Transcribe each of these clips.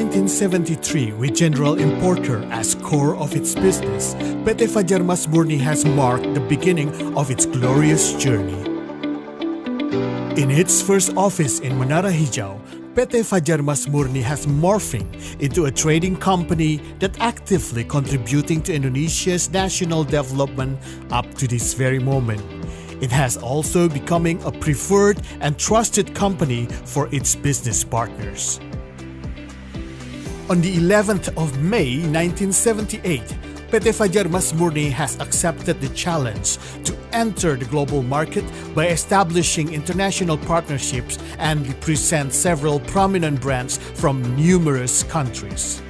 1973, with General Importer as core of its business, PT Fajar Mas Murni has marked the beginning of its glorious journey. In its first office in Menara Hijau, PT Fajar Mas Murni has morphing into a trading company that actively contributing to Indonesia's national development up to this very moment. It has also becoming a preferred and trusted company for its business partners. On the 11th of May 1978, PT Fajar Mas Murni has accepted the challenge to enter the global market by establishing international partnerships and represent several prominent brands from numerous countries.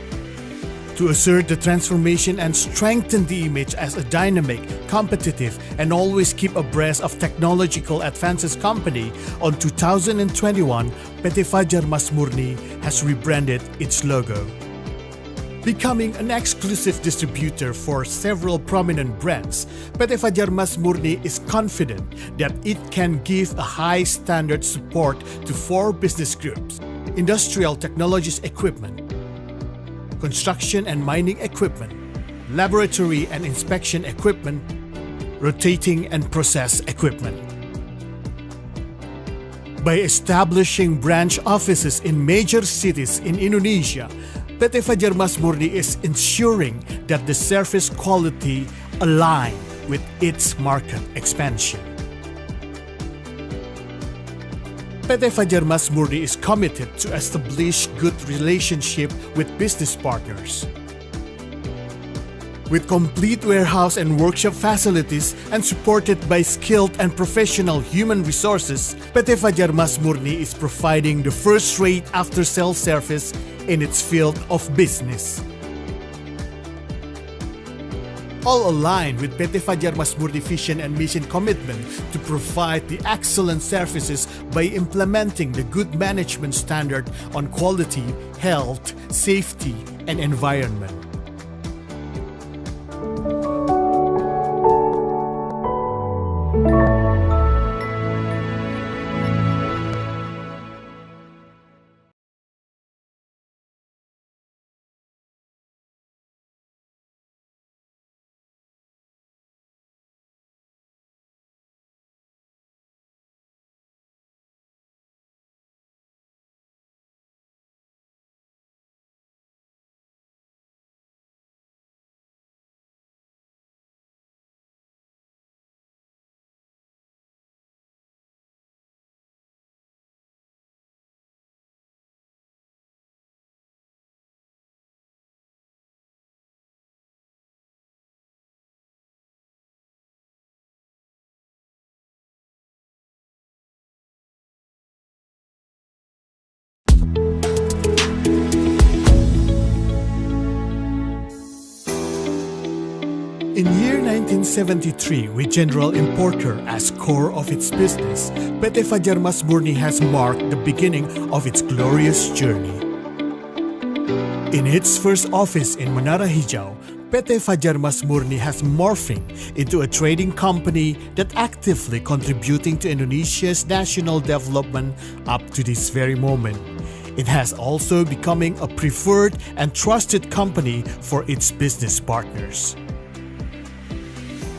To assert the transformation and strengthen the image as a dynamic, competitive, and always keep abreast of technological advances company, on 2021, PT Fajar Mas Murni has rebranded its logo. Becoming an exclusive distributor for several prominent brands, PT Fajar Mas Murni is confident that it can give a high standard support to 4 business groups: industrial technologies equipment, construction and mining equipment, laboratory and inspection equipment, rotating and process equipment. By establishing branch offices in major cities in Indonesia, PT Fajar Mas Murni is ensuring that the service quality align with its market expansion. PT Fajar Mas Murni is committed to establish good relationship with business partners. With complete warehouse and workshop facilities and supported by skilled and professional human resources, PT Fajar Mas Murni is providing the first-rate after-sales service in its field of business. All aligned with PT Fajar Mas Murni vision and mission commitment to provide the excellent services by implementing the good management standard on quality, health, safety, and environment. In year 1973, with General Importer as core of its business, PT Fajar Mas Murni has marked the beginning of its glorious journey. In its first office in Menara Hijau, PT Fajar Mas Murni has morphing into a trading company that actively contributing to Indonesia's national development up to this very moment. It has also becoming a preferred and trusted company for its business partners.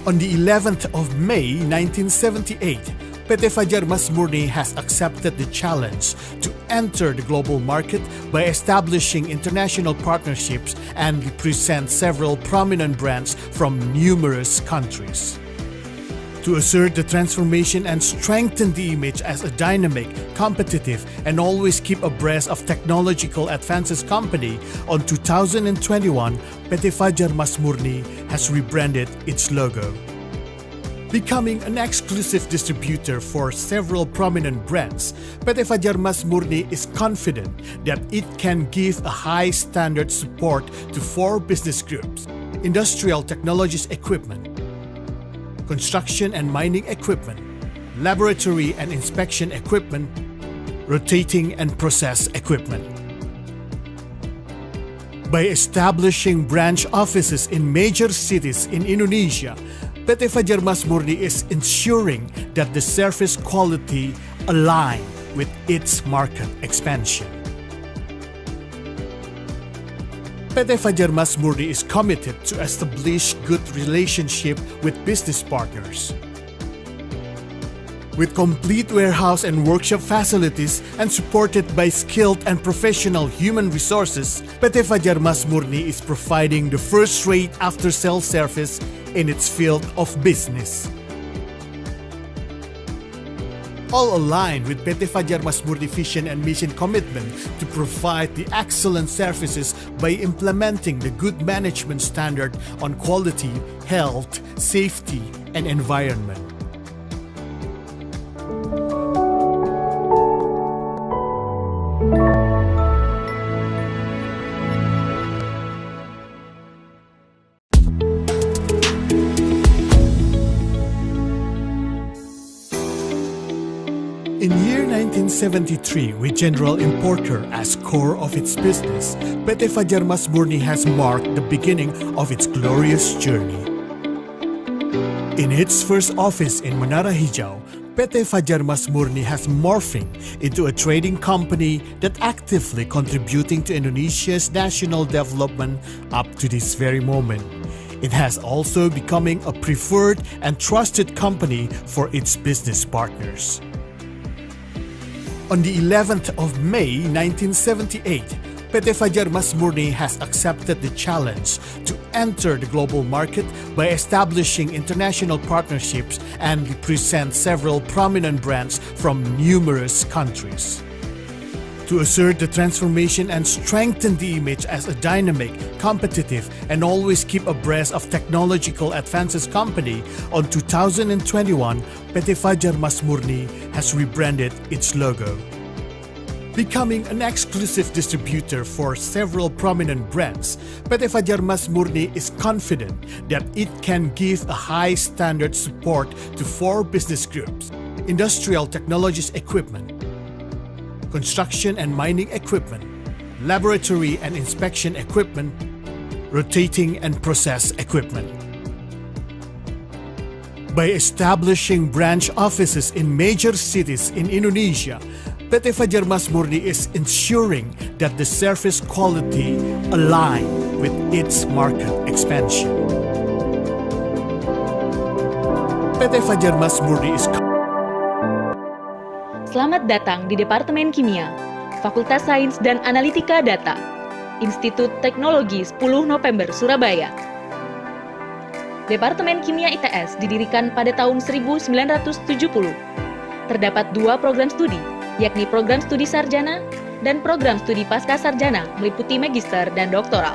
On the 11th of May 1978, PT Fajar Mas Murni has accepted the challenge to enter the global market by establishing international partnerships and represent several prominent brands from numerous countries. To assert the transformation and strengthen the image as a dynamic, competitive, and always keep abreast of technological advances company, on 2021, PT Fajar Mas Murni has rebranded its logo. Becoming an exclusive distributor for several prominent brands, PT Fajar Mas Murni is confident that it can give a high standard support to 4 business groups: industrial technologies equipment, construction and mining equipment, laboratory and inspection equipment, rotating and process equipment. By establishing branch offices in major cities in Indonesia, PT Fajar Mas Murni is ensuring that the service quality align with its market expansion. PT Fajar Mas Murni is committed to establish good relationship with business partners. With complete warehouse and workshop facilities and supported by skilled and professional human resources, PT Fajar Mas Murni is providing the first-rate after-sales service in its field of business. All aligned with PT Fajar Mas Murni vision and mission commitment to provide the excellent services by implementing the good management standard on quality, health, safety, and environment. In year 1973, with General Importer as core of its business, PT Fajar Mas Murni has marked the beginning of its glorious journey. In its first office in Menara Hijau, PT Fajar Mas Murni has morphing into a trading company that actively contributing to Indonesia's national development up to this very moment. It has also becoming a preferred and trusted company for its business partners. On the 11th of May 1978, PT Fajar Mas Murni has accepted the challenge to enter the global market by establishing international partnerships and represent several prominent brands from numerous countries. To assert the transformation and strengthen the image as a dynamic, competitive, and always keep abreast of technological advances company, on 2021, PT Fajar Mas Murni has rebranded its logo. Becoming an exclusive distributor for several prominent brands, PT Fajar Mas Murni is confident that it can give a high standard support to 4 business groups: industrial technologies equipment, construction and mining equipment, laboratory and inspection equipment, rotating and process equipment. By establishing branch offices in major cities in Indonesia, PT Fajar Mas Murni is ensuring that the service quality align with its market expansion. PT Fajar Mas Murni is Selamat datang di Departemen Kimia, Fakultas Sains dan Analitika Data, Institut Teknologi 10 November, Surabaya. Departemen Kimia ITS didirikan pada tahun 1970. Terdapat 2 program studi, yakni program studi sarjana dan program studi pasca sarjana meliputi magister dan doktoral.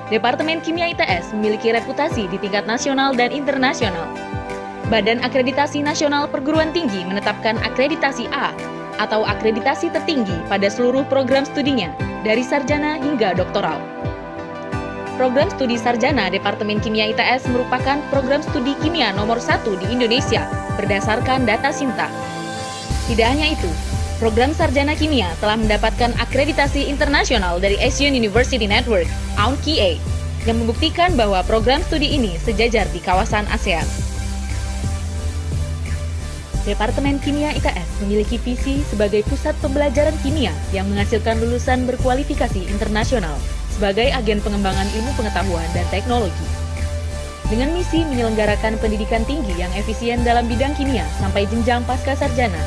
Departemen Kimia ITS memiliki reputasi di tingkat nasional dan internasional. Badan Akreditasi Nasional Perguruan Tinggi menetapkan akreditasi A atau akreditasi tertinggi pada seluruh program studinya, dari sarjana hingga doktoral. Program studi sarjana Departemen Kimia ITS merupakan program studi kimia nomor 1 di Indonesia berdasarkan data Sinta. Tidak hanya itu, program sarjana kimia telah mendapatkan akreditasi internasional dari Asian University Network (AUNKIA) yang membuktikan bahwa program studi ini sejajar di kawasan ASEAN. Departemen Kimia ITS memiliki visi sebagai pusat pembelajaran kimia yang menghasilkan lulusan berkualifikasi internasional sebagai agen pengembangan ilmu pengetahuan dan teknologi. Dengan misi menyelenggarakan pendidikan tinggi yang efisien dalam bidang kimia sampai jenjang pasca sarjana,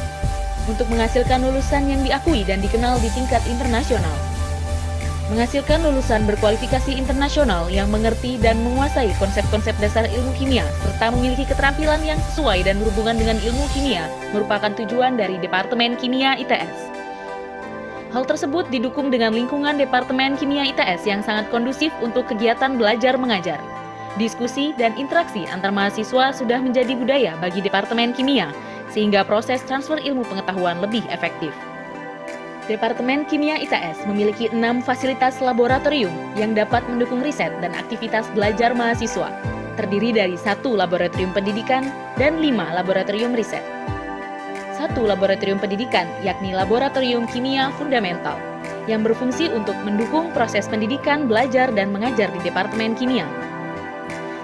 untuk menghasilkan lulusan yang diakui dan dikenal di tingkat internasional. Menghasilkan lulusan berkualifikasi internasional yang mengerti dan menguasai konsep-konsep dasar ilmu kimia, serta memiliki keterampilan yang sesuai dan berhubungan dengan ilmu kimia, merupakan tujuan dari Departemen Kimia ITS. Hal tersebut didukung dengan lingkungan Departemen Kimia ITS yang sangat kondusif untuk kegiatan belajar mengajar. Diskusi dan interaksi antar mahasiswa sudah menjadi budaya bagi Departemen Kimia, sehingga proses transfer ilmu pengetahuan lebih efektif. Departemen Kimia ITS memiliki 6 fasilitas laboratorium yang dapat mendukung riset dan aktivitas belajar mahasiswa, terdiri dari 1 laboratorium pendidikan dan 5 laboratorium riset. 1 laboratorium pendidikan yakni Laboratorium Kimia Fundamental, yang berfungsi untuk mendukung proses pendidikan, belajar, dan mengajar di Departemen Kimia.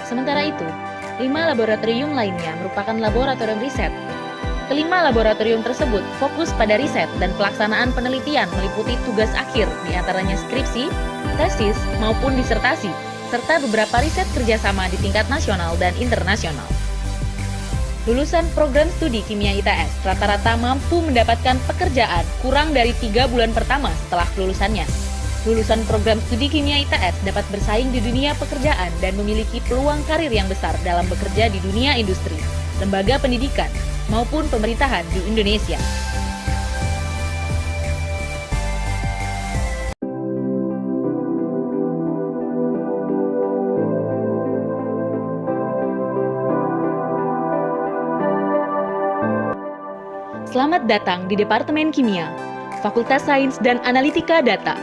Sementara itu, 5 laboratorium lainnya merupakan laboratorium riset, Kelima laboratorium tersebut fokus pada riset dan pelaksanaan penelitian meliputi tugas akhir, diantaranya skripsi, tesis, maupun disertasi, serta beberapa riset kerjasama di tingkat nasional dan internasional. Lulusan program studi Kimia ITS rata-rata mampu mendapatkan pekerjaan kurang dari 3 bulan pertama setelah kelulusannya. Lulusan program studi Kimia ITS dapat bersaing di dunia pekerjaan dan memiliki peluang karir yang besar dalam bekerja di dunia industri, lembaga pendidikan, maupun pemerintahan di Indonesia. Selamat datang di Departemen Kimia, Fakultas Sains dan Analitika Data,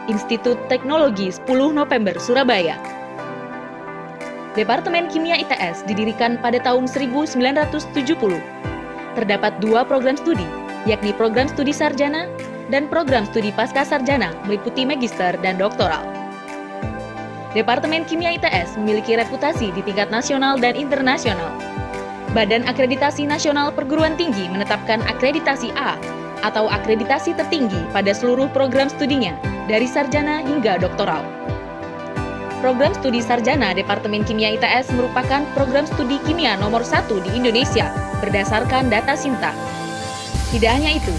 Institut Teknologi 10 November, Surabaya. Departemen Kimia ITS didirikan pada tahun 1970. Terdapat 2 program studi, yakni program studi sarjana dan program studi pasca sarjana meliputi magister dan doktoral. Departemen Kimia ITS memiliki reputasi di tingkat nasional dan internasional. Badan Akreditasi Nasional Perguruan Tinggi menetapkan akreditasi A atau akreditasi tertinggi pada seluruh program studinya, dari sarjana hingga doktoral. Program studi sarjana Departemen Kimia ITS merupakan program studi kimia nomor 1 di Indonesia berdasarkan data Sinta. Tidak hanya itu,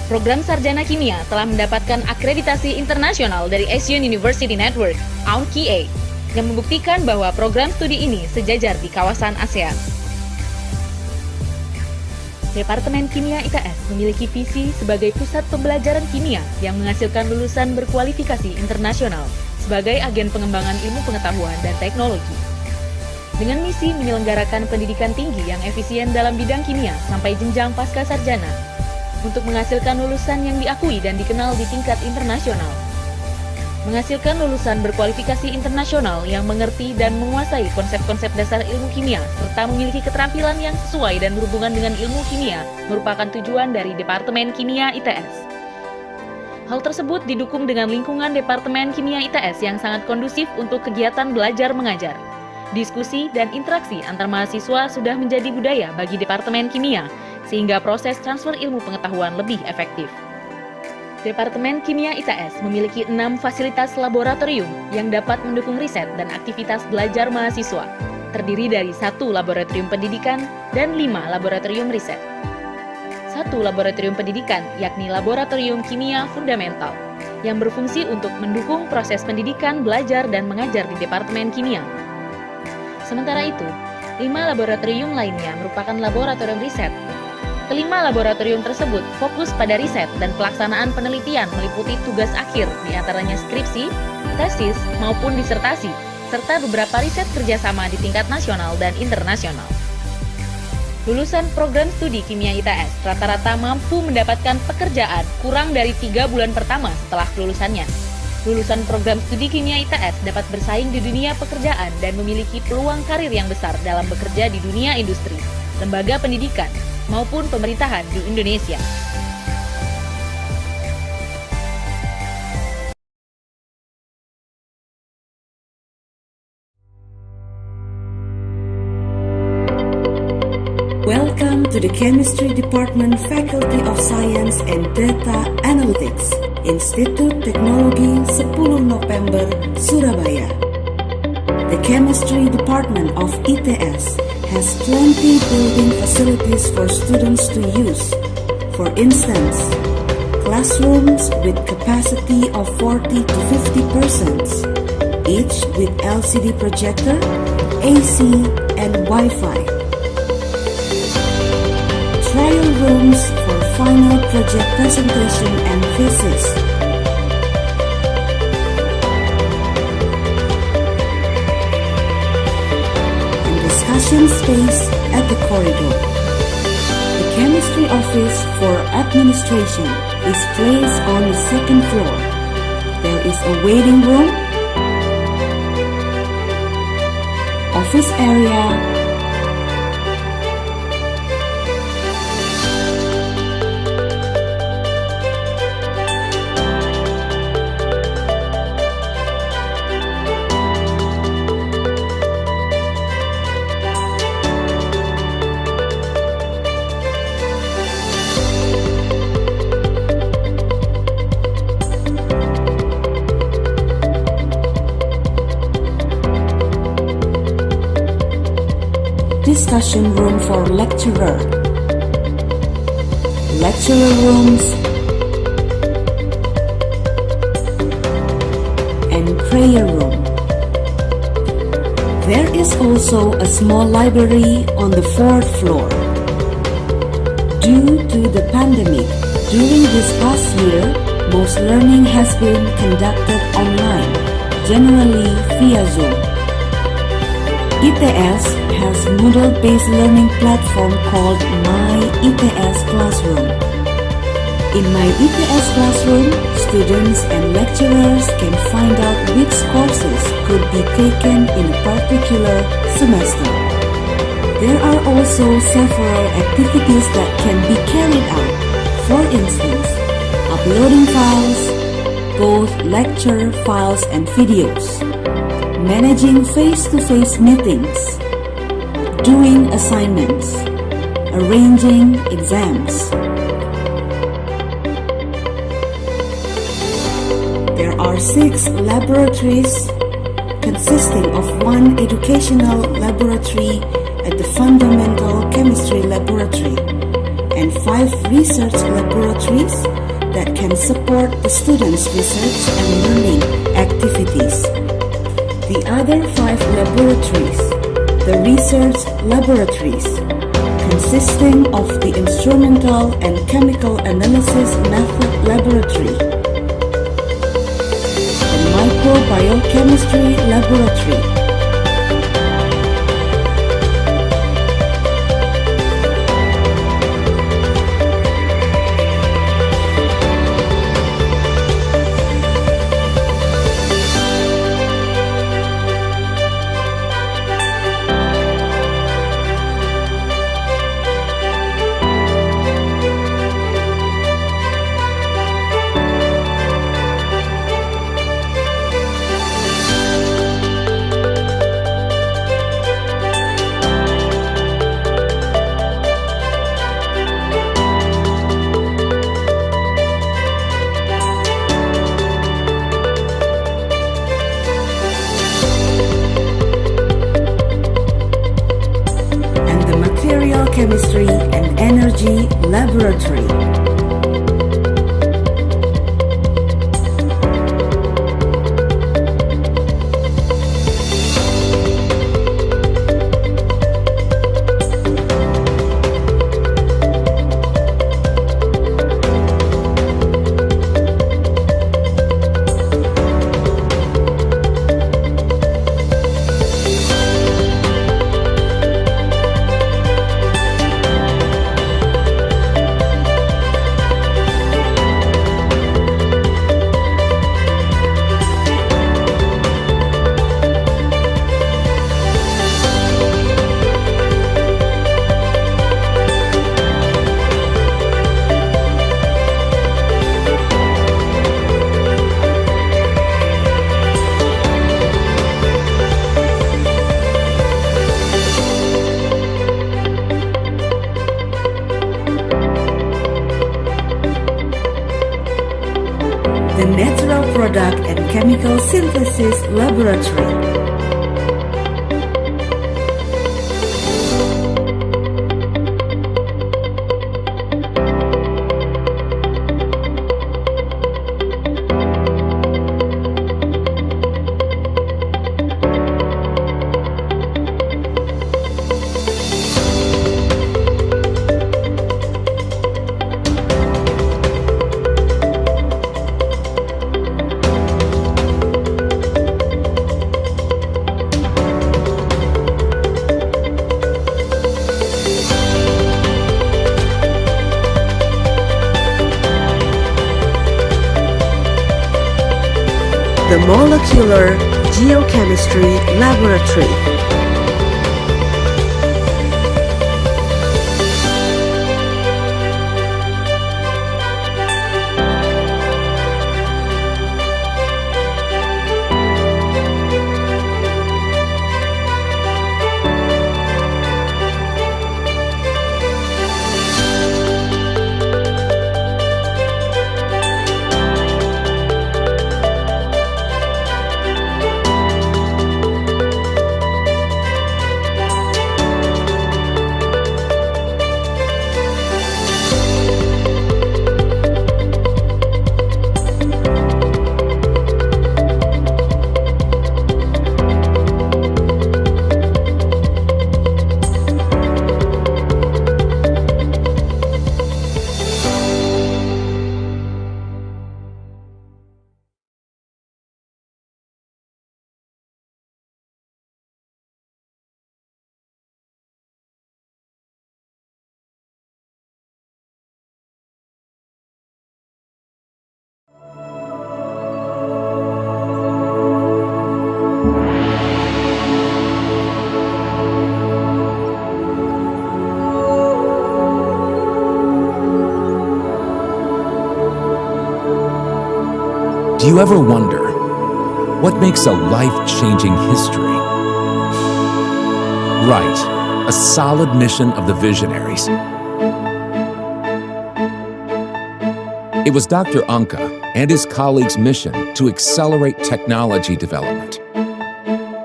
program sarjana kimia telah mendapatkan akreditasi internasional dari Asian University Network (AUNKIA) yang membuktikan bahwa program studi ini sejajar di kawasan ASEAN. Departemen Kimia ITS memiliki visi sebagai pusat pembelajaran kimia yang menghasilkan lulusan berkualifikasi internasional sebagai agen pengembangan ilmu pengetahuan dan teknologi. Dengan misi menyelenggarakan pendidikan tinggi yang efisien dalam bidang kimia sampai jenjang pasca sarjana, untuk menghasilkan lulusan yang diakui dan dikenal di tingkat internasional. Menghasilkan lulusan berkualifikasi internasional yang mengerti dan menguasai konsep-konsep dasar ilmu kimia, serta memiliki keterampilan yang sesuai dan berhubungan dengan ilmu kimia, merupakan tujuan dari Departemen Kimia ITS. Hal tersebut didukung dengan lingkungan Departemen Kimia ITS yang sangat kondusif untuk kegiatan belajar mengajar. Diskusi dan interaksi antar mahasiswa sudah menjadi budaya bagi Departemen Kimia, sehingga proses transfer ilmu pengetahuan lebih efektif. Departemen Kimia ITS memiliki 6 fasilitas laboratorium yang dapat mendukung riset dan aktivitas belajar mahasiswa, terdiri dari 1 laboratorium pendidikan dan 5 laboratorium riset. 1 laboratorium pendidikan, yakni Laboratorium Kimia Fundamental, yang berfungsi untuk mendukung proses pendidikan, belajar, dan mengajar di Departemen Kimia. Sementara itu, 5 laboratorium lainnya merupakan laboratorium riset. Kelima laboratorium tersebut fokus pada riset dan pelaksanaan penelitian meliputi tugas akhir, diantaranya skripsi, tesis, maupun disertasi, serta beberapa riset kerjasama di tingkat nasional dan internasional. Lulusan program studi Kimia ITS rata-rata mampu mendapatkan pekerjaan kurang dari 3 bulan pertama setelah kelulusannya. Lulusan program studi Kimia ITS dapat bersaing di dunia pekerjaan dan memiliki peluang karir yang besar dalam bekerja di dunia industri, lembaga pendidikan, maupun pemerintahan di Indonesia. Welcome to the Chemistry Department Faculty of Science and Data Analytics, Institut Teknologi 10 November, Surabaya. The Chemistry Department of ITS has plenty building facilities for students to use. For instance, classrooms with capacity of 40 to 50%, each with LCD projector, AC, and Wi-Fi. Trial rooms for final project presentation and thesis. And discussion space at the corridor. The chemistry office for administration is placed on the 2nd floor. There is a waiting room, office area, discussion room for lecturer, lecturer rooms, and prayer room. There is also a small library on the fourth floor. Due to the pandemic, during this past year, most learning has been conducted online, generally via Zoom. ITS has Moodle-based learning platform called My ITS Classroom. In My ITS Classroom, students and lecturers can find out which courses could be taken in a particular semester. There are also several activities that can be carried out. For instance, uploading files, both lecture files and videos, managing face-to-face meetings, doing assignments, arranging exams. There are 6 laboratories consisting of 1 educational laboratory at the Fundamental Chemistry Laboratory and 5 research laboratories that can support the students' research and learning activities. The other 5 laboratories, the research laboratories, consisting of the Instrumental and Chemical Analysis Method Laboratory, the Microbiochemistry Laboratory, Chemistry and Energy Laboratory. The Natural Product and Chemical Synthesis Laboratory. The Molecular Geochemistry Laboratory. Do you ever wonder what makes a life-changing history? Right, a solid mission of the visionaries. It was Dr. Anka and his colleagues' mission to accelerate technology development.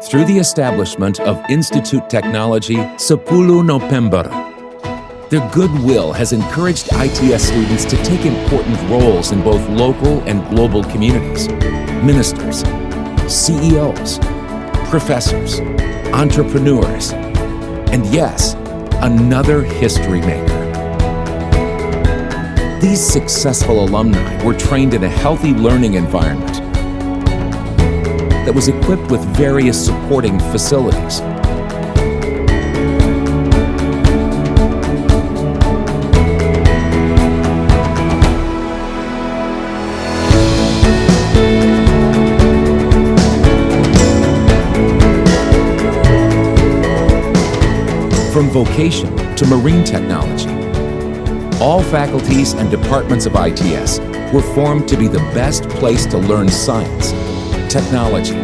Through the establishment of Institute Technology 10 November, their goodwill has encouraged ITS students to take important roles in both local and global communities. Ministers, CEOs, professors, entrepreneurs, and yes, another history maker. These successful alumni were trained in a healthy learning environment that was equipped with various supporting facilities. From vocation to marine technology, all faculties and departments of ITS were formed to be the best place to learn science, technology,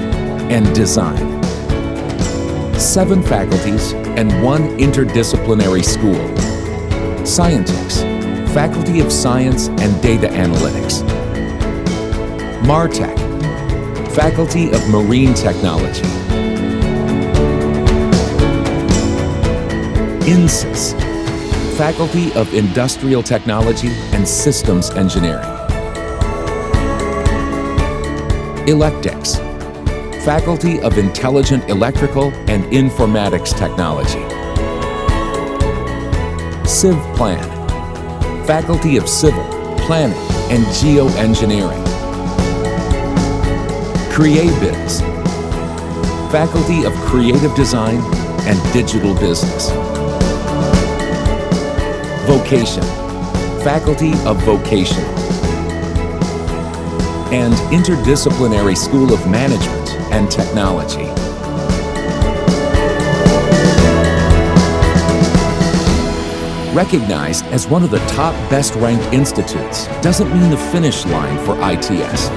and design. 7 faculties and 1 interdisciplinary school. Scientix, Faculty of Science and Data Analytics. MarTech, Faculty of Marine Technology. INSYS, Faculty of Industrial Technology and Systems Engineering. Electex, Faculty of Intelligent Electrical and Informatics Technology. CivPlan, Faculty of Civil, Planning, and Geoengineering. CreaBiz, Faculty of Creative Design and Digital Business. Vocation, Faculty of Vocational. And Interdisciplinary School of Management and Technology. Recognized as one of the top best-ranked institutes doesn't mean the finish line for ITS.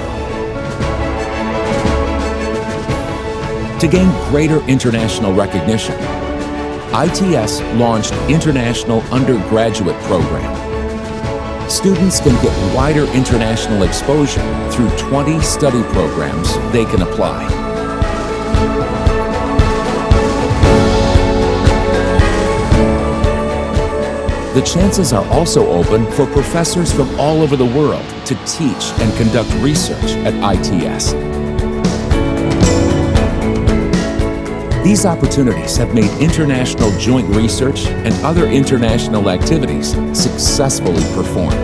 To gain greater international recognition, ITS launched International Undergraduate Program. Students can get wider international exposure through 20 study programs they can apply. The chances are also open for professors from all over the world to teach and conduct research at ITS. These opportunities have made international joint research and other international activities successfully performed.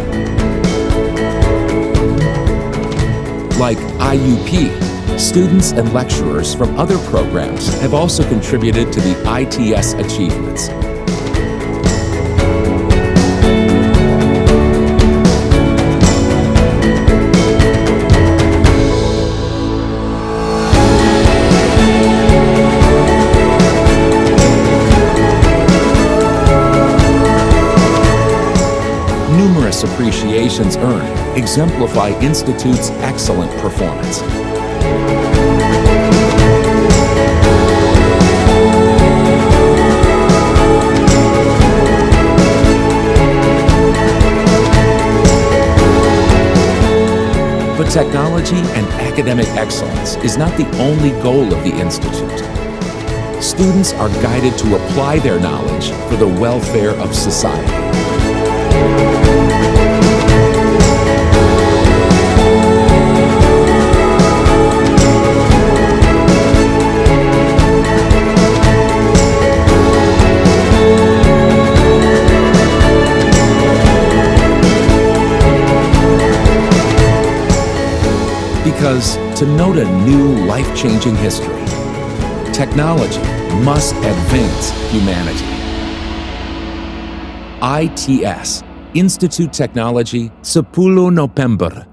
Like IUP, students and lecturers from other programs have also contributed to the ITS achievements. Numerous appreciations earned exemplify Institute's excellent performance. But technology and academic excellence is not the only goal of the Institute. Students are guided to apply their knowledge for the welfare of society. Because to note a new life-changing history, technology must advance humanity. ITS, Institute Technology 10 November.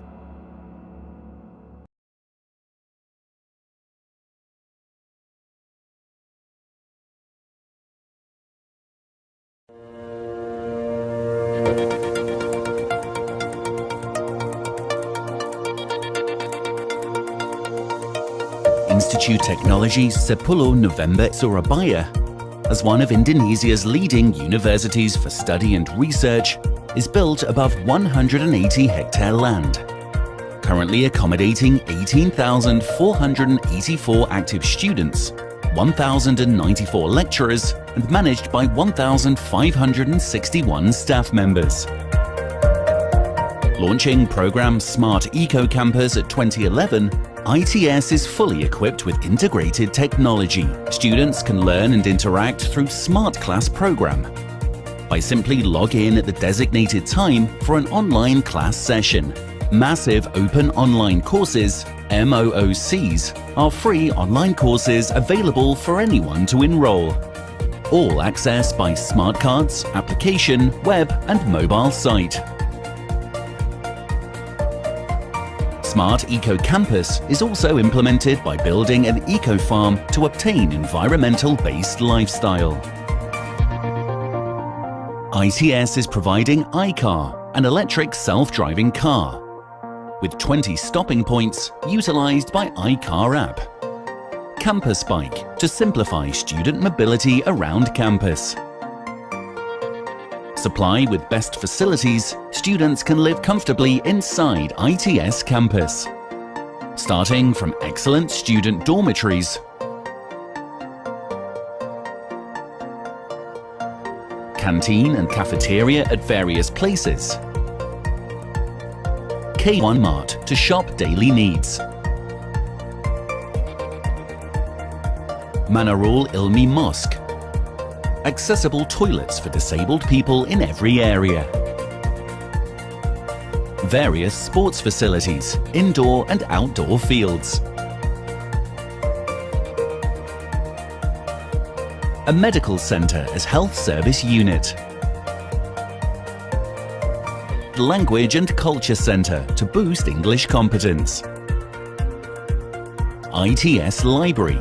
Institut Teknologi 10 November Surabaya, as one of Indonesia's leading universities for study and research, is built above 180 hectare land, currently accommodating 18,484 active students, 1,094 lecturers, and managed by 1,561 staff members. Launching program Smart Eco Campus at 2011, ITS is fully equipped with integrated technology. Students can learn and interact through Smart Class program by simply log in at the designated time for an online class session. Massive open online courses, MOOCs, are free online courses available for anyone to enroll. All accessed by smart cards, application, web and mobile site. Smart Eco Campus is also implemented by building an eco-farm to obtain environmental-based lifestyle. ITS is providing iCar, an electric self-driving car, with 20 stopping points utilized by iCar app. Campus Bike to simplify student mobility around campus. Supply with best facilities, students can live comfortably inside ITS campus. Starting from excellent student dormitories, canteen and cafeteria at various places, K1 Mart to shop daily needs, Manarul Ilmi Mosque, accessible toilets for disabled people in every area, various sports facilities, indoor and outdoor fields, a medical centre as health service unit, language and culture centre to boost English competence, ITS library,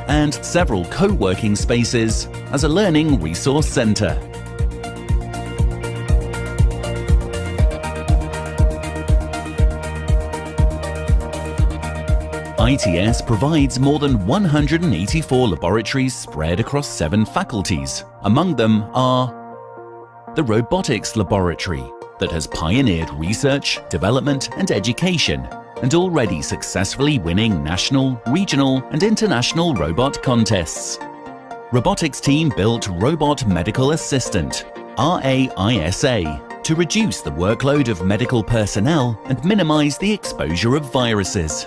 and several co-working spaces as a learning resource centre. ITS provides more than 184 laboratories spread across 7 faculties. Among them are the Robotics Laboratory, that has pioneered research, development and education, and already successfully winning national, regional and international robot contests. Robotics team built Robot Medical Assistant, RAISA, to reduce the workload of medical personnel and minimize the exposure of viruses.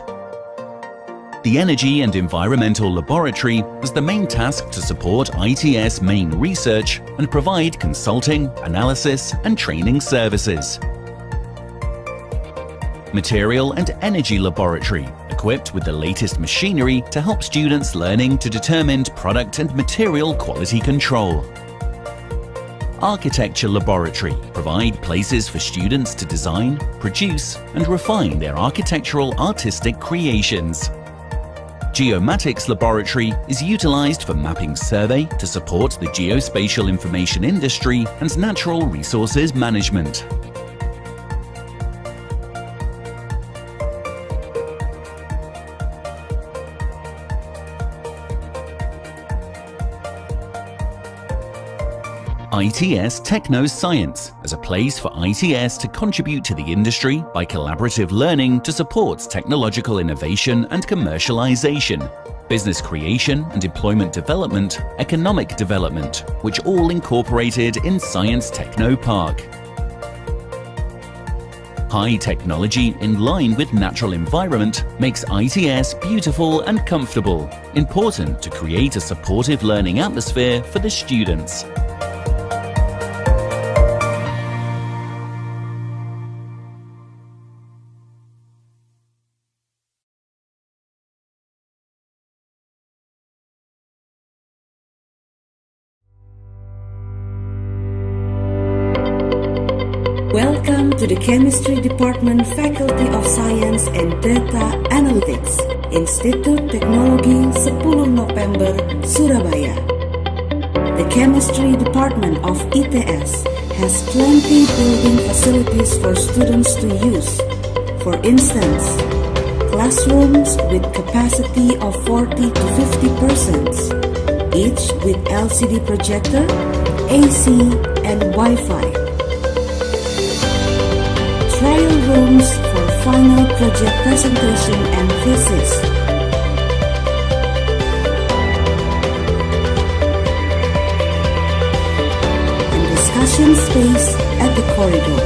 The Energy and Environmental Laboratory has the main task to support ITS main research and provide consulting, analysis and training services. Material and Energy Laboratory, equipped with the latest machinery to help students learning to determine product and material quality control. Architecture Laboratory, provide places for students to design, produce and refine their architectural artistic creations. Geomatics Laboratory is utilized for mapping survey to support the geospatial information industry and natural resources management. ITS Techno-Science as a place for ITS to contribute to the industry by collaborative learning to support technological innovation and commercialization, business creation and employment development, economic development, which all incorporated in Science Techno Park. High technology in line with natural environment makes ITS beautiful and comfortable, important to create a supportive learning atmosphere for the students. Welcome to the Chemistry Department Faculty of Science and Data Analytics, Institut Teknologi 10 November, Surabaya. The Chemistry Department of ITS has plenty building facilities for students to use. For instance, classrooms with capacity of 40 to 50 persons, each with LCD projector, AC, and Wi-Fi. Trial rooms for final project presentation and thesis. And discussion space at the corridor.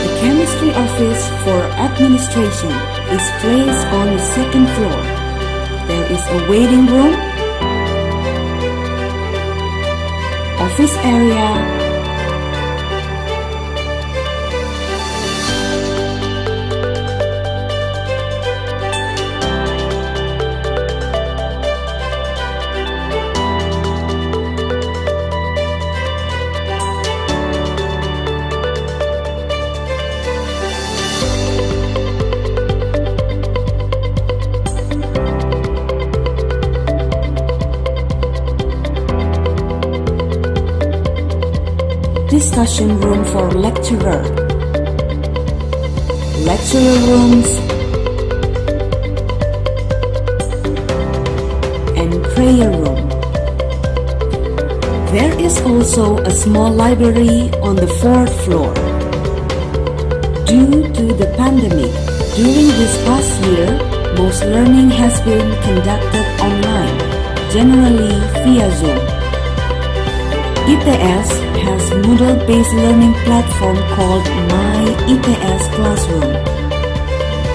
The chemistry office for administration is placed on the second floor. There is a waiting room, office area, discussion room for lecturer, lecturer rooms, and prayer room. There is also a small library on the fourth floor. Due to the pandemic, during this past year, most learning has been conducted online, generally via Zoom. ITS has Moodle-based learning platform called My ITS Classroom.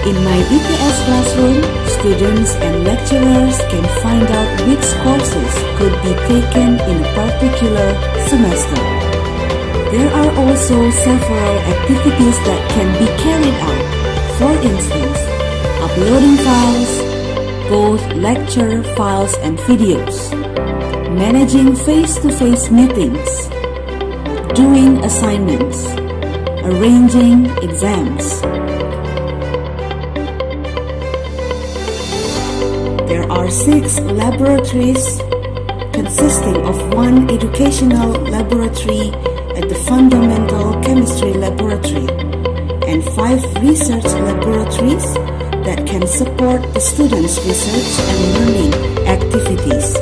In My ITS Classroom, students and lecturers can find out which courses could be taken in a particular semester. There are also several activities that can be carried out. For instance, uploading files, both lecture files and videos, managing face-to-face meetings, doing assignments, arranging exams. There are 6 laboratories consisting of 1 educational laboratory at the Fundamental Chemistry Laboratory and 5 research laboratories that can support the students' research and learning activities.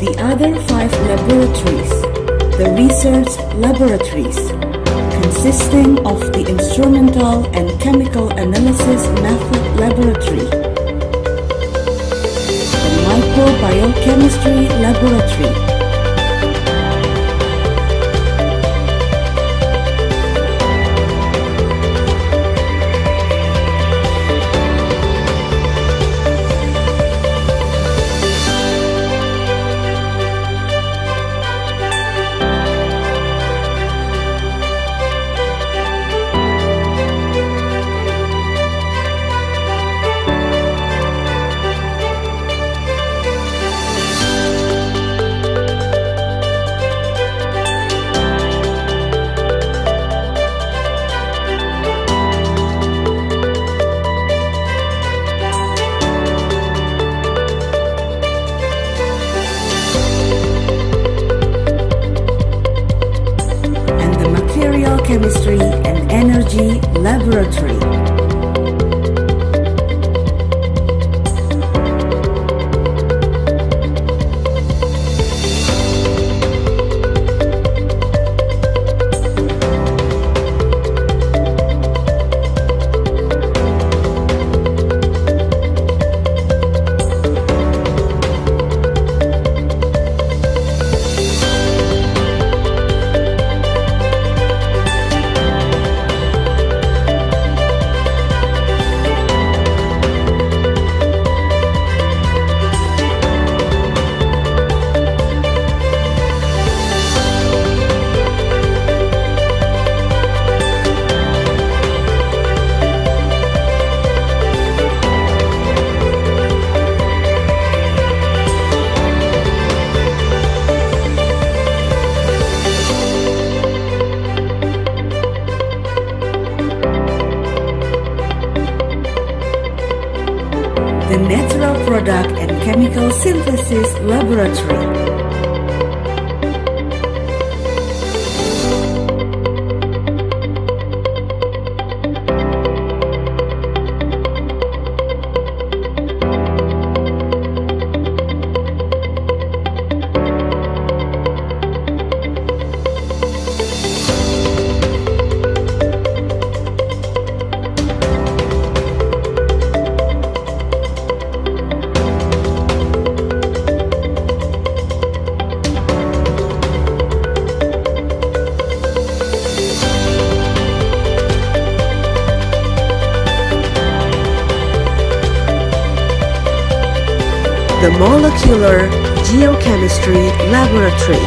The other 5 laboratories, the research laboratories, consisting of the Instrumental and Chemical Analysis Method Laboratory, the Microbiochemistry Laboratory, Chemistry and Energy Laboratory. The Natural Product and Chemical Synthesis Laboratory. the Molecular Geochemistry Laboratory.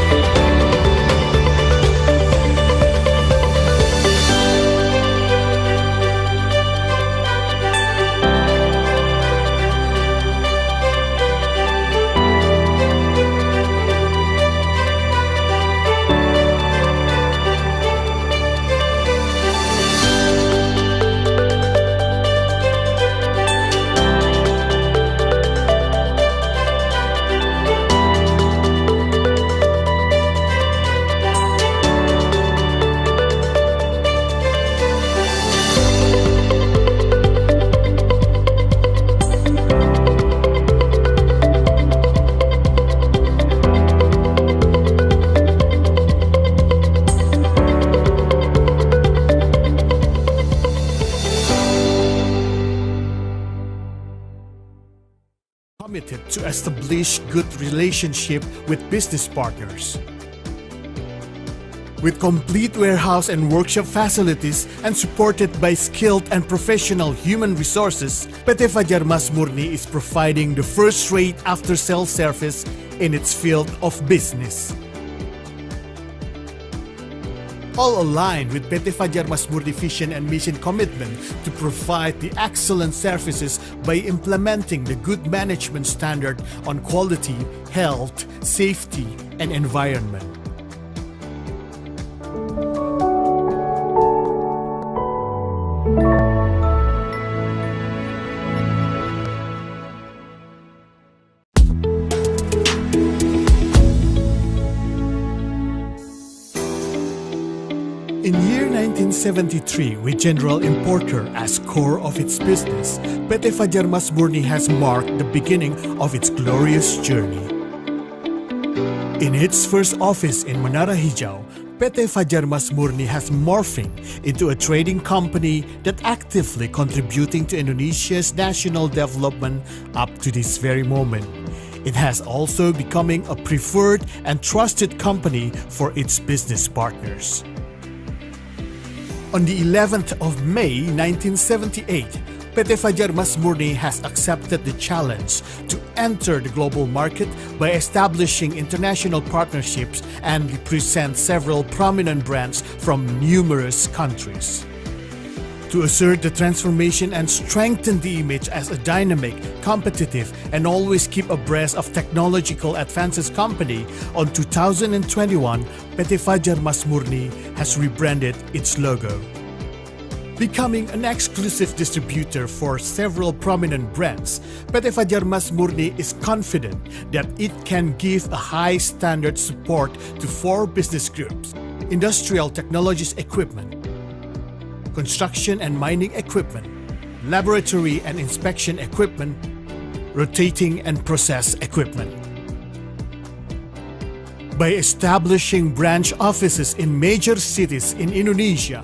Committed to establish good relationship with business partners. With complete warehouse and workshop facilities and supported by skilled and professional human resources, PT Fajar Mas Murni is providing the first-rate after-sales service in its field of business. All aligned with PT Fajar Mas Murni vision and mission commitment to provide the excellent services by implementing the good management standard on quality, health, safety, and environment. In year 1973, with General Importer as core of its business, PT Fajar Mas Murni has marked the beginning of its glorious journey. In its first office in Menara Hijau, PT Fajar Mas Murni has morphing into a trading company that actively contributing to Indonesia's national development up to this very moment. It has also becoming a preferred and trusted company for its business partners. On the 11th of May 1978, PT Fajar Mas Murni has accepted the challenge to enter the global market by establishing international partnerships and represent several prominent brands from numerous countries. To assert the transformation and strengthen the image as a dynamic, competitive, and always keep abreast of technological advances company, on 2021, PT Fajar Mas Murni has rebranded its logo. Becoming an exclusive distributor for several prominent brands, PT Fajar Mas Murni is confident that it can give a high standard support to 4 business groups: industrial technologies equipment, construction and mining equipment, laboratory and inspection equipment, rotating and process equipment. By establishing branch offices in major cities in Indonesia,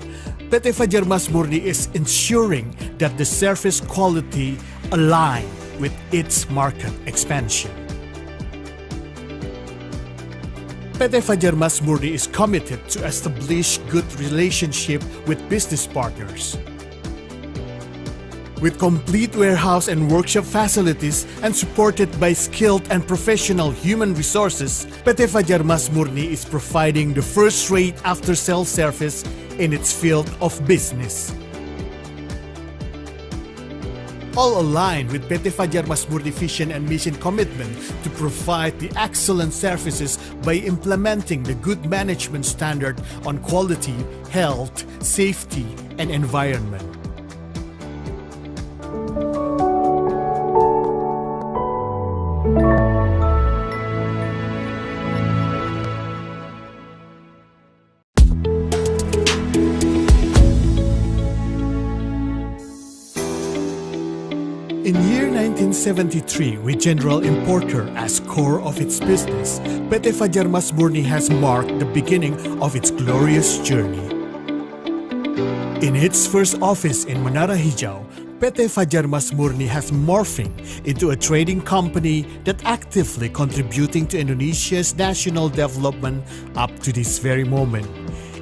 PT Fajar Mas Murni is ensuring that the service quality align with its market expansion. PT Fajar Mas Murni is committed to establish good relationship with business partners. With complete warehouse and workshop facilities and supported by skilled and professional human resources, PT Fajar Mas Murni is providing the first-rate after-sales service in its field of business. All aligned with PT Fajar Mas Murni vision and mission commitment to provide the excellent services by implementing the good management standard on quality, health, safety, and environment. In year 1973, with General Importer as core of its business, PT Fajar Mas Murni has marked the beginning of its glorious journey. In its first office in Menara Hijau, PT Fajar Mas Murni has morphing into a trading company that actively contributing to Indonesia's national development up to this very moment.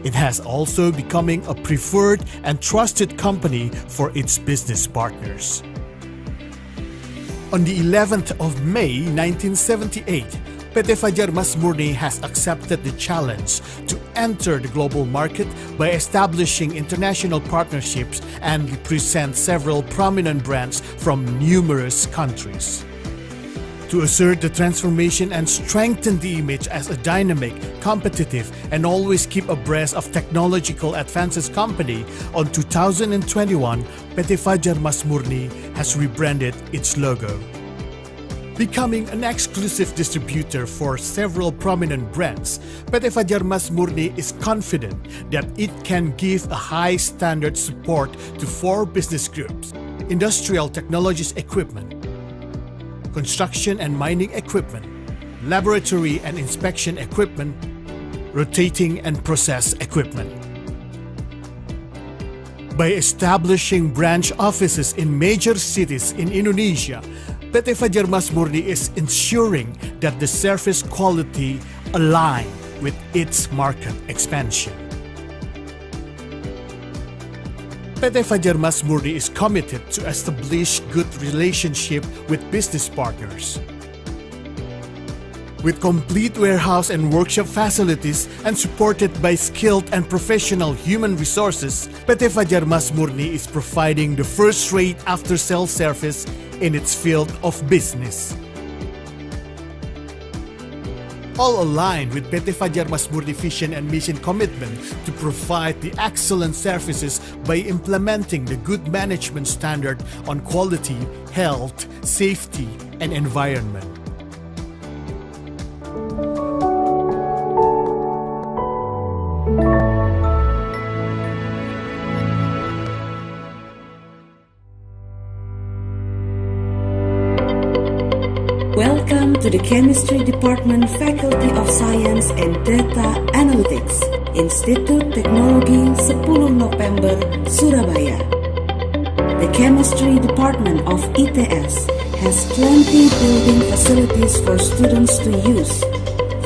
It has also becoming a preferred and trusted company for its business partners. On the 11th of May 1978, PT Fajar Masmurni has accepted the challenge to enter the global market by establishing international partnerships and represent several prominent brands from numerous countries. To assert the transformation and strengthen the image as a dynamic, competitive, and always keep abreast of technological advances company, on 2021, PT Fajar Masmurni has rebranded its logo. Becoming an exclusive distributor for several prominent brands, PT Fajar Masmurni is confident that it can give a high standard support to 4 business groups: industrial technologies equipment, construction and mining equipment, laboratory and inspection equipment, rotating and process equipment. By establishing branch offices in major cities in Indonesia, PT Fajar Masmurni is ensuring that the service quality align with its market expansion. PT Fajar Masmurni is committed to establish good relationship with business partners. With complete warehouse and workshop facilities and supported by skilled and professional human resources, PT Fajar Masmurni is providing the first-rate after-sales service in its field of business. All aligned with PT Fajar Masmurni vision and mission commitment to provide the excellent services by implementing the good management standard on quality, health, safety, and environment. Welcome to the Chemistry Department Faculty of Science and Data Analytics, Institut Teknologi 10 November, Surabaya. The Chemistry Department of ITS has plenty building facilities for students to use.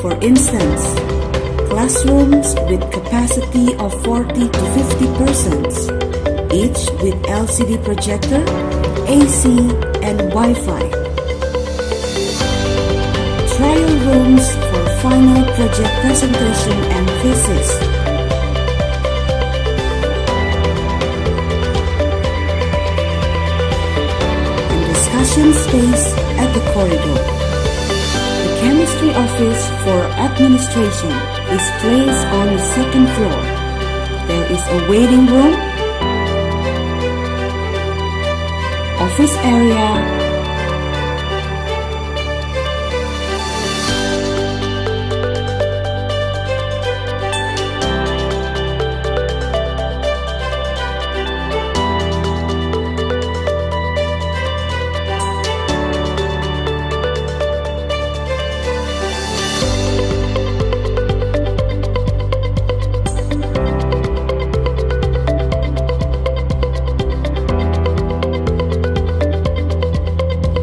For instance, classrooms with capacity of 40 to 50 persons, each with LCD projector, AC, and Wi-Fi. Trial rooms for final project presentation and thesis. And discussion space at the corridor. The chemistry office for administration is placed on the 2nd floor. There is a waiting room, office area,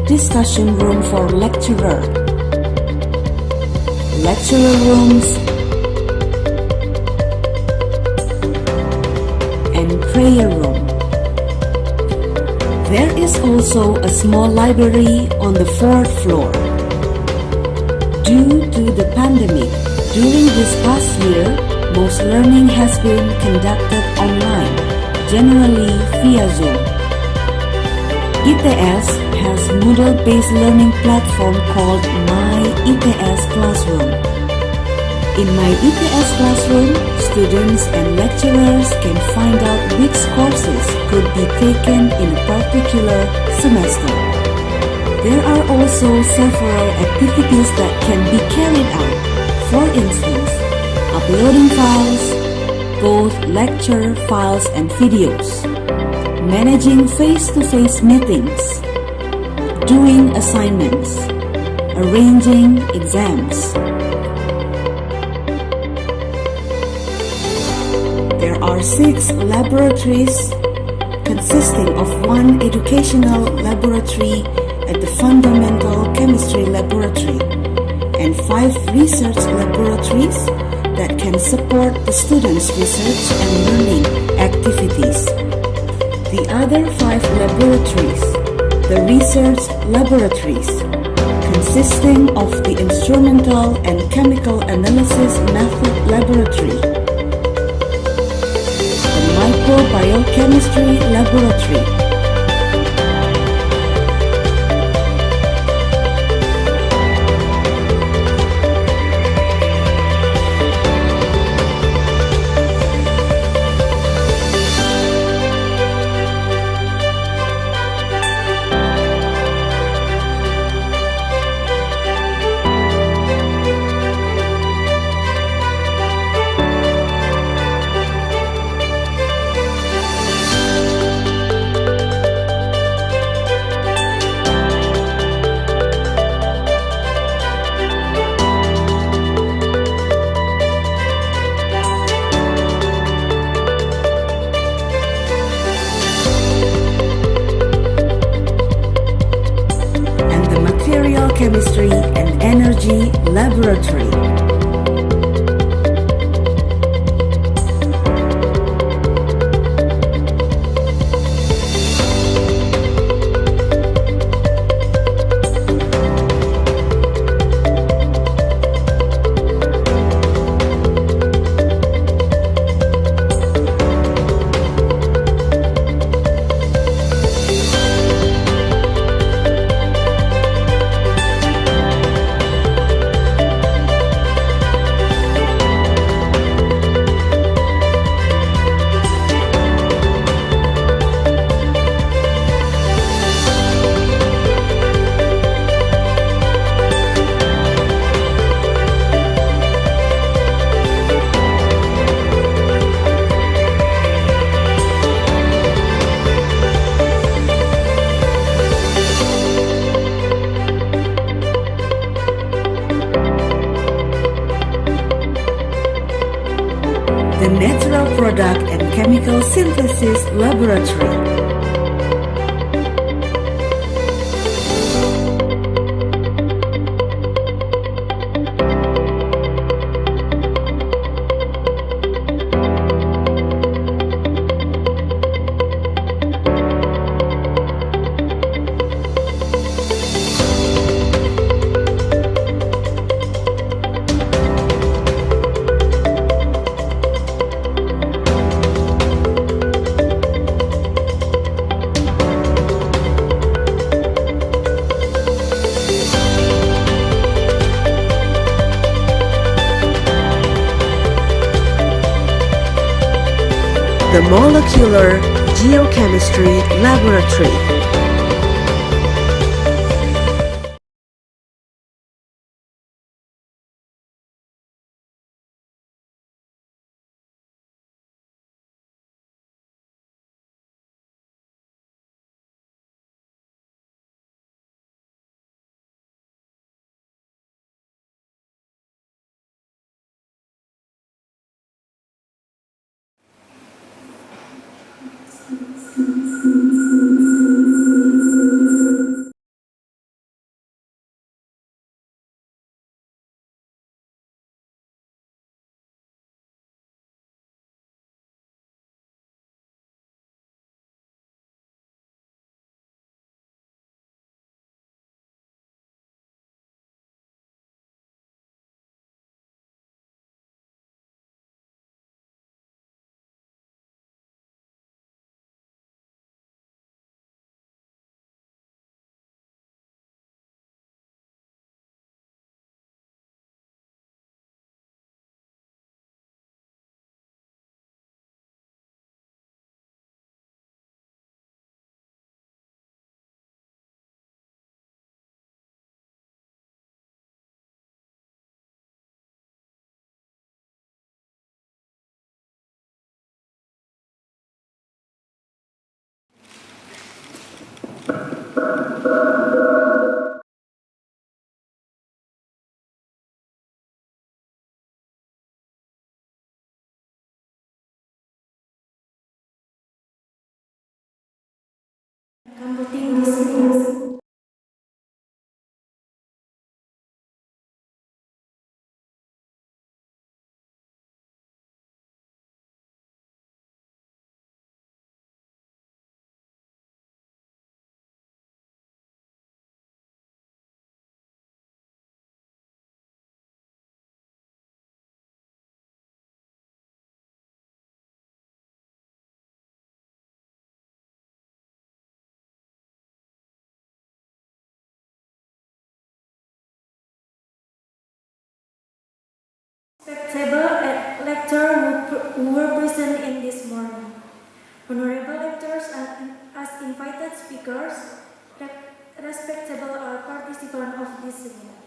discussion room for lecturer, lecturer rooms, and prayer room. There is also a small library on the 4th floor. Due to the pandemic, during this past year, most learning has been conducted online, generally via Zoom. ITS has Moodle-based learning platform called My ITS Classroom. In My ITS Classroom, students and lecturers can find out which courses could be taken in a particular semester. There are also several activities that can be carried out. For instance, uploading files, both lecture files and videos, managing face-to-face meetings, doing assignments, arranging exams. There are 6 laboratories consisting of 1 educational laboratory at the Fundamental Chemistry Laboratory and 5 research laboratories that can support the students' research and learning activities. The other 5 laboratories the research laboratories, consisting of the instrumental and chemical analysis method laboratory, the microbiochemistry laboratory, material chemistry and energy laboratory. The Natural Product and Chemical Synthesis Laboratory. The Molecular Geochemistry Laboratory. Respectable lecturers who were present in this morning. Honorable lecturers as invited speakers, respectable participants of this seminar.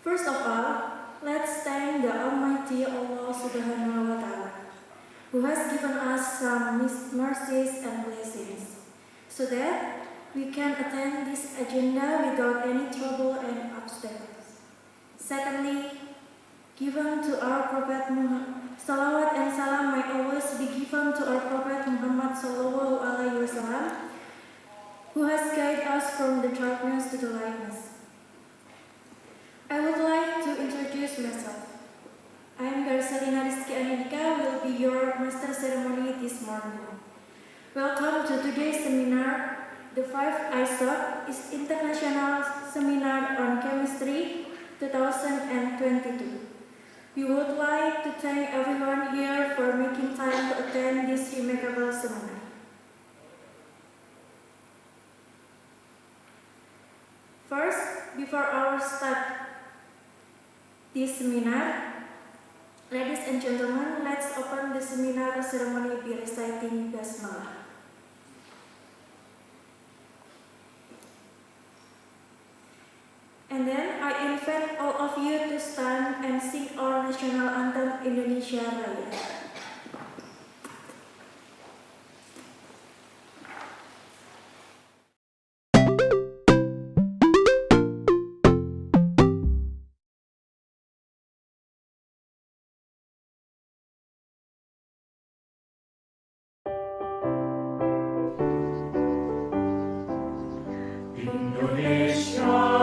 First of all, let's thank the Almighty Allah Subhanahu wa Ta'ala, who has given us some mercies and blessings, so that we can attend this agenda without any trouble and obstacles. Secondly, given to our Prophet Muhammad, salawat and salam may always be given to our Prophet Muhammad Sallallahu Alaihi Wasallam, who has guided us from the darkness to the lightness. I would like to introduce myself. I am Garsalina Rizky Anindika, will be your master ceremony this morning. Welcome to today's seminar. The 5th Isoc is International Seminar on Chemistry 2022. We would like to thank everyone here for making time to attend this remarkable seminar. First, before our start this seminar, ladies and gentlemen, let's open the seminar ceremony by reciting Basmalah. And then I invite all of you to stand and sing our national anthem Indonesia Raya. Indonesia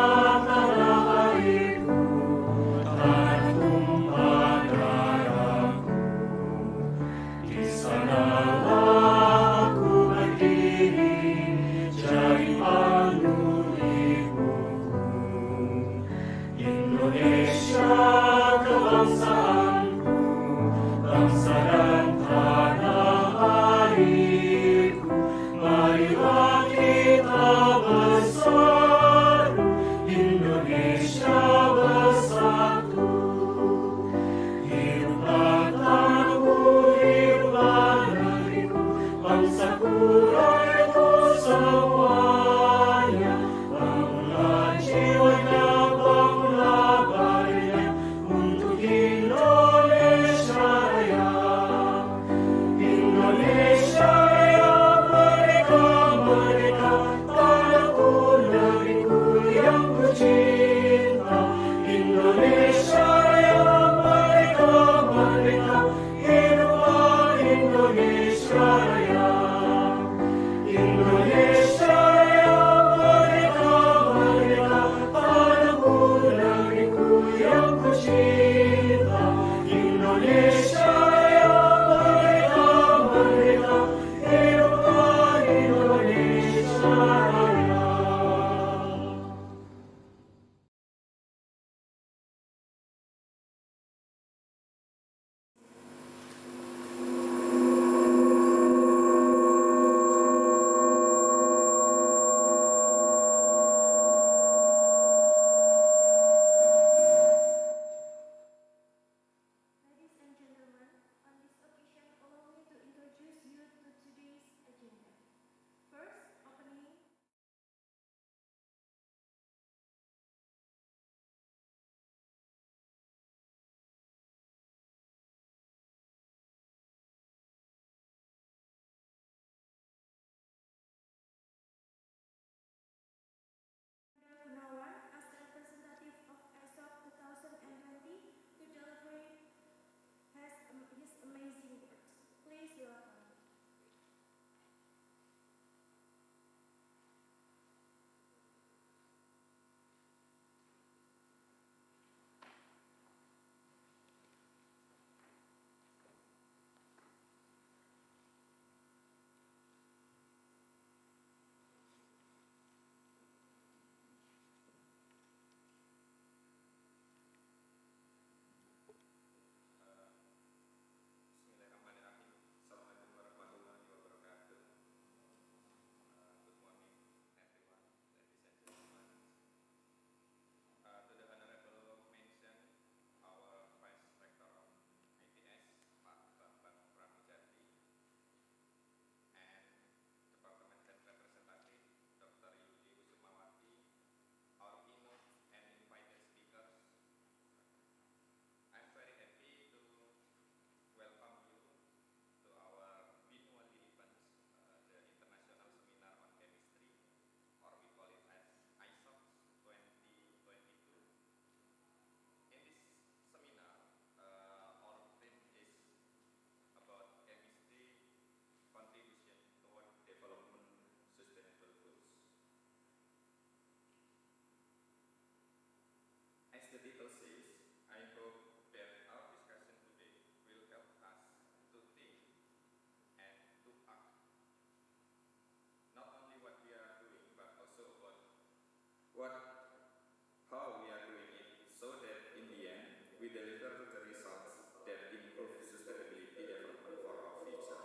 deliver the results that improve sustainability development for our future.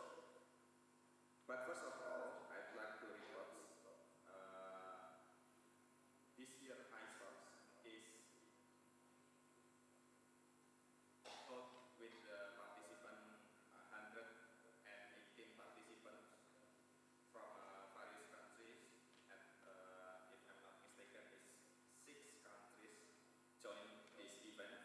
But first of all, I'd like to report this year Isoc is held with the participant 118 participants from various countries, and if I'm not mistaken, is 6 countries join this event.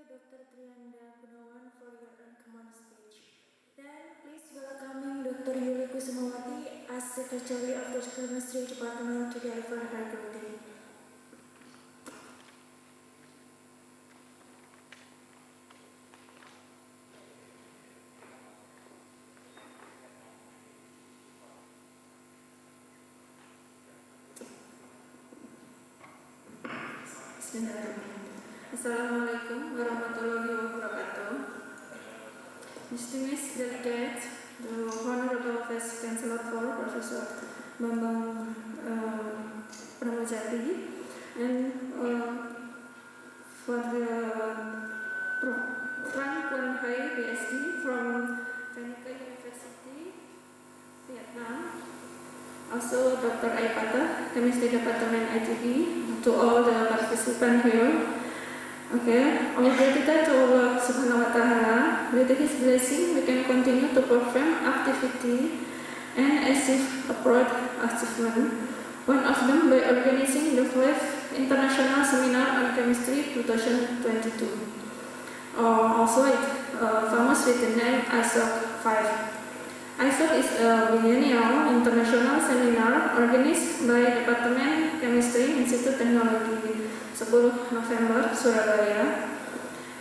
Dr. Trianda Gunawan for your uncommon speech. Then, please welcoming Dr. Yuli Kusumawati as Secretary of the Chemistry Department to deliver her greeting. Assalamualaikum warahmatullahi wabarakatuh. Distinguished delegates, the Honorable Vice Chancellor for Professor Bambang Pramujati, and for the Frank Wan Hai PhD from Vanica University, Vietnam. Also, Dr. Aipata, Chemistry Department ITB, to all the participants here. Okay, all gratitude to Allah Subhanahu wa Ta'ala. With His blessing, we can continue to perform activity and achieve abroad achievement. One of them by organizing the 5th International Seminar on Chemistry 2022. Also, famous with the name Isoc 5. Isoc is a biennial international seminar organized by Departemen Chemistry Institut Teknologi 10 November, Surabaya.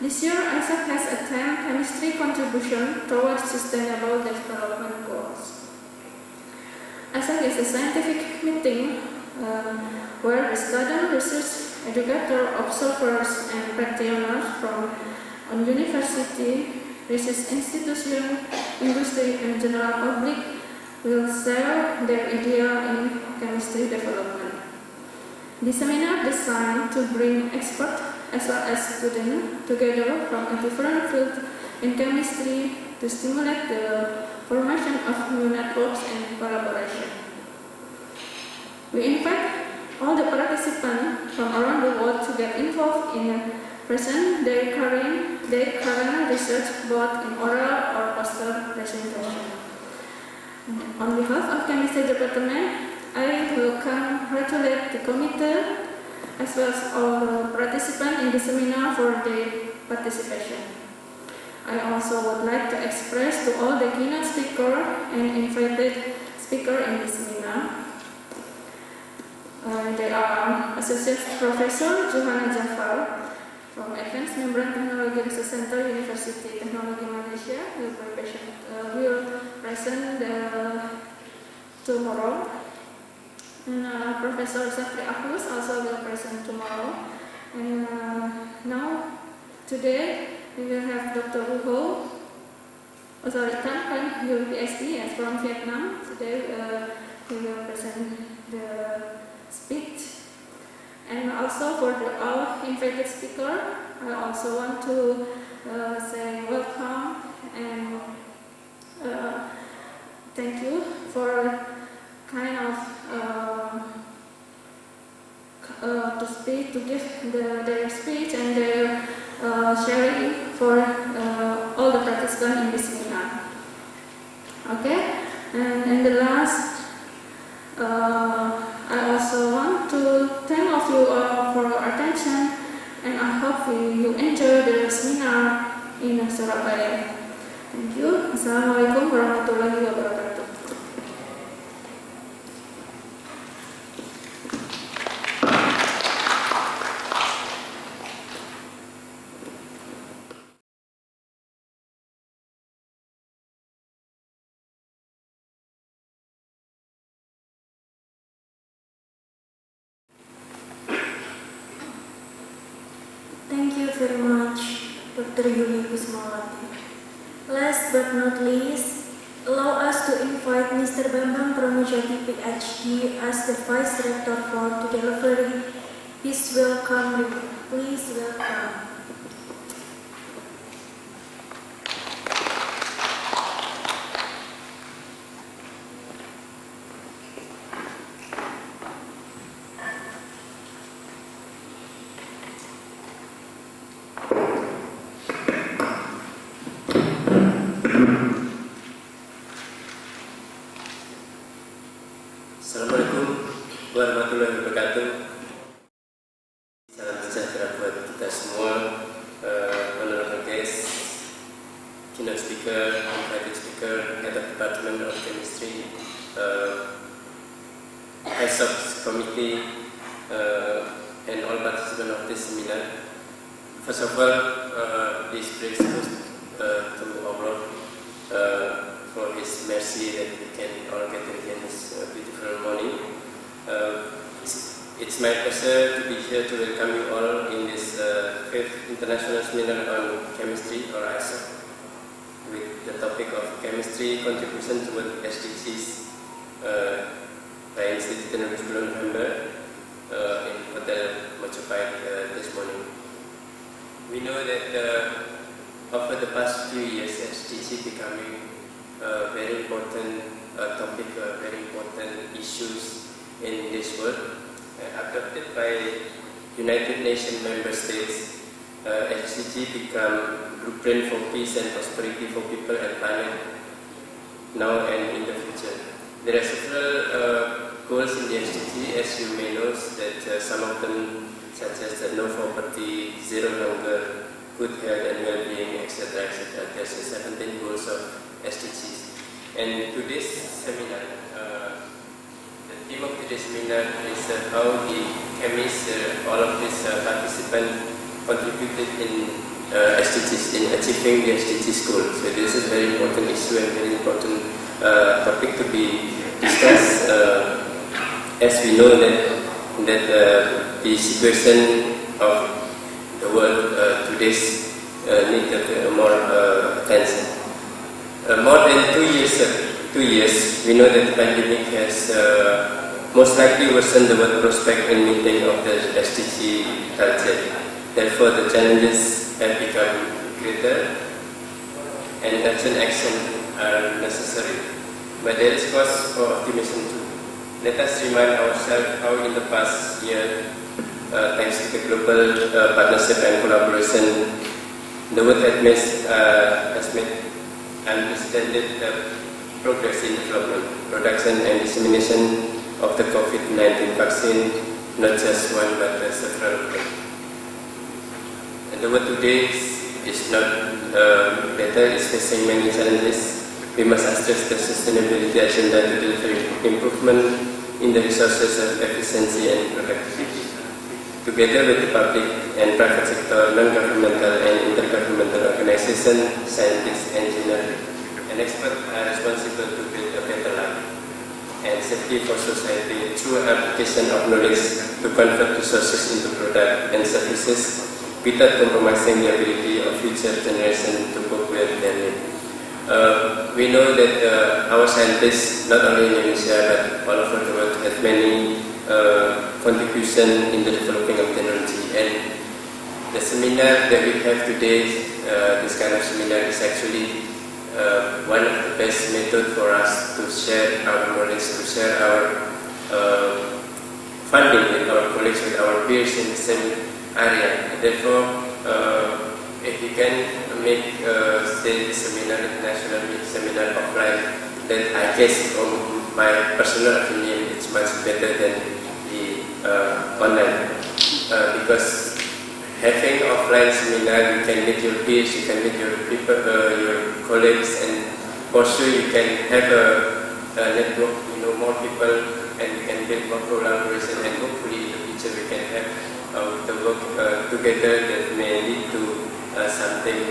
This year, Isoc has a theme Chemistry Contribution Towards Sustainable Development Goals. Isoc is a scientific meeting where the students, research, educators, observers, and practitioners from university, research institution, industry, and general public will share their idea in chemistry development. The seminar designed to bring experts as well as students together from a different field in chemistry to stimulate the formation of new networks and collaboration. We invite all the participants from around the world to get involved in present their current research both in oral or poster presentation. On behalf of Chemistry Department, I will congratulate the committee as well as all the participants in the seminar for their participation. I also would like to express to all the keynote speakers and invited speakers in the seminar. They are Associate Professor Johanna Jafar from Advanced Membrane Technology Research Center, University Technology Malaysia, will present tomorrow. And Professor Zafri Akus also will present tomorrow. And now, today, we will have Dr. Wu Ho, Tan Hu PhD, as from Vietnam. Today, he will present the speech. And also for all invited speakers, I also want to say welcome and thank you for kind of to give their speech and their sharing for all the participants in this seminar. Okay, and in the last, I also want to thank all of you all for your attention, and I hope you enjoy the seminar in Surabaya. Thank you. Assalamualaikum warahmatullahi wabarakatuh. Thank you very much, Dr. Yuli Kusumawati. Last but not least, allow us to invite Mr. Bambang Pramujati PhD as the Vice Rector to deliver his welcome remarks. Please welcome. Assalamualaikum warahmatullahi wabarakatuh. Salam sejahtera buat kita semua. honorable guests, keynote speaker, invited speaker, head of department of chemistry, Isoc committee, and all participants of this seminar. First of all, this praise goes to Allah for His mercy that we can all get here this beautiful morning. It's my pleasure to be here to welcome you all in this 5th International Seminar on Chemistry, or Isoc, with the topic of chemistry contribution toward SDGs by Institute Technology November in Hotel Mojopaik this morning. We know that over the past few years, SDG becoming a very important topic, very important issues in this world. Adopted by United Nations member states, SDG become blueprint for peace and prosperity for people and planet now and in the future. There are several goals in the SDG, as you may know, that some of them, such as the no poverty, zero hunger, good health and well-being, etc., etc. There's 17 goals of SDGs. And today's seminar, the theme of today's seminar is how the chemists, all of these participants contributed in SDGs, in achieving the SDGs goal. So this is a very important issue and very important topic to be discussed, as we know that the situation of the world today's needed more attention. More than 2 years, we know that the pandemic has most likely worsened the world prospect in meeting of the SDG target. Therefore, the challenges have become greater and urgent action are necessary. But there is cause for optimism too. Let us remind ourselves how in the past year, thanks to the global partnership and collaboration, the world has made unprecedented progress in development, production and dissemination of the COVID-19 vaccine, not just one but several of them. And the world today is not better, it's facing many challenges. We must address the sustainability agenda to deliver improvement in the resources of efficiency and productivity. Together with the public and private sector, non-governmental and intergovernmental organizations, scientists, engineers, and experts are responsible to build a better life and safety for society through application of knowledge to convert resources into products and services without compromising the ability of future generations to cope with their needs. We know that our scientists, not only in Indonesia but all over the world, have many contribution in the developing of technology, and the seminar that we have today, this kind of seminar, is actually one of the best methods for us to share our knowledge, to share our funding with our colleagues, with our peers in the same area. Therefore, if we can make say the seminar, international seminar offline, then I guess from my personal opinion it's much better than the online, because having offline seminar, you can meet your peers, you can meet your people, your colleagues, and for sure you can have a network, you know, more people, and you can build more collaboration, and hopefully in the future we can have the work together that may lead to something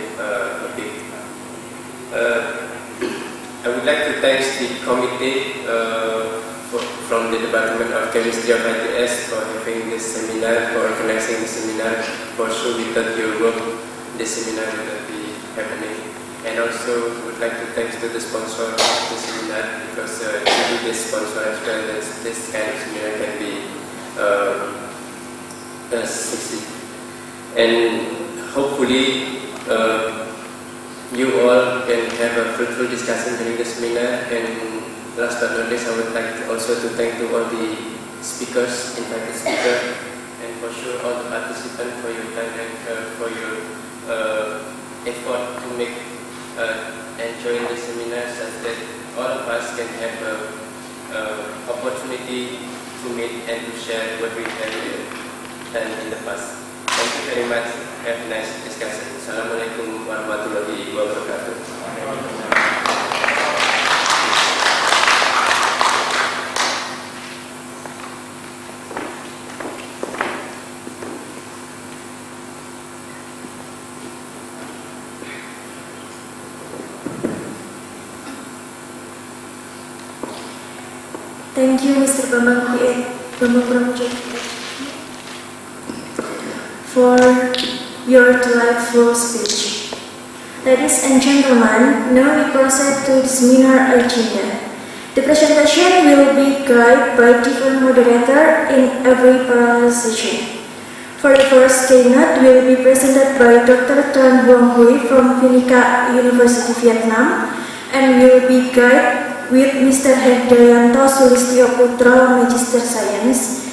big. I would like to thank the committee from the Department of Chemistry of ITS for having this seminar, for organizing this seminar. For sure, without your work, this seminar would not be happening. And also, would like to thank to the sponsor of the seminar, because through this sponsor as well, this kind of seminar can be succeed. And hopefully, you all can have a fruitful discussion during the seminar. And last but not least, I would like also to thank to all the speakers, invited speakers, and for sure all the participants for your time and for your effort to make and join the seminar, such that all of us can have an opportunity to meet and to share what we have done in the past. Thank you. very much. Have a nice discussion. Assalamualaikum warahmatullahi wabarakatuh. Thank you, Mr. Bambang Pramudia, for your delightful speech. Ladies and gentlemen, now we proceed to the seminar agenda. The presentation will be guided by different moderator in every parallel session. For the first keynote will be presented by Dr. Tran Vuong Huy from Phunica University, Vietnam, and will be guided with Mr. Hekdayanto Sulistyo Putra, Magister Science.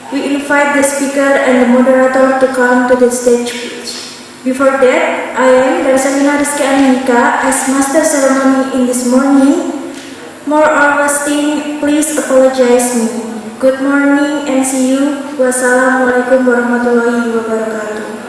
We invite the speaker and the moderator to come to the stage, please. Before that, I am Darsamina Rizky Anika as Master Ceremony in this morning. More or less thing, please apologize me. Good morning and see you. Wassalamualaikum warahmatullahi wabarakatuh.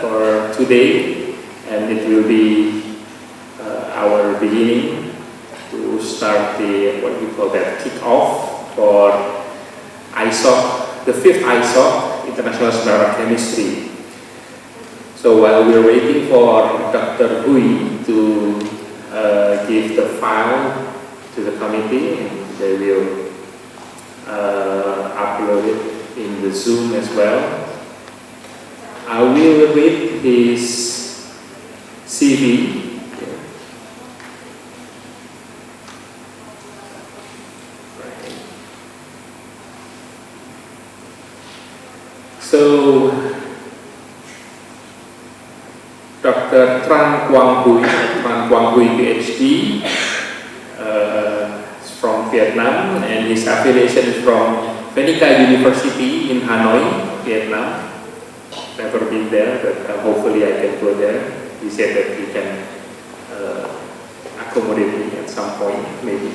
For today, and it will be our beginning to start the what we call that kick-off for Isoc, the 5th Isoc International Seminar on Chemistry. So while we're waiting for Dr. Huy to give the file to the committee, and they will upload it in the Zoom as well, I will read his CV. So, Dr. Tran Vuong Huy, PhD, is from Vietnam, and his affiliation is from Phunica University in Hanoi, Vietnam. Never been there, but hopefully I can go there. He said that he can accommodate me at some point, maybe.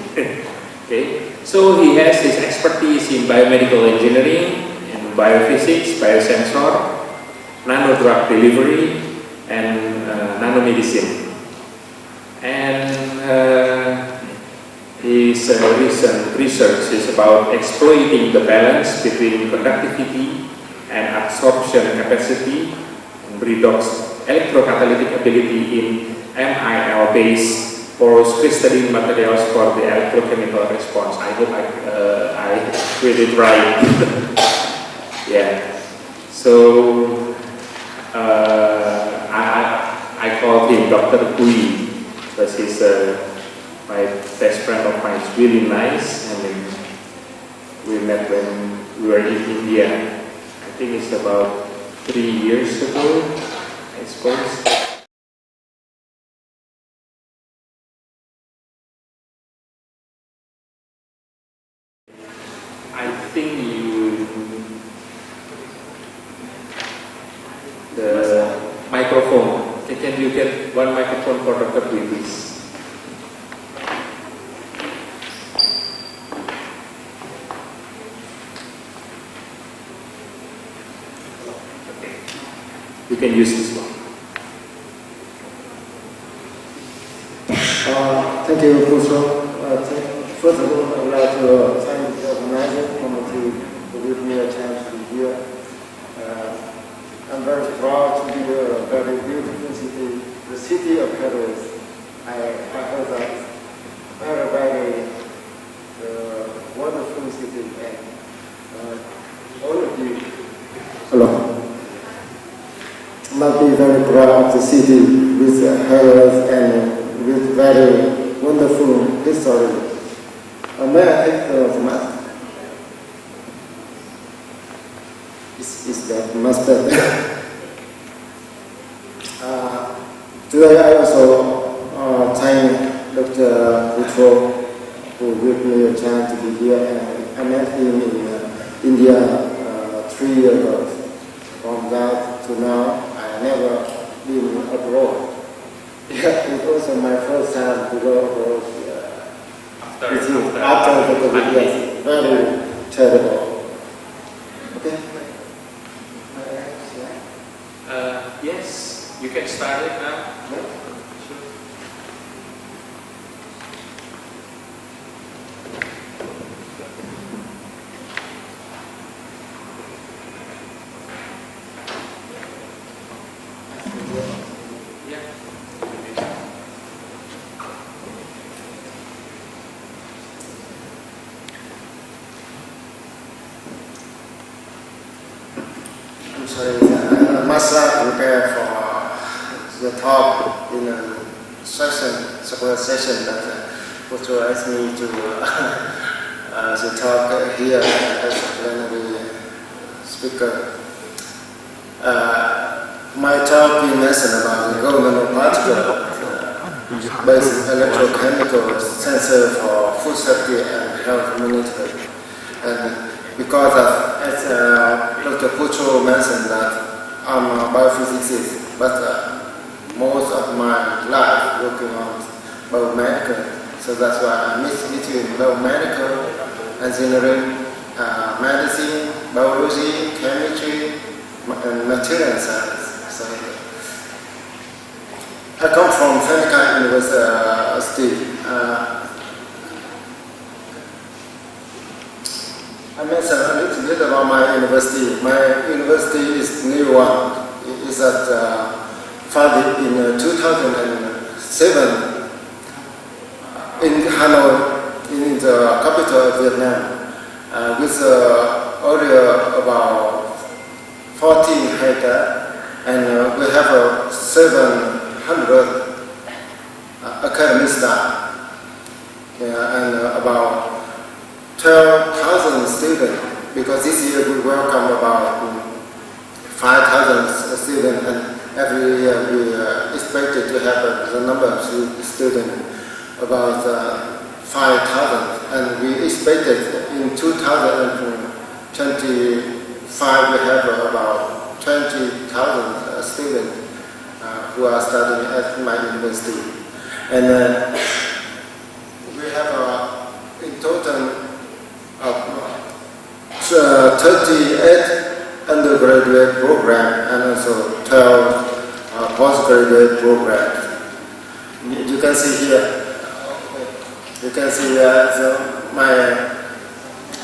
Okay. So he has his expertise in biomedical engineering, in biophysics, biosensor, nano-drug delivery, and nanomedicine. And his recent research is about exploiting the balance between conductivity and absorption capacity and redox electrocatalytic ability in MIL-based porous crystalline materials for the electrochemical response. I hope I read it right. Yeah. So I called him Dr. Kui because he's my best friend of mine. Is really nice, and we met when we were in India. I think it's about 3 years ago, I suppose. I think the microphone. Can you get one microphone for Dr. Kui, please? You can use this one. Thank you, Professor. First of all, I would like to thank the organizing committee for giving me a chance to be here. I'm very proud to be a very beautiful city, the city of Paris. I heard that very wonderful city, and all of you. Hello. Must be very proud of the city with heritage and with very wonderful history. May I take the mask? Is that mustard? Today I also thank Dr. Putro who gave me a chance to be here, and I met him in India 3 years ago. From that to now, I never been abroad. Yeah, it was my first time to go abroad. After the COVID, yes, very terrible. Okay. Yes, you can start it now. Yeah. Sure. I'm sorry, I must prepare for the talk in a separate session that Putro asked me to talk here as a plenary speaker. My talk will mention about the governmental particle based electrochemical sensor for food safety and health monitoring. And because as Dr. Putro mentioned that I'm a biophysicist, but most of my life working on biomedical, so that's why I mix between biomedical, engineering, medicine, biology, chemistry, and material science. So I come from Seneca University. I mentioned a little bit about my university. My university is new one. It is founded in 2007 in Hanoi, in the capital of Vietnam, with area about 14 hectares, and we have 700 academic staff, and about 12,000 students, because this year we welcome about 5,000 students, and every year we expected to have the number of students about 5,000, and we expected in 2025 we have about 20,000 students who are studying at my university, and we have in total 38 under undergraduate program and also 12 postgraduate programs. You can see here. You can see my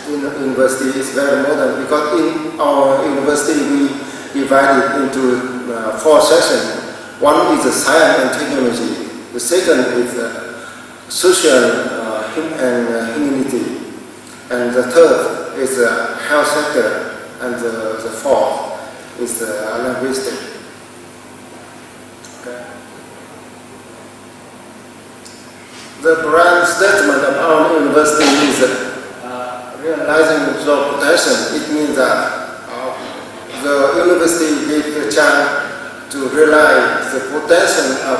university is very modern because in our university we divide it into 4 sections. One is science and technology. The second is social and humanity. And the third is health sector. And the fourth is linguistics. Okay. The brand statement of our university is realizing job potential. It means that the university gives the chance to realize the potential of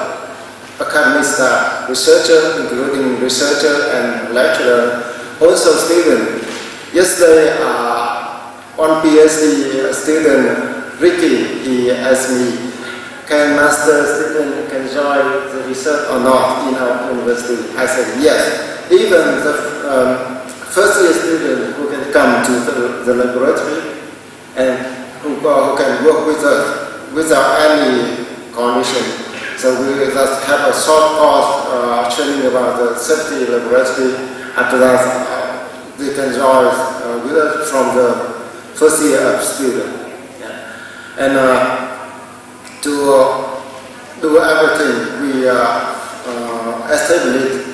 academic staff, researcher, including researcher and lecturer, also student. Yesterday, one PhD student, Ricky, he asked me, can master student can join the research or not in our university? I said yes. Even the first year student who can come to the laboratory and who can work with us without any condition. So we just have a short course training about the safety laboratory. After that, they can join with us from the first year of student. Yeah. And to do everything, we established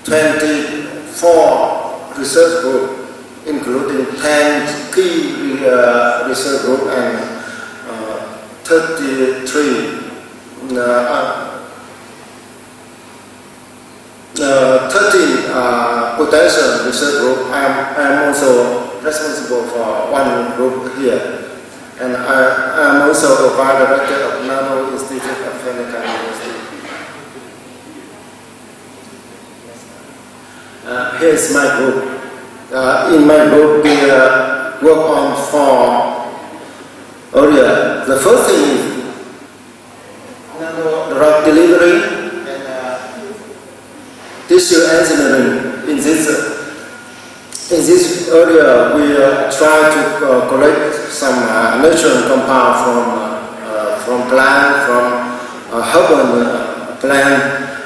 24 research groups, including 10 key research groups and 33 13 potential research groups. I am also responsible for one group here. And I am also a vice director of Nano Institute of Phonica University. Here is my group. In my group, we work on 4 areas. The first thing is nano drug delivery and tissue engineering. In this area, we try to collect some natural compound from plant, from herbal plant,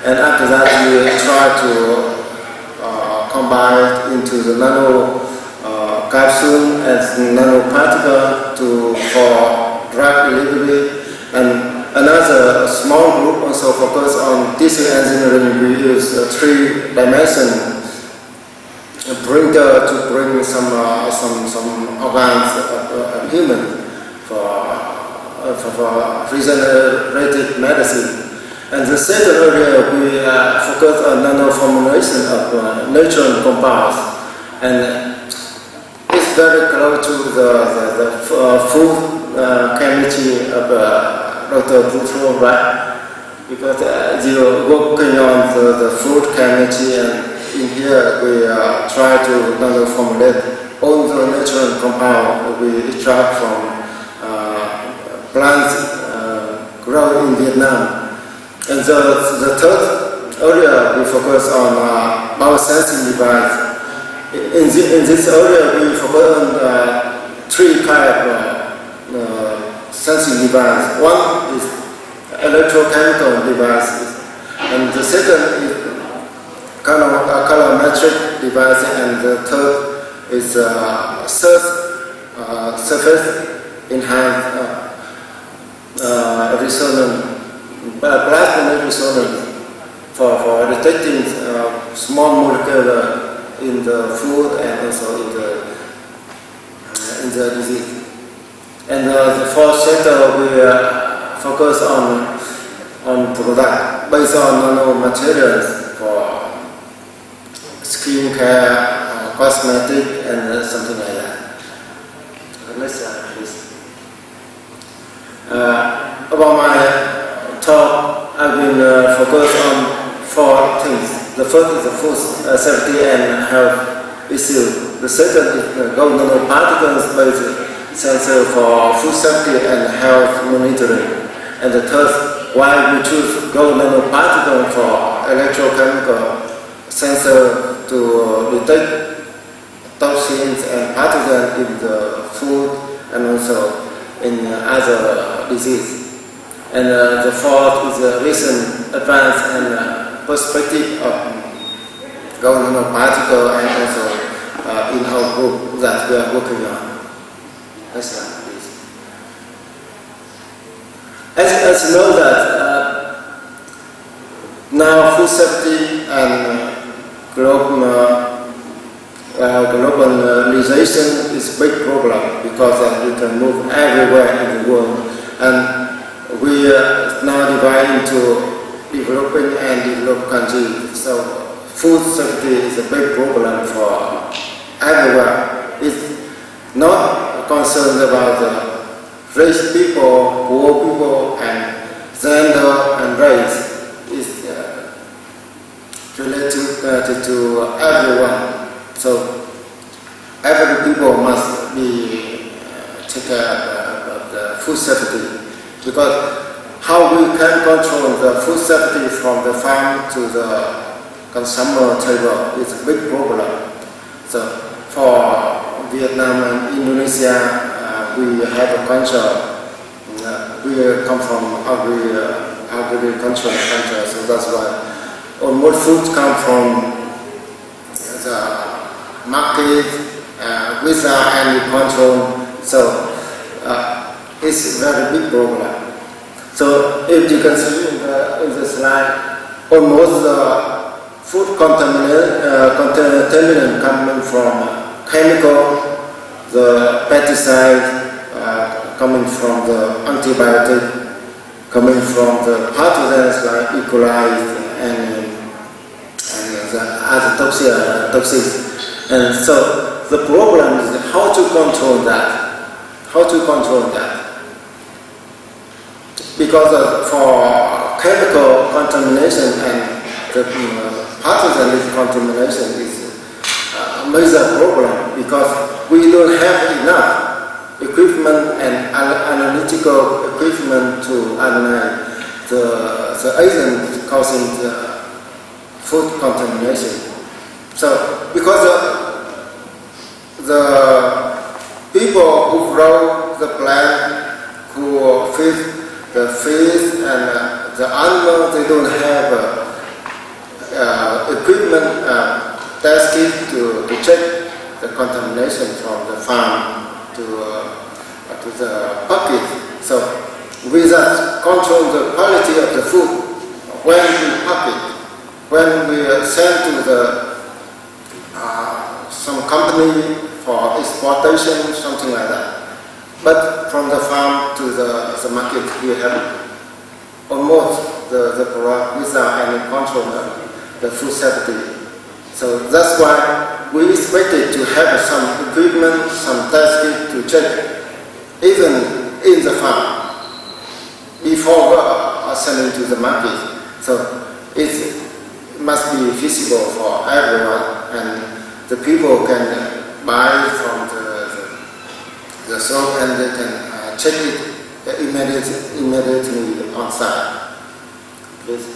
and after that we try to combine it into the nano capsule and nanoparticle for drug delivery. And another small group also focus on tissue engineering. We use 3-dimensional printer to bring some organs of human for regenerative medicine. And the second area we focus on nanoformulation of natural compounds, and it's very close to the food chemistry of Dr. Butro, right? Because you're working on the food chemistry, and in here we try to nanoformulate all the natural compounds we extract from plants grown in Vietnam. And the third area we focus on biosensing device. In this area we focus on 3 types of sensing device. One is electrochemical devices, and the second is colorimetric device, and the third is surface enhanced resonance, plasma resonance for detecting small molecules in the food and also in the disease. And the fourth sector we focus on product based on nanomaterials for skin care, cosmetic, and something like that. Next slide, please. About my talk, I've been focused on 4 things. The first is the food safety and health issue. The second is the gold nanoparticles based sensor for food safety and health monitoring. And the third, why we choose gold nanoparticle for electrochemical sensor to detect toxins and pathogens in the food, and also in other diseases. And the fourth is a recent advance and perspective of gold nanoparticle and also in our group that we are working on. Next slide, please. As you know that now food safety and globalization is a big problem because we can move everywhere in the world, and we are now divided into developing and developed countries. So food safety is a big problem for everywhere. It's not concerned about the rich people, poor people, and gender and race. It's related to everyone. So every people must be take care of the food safety, because how we can control the food safety from the farm to the consumer table is a big problem. So for Vietnam and Indonesia, we have a culture. We come from agricultural country, so that's why almost food come from the market without any control. So it's a very big problem. So if you can see in the slide, almost the food contaminant coming from chemical, the pesticide, coming from the antibiotic, coming from the pathogens like E. coli and the other toxins. And so the problem is how to control that. How to control that? Because for chemical contamination and the pathogen contamination is a major problem, because we don't have enough equipment and analytical equipment to analyze the agent causing the food contamination. So because the people who grow the plant, who feed the fish and the animals, they don't have equipment test kit to check the contamination from the farm to the bucket. So we just control the quality of the food when we pack it, when we send to the some company for exportation, something like that. But from the farm to the market, we have almost the product without any control of the food safety. So that's why we expected to have some equipment, some test kit to check even in the farm before sending to the market. So it must be feasible for everyone, and the people can buy from the shop and they can check it immediately on site. Please.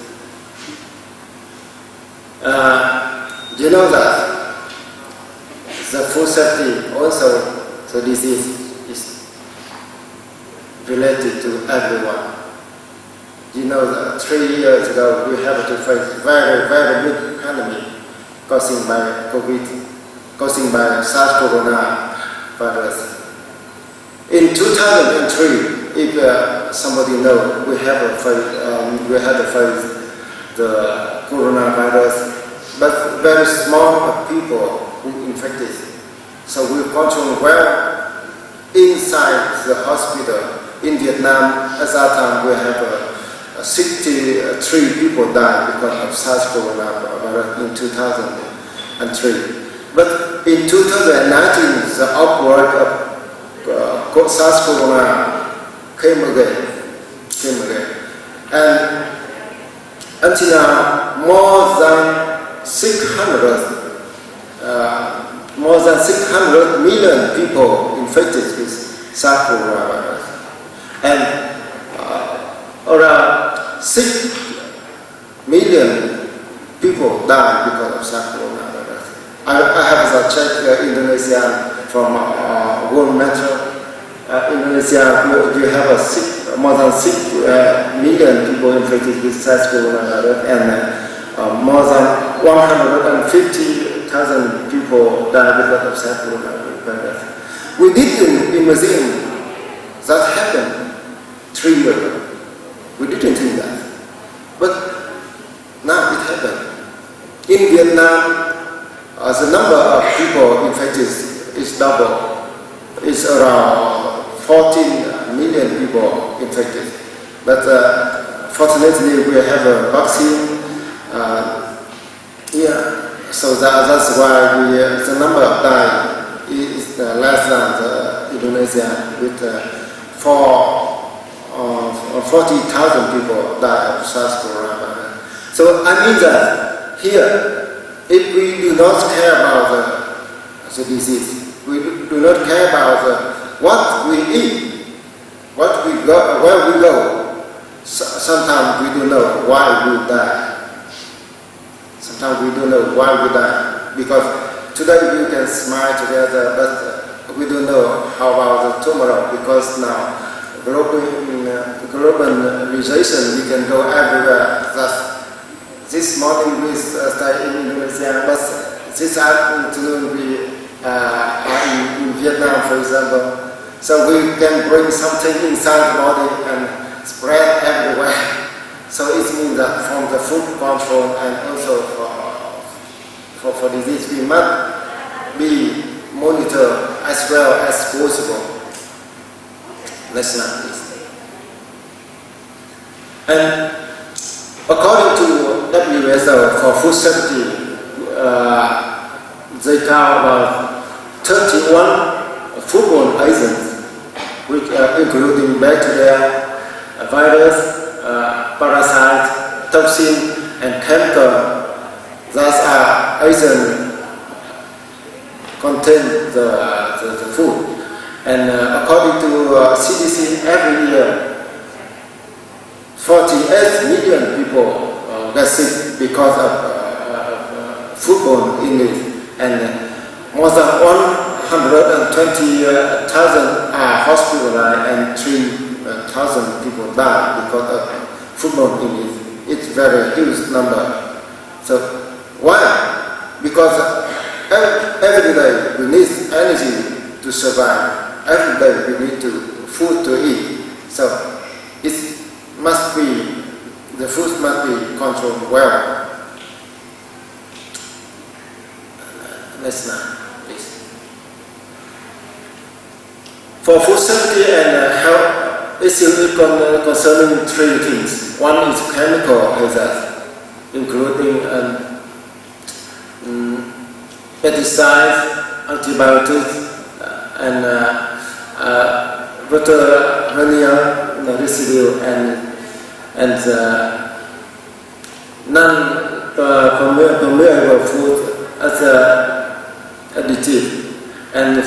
You know that the food safety also, the disease is related to everyone. You know that 3 years ago we have to face very, very big pandemic caused by COVID, caused by SARS-CoV-2. In 2003, if somebody knows, we had to face the coronavirus, but very small people who infected. So we control well inside the hospital. In Vietnam, at that time, we have 63 people died because of SARS-CoV-2 in 2003. But in 2019, the outbreak of SARS-CoV-2 came again. And until now, more than 600 million people infected with SARS-CoV-2. And around 6 million people died because of SARS-CoV-2. I have checked Indonesia from World Metro. Indonesia, you have more than 6 million people infected with SARS coronavirus, and more than 150,000 people died because of SARS coronavirus. We didn't imagine that happened 3 years ago. We didn't think that. But now it happened. In Vietnam, the number of people infected is double. It's around 14 million people infected. But fortunately, we have a vaccine. So that's why the number of dying is less than Indonesia, with 40,000 people died of SARS coronavirus. So I mean that here, if we do not care about the disease, we do not care about what we eat, what we go, where we go. Sometimes we don't know why we die. Sometimes we don't know why we die, because today we can smile together, but we don't know how about tomorrow, because now globalization, we can go everywhere. This morning we stay in Indonesia, but this afternoon we are in Vietnam, for example. So we can bring something inside the body and spread everywhere. So it means that from the food control and also for disease, we must be monitored as well as possible. Next slide, please. And according to WHO, for food safety, they count about 31 foodborne agents, which including bacteria, virus, parasites, toxin, and chemical that are agents contain the food. And according to CDC, every year 48 million people get sick because of foodborne illness, and more than 120,000 are hospitalized and 3,000 people die because of foodborne illness. It's a very huge number. So why? Because every day we need energy to survive. Every day we need food to eat. So it must be, the food must be controlled well. Next slide, please. For food safety and health issues concerning 3 things. One is chemical hazard, including pesticides, antibiotics, and veterinary residue, and non-permeable food as additive. And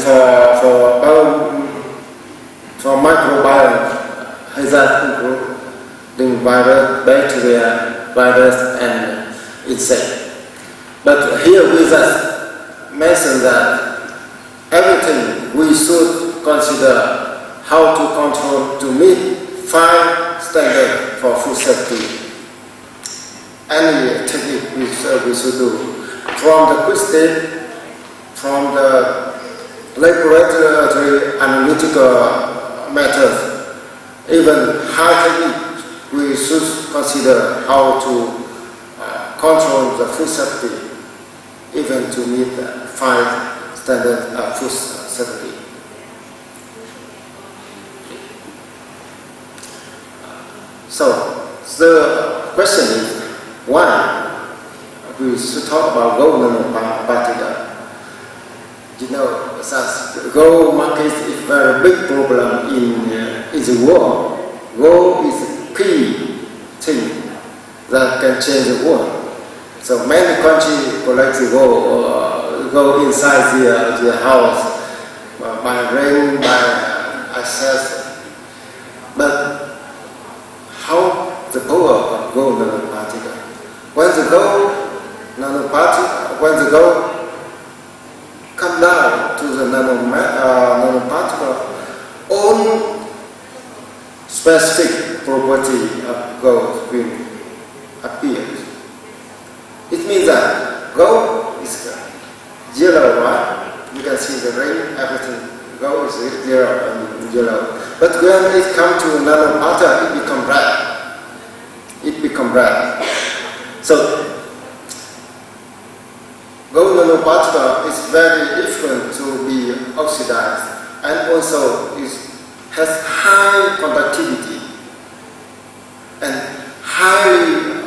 for microbiome hazard, including virus, bacteria, virus, and insect. But here we just mention that everything we should consider how to control to meet 5 standards for food safety. Any technique we should do, from the quick step, from the laboratory analytical methods, even high technique, we should consider how to control the food safety, even to meet the 5 standards of food safety. So the question is, why we should talk about gold nanoparticle? You know, gold market is a very big problem in the world. Gold is a key thing that can change the world. So many countries collect the gold inside their house by rain, by access. But how the power of gold nanoparticle? When the gold come down to the nanoparticle, all own specific property of gold will appear. It means that gold is yellow, right? You can see the rain, everything. Gold is yellow and yellow. But when it comes to nanoparticle, it becomes red. It becomes red. So gold nanoparticle is very different to be oxidized, and also it has high conductivity and highly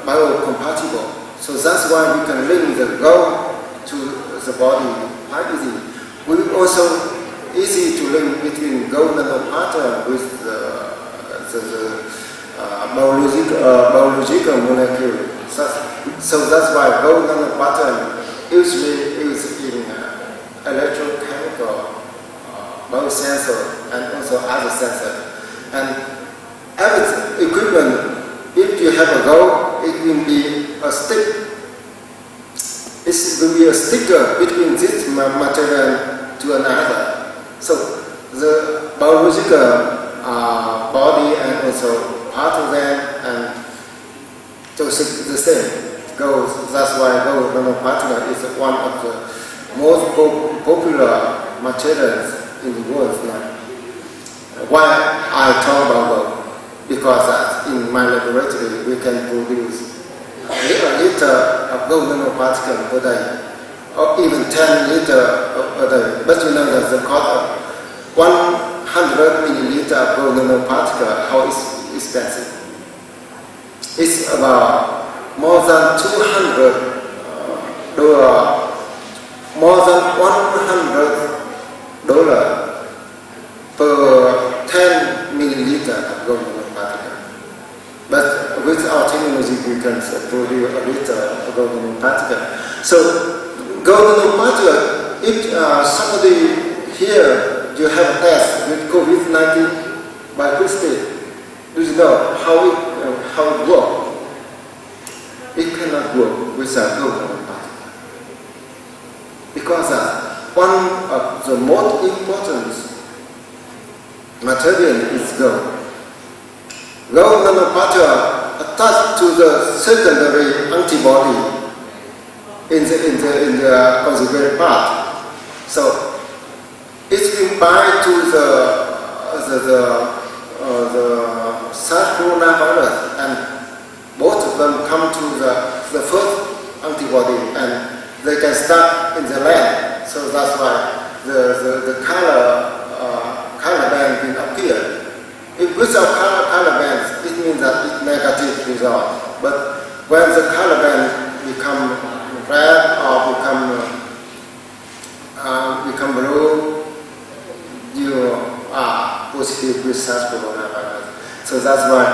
biocompatible. So that's why we can link the gold to the body quite easy. We also easy to link between gold nanoparticle with the biological molecule. So that's why gold nanoparticle usually is in electrochemical biosensor and also other sensor. And every equipment, if you have a gold, it will be a stick. It will be a sticker between this material to another. So the biological body and also part of them and so the same gold. That's why gold nanoparticle is one of the most popular materials in the world now. Why I talk about gold? Because in my laboratory we can produce a liter of gold nanoparticle per day, or even 10 liters per day. But you know that the cost of 100 milliliter of gold nanoparticle, how expensive? It's about more than $200, more than $100 per 10 milliliter of gold nanoparticle. But with our technology, we can produce a liter of gold nanoparticle. So gold nanoparticle, if somebody here, you have a test with COVID-19 by Christie, do you know how it works? It cannot work without gold nanoparticle. Because one of the most important material is gold. Gold nanoparticle attached to the secondary antibody in the conjugate part. So it will bind to the SARS coronavirus, and both of them come to the first antibody, and they can start in the land. So that's why the color band will appear. If without color bands, it means that it's negative result. But when the color band become red or become blue, you are positive with SARS coronavirus. So that's why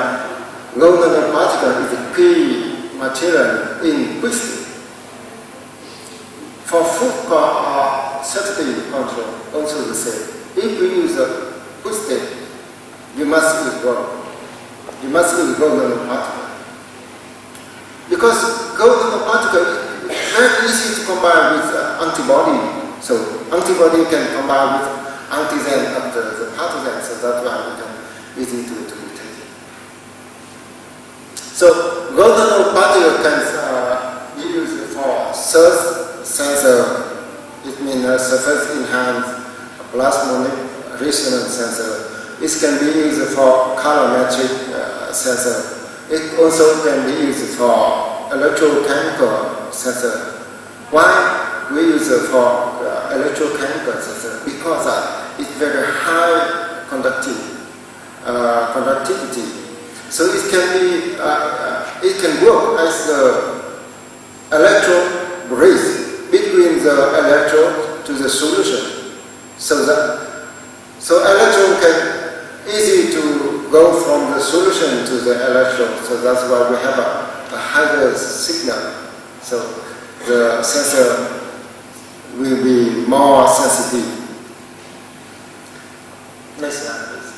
gold nanoparticle is a key material in Christie. For food safety control, also the same. If we use a Christie, you must use gold. You must use gold nanoparticle. Because gold nanoparticle is very easy to combine with antibody. So antibody can combine with antigen of the pathogen, so that's why we can easy to detect. So gold nanoparticle can be used for surface sensor. It means surface enhanced plasmonic resonance sensor. It can be used for colorimetric sensor. It also can be used for electrochemical sensor. Why we use it for electrochemical sensor? Because it's very high conductivity. So it can work as the electrode bridge between the electrode to the solution. So electron can easy to go from the solution to the electrode. So that's why we have a higher signal. So the sensor will be more sensitive. Next slide, please.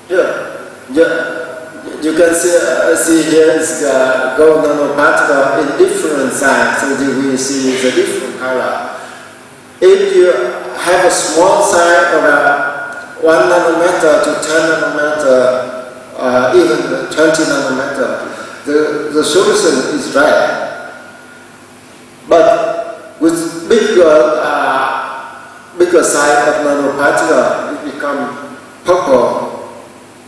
Here, you can see here is gold nanoparticle in different sizes, so you will see the different color. If you have a small size around 1 nanometer to 10 nanometer, even 20 nanometer, the solution is red. But with bigger size of nanoparticle, it becomes purple,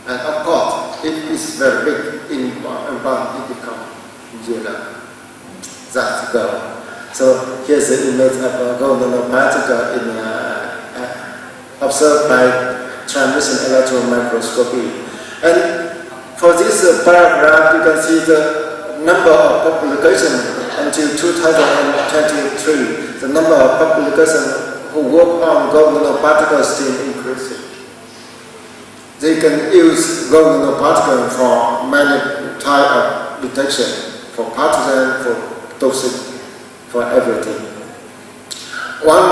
and of course, it is very big in bond, it becomes yellow. That's gold. So here's the image of a gold nanoparticle observed by transmission electron microscopy. And for this paragraph, you can see the number of publications until 2023. The number of publications who work on gold nanoparticles still increasing. They can use gold nanoparticle for many types of detection, for pathogen, for toxic, for everything. One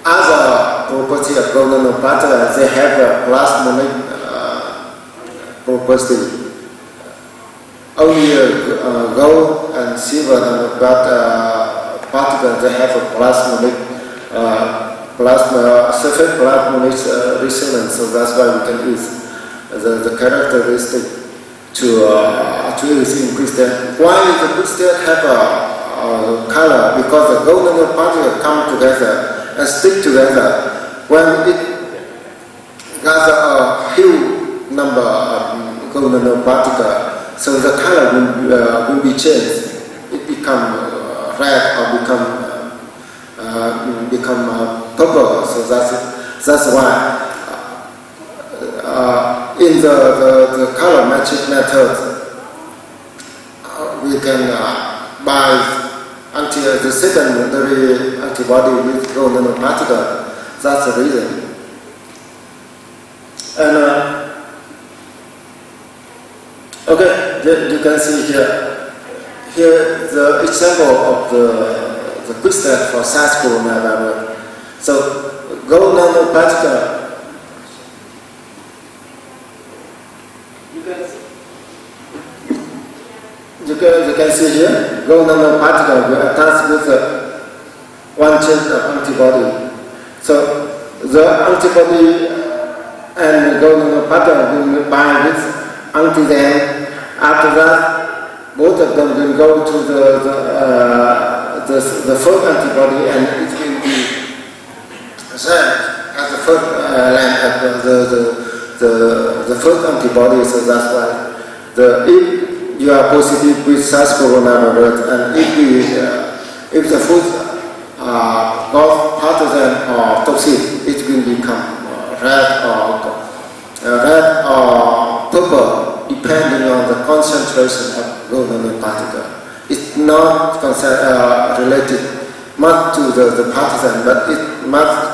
other property of gold nanoparticles, they have a plasmonic property. Only gold and silver nanoparticles, they have a plasmonic surface plasmonic resonance, so that's why we can use the characteristic to use in crystal. Why the crystal have a color? Because the gold nanoparticles come together and stick together. When it has a huge number of gold nanoparticles, so the color will be changed. It becomes red or become purple. So that's why in the color matching method we can buy until the secondary antibody with gold nanoparticle. That's the reason. And okay, you can see here the example of the crystal for SARS coronavirus. So gold nanoparticle, you can see here, gold nanoparticle will attach with one chain of antibody. So the antibody and gold nanoparticle will bind with antigen. After that, both of them will go to the first antibody, and it will be sent as the first line of the first antibody. So that's why if you are positive with SARS coronavirus, and if the food cause pathogen or toxic, it will become red or purple, depending on the concentration of gold nanoparticle. It's not related much to the pathogen, but it must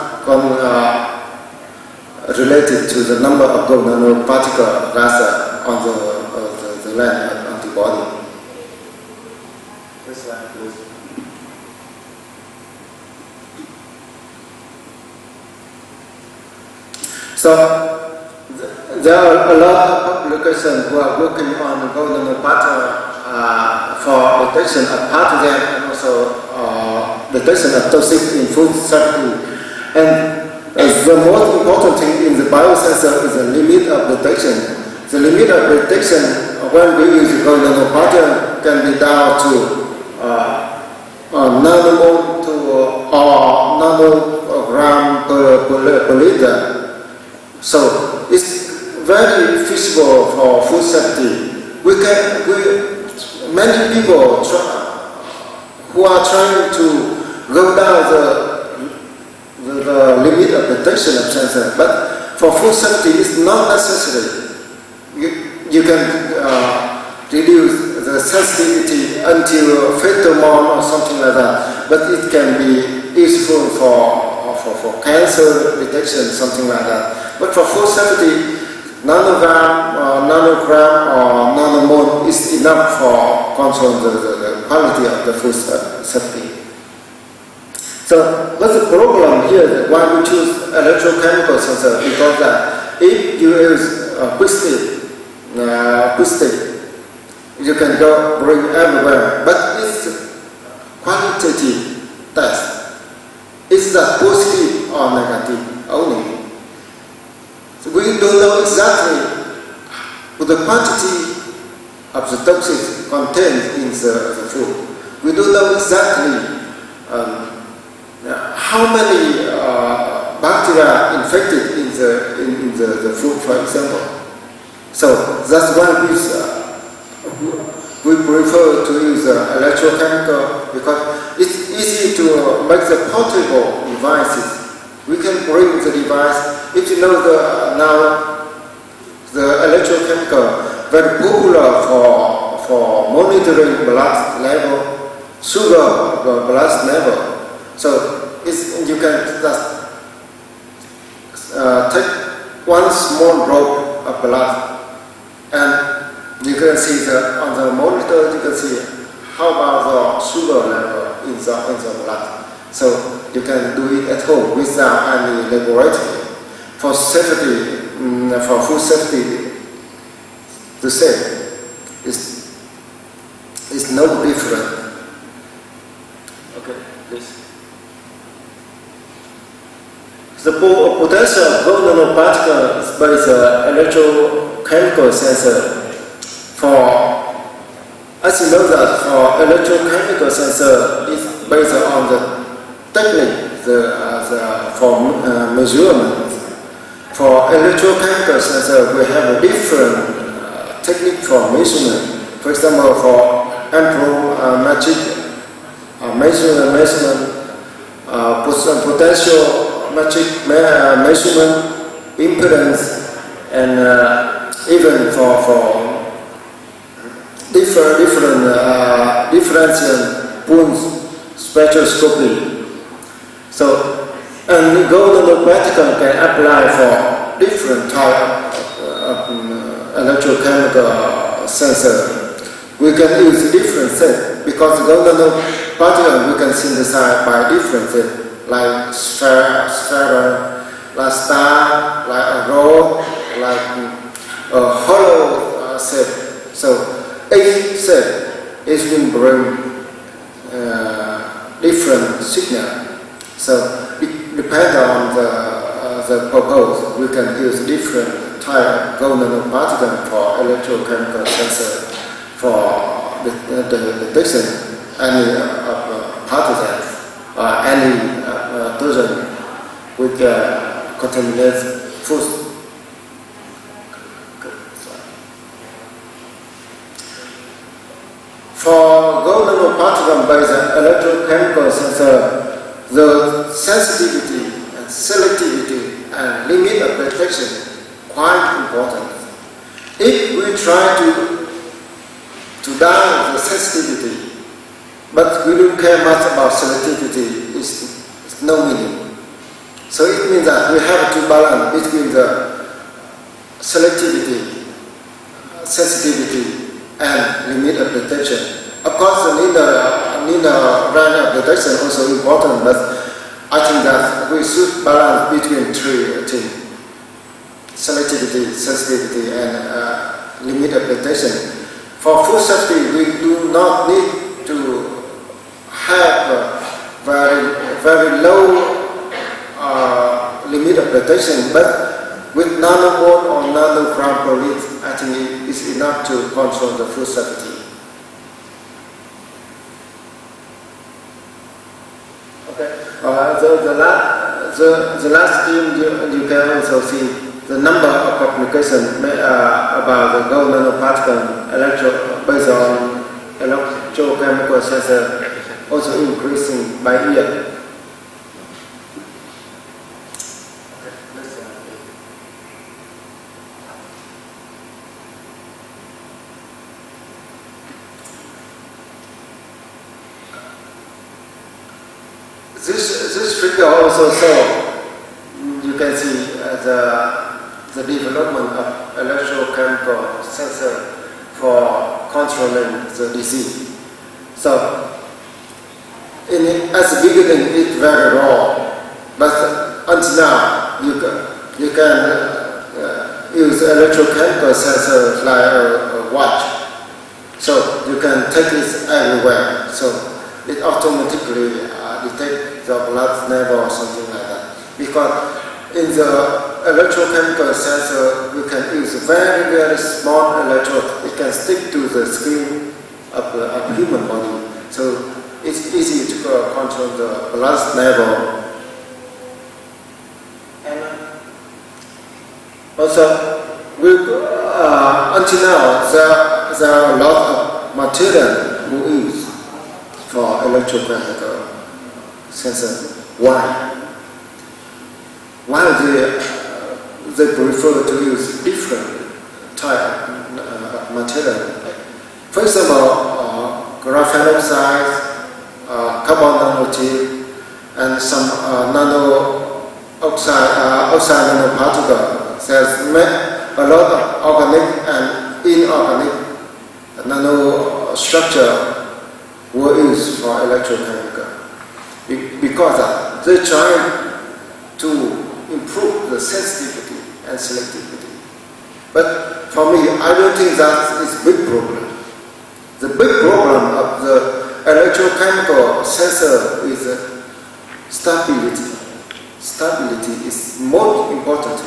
related to the number of gold nanoparticle rather on the land of antibody. This slide, please. So there are a lot of publications who are working on the gold nanoparticle for detection of pathogen and also detection of toxic in food safety. And the most important thing in the biosensor is the limit of detection. The limit of detection when we use gold nanoparticle can be down to nanomole or nanogram per liter. So it's very feasible for food safety. Many people who are trying to go down the limit of detection of sensor, but for food safety it's not necessary. You can reduce the sensitivity until fetal or something like that, but it can be useful for cancer detection, something like that. But for food safety, nanogram or nanomole is enough for control the quality of the food safety. So what's the problem here? Why we choose electrochemical sensor? Because that if you use acoustic, you can go bring everywhere, but it's qualitative test. Is that positive or we don't know exactly the quantity of the toxin contained in the food. We don't know exactly how many bacteria infected in the food, for example. So that's why we prefer to use electrochemical, because it's easy to make the portable devices. We can bring the device. If you know now the electrochemical very popular for monitoring blood level, sugar blood level. So you can just take one small drop of blood, and you can see on the monitor. You can see how about the sugar level in the blood. So you can do it at home without any laboratory. For safety, for food safety, the same. It's no different. Okay, please. The potential gold nanoparticle is based on electrochemical sensor. As you know that for electrochemical sensor, it's based on the technique for measurement. For electrochemical sensor, we have a different technique for measurement. For example, for anthropometric measurement, potential metric measurement, impedance, and even for differential Bun's spectroscopy. So, and gold nanoparticle can apply for different type of electrochemical sensor. We can use different sets because gold nanoparticle we can synthesize by different sets, like sphere, like star, like a rod, like a hollow set. So each set is will bring different signal. So it depends on the purpose. We can use different type of gold nanoparticle for electrochemical sensor for the detection any pathogens or any pathogen which contaminates food. For gold nanoparticle based electrochemical sensor, the sensitivity and selectivity and limit of detection quite important. If we try to down the sensitivity, but we don't care much about selectivity, it's no meaning. So it means that we have to balance between the selectivity, sensitivity, and limit of detection. Of course, the linear range of detection is also important, but I think that we should balance between three things: selectivity, sensitivity, and limit of detection. For food safety, we do not need to have a very low limit of detection, but with nanomole or nanogram per liter, I think it is enough to control the food safety. Okay. The last scheme you can also see the number of applications about the gold nanoparticle based on electrochemical sensor also increasing by year. This figure also shows, you can see the development of electrochemical sensor for controlling the disease. So, at the beginning it's very raw, but until now you can use electrochemical sensor like a watch. So you can take it everywhere. So it automatically detects the blood level or something like that. Because in the electrochemical sensor, we can use very, very small electrode. It can stick to the skin of the human body. So it's easy to control the blood level. And also, until now, there are a lot of material we use for electrochemical sensor. Why? Why they prefer to use different type of material? First of all, graphene oxide, carbon nanotube, and some oxide nanoparticle. There's a lot of organic and inorganic nanostructure were used for electrochemical because they try to improve the sensitivity and selectivity. But for me, I don't think that is a big problem. The big problem of the electrochemical sensor is stability. Stability is more important.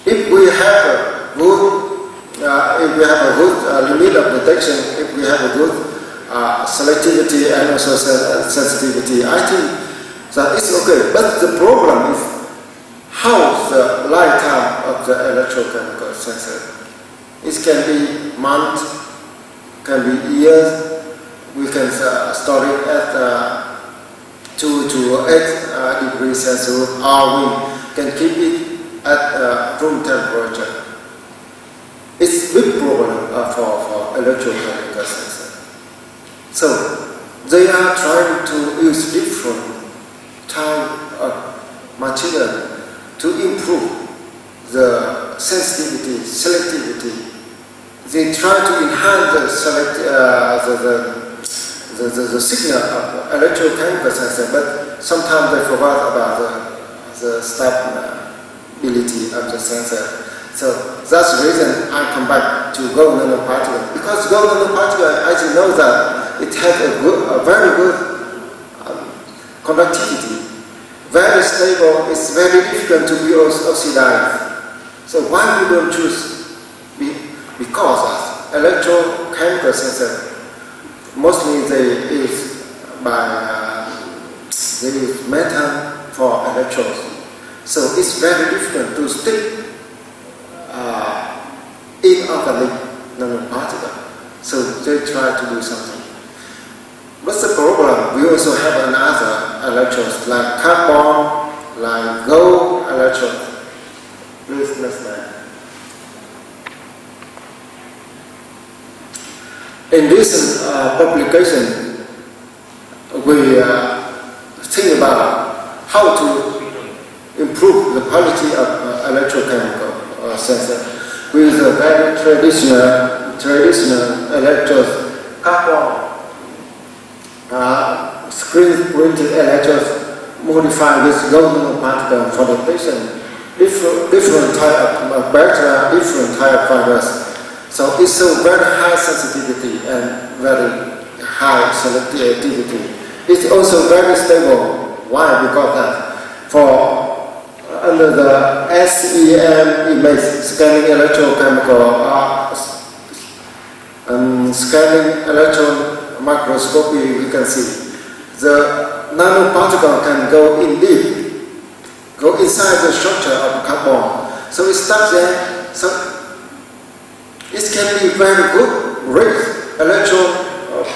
If we have a good limit of detection, if we have a good selectivity and also sensitivity, I think that it's okay. But the problem is how the lifetime of the electrochemical sensor. It can be months, can be years. We can store it at 2 to 8 degrees Celsius, or we can keep it at room temperature. It's a big problem for electrochemical sensor. So they are trying to use different type of material to improve the sensitivity, selectivity. They try to enhance the signal of electrochemical sensor, but sometimes they forgot about the stability of the sensor. So that's the reason I come back to gold nanoparticle, because gold nanoparticle, as you know, that it has a very good conductivity, very stable. It's very difficult to be oxidized. So why we don't choose? Because electrochemical sensor, mostly they use metal for electrodes. So it's very difficult to stick inorganic nanoparticle. So they try to do something. What's the problem? We also have another electrodes like carbon, like gold electrode. Please next slide. In recent publication, we think about how to improve the quality of electrochemical sensor with a very traditional electrodes, carbon, screen printed electrodes modified with gold nanoparticle for the patient, different type of bacteria, different type of virus. So it's a very high sensitivity and very high selectivity. It's also very stable. Why? Because for under the SEM image, scanning electrochemical scanning electron microscopy, we can see the nanoparticle can go in deep, go inside the structure of carbon. So it starts there. So it can be very good rate, electron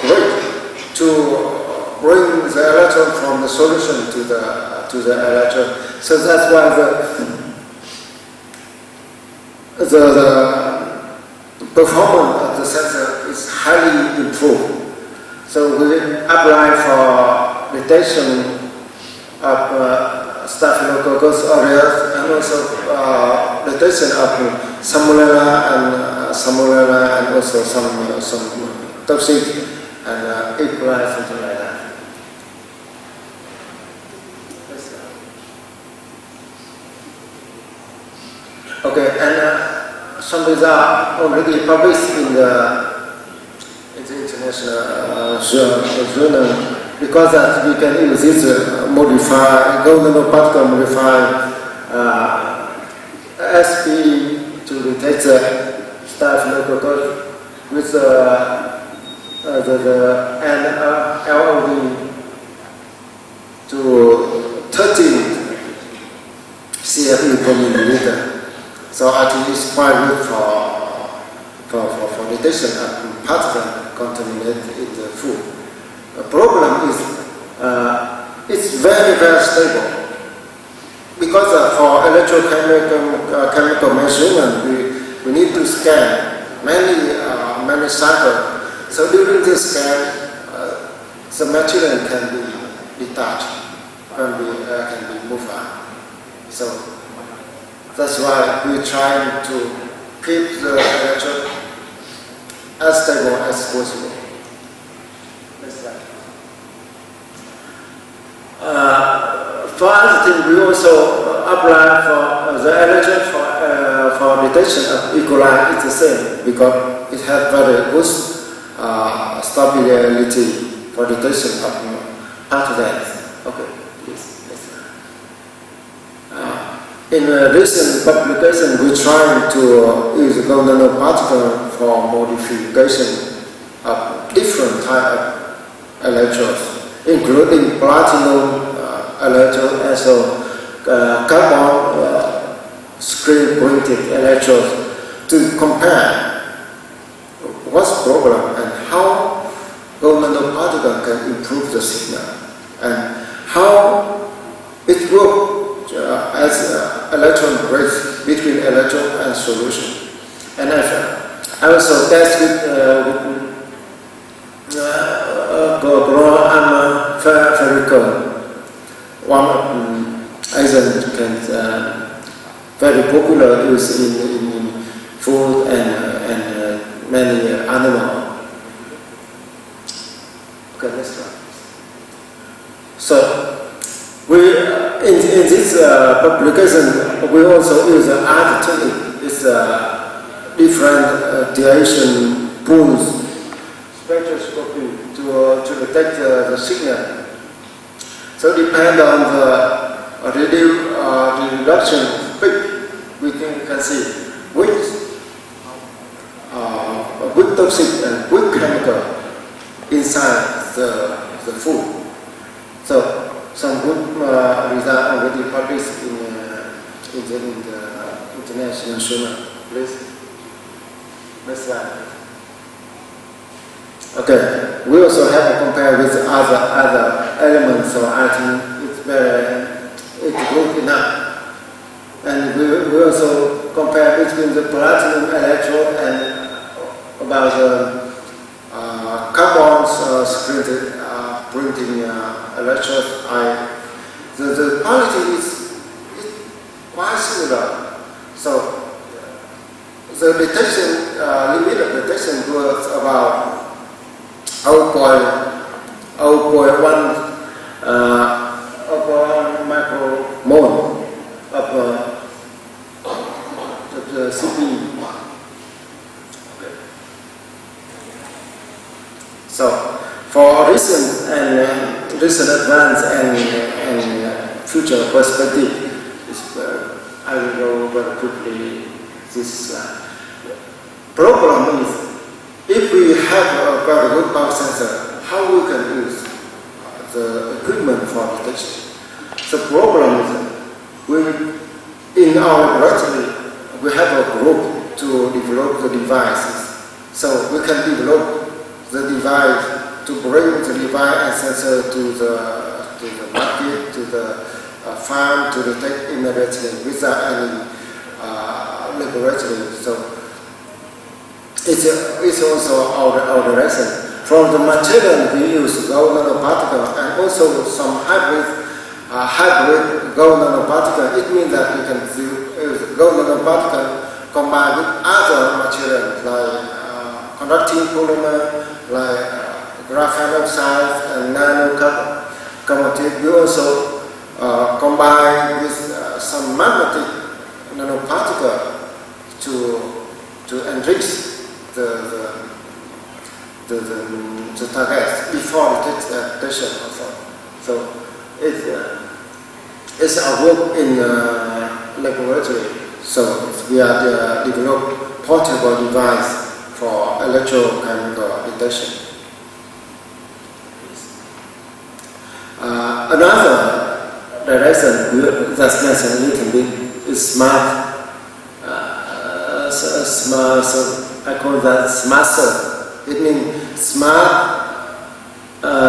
rate, to bring the electron from the solution to the electron. So that's why the performance of the sensor is highly improved. So we apply for detection of Staphylococcus aureus and also detection of Salmonella and also some toxic and E. coli, something like that. Okay, and some results are already published in the international journal, because that we can use this gold nanoparticle modified SPE to detect staphylococcus with and LOD to 13 CFE per milliliter. So I think it's quite good for detection of pathogen contaminated in the food. The problem is it's very, very stable. Because for electrochemical measurement, we need to scan many samples. So during the scan, the material can be detached, can be moved on. So that's why we're trying to keep the electrode as stable as possible. For other things, we also apply for the electrode for detection of E. coli. It's the same because it has very good stability for detection of pathogens. Okay, please. In a recent publication, we try to use golden nanoparticle for modification of different type of electrodes, including platinum electrode, also carbon screen printed electrodes, to compare what's the problem and how golden nanoparticle can improve the signal and how it works as electron bridge between electrode and solution. And I also test with ferricone, one of agent can very popular use in food and many animals. Okay, next one. So in this publication, we also use other technique. It's different duration pools spectroscopy to detect the signal. So depend on the reduction peak, we can see which toxic and which chemical inside the food. So some good results already published in the international journal. Please. Next slide. Okay. We also have to compare with other elements, so I think it's good enough. And we also compare between the platinum electrode and about the carbon screen printing electrodes. The quality is quite similar. So the detection limit of detection was about 0.1 micromole of the CP. So for recent advance and future perspective, I will go very quickly. This problem is, if we have a very good power sensor, how we can use the equipment for detection? The problem is, in our laboratory, we have a group to develop the devices. So we can develop the device to bring the device and sensor to the market, to the farm, to detect immediately without any laboratory. So it's also our direction. From the material we use gold nanoparticle and also some hybrid gold nanoparticle. It means that we can use gold nanoparticle combined with other materials like conducting polymer, like graphite oxide and nanocarbon. We also combine with some magnetic nanoparticle to enrich the target before detection also. So it's our work in laboratory. So we are develop portable device for electrochemical detection. Another direction we just mentioned a little bit is smart. I call that smart surf. It means smart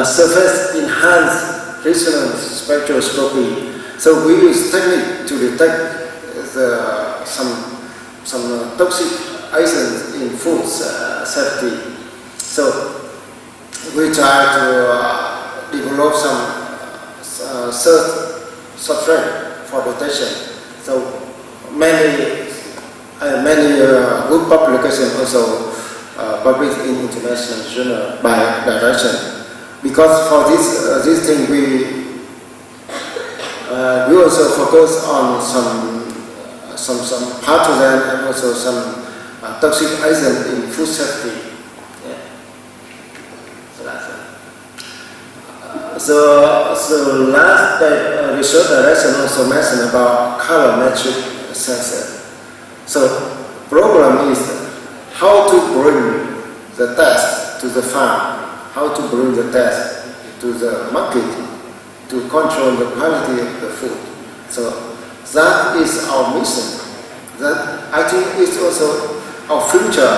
surface enhanced resonance spectroscopy. So we use technique to detect some toxic agents in food safety. So we try to develop some substrate for detection. So many good publications also published in international journal by direction. Because for this thing we also focus on some pathogen and also some toxic agent in food safety. Yeah. So that's it. So last research direction also mentioned about colorimetric sensor. So problem is how to bring the test to the farm, how to bring the test to the market to control the quality of the food. So that is our mission. That I think is also our future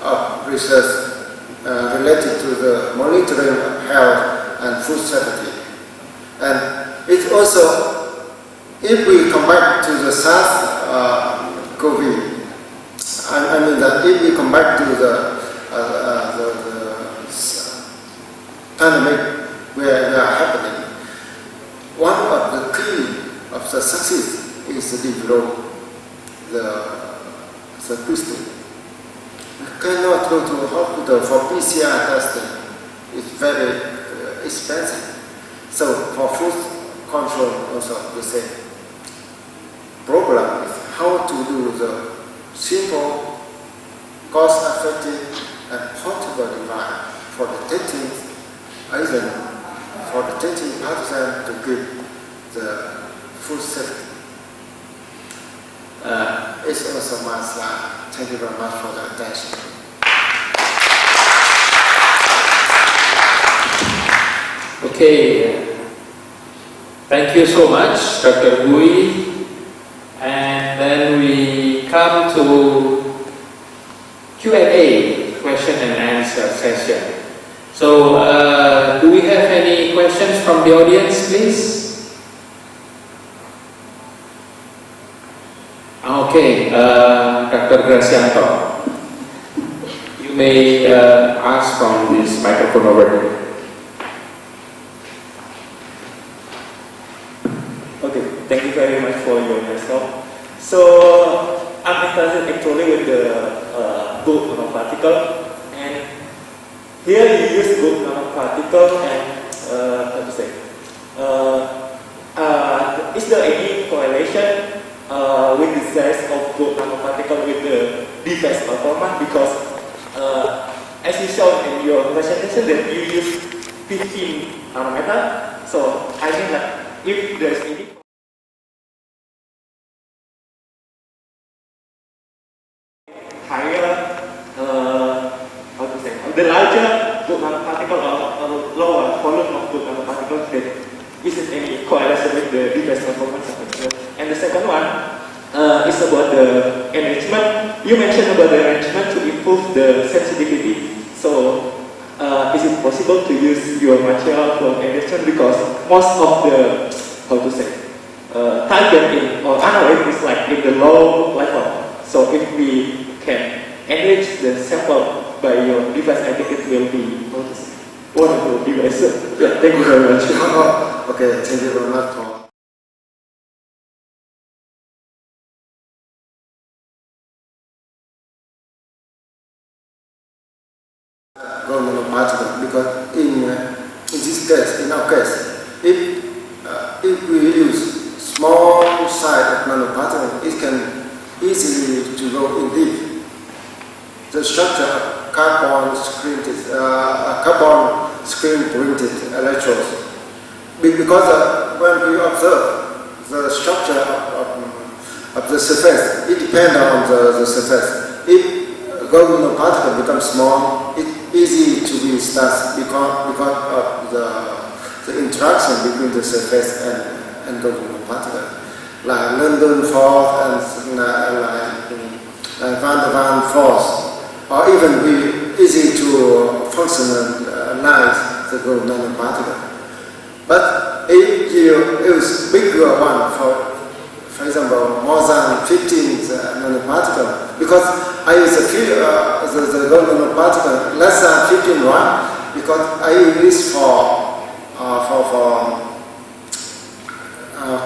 of research related to the monitoring of health and food safety. And it's also, if we come back to the SARS-CoV, I mean that if we come back to the pandemic where they are happening, one of the key of the success is to develop the crystal. You cannot go to a hospital for PCR testing. It's very expensive. So for food control also the same. Problem is how to do the simple, cost-effective and portable device for detecting agent, for detecting pathogen to give the food safety. It's also my slide. Thank you very much for the attention. Okay, thank you so much, Dr. Bui. And then we come to Q&A, question and answer session. So, do we have any questions from the audience, please? Okay, Dr. Gracianto, you may ask from this microphone over here. Okay, thank you very much for your talk. So, I'm interested actually with the good nanoparticle, and here you use good nanoparticle and how to say? Is there any correlation with the size of good nanoparticle with the device performance? Because as you showed in your presentation that you use 15 nanometer, so I mean that if there is any higher, how to say, the larger good nanoparticle or lower volume of good nanoparticles, then isn't any correlation with the device performance. And the second one is about the enrichment. You mentioned about the enrichment to improve the sensitivity. So, is it possible to use your material for enrichment? Because most of the, how to say, target in or analyte is like in the low level. So, if we can enrich the sample by your device, I think it will be, how to say, wonderful device. Yeah, thank you very much. Okay, thank you very much for nanoparticle, because in this case, in our case, if we use small size of nanoparticle, it can easily to go in deep. The structure of carbon screen printed electrodes, because when we observe the structure of of the surface. It depends on the surface. If gold nanoparticle becomes small, it's easy to be stuck because of the interaction between the surface and gold nanoparticle. Like London force and like Van der Waals force, or even be easy to functionalize the gold nanoparticle. But if you use bigger one, for example, more than 15 nanoparticle, because I use the gold nanoparticle less than 15 one, because I use this for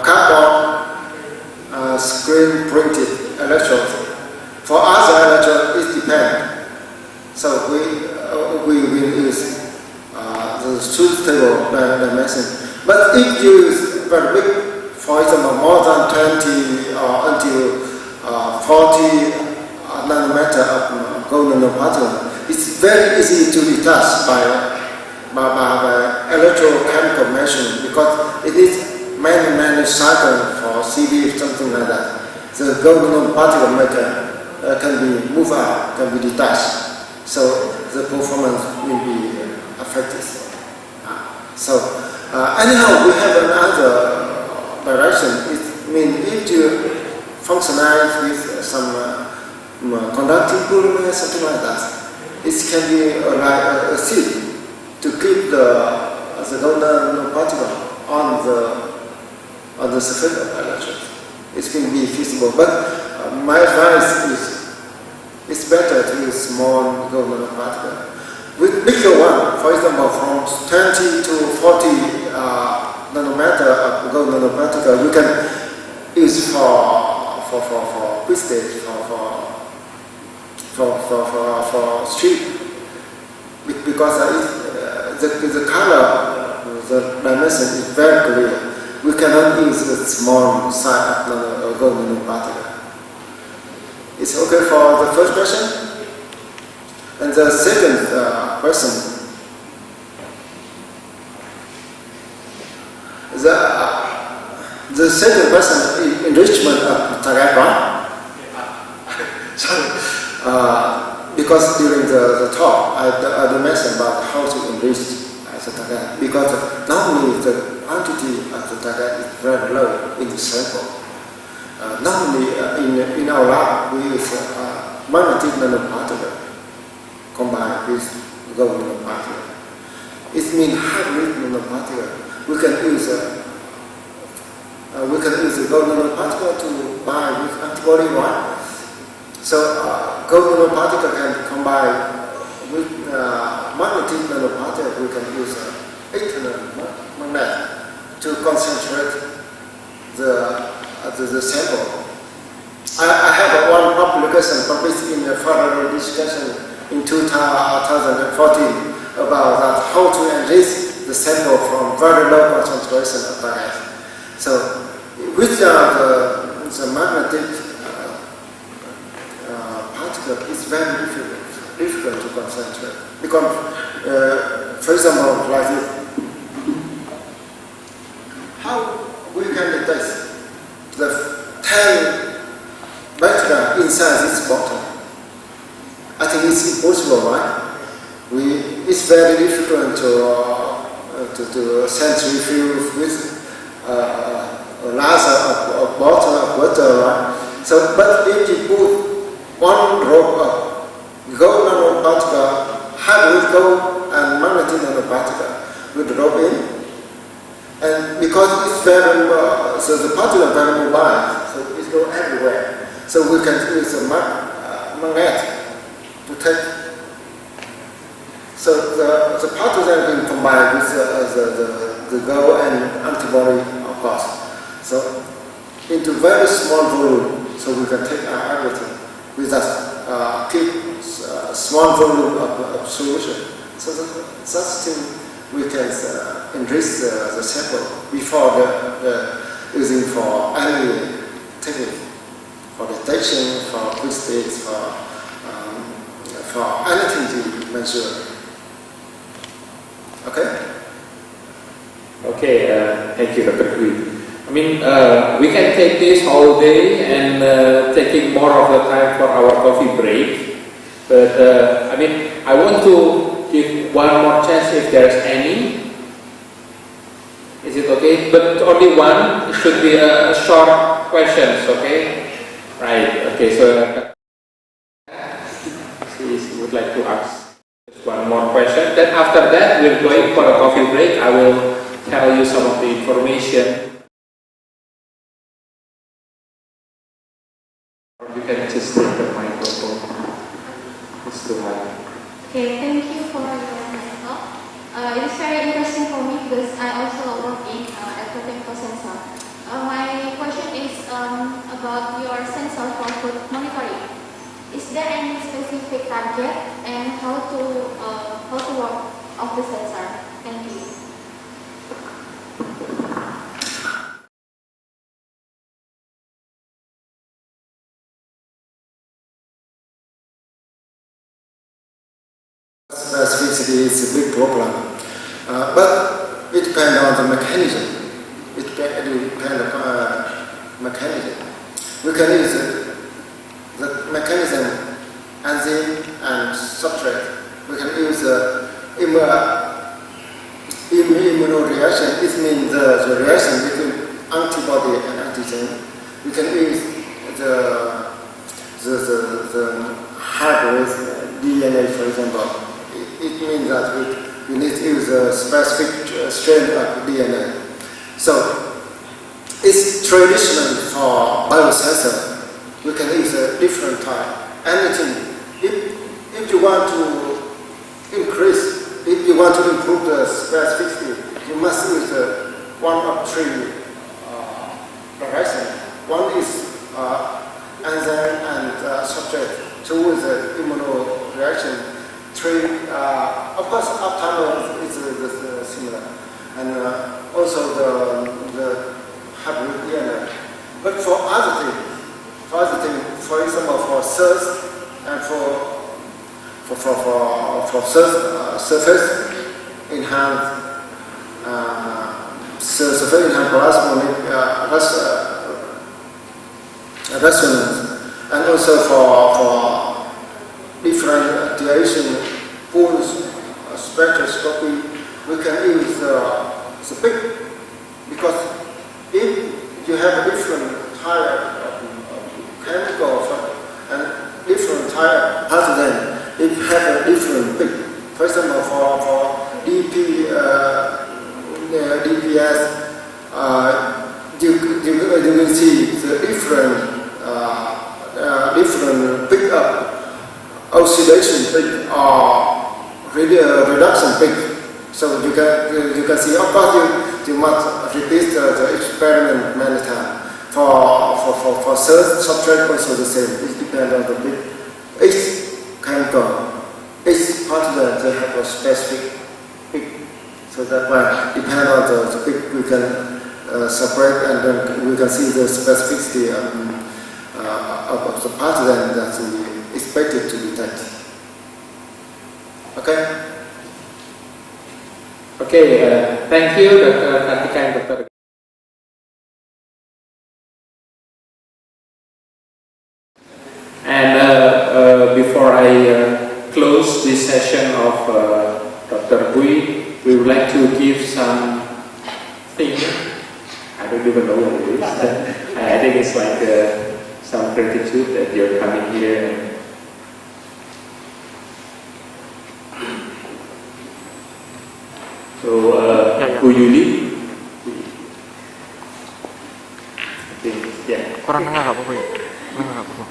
carbon screen printed electrodes. For other electrodes, it depends. So we will use the suitable dimension. But if you use very big, for example, more than 20 or until 40 nanometer of gold nanoparticle, it's very easy to be touched by electrochemical measurement because it is many cycles for CV, something like that. The gold nanoparticle maker can be moved out, can be detached, so the performance will be affected. Anyhow, we have another direction. It means if you functionalize with some conducting polymer, something like that, it can be like a seed to keep the gold nanoparticle on the surface of the electrode. It can be feasible, but my advice is it's better to use small gold nanoparticle. With bigger one, for example, from 20 to 40 nanometer of gold nanoparticle, we can use for quick stage, for street, because the color, the dimension is very clear. We cannot use the small size of gold nanoparticle. It's okay for the first question? And the second question, the second question is enrichment of target one. Because during the talk, I mentioned about how to enrich the target. Because normally the quantity of the target is very low in the sample. Normally in our lab, we use magnetic nanoparticle combined with gold nanoparticle. It means hybrid nanoparticle. We can use the gold nanoparticle to bind with antibody one. So gold nanoparticle can combine with magnetic nanoparticle. We can use external magnet to concentrate the sample. I have one publication published in a further discussion in 2014 about that, how to enrich the sample from very low concentration of target. So, with the magnetic particle, it's very difficult to concentrate. Because, for example, like this, how we can detect the 10 bacteria inside this bottle? I think it's impossible, right? It's very difficult to centrifuge with a laser of bottle of water, right? So, but if you put one drop of gold nanoparticle, hybrid gold and magnetic nanoparticle, we drop in, and because it's very, so the particle is very mobile, so it goes everywhere. So we can use a magnet to take. So the particle has been combined with the gold and antibody, of course. So into very small volume, so we can take everything with us, keep small volume of solution. So such thing we can enrich the sample before using for any technique, for detection, for quick stage, for anything to measure. Okay? Okay, thank you, Dr. Hui. We can take this whole day and taking more of the time for our coffee break. But I want to give one more chance if there's any. Is it okay? But only one. It should be a short questions, okay? Right. Okay. So she would like to ask one more question. Then after that, we're going for a coffee break. I will tell you some of the information. You can just take the microphone. Just to have. Okay, thank you for your talk. It is very interesting for me because I also work in electrochemical sensor. My question is about your sensor for food monitoring. Is there any specific target and how to work of the sensor? Thank you. Specificity is a big problem, but it depends on the mechanism. It depends on mechanism. We can use the mechanism, enzyme and substrate. We can use immunoreaction. It means the reaction between antibody and antigen. We can use the hybrid DNA, for example. It means that we need to use a specific strain of DNA. So it's traditional for biosensor. We can use a different type. Anything. If you want to increase, if you want to improve the specificity, you must use one of three reactions. One is enzyme and substrate. Two is immunoreaction. Three, of course, uptime is similar, and also the hybrid DNA. But for other things, for example, for cells and for surface enhanced plasmonic resonance, and also for differentiation pools spectroscopy, we can use the big, because if you have a different type of chemical and different type of pathogen, it have a different big. For example, for DPS, you will see the different pickup. Oxidation peak or reduction peak. So you can see, of course, you must repeat the experiment many times. For cells, substrate also the same. It depends on the peak. Each chemical, each pathogen, they have a specific peak. So that way, depending on the peak, we can separate, and then we can see the specificity of the pathogen that we expected to detect. Okay? Okay, thank you, Dr. Kartika and Dr. And before I close this session of Dr. Bui, we would like to give some thing. I don't even know what it is. I think it's like some gratitude that you're coming here. And so, Bu Yuli, I think, yeah. Kurang nggak apa-apa ya? Nggak apa-apa.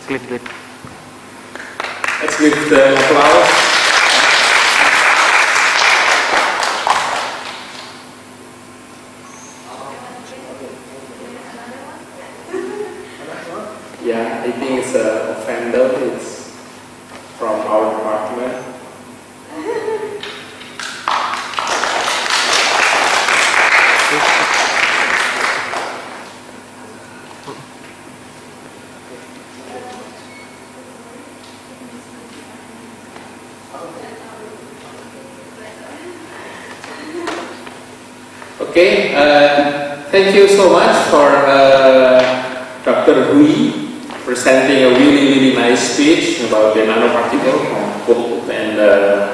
Klip. Let's give them applause. Yeah, I think it's a offender. It's from our department. Okay, Thank you so much for Dr. Hui presenting a really nice speech about the nanoparticle and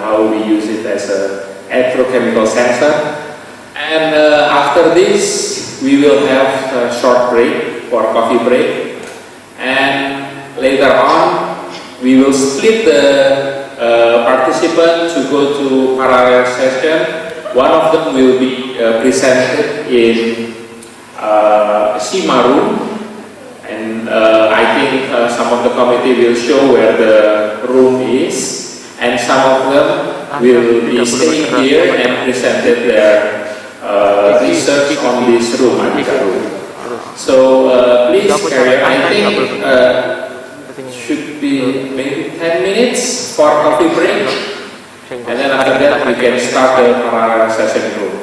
how we use it as a electrochemical sensor. And after this, we will have a short break for coffee break. And later on, we will split the participants to go to parallel session. One of them will be presented in Sima room, and I think some of the committee will show where the room is, and some of them will be staying here and presented their research on this room, So please carry on. I think should be maybe 10 minutes for coffee break, and then after that we can start the parallel session room.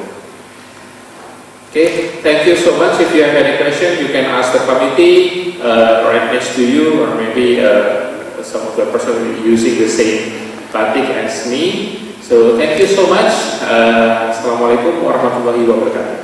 Okay, thank you so much. If you have any question, you can ask the committee right next to you, or maybe some of the person using the same batik as me. So thank you so much. Assalamualaikum warahmatullahi wabarakatuh.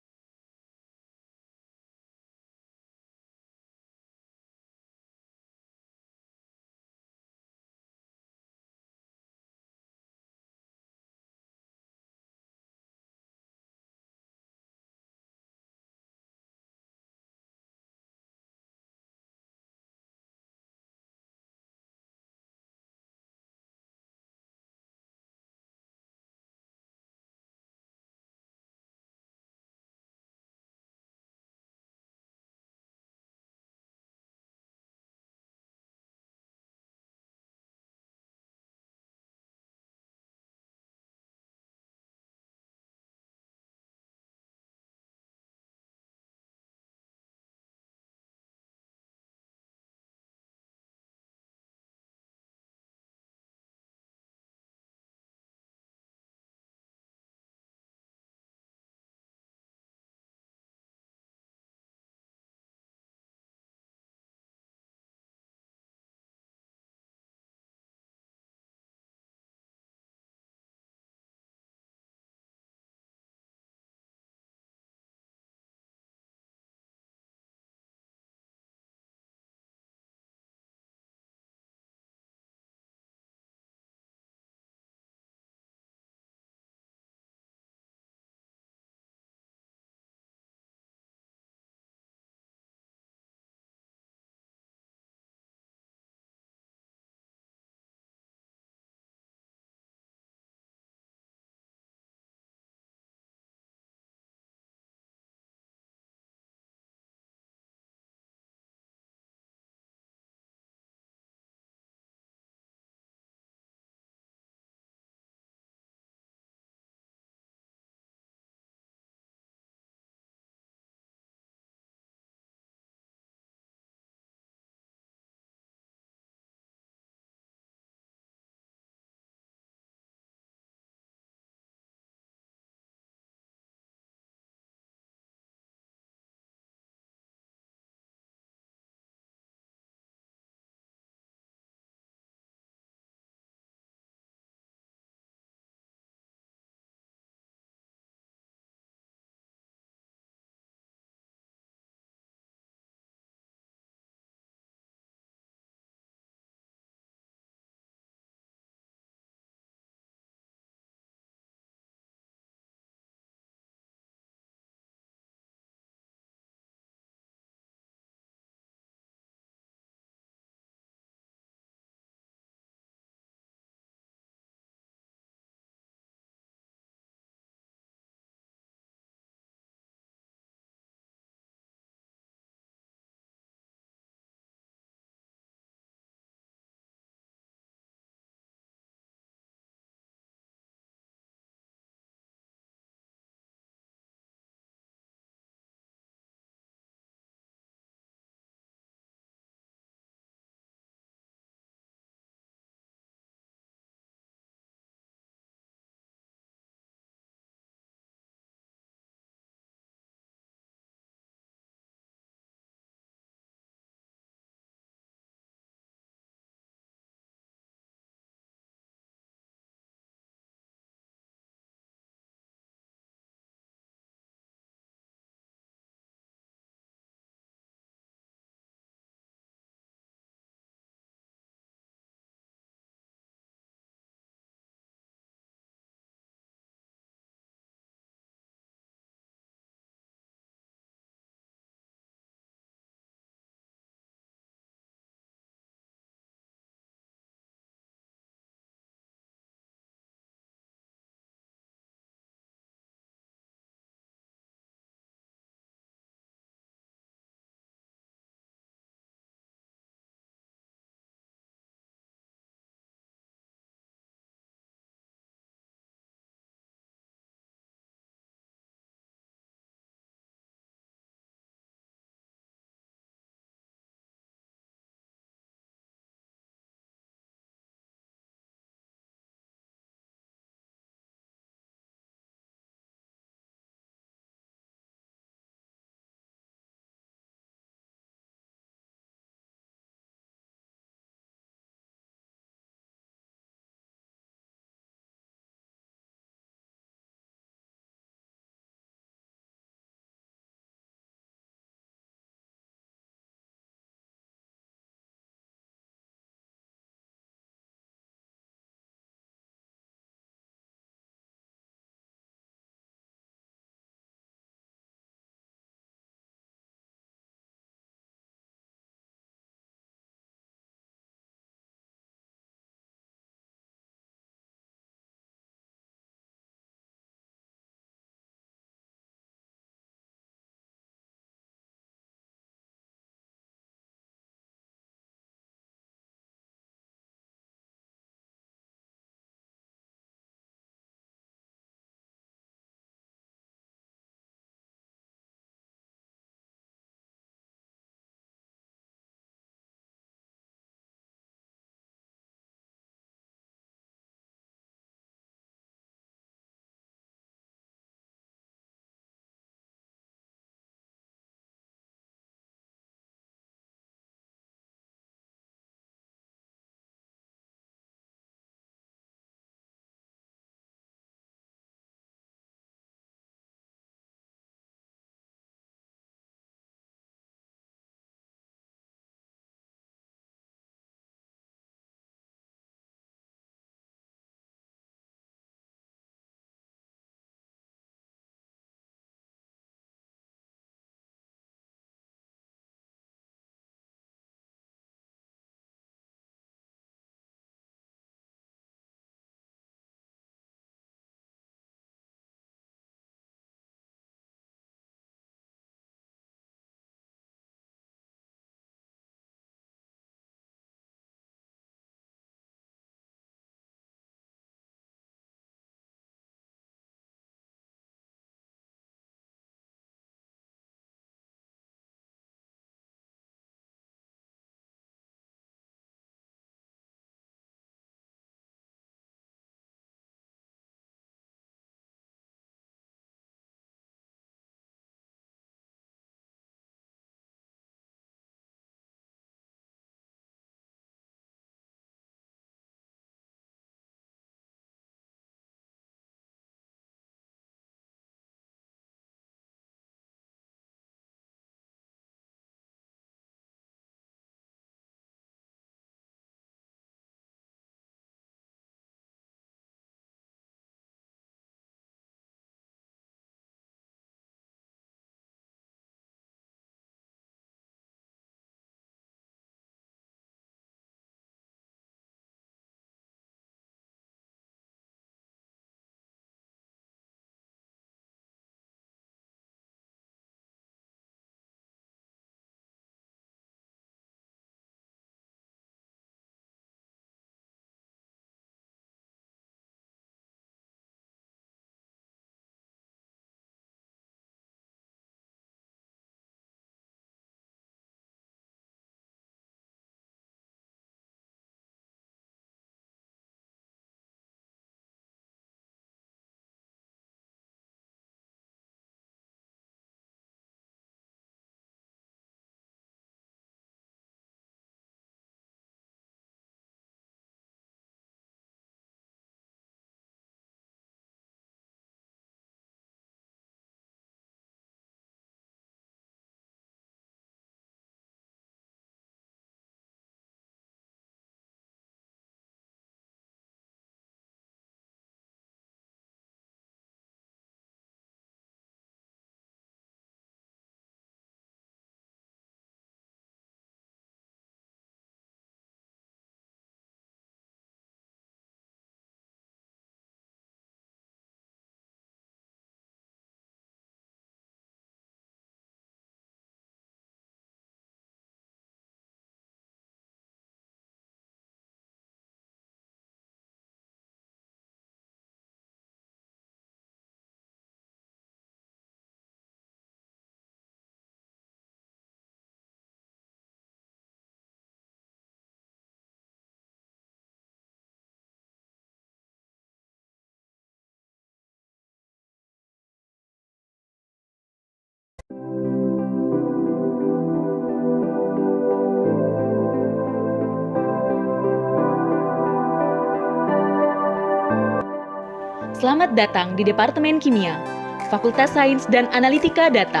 Selamat datang di Departemen Kimia, Fakultas Sains dan Analitika Data,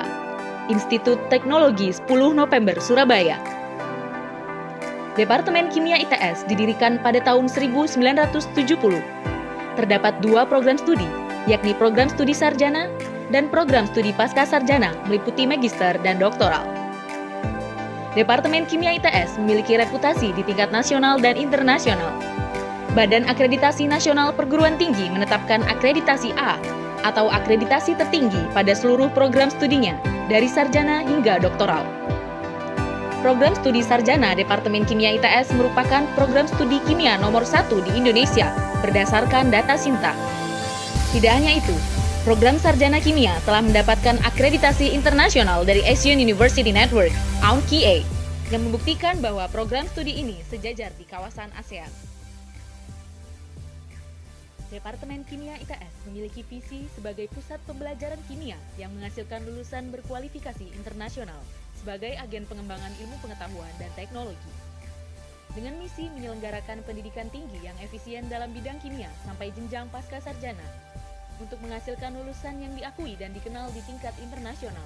Institut Teknologi 10 November, Surabaya. Departemen Kimia ITS didirikan pada tahun 1970. Terdapat dua program studi, yakni program studi sarjana dan program studi pasca sarjana meliputi magister dan doktoral. Departemen Kimia ITS memiliki reputasi di tingkat nasional dan internasional. Badan Akreditasi Nasional Perguruan Tinggi menetapkan akreditasi A atau akreditasi tertinggi pada seluruh program studinya, dari sarjana hingga doktoral. Program studi sarjana Departemen Kimia ITS merupakan program studi kimia nomor 1 di Indonesia berdasarkan data Sinta. Tidak hanya itu, program sarjana kimia telah mendapatkan akreditasi internasional dari Asian University Network (AUNKIA) yang membuktikan bahwa program studi ini sejajar di kawasan ASEAN. Departemen Kimia ITS memiliki visi sebagai pusat pembelajaran kimia yang menghasilkan lulusan berkualifikasi internasional sebagai agen pengembangan ilmu pengetahuan dan teknologi. Dengan misi menyelenggarakan pendidikan tinggi yang efisien dalam bidang kimia sampai jenjang pasca sarjana, untuk menghasilkan lulusan yang diakui dan dikenal di tingkat internasional.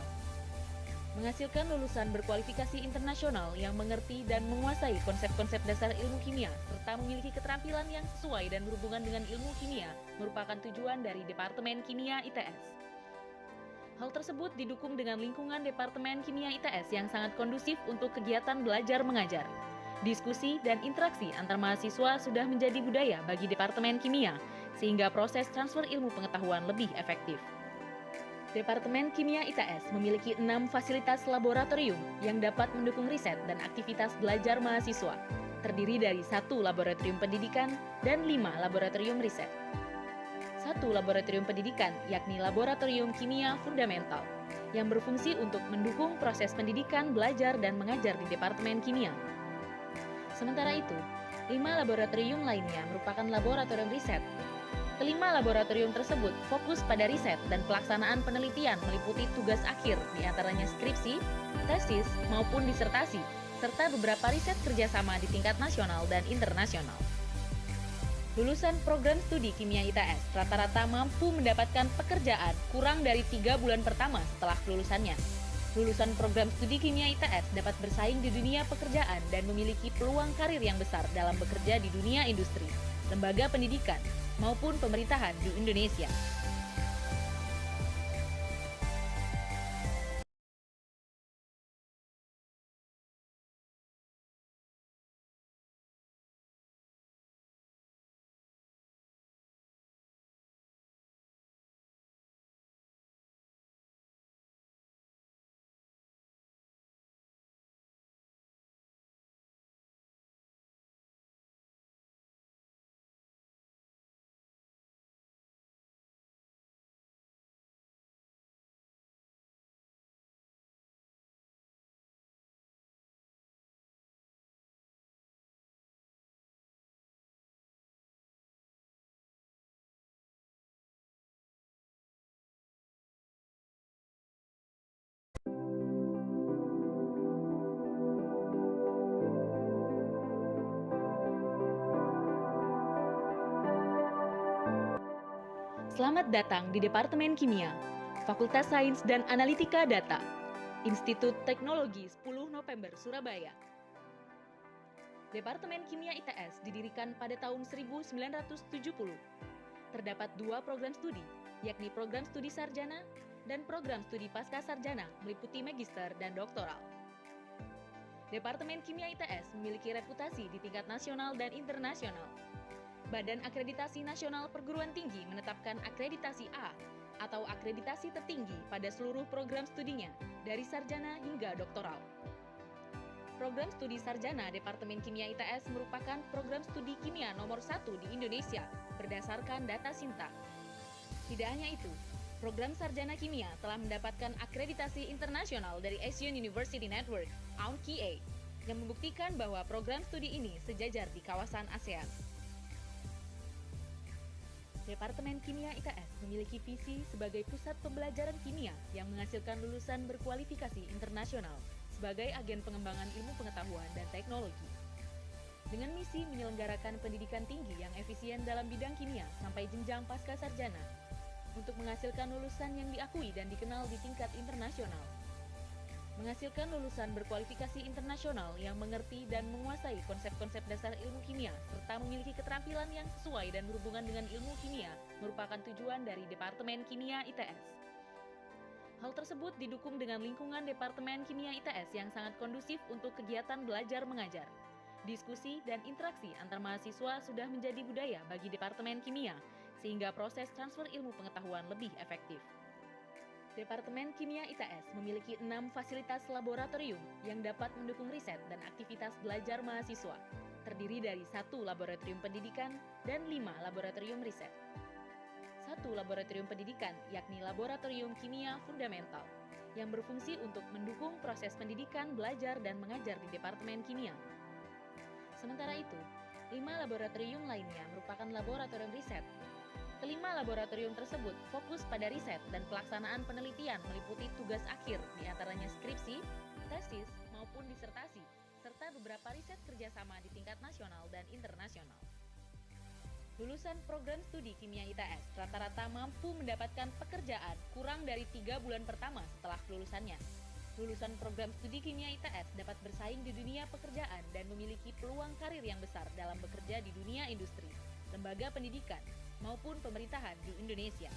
Menghasilkan lulusan berkualifikasi internasional yang mengerti dan menguasai konsep-konsep dasar ilmu kimia serta memiliki keterampilan yang sesuai dan berhubungan dengan ilmu kimia merupakan tujuan dari Departemen Kimia ITS. Hal tersebut didukung dengan lingkungan Departemen Kimia ITS yang sangat kondusif untuk kegiatan belajar mengajar. Diskusi dan interaksi antar mahasiswa sudah menjadi budaya bagi Departemen Kimia, sehingga proses transfer ilmu pengetahuan lebih efektif. Departemen Kimia ITS memiliki 6 fasilitas laboratorium yang dapat mendukung riset dan aktivitas belajar mahasiswa, terdiri dari 1 laboratorium pendidikan dan 5 laboratorium riset. 1 laboratorium pendidikan yakni Laboratorium Kimia Fundamental, yang berfungsi untuk mendukung proses pendidikan, belajar, dan mengajar di Departemen Kimia. Sementara itu, 5 laboratorium lainnya merupakan laboratorium riset. Kelima laboratorium tersebut fokus pada riset dan pelaksanaan penelitian meliputi tugas akhir, diantaranya skripsi, tesis, maupun disertasi, serta beberapa riset kerjasama di tingkat nasional dan internasional. Lulusan program studi kimia ITS rata-rata mampu mendapatkan pekerjaan kurang dari 3 bulan pertama setelah kelulusannya. Lulusan program studi kimia ITS dapat bersaing di dunia pekerjaan dan memiliki peluang karir yang besar dalam bekerja di dunia industri, lembaga pendidikan, maupun pemerintahan di Indonesia. Selamat datang di Departemen Kimia, Fakultas Sains dan Analitika Data, Institut Teknologi 10 November, Surabaya. Departemen Kimia ITS didirikan pada tahun 1970. Terdapat dua program studi, yakni program studi sarjana dan program studi pasca sarjana meliputi magister dan doktoral. Departemen Kimia ITS memiliki reputasi di tingkat nasional dan internasional. Badan Akreditasi Nasional Perguruan Tinggi menetapkan akreditasi A atau akreditasi tertinggi pada seluruh program studinya, dari sarjana hingga doktoral. Program studi sarjana Departemen Kimia ITS merupakan program studi kimia nomor 1 di Indonesia berdasarkan data Sinta. Tidak hanya itu, program sarjana kimia telah mendapatkan akreditasi internasional dari Asian University Network (AUNKIA) yang membuktikan bahwa program studi ini sejajar di kawasan ASEAN. Departemen Kimia ITS memiliki visi sebagai pusat pembelajaran kimia yang menghasilkan lulusan berkualifikasi internasional sebagai agen pengembangan ilmu pengetahuan dan teknologi. dengan misi menyelenggarakan pendidikan tinggi yang efisien dalam bidang kimia sampai jenjang pasca sarjana, untuk menghasilkan lulusan yang diakui dan dikenal di tingkat internasional. Menghasilkan lulusan berkualifikasi internasional yang mengerti dan menguasai konsep-konsep dasar ilmu kimia, serta memiliki keterampilan yang sesuai dan berhubungan dengan ilmu kimia, merupakan tujuan dari Departemen Kimia ITS. Hal tersebut didukung dengan lingkungan Departemen Kimia ITS yang sangat kondusif untuk kegiatan belajar mengajar. Diskusi dan interaksi antar mahasiswa sudah menjadi budaya bagi Departemen Kimia, sehingga proses transfer ilmu pengetahuan lebih efektif. Departemen Kimia ITS memiliki 6 fasilitas laboratorium yang dapat mendukung riset dan aktivitas belajar mahasiswa, terdiri dari 1 laboratorium pendidikan dan 5 laboratorium riset. 1 laboratorium pendidikan, yakni Laboratorium Kimia Fundamental, yang berfungsi untuk mendukung proses pendidikan, belajar, dan mengajar di Departemen Kimia. Sementara itu, 5 laboratorium lainnya merupakan laboratorium riset. Kelima laboratorium tersebut fokus pada riset dan pelaksanaan penelitian meliputi tugas akhir, diantaranya skripsi, tesis, maupun disertasi, serta beberapa riset kerjasama di tingkat nasional dan internasional. Lulusan program studi kimia ITS rata-rata mampu mendapatkan pekerjaan kurang dari 3 bulan pertama setelah kelulusannya. Lulusan program studi kimia ITS dapat bersaing di dunia pekerjaan dan memiliki peluang karir yang besar dalam bekerja di dunia industri, lembaga pendidikan, maupun pemerintahan di Indonesia.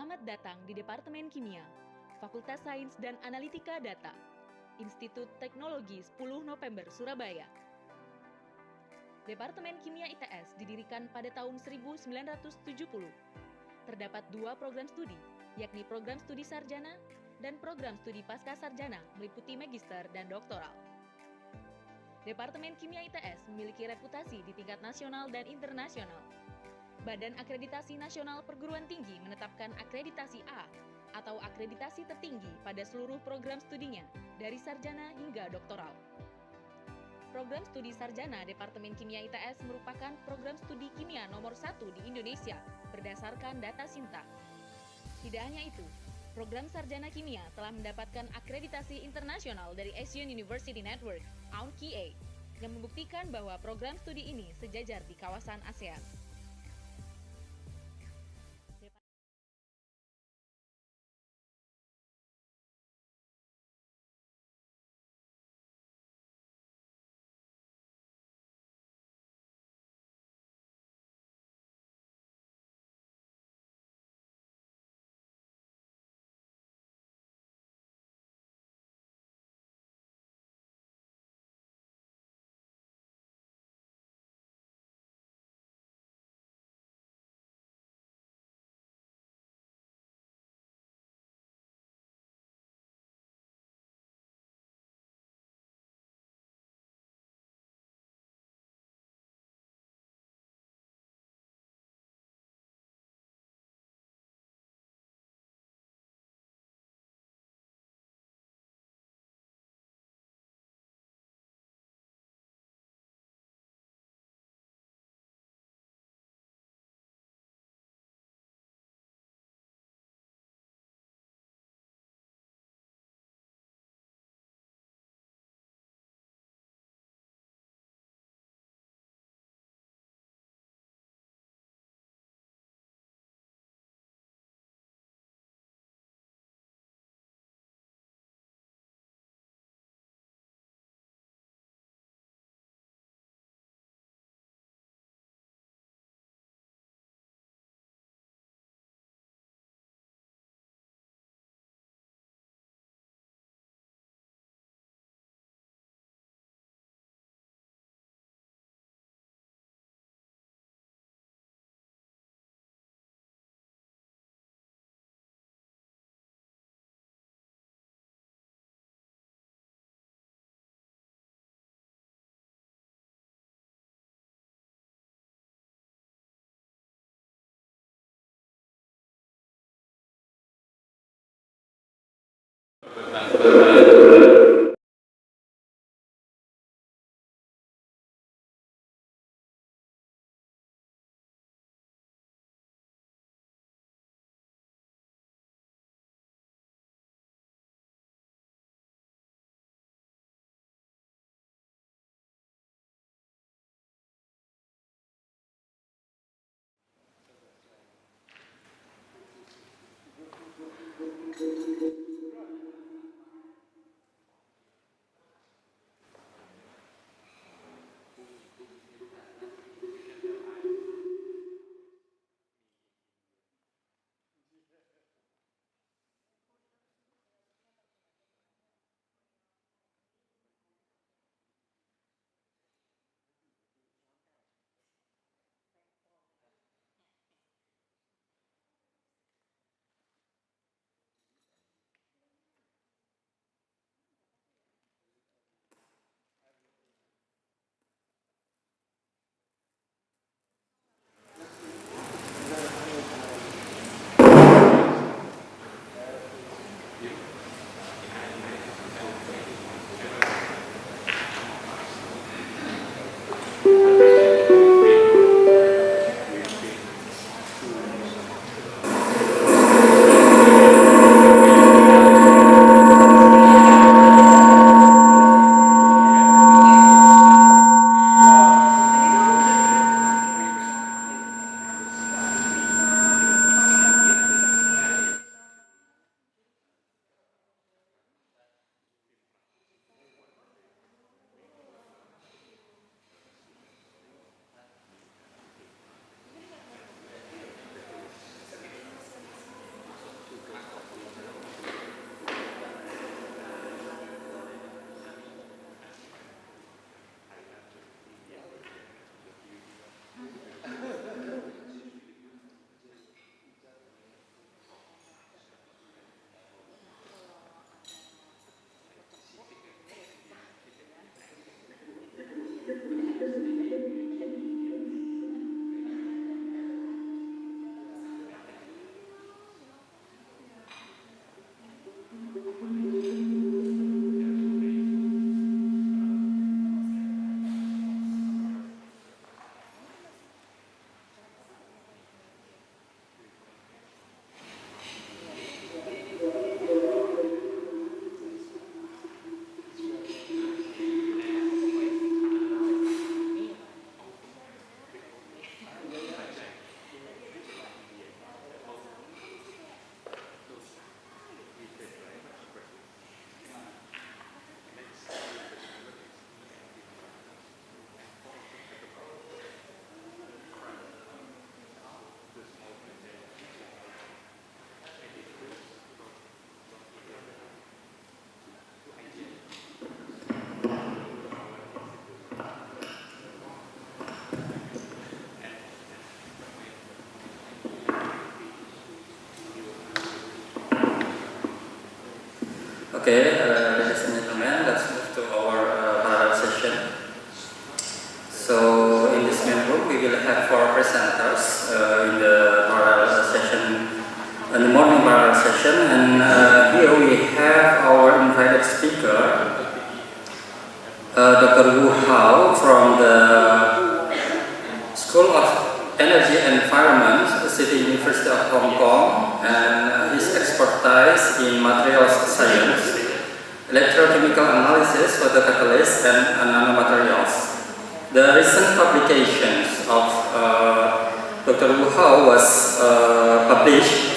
Selamat datang di Departemen Kimia, Fakultas Sains dan Analitika Data, Institut Teknologi 10 November Surabaya. Departemen Kimia ITS didirikan pada tahun 1970. Terdapat 2 program studi, yakni program studi sarjana dan program studi pasca sarjana meliputi magister dan doktoral. Departemen Kimia ITS memiliki reputasi di tingkat nasional dan internasional. Badan Akreditasi Nasional Perguruan Tinggi menetapkan akreditasi A atau akreditasi tertinggi pada seluruh program studinya, dari sarjana hingga doktoral. Program studi sarjana Departemen Kimia ITS merupakan program studi kimia nomor 1 di Indonesia berdasarkan data Sinta. Tidak hanya itu, program sarjana kimia telah mendapatkan akreditasi internasional dari Asian University Network (AUNKIA) yang membuktikan bahwa program studi ini sejajar di kawasan ASEAN. Okay, ladies and gentlemen, let's move to our parallel session. So in this main room, we will have 4 presenters in the parallel session, in the morning parallel session, and here we have our invited speaker, Dr. Wu Hao from the School of Energy and Environment, City University of Hong Kong, and his expertise in materials science, electrochemical analysis, photocatalysts, and nanomaterials. The recent publications of Dr. Wu Hao was published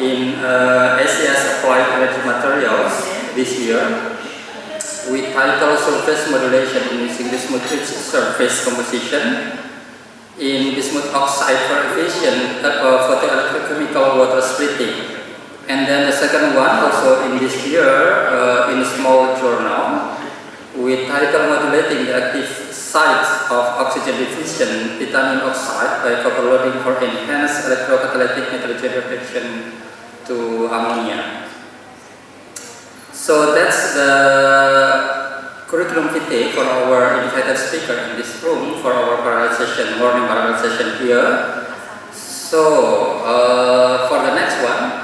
in ACS Applied Energy Materials this year with title Surface Modulation using bismuth rich surface composition in bismuth oxide for efficient photoelectrochemical water splitting. And then the second one also in this year in a small journal with title Modulating the Active Site of Oxygen Diffusion Titanium Oxide by Copper Loading for Enhanced Electrocatalytic Nitrogen Reduction to Ammonia. So that's the curriculum vitae for our invited speaker in this room for our parallel session, morning parallel session here. So for the next one,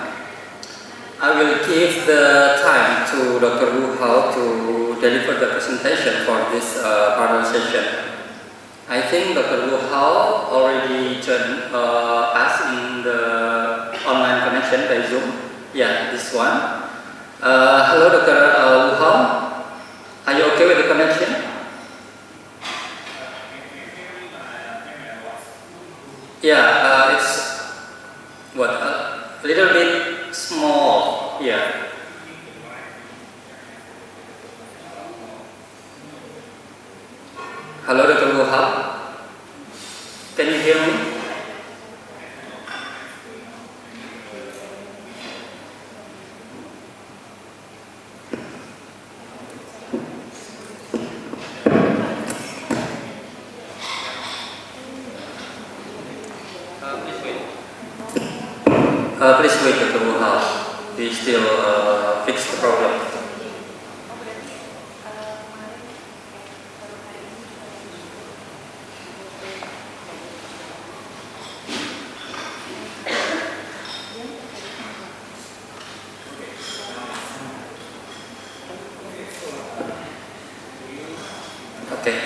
I will give the time to Dr. Wu Hao to deliver the presentation for this parallel session. I think Dr. Wu Hao already joined us in the online connection by Zoom. Yeah, this one. Hello, Dr. Wu Hao. Are you okay with the connection? Yeah, it's what a little bit small. Yeah. Hello, Dr. Wu Hao. Can you hear me? Please wait, Dr. Wu Hao. We still fix the problem. Okay.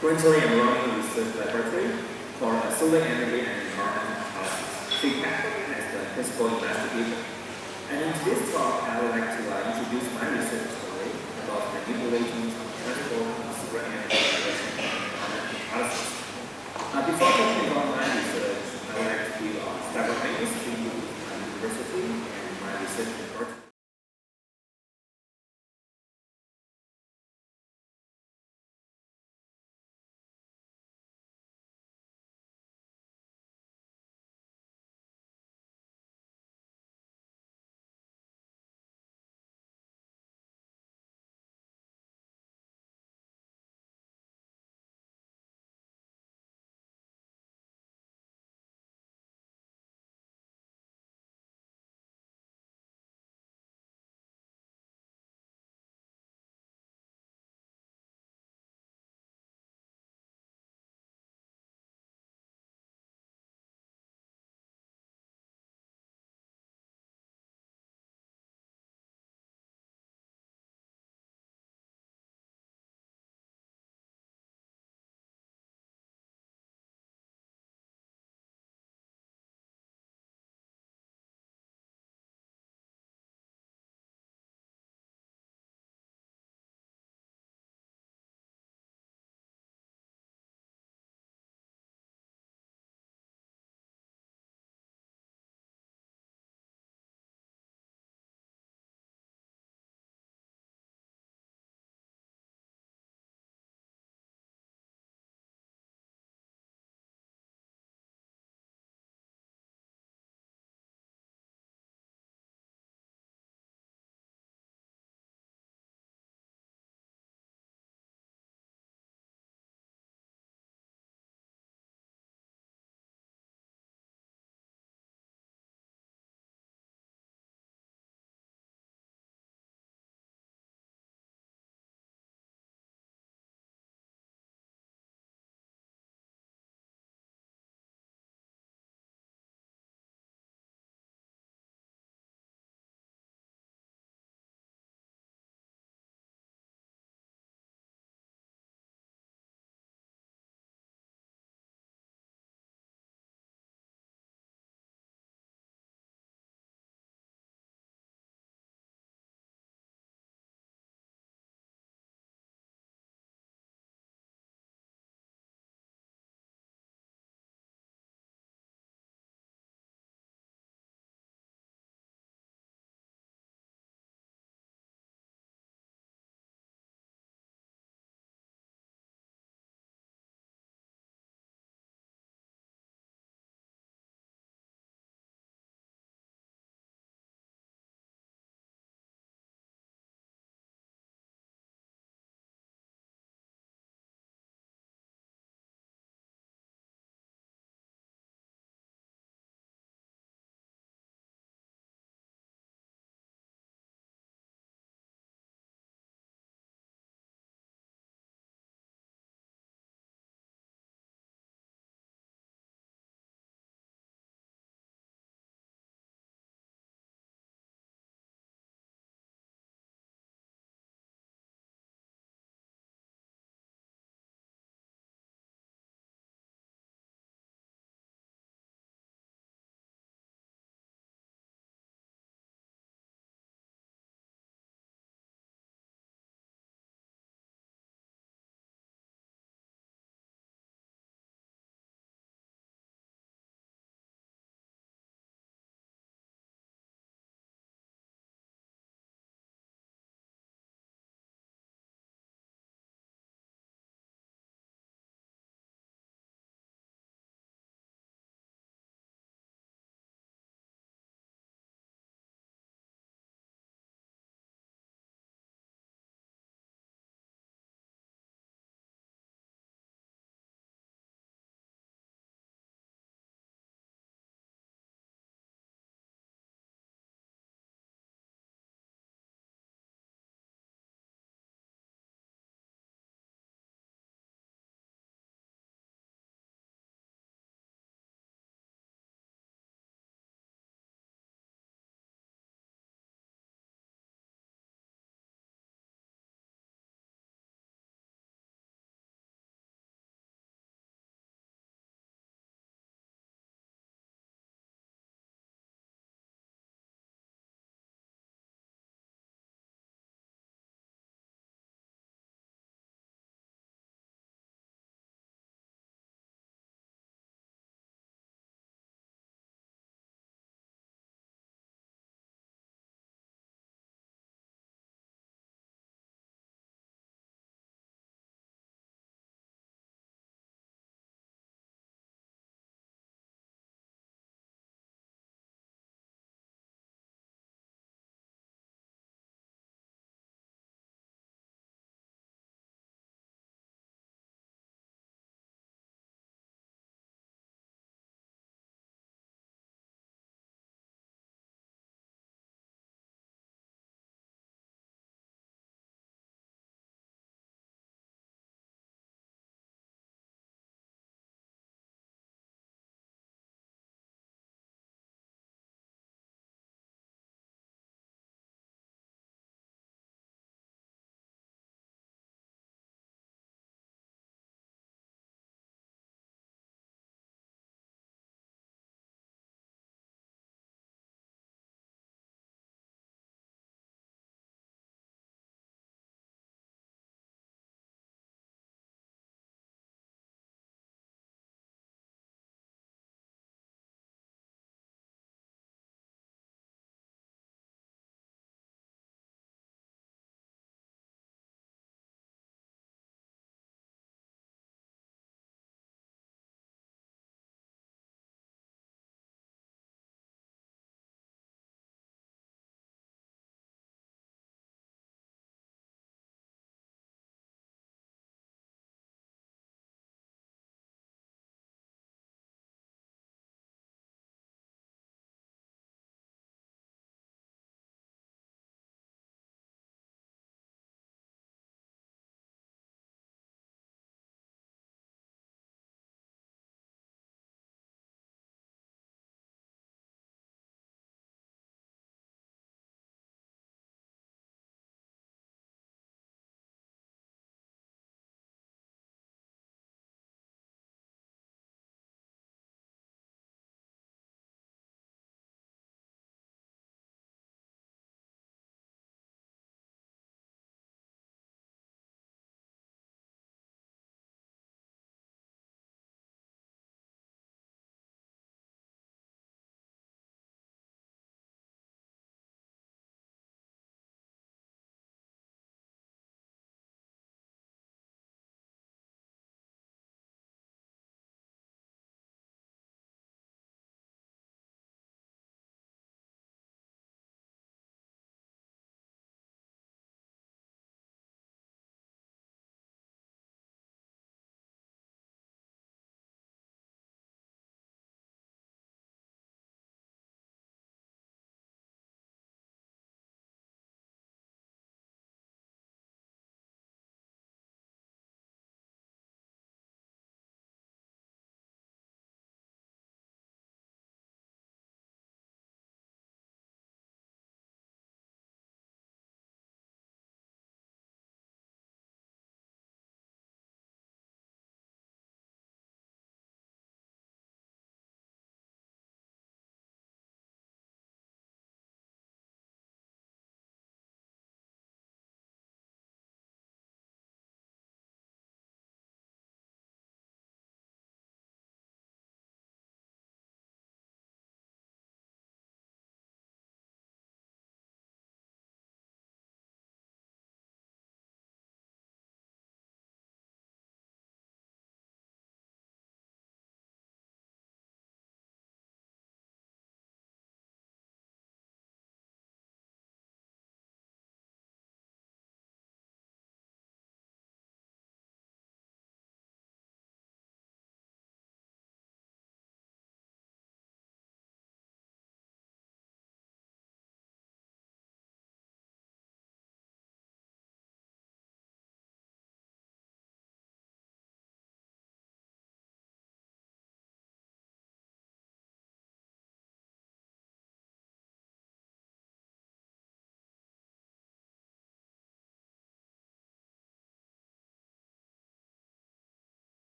Currently, I'm running a research laboratory for solar energy and environmental analysis, feedback, as the principal investigator. And in today's talk, I would like to introduce my research story about manipulating transport of solar energy generation and environmental analysis. Before talking about my research, I would like to give several things to my university and my research effort.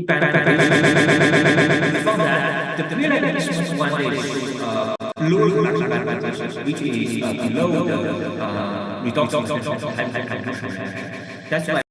we found that the pre-light maximum one day shows lower production temperature, which is below the redox time condition. That's why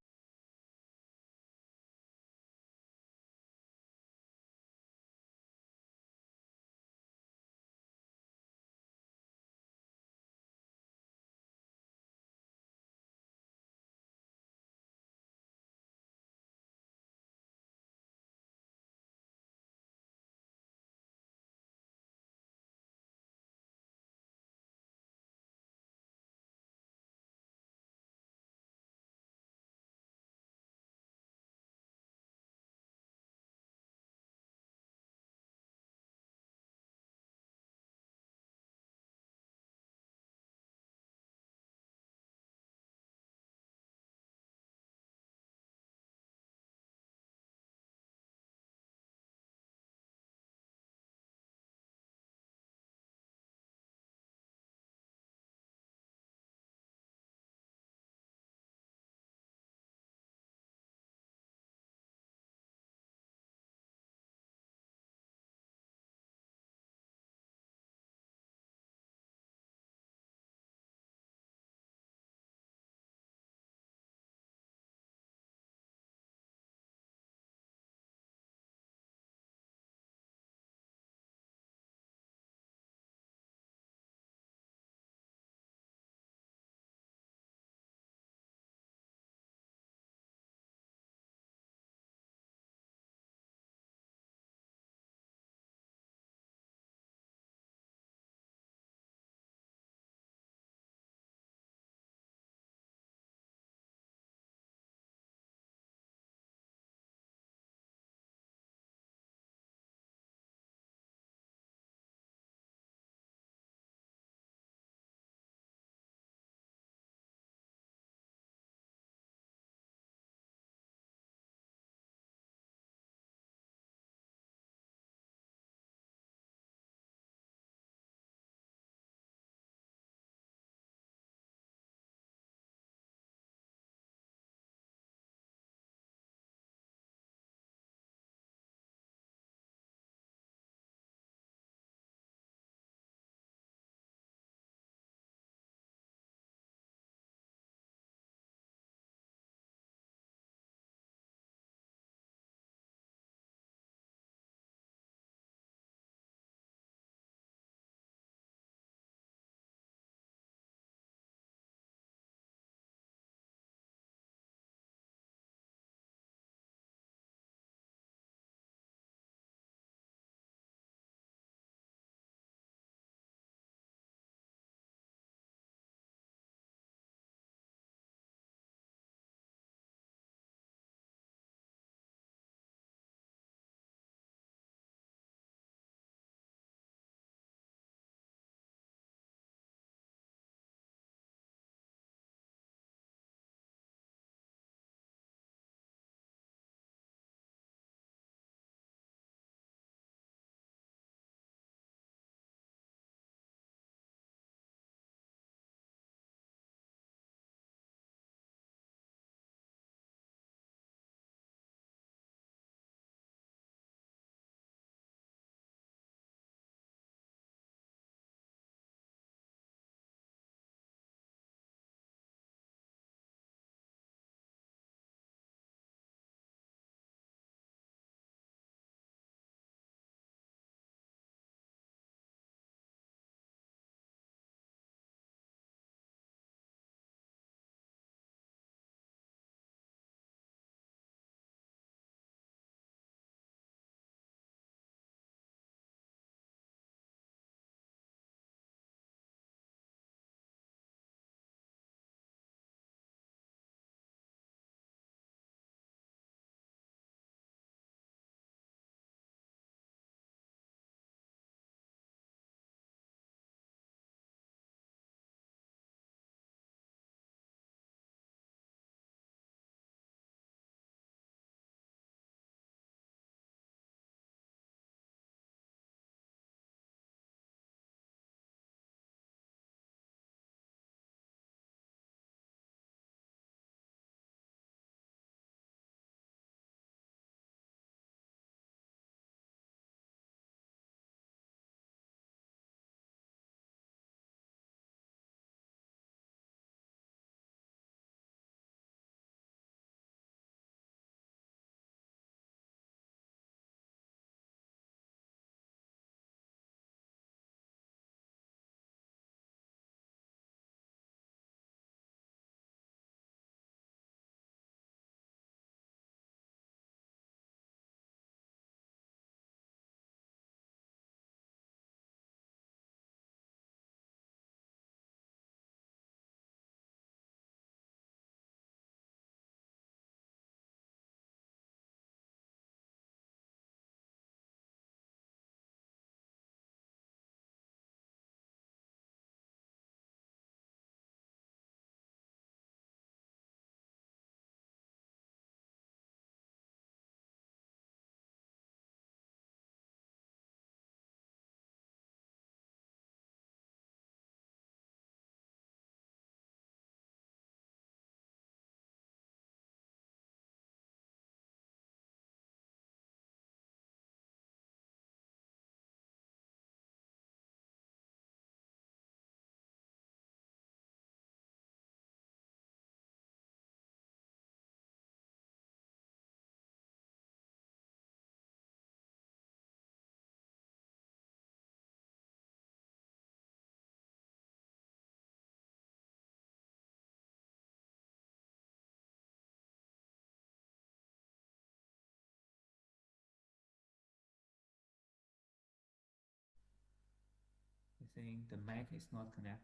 think the mic is not connected.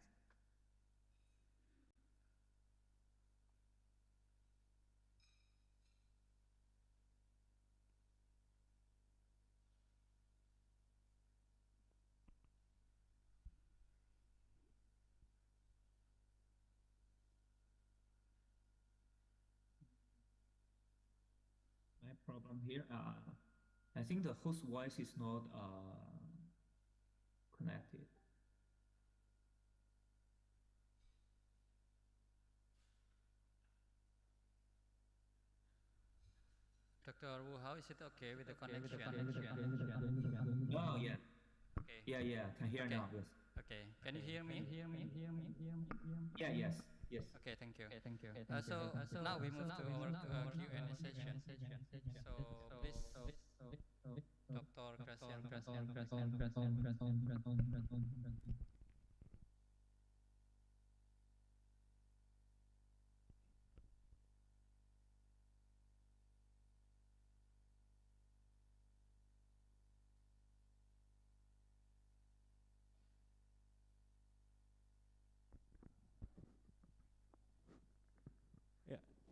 My problem here, I think the host voice is not connected. Dr. Wu, how is it okay with the connection? Oh, yeah. Okay. Yeah, can hear okay. now, yes. Okay, can you hear me? Yeah, yes. Okay, thank you. So now we move to our Q&A session. So please, Dr. Gracian.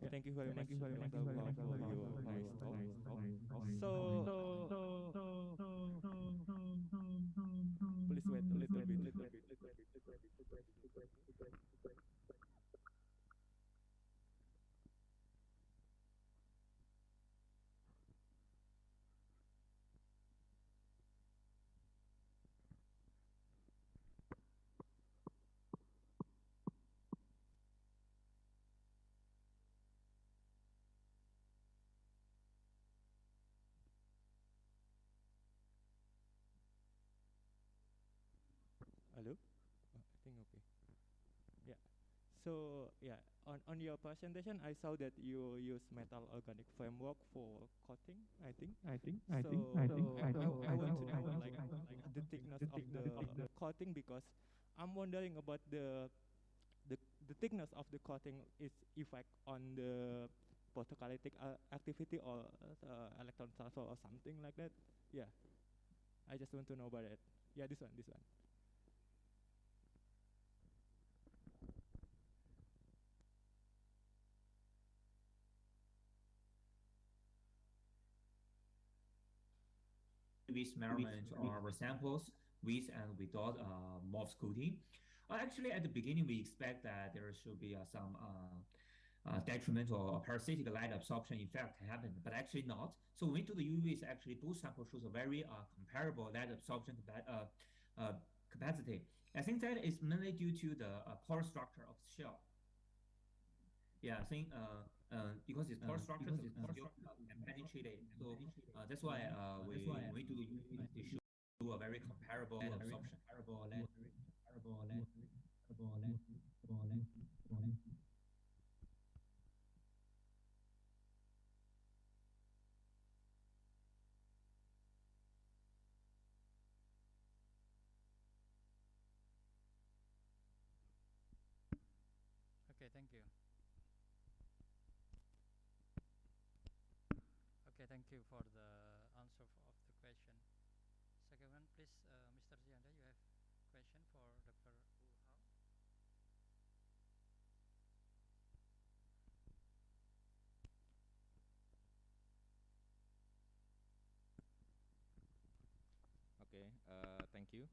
Yeah, thank you very much, Dr. Wu, for your nice talk. Please wait a little bit. Hello? I think okay. Yeah. So yeah, on your presentation, I saw that you use metal organic framework for coating. I think. I want to know like the thickness of the coating, because I'm wondering about the thickness of the coating is effect on the photocatalytic activity or electron transfer or something like that. Yeah. I just want to know about it. Yeah, this one. With measurement or samples with and without Morse coating. Actually, at the beginning, we expect that there should be some detrimental or parasitic light absorption effect happen, but actually not. So when we do the UVs, actually both samples shows a very comparable light absorption capacity. I think that is mainly due to the pore structure of the shell. Yeah, I think because its pore structure can penetrate it, so that's why when we do the UV, they show a very comparable light absorption. Okay, thank you. Okay, thank you for the answer of the question. Second one, please, Mr. Zianda, you have question for Dr. Wu Hao? Okay, thank you,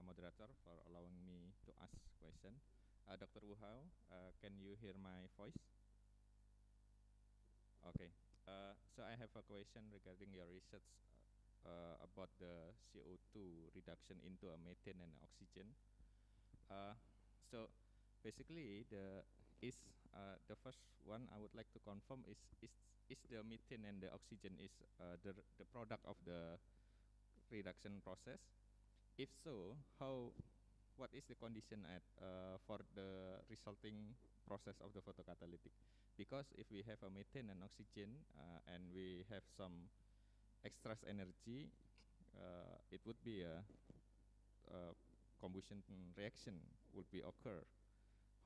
moderator, for allowing me to ask question. Dr. Wu Hao, can you hear my voice? Okay, so I have a question regarding your research about the CO2 reduction into a methane and oxygen. So basically, the first one I would like to confirm is the methane and the oxygen is the product of the reduction process? If so, what is the condition for the resulting process of the photocatalytic? Because if we have a methane and oxygen and we have some extra energy, it would be a combustion reaction would be occur.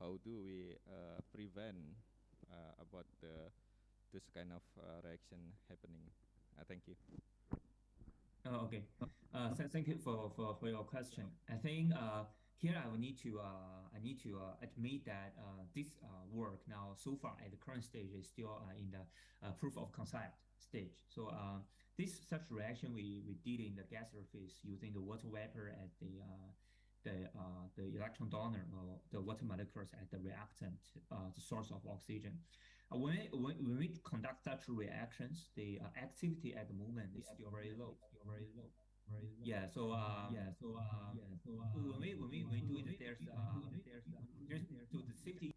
How do we prevent about this kind of reaction happening? Thank you. Okay. Thank you for your question. I think here I will need to admit that this work now so far at the current stage is still in the proof of concept stage. So this such reaction we did in the gas surface using the water vapor as the electron donor or the water molecules as the reactant, the source of oxygen. When we conduct such reactions, the activity at the moment is still very low. Yeah. So when we do it, there's so the safety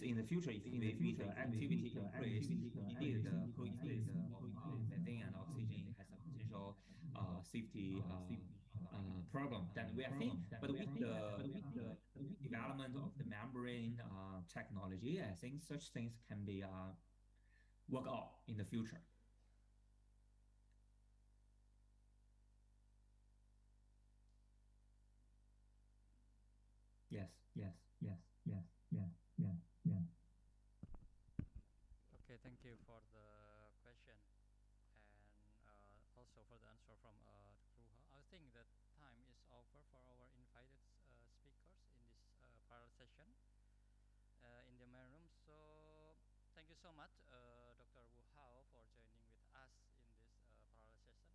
in the future, if with the activity increase, indeed the coexistence of methane and oxygen has a potential safety problem. Then we I think, but with the development of the membrane technology, I think such things can be work out in the future. Yes. Okay, thank you for the question and also for the answer from Dr. Ruha. I think that time is over for our invited speakers in this parallel session in the main room. So thank you so much, Dr. Wu Hao, for joining with us in this parallel session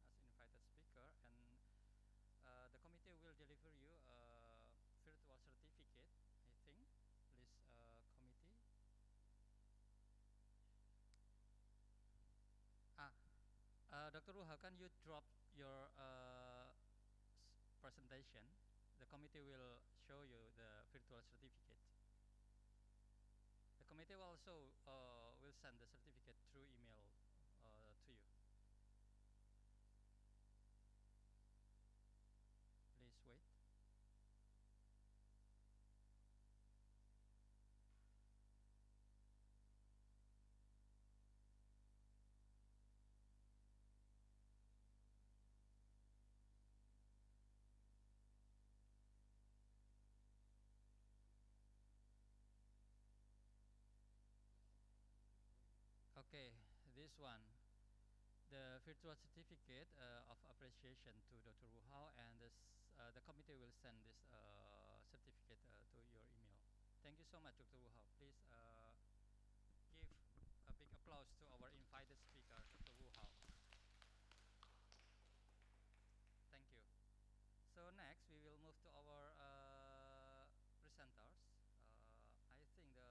as invited speaker. And the committee will deliver you a virtual certificate, I think, please committee. Dr. Wu, how can you drop your presentation? The committee will show you the virtual certificate. The committee will also will send the certificate through email to you. Please wait. Okay, this one, the virtual certificate of appreciation to Dr. Wu Hao, and the committee will send this certificate to your email. Thank you so much, Dr. Wu Hao. Please give a big applause to our invited speaker, Dr. Wu Hao. Thank you. So next, we will move to our presenters. I think the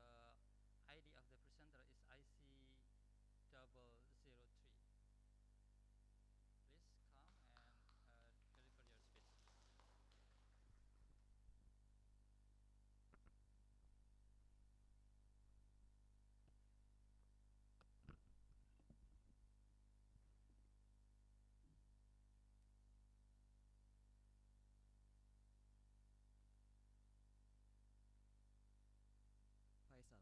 ID of the presenter is IC003. Please come and deliver your speech. Faisal.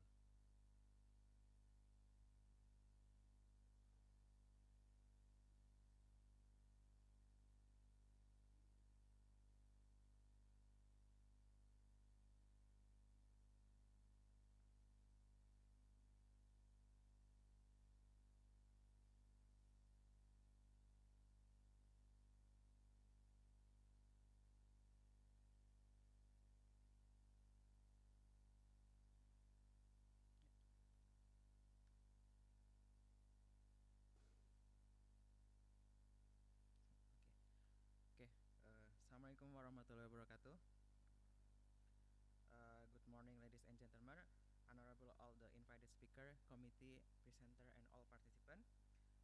Okay. Assalamualaikum warahmatullahi wabarakatuh. Good morning, ladies and gentlemen, honorable all the invited speaker, committee, presenter, and all participants.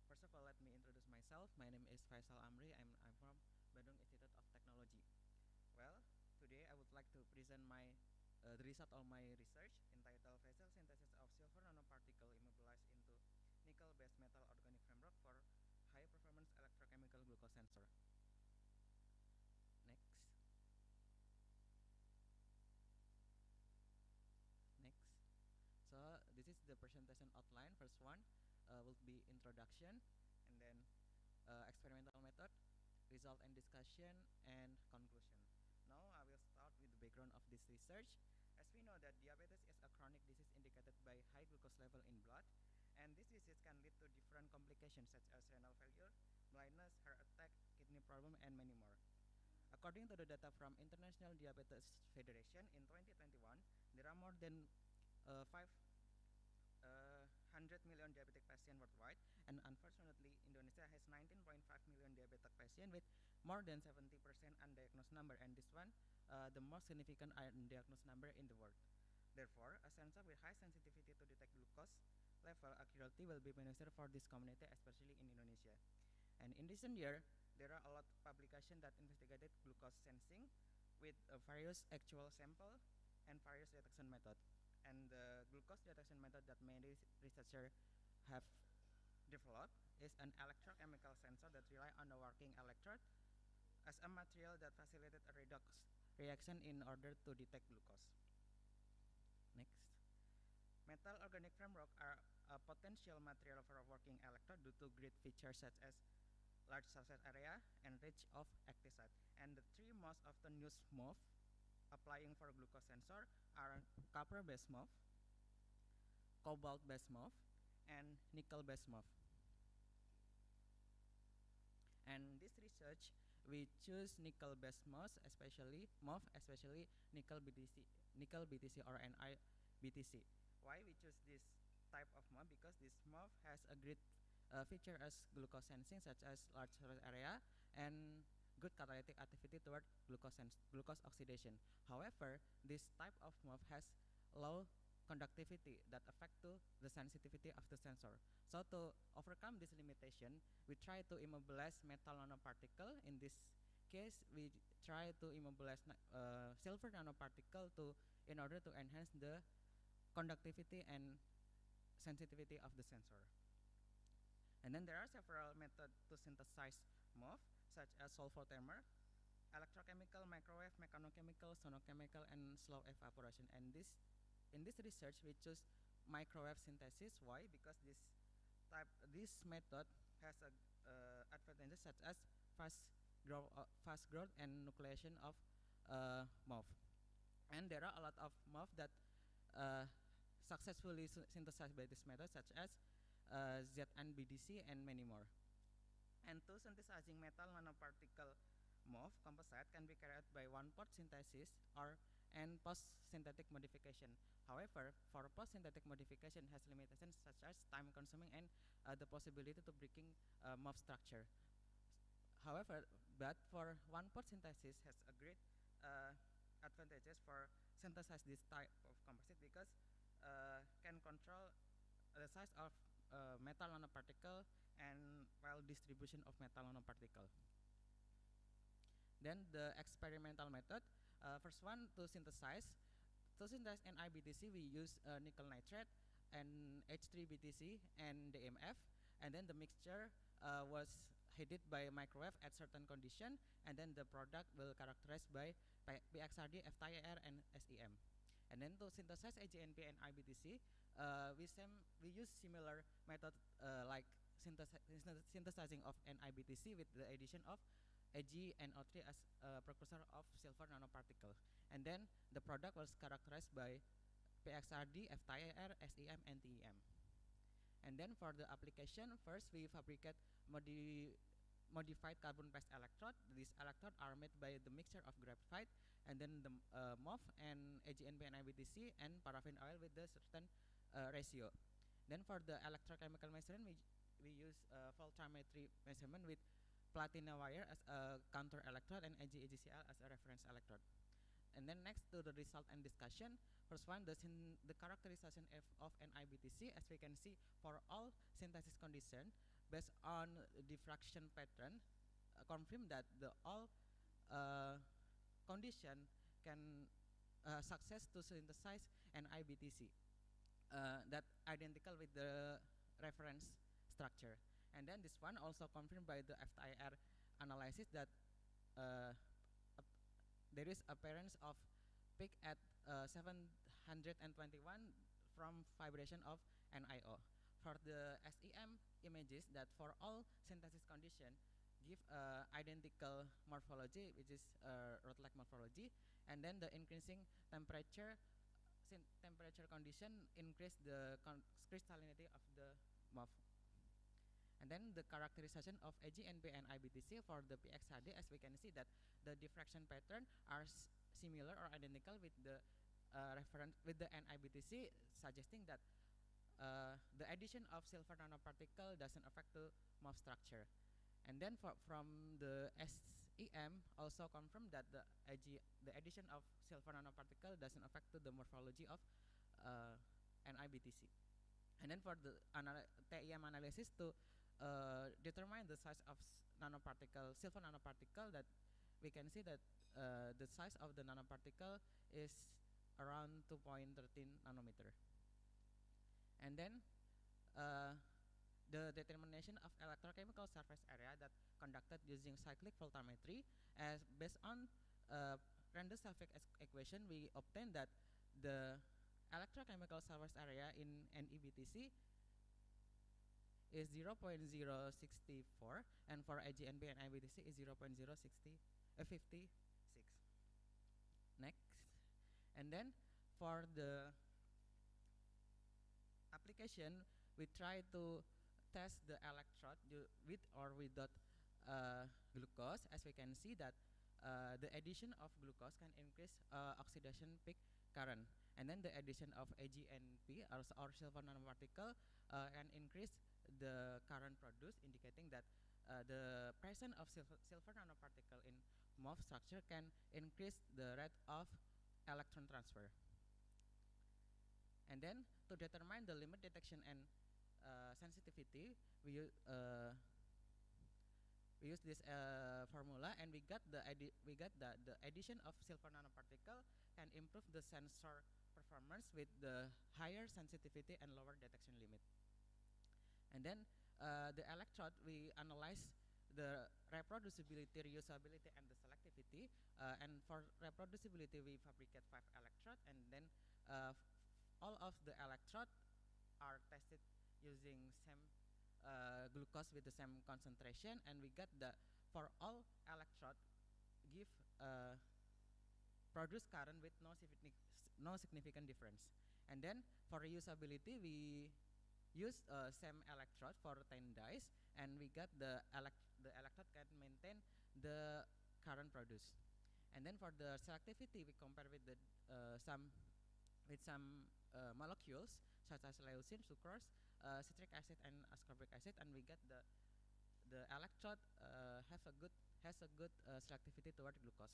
First of all, let me introduce myself. My name is Faisal Amri. I'm from Bandung Institute of Technology. Well, today I would like to present the result of my research entitled Vessel Synthesis of Silver Nanoparticle Immobilized into Nickel-Based Metal Organic Framework for High Performance Electrochemical Glucose Sensor. Next. So this is the presentation outline. First one will be introduction, and then experimental method, result and discussion, and conclusion. Now I will start with the background of this research. As we know that diabetes is a chronic disease indicated by high glucose level in blood, And this disease can lead to different complications such as renal failure, blindness, heart attack, kidney problem, and many more. According to the data from International Diabetes Federation in 2021, there are more than 500 million diabetic patients worldwide, and unfortunately, Indonesia has 19.5 million diabetic patients with more than 70% undiagnosed number, and this one, the most significant undiagnosed number in the world. Therefore, a sensor with high sensitivity to detect glucose level accurately will be beneficial for this community, especially in Indonesia. And in recent year, there are a lot of publications that investigated glucose sensing with various actual sample and various detection method. And the glucose detection method that many researchers have developed is an electrochemical sensor that rely on a working electrode as a material that facilitated a redox reaction in order to detect glucose. Next. Metal organic framework are a potential material for a working electrode due to great features such as large surface area and range of active site. And the three most often used MOF applying for glucose sensor are copper-based MOF, cobalt-based MOF, and nickel-based MOF. And this research, we choose nickel-based MOF, especially nickel BTC or NiBTC. Why we choose this type of MOF? Because this MOF has a great feature as glucose sensing, such as large surface area and good catalytic activity toward glucose oxidation. However, this type of MOF has low conductivity that affect to the sensitivity of the sensor. So to overcome this limitation, we try to immobilize metal nanoparticle. In this case, we try to immobilize silver nanoparticle in order to enhance the conductivity and sensitivity of the sensor. And then there are several methods to synthesize MOF, such as sulfothermal, electrochemical, microwave, mechanochemical, sonochemical, and slow evaporation. And in this research, we choose microwave synthesis. Why? Because this method has advantages such as fast growth and nucleation of MOF. And there are a lot of MOF that successfully synthesized by this method, such as ZnBDC and many more. And to synthesizing metal nanoparticle MOF composite can be carried out by one-pot synthesis and post-synthetic modification. However, for post-synthetic modification has limitations such as time-consuming and the possibility to breaking MOF structure. However, but for one-pot synthesis has a great advantages for synthesize this type of composite because can control the size of metal nanoparticle and distribution of metal nanoparticle. Then the experimental method, first one to synthesize NiBTC, we use nickel nitrate and H3BTC and DMF, and then the mixture was heated by microwave at certain condition, and then the product will characterized by PXRD, FTIR, and SEM. And then to synthesize AGNP and IBTC, we use similar method like synthesizing of NiBTC with the addition of AgNO3 as a precursor of silver nanoparticle. And then the product was characterized by PXRD, FTIR, SEM, and TEM. And then for the application, first we fabricate modified carbon-based electrode. These electrodes are made by the mixture of graphite and then the MOF and AgNP and IBTC and paraffin oil with the certain ratio. Then for the electrochemical measurement, we use voltammetry measurement with platina wire as a counter electrode and AgCl as a reference electrode. And then next to the result and discussion, first one, the characterization of NiBTC, as we can see for all synthesis condition, based on diffraction pattern, confirm that the all condition can success to synthesize NiBTC that identical with the reference structure. And then this one also confirmed by the FTIR analysis that there is appearance of peak at 721 from vibration of NiO. For the SEM images that for all synthesis condition give identical morphology, which is rod-like morphology, and then the increasing temperature condition increase the crystallinity of the MOF. And then the characterization of AGNP and IBTC for the PXHD, as we can see that the diffraction pattern are similar or identical with the reference with the NIBTC, suggesting that the addition of silver nanoparticle doesn't affect the MOF structure. And then from the SEM also confirmed that the addition of silver nanoparticle doesn't affect the morphology of NIBTC. And then for the TEM analysis to determine the size of silver nanoparticle, that we can see that the size of the nanoparticle is around 2.13 nanometer. And then the determination of electrochemical surface area that conducted using cyclic voltammetry, as based on Randus-Safik equation, we obtained that the electrochemical surface area in NEBTC is 0.064, and for AGNP and IBTC is 0.056. Next. And then for the application, we try to test the electrode with or without glucose. As we can see that the addition of glucose can increase oxidation peak current, and then the addition of AGNP or silver nanoparticle can increase the current produced, indicating that the presence of silver nanoparticle in MOF structure can increase the rate of electron transfer. And then to determine the limit detection and sensitivity, we use this formula, and we got that the addition of silver nanoparticle can improve the sensor performance with the higher sensitivity and lower detection limit. And then the electrode, we analyze the reproducibility, reusability, and the selectivity. And for reproducibility, we fabricate 5 electrodes, and then all of the electrodes are tested using same glucose with the same concentration, and we got that for all electrode give produce current with no significant difference. And then for reusability, we use same electrode for 10 dyes, and we got the electrode can maintain the current produced. And then for the selectivity, we compare with the some molecules such as leucine, sucrose, citric acid, and ascorbic acid, and we get the electrode has a good selectivity toward glucose.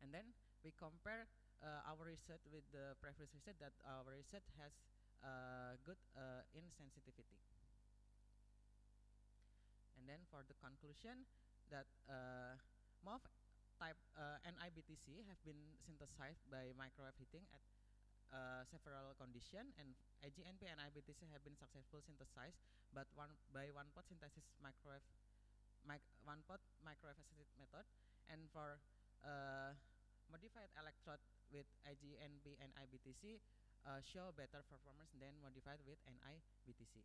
And then we compare our research with the previous research, that our research has good in sensitivity. And then for the conclusion, that MOF type NIBTC have been synthesized by microwave heating at several conditions, and AGNP and IBTC have been successfully synthesized, but by one-pot synthesis one-pot microwave assisted method. And for modified electrode with AGNP and IBTC show better performance than modified with NIBTC.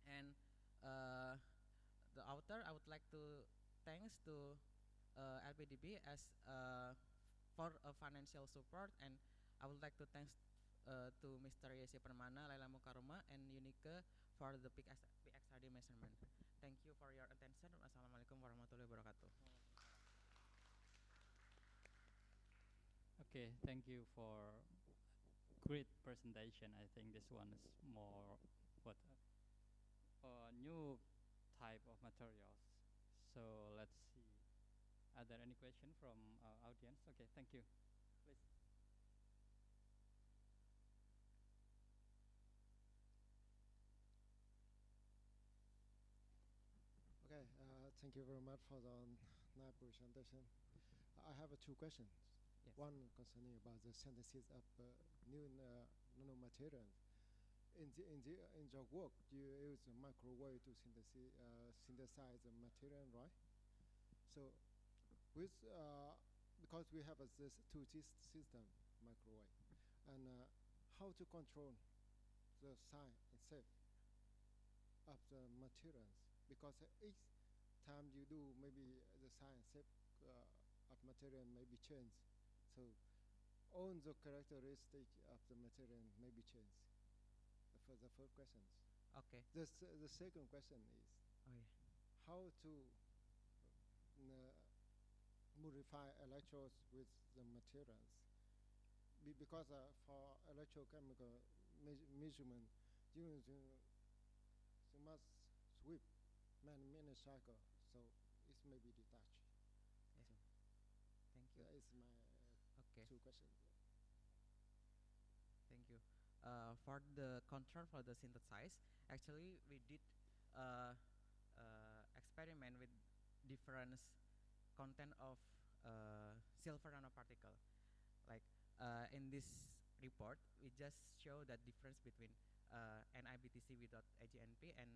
And the author, I would like to thanks to LPDB as for financial support, and I would like to thanks to Mr. Yesi Permana, Laila Mukaruma, and Unique for the PXRD measurement. Thank you for your attention. Wassalamualaikum warahmatullahi wabarakatuh. Okay, thank you for great presentation. I think this one is more new type of materials. So let's see. Are there any questions from our audience? Okay, thank you. Please. Okay, thank you very much for the nice presentation. I have 2 questions. Yes. One concerning about the synthesis of new nanomaterials. In the work, do you use a microwave to synthesize the material, right? So, with because we have this 2G system microwave, and how to control the size and shape of the materials? Because each time you do, maybe the size and shape of material may be changed. So all the characteristics of the material may be changed. for the first questions. Okay. The second question is how to modify electrodes with the materials. Because for electrochemical measurement, you must sweep many cycles, so it may be detached. Yeah. So Thank you. that is my two questions. Thank you. For the control for the synthesize, actually we did experiment with different content of silver nanoparticle. Like in this report, we just show that difference between NIBTC without AGNP and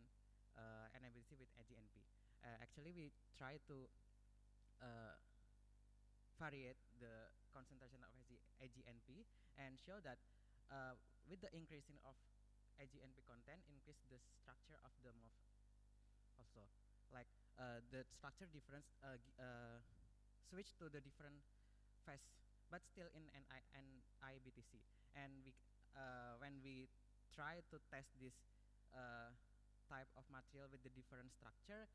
NIBTC with AGNP. Actually, we try to variate the concentration of AGNP and show that with the increasing of AGNP content, increase the structure of the MOF also. Like the structure difference switch to the different phase, but still in NIBTC. And we, when we try to test this type of material with the different structure,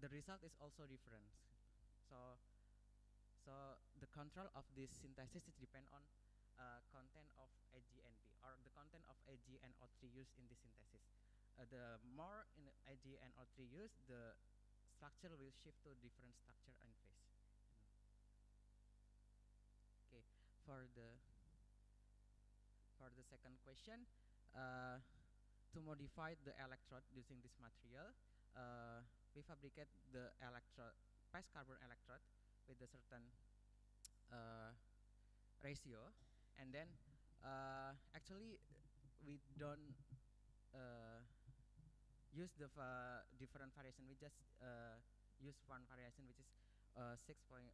the result is also different. So the control of this synthesis is depend on content of AgNP or the content of Ag and O3 used in this synthesis. The more in Ag and O3 used, the structure will shift to different structure and phase. Okay, for the second question, to modify the electrode using this material, we fabricate the electrode, paste carbon electrode with a certain ratio, and then actually we don't use the different variation. We just use one variation, which is 6.6.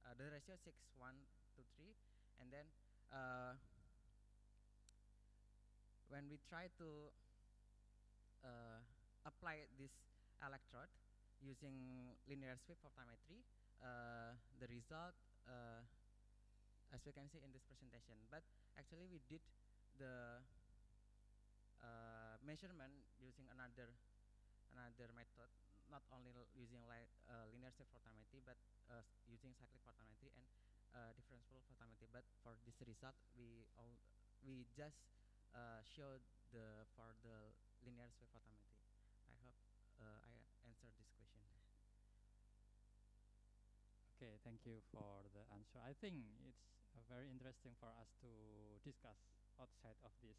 The ratio 6:1 to 3, and then when we try to apply this electrode using linear sweep photometry, the result, as we can see in this presentation, but actually we did the measurement using another method, not only using like linear sweep photometry, but using cyclic photometry and differential photometry. But for this result, we just showed for the linear sweep photometry. I hope I answered this question. Okay, thank you for the answer. I think it's very interesting for us to discuss outside of this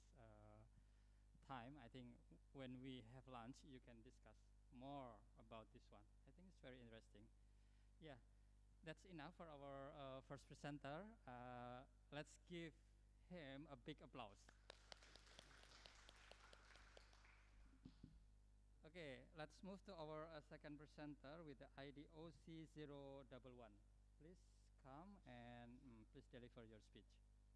time. I think when we have lunch, you can discuss more about this one. I think it's very interesting. Yeah, that's enough for our first presenter. Let's give him a big applause. Okay, let's move to our second presenter with the ID OC011. Please come and please deliver your speech. Devi Anggraini.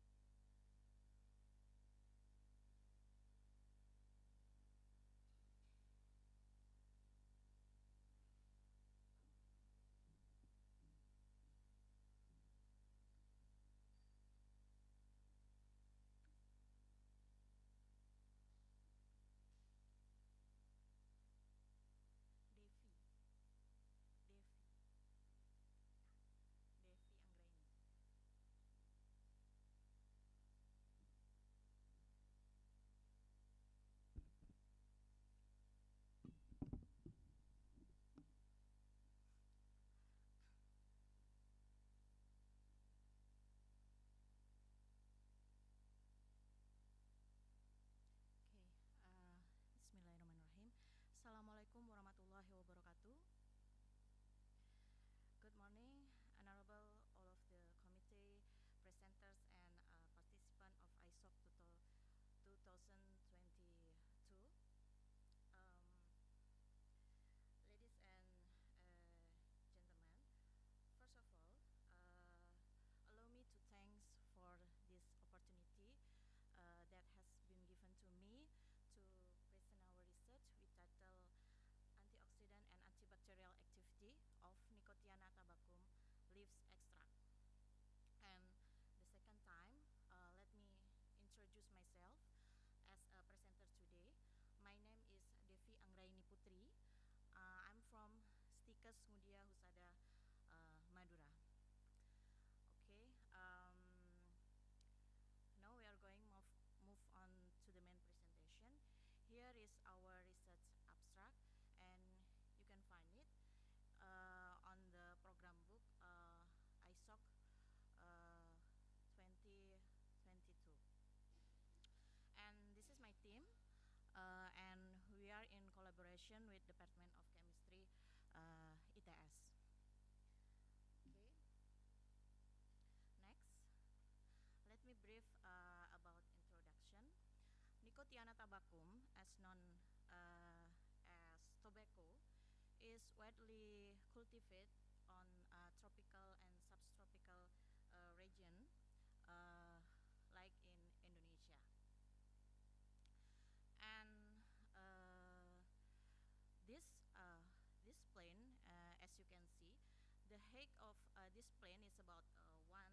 collaboration with Department of Chemistry, ITS. Okay. Next, let me brief about introduction. Nicotiana tabacum, as known as tobacco, is widely cultivated on tropical and subtropical region, like in Indonesia. And this plane, as you can see, the height of this plane is about 1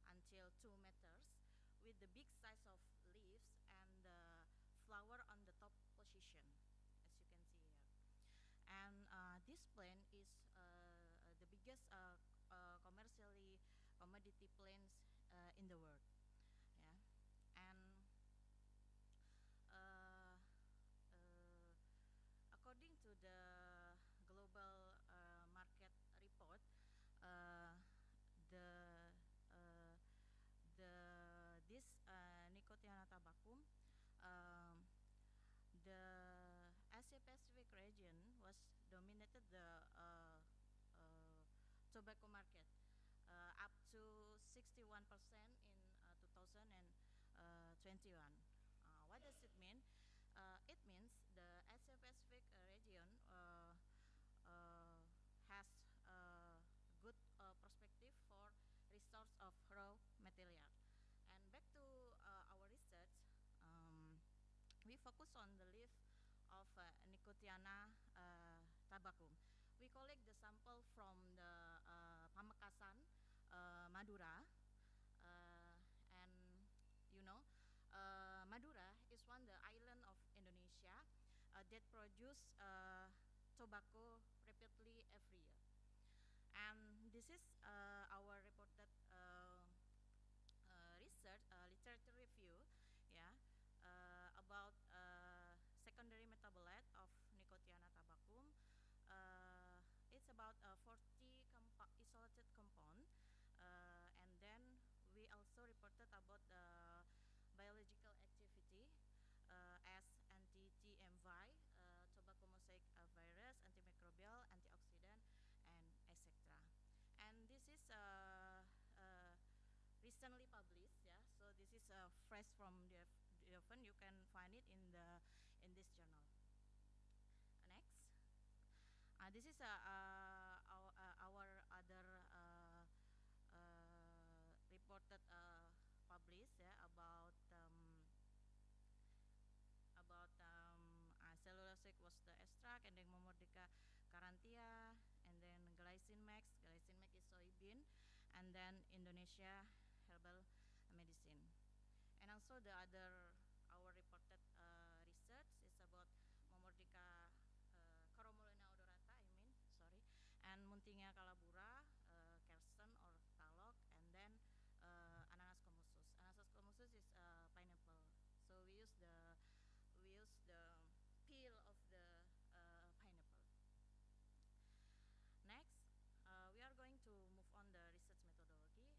until 2 meters, with the big size of leaves and the flower on the top position, as you can see here. And this plant is the biggest commercially commodity plants in the world. Yeah, and according to the global market report, this Nicotiana tabacum, the Asia Pacific region was dominated the tobacco market up to 61% in 2021. What does it mean? It means the Asia Pacific region has good perspective for resource of raw material. And back to our research, we focus on the leaf of Nicotiana tabacum. We collect the sample from the Pamekasan, Madura, and Madura is the island of Indonesia that produce tobacco rapidly every year. And this is our reported research literature review, yeah, about secondary metabolite of Nicotiana tabacum. It's about 40 isolated compound, and then we also reported about the biological activity as anti-TMV, tobacco mosaic virus, antimicrobial, antioxidant, and etc. And this is recently published, yeah. So this is fresh from the oven. You can find it in this journal. Next, this is our other reported published, yeah, about cellulosic was the extract, and then Momordica carantia, and then glycine max is soybean, and then Indonesia herbal medicine. And also the other our reported research is about Momordica Coromolena odorata, and Muntingia calabura, Kersen or talok, and then Ananas commusus. Ananas commusus is pineapple. So we use the peel of the pineapple. Next, we are going to move on the research methodology.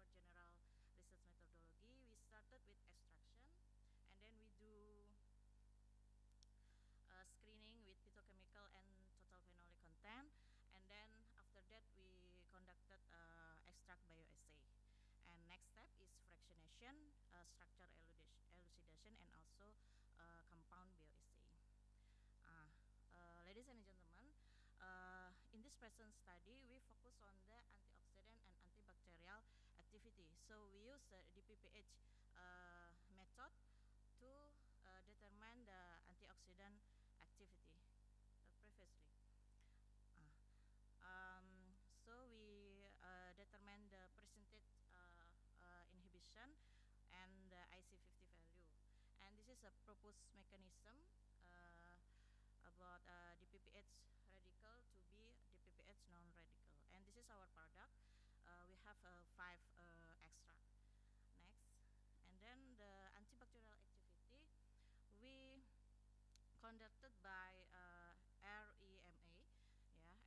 This is our general research methodology. We started with extraction, and then we do screening with phytochemical and total phenolic content, and then after that we conducted extract bioassay. And next step is fractionation, structure elucidation, and also compound bioassay. Ladies and gentlemen, in this present study, we focus on the antioxidant and antibacterial activity. So we use the DPPH method to determine the antioxidant activity previously. So we determine the percentage inhibition and the IC50 value. And this is a proposed mechanism about DPPH radical to be DPPH non-radical. And this is our product. We have 5 extract. Next. And then the antibacterial activity we conducted by REMA.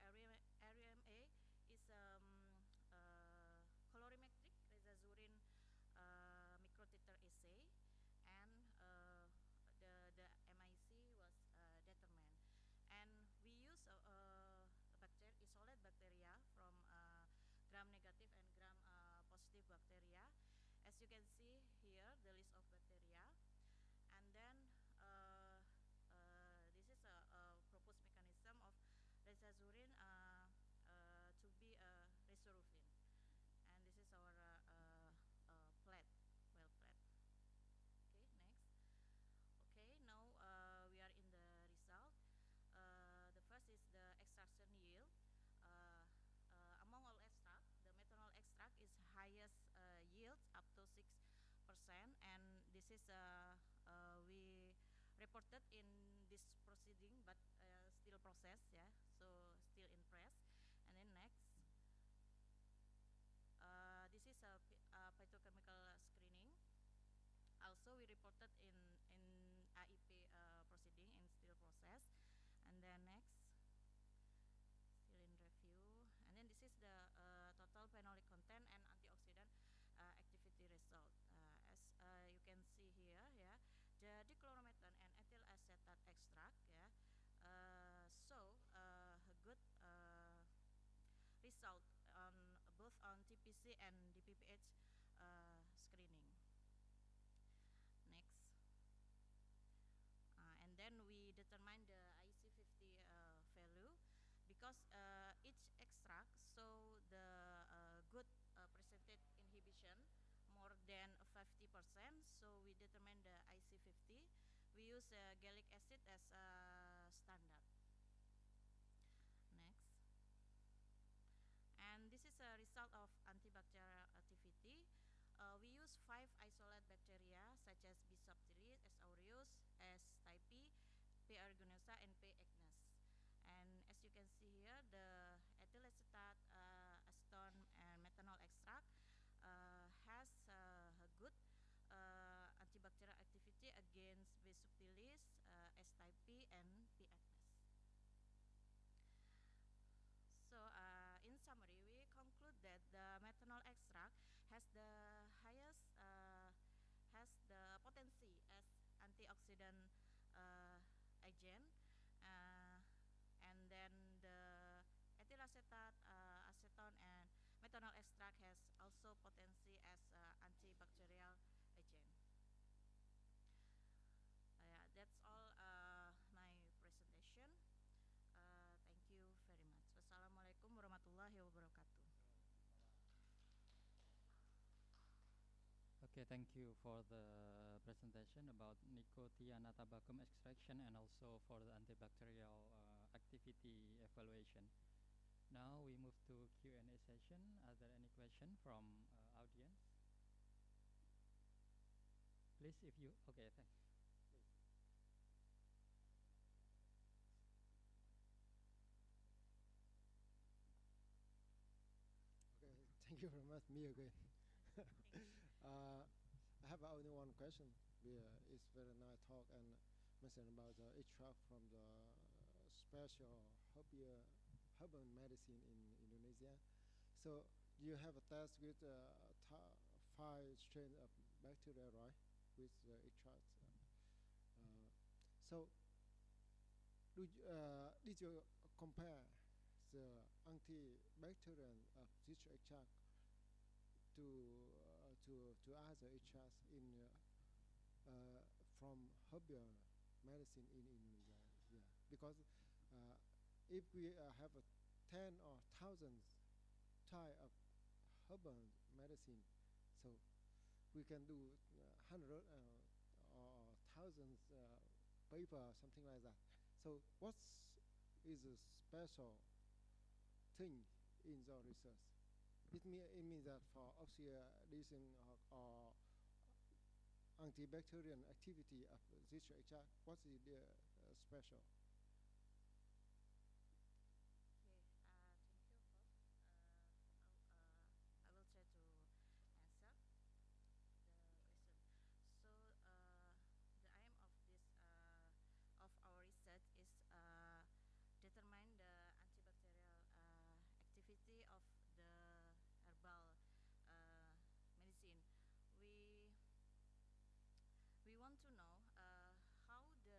Yeah, REMA is colorimetric resazurin microtiter assay, and the MIC and this is we reported in this proceeding, but still process, yeah, so still in press. And then next, this is a phytochemical screening. Also, we reported in AIP proceeding in still process. And then next, still in review. And then this is the total phenolic content and antioxidant activity result. As you can see here, yeah, the dichloromethan and ethyl acetate extract, yeah, show a good result on both on TPC and DPPH screening. Next. And then we determine the IC50 value because each extract show the good percentage inhibition more than 50%. So we determine the IC50. We use gallic acid as standard. Next. And this is a result of antibacterial activity. We use 5 isolate bacteria such as Bifidobacterium, S. aureus, S. type, P. aeruginosa, and P. acnes. And as you can see here, the ethyl acetate, acetone, and methanol extract has a good antibacterial activity against Bifidobacterium, S. type, and P. acnes. So in summary, we conclude that the methanol extract has the highest, has the potency as antioxidant agent, and then the ethyl acetate, acetone, and methanol extract has also potency as antibacterial agent. Yeah, that's all my presentation. Thank you very much. Wassalamualaikum warahmatullahi wabarakatuh. Okay, thank you for the presentation about Nicotiana tabacum extraction and also for the antibacterial activity evaluation. Now we move to Q&A session. Are there any questions from audience? Please, if you, okay, thanks. Okay, thank you very much. Me again. I have only one question. It's very nice talk and mention about the extract from the special herbal medicine in Indonesia. So you have a test with 5 strains of bacteria, right? With the extract. So did you compare the antibacterial of this extract to other extracts in from herbal medicine in Indonesia? Yeah, because if we have 10 or thousands type of herbal medicine, so we can do 100 or thousands paper, something like that. So what is a special thing in the research? It means that for oxidation or antibacterial activity of this extract, what is the special? Okay, thank you, Bob. I will try to answer the question. So the aim of this of our research is determine the antibacterial activity of the herbal medicine. We want to know how the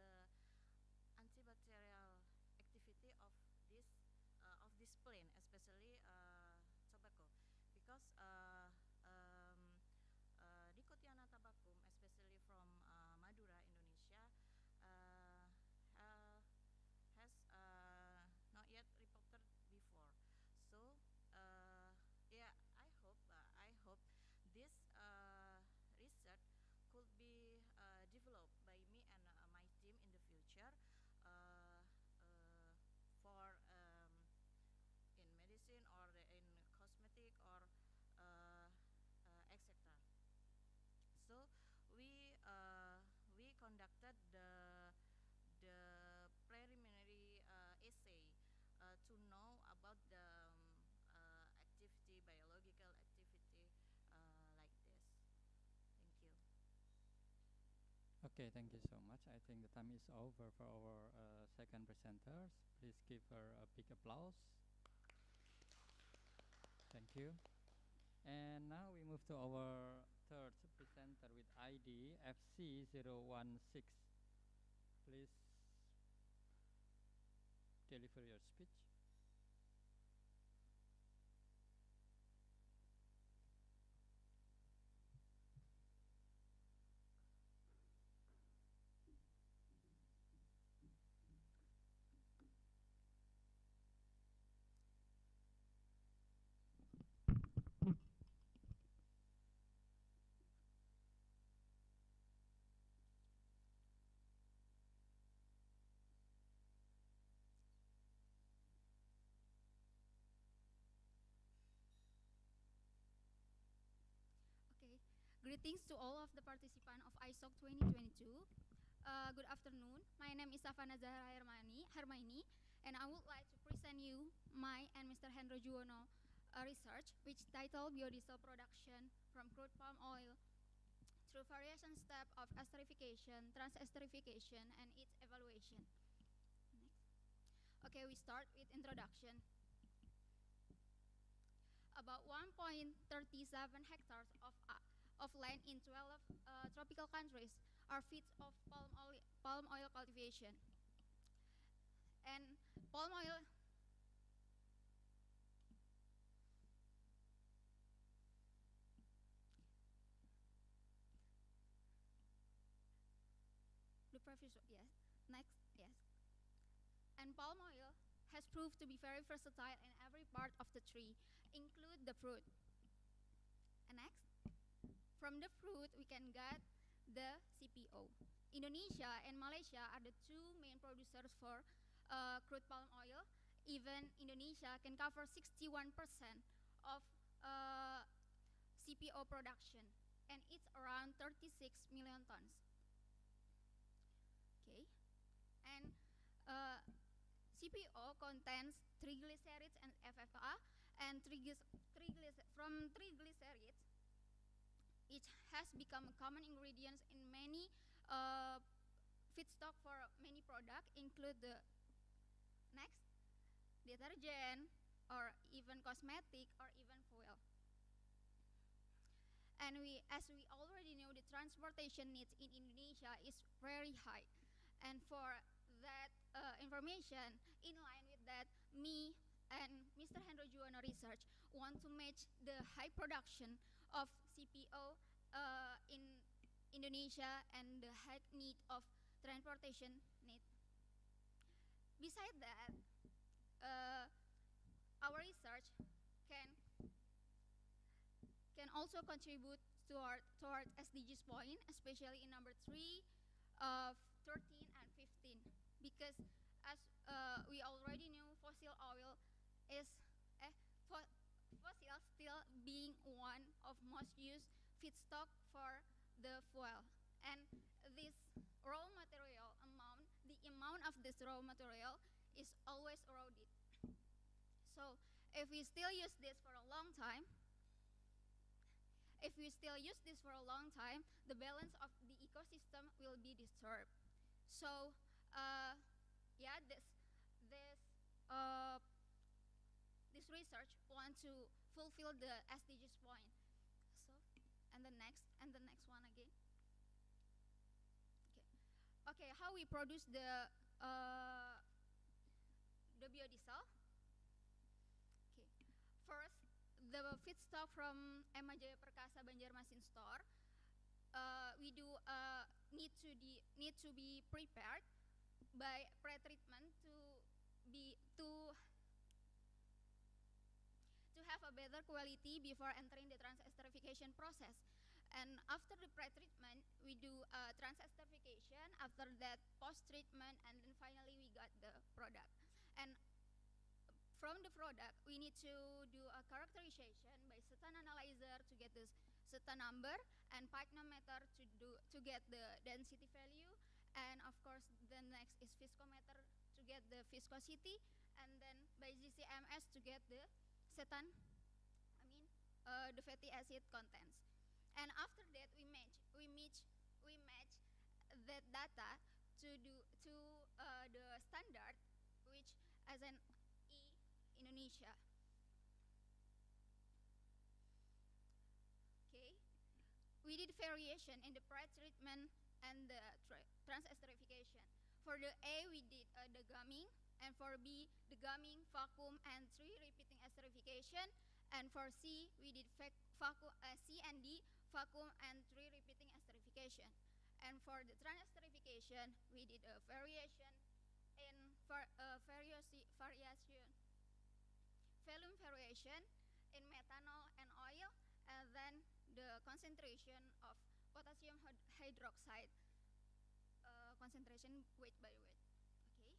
Okay, thank you so much. I think the time is over for our second presenters. Please give her a big applause. Thank you. And now we move to our third presenter with ID FC016. Please deliver your speech. Okay, greetings to all of the participants of Isoc 2022. Good afternoon. My name is Safana Zahra Hermaini, and I would like to present you my and Mr. Hendro Juwono research, which titled Biodiesel Production from Crude Palm Oil through variation step of esterification, trans-esterification, and its evaluation. Next. Okay, we start with introduction. About 1.37 hectares of land in 12 tropical countries are fields of palm oil cultivation. And palm oil the previous, yes, next, yes. And palm oil has proved to be very versatile in every part of the tree, include the fruit. And next, from the fruit we can get the CPO. Indonesia and Malaysia are the two main producers for crude palm oil. Even Indonesia can cover 61% of CPO production, and it's around 36 million tons. Okay, and CPO contains triglycerides and FFA, and from triglycerides, it has become a common ingredient in many feedstock for many products, include the next detergent, or even cosmetic, or even fuel. And as we already know, the transportation needs in Indonesia is very high, and for that information, in line with that, me and Mr. Hendro Juwono research want to match the high production of CPO in Indonesia and the high need of transportation need. Besides that, our research can also contribute toward SDGs point, especially in number 3, 13, and 15, because as we already know, fossil oil is fossil still being one of most used feedstock for the fuel, and this raw material amount, the amount of this raw material is always eroded. So if we still use this for a long time, the balance of the ecosystem will be disturbed. So, yeah, this research wants to fulfill the SDGs point. So, and the next one again. Okay, how we produce the biodiesel? Okay, first, the feedstock from Emma Jaya Perkasa Banjarmasin store, we do need to be prepared by pre-treatment to have a better quality before entering the trans-esterification process. And after the pre-treatment, we do trans-esterification. After that, post-treatment, and then finally we got the product. And from the product, we need to do a characterization by Cetan analyzer to get this Cetan number, and pycnometer to get the density value, and of course the next is viscometer to get the viscosity, and then by GCMS to get the Cetan, the fatty acid contents. And after that, we match that data to the standard, which as an E Indonesia. Okay, we did variation in the pre-treatment and the trans-esterification. For the A, we did the gumming, and for B, the gumming, vacuum, and 3 repeating esterification, and for C, we did C and D, vacuum and 3 repeating esterification. And for the trans-esterification, we did a variation in volume variation in methanol and oil, and then the concentration of potassium hydroxide concentration weight by weight. Okay.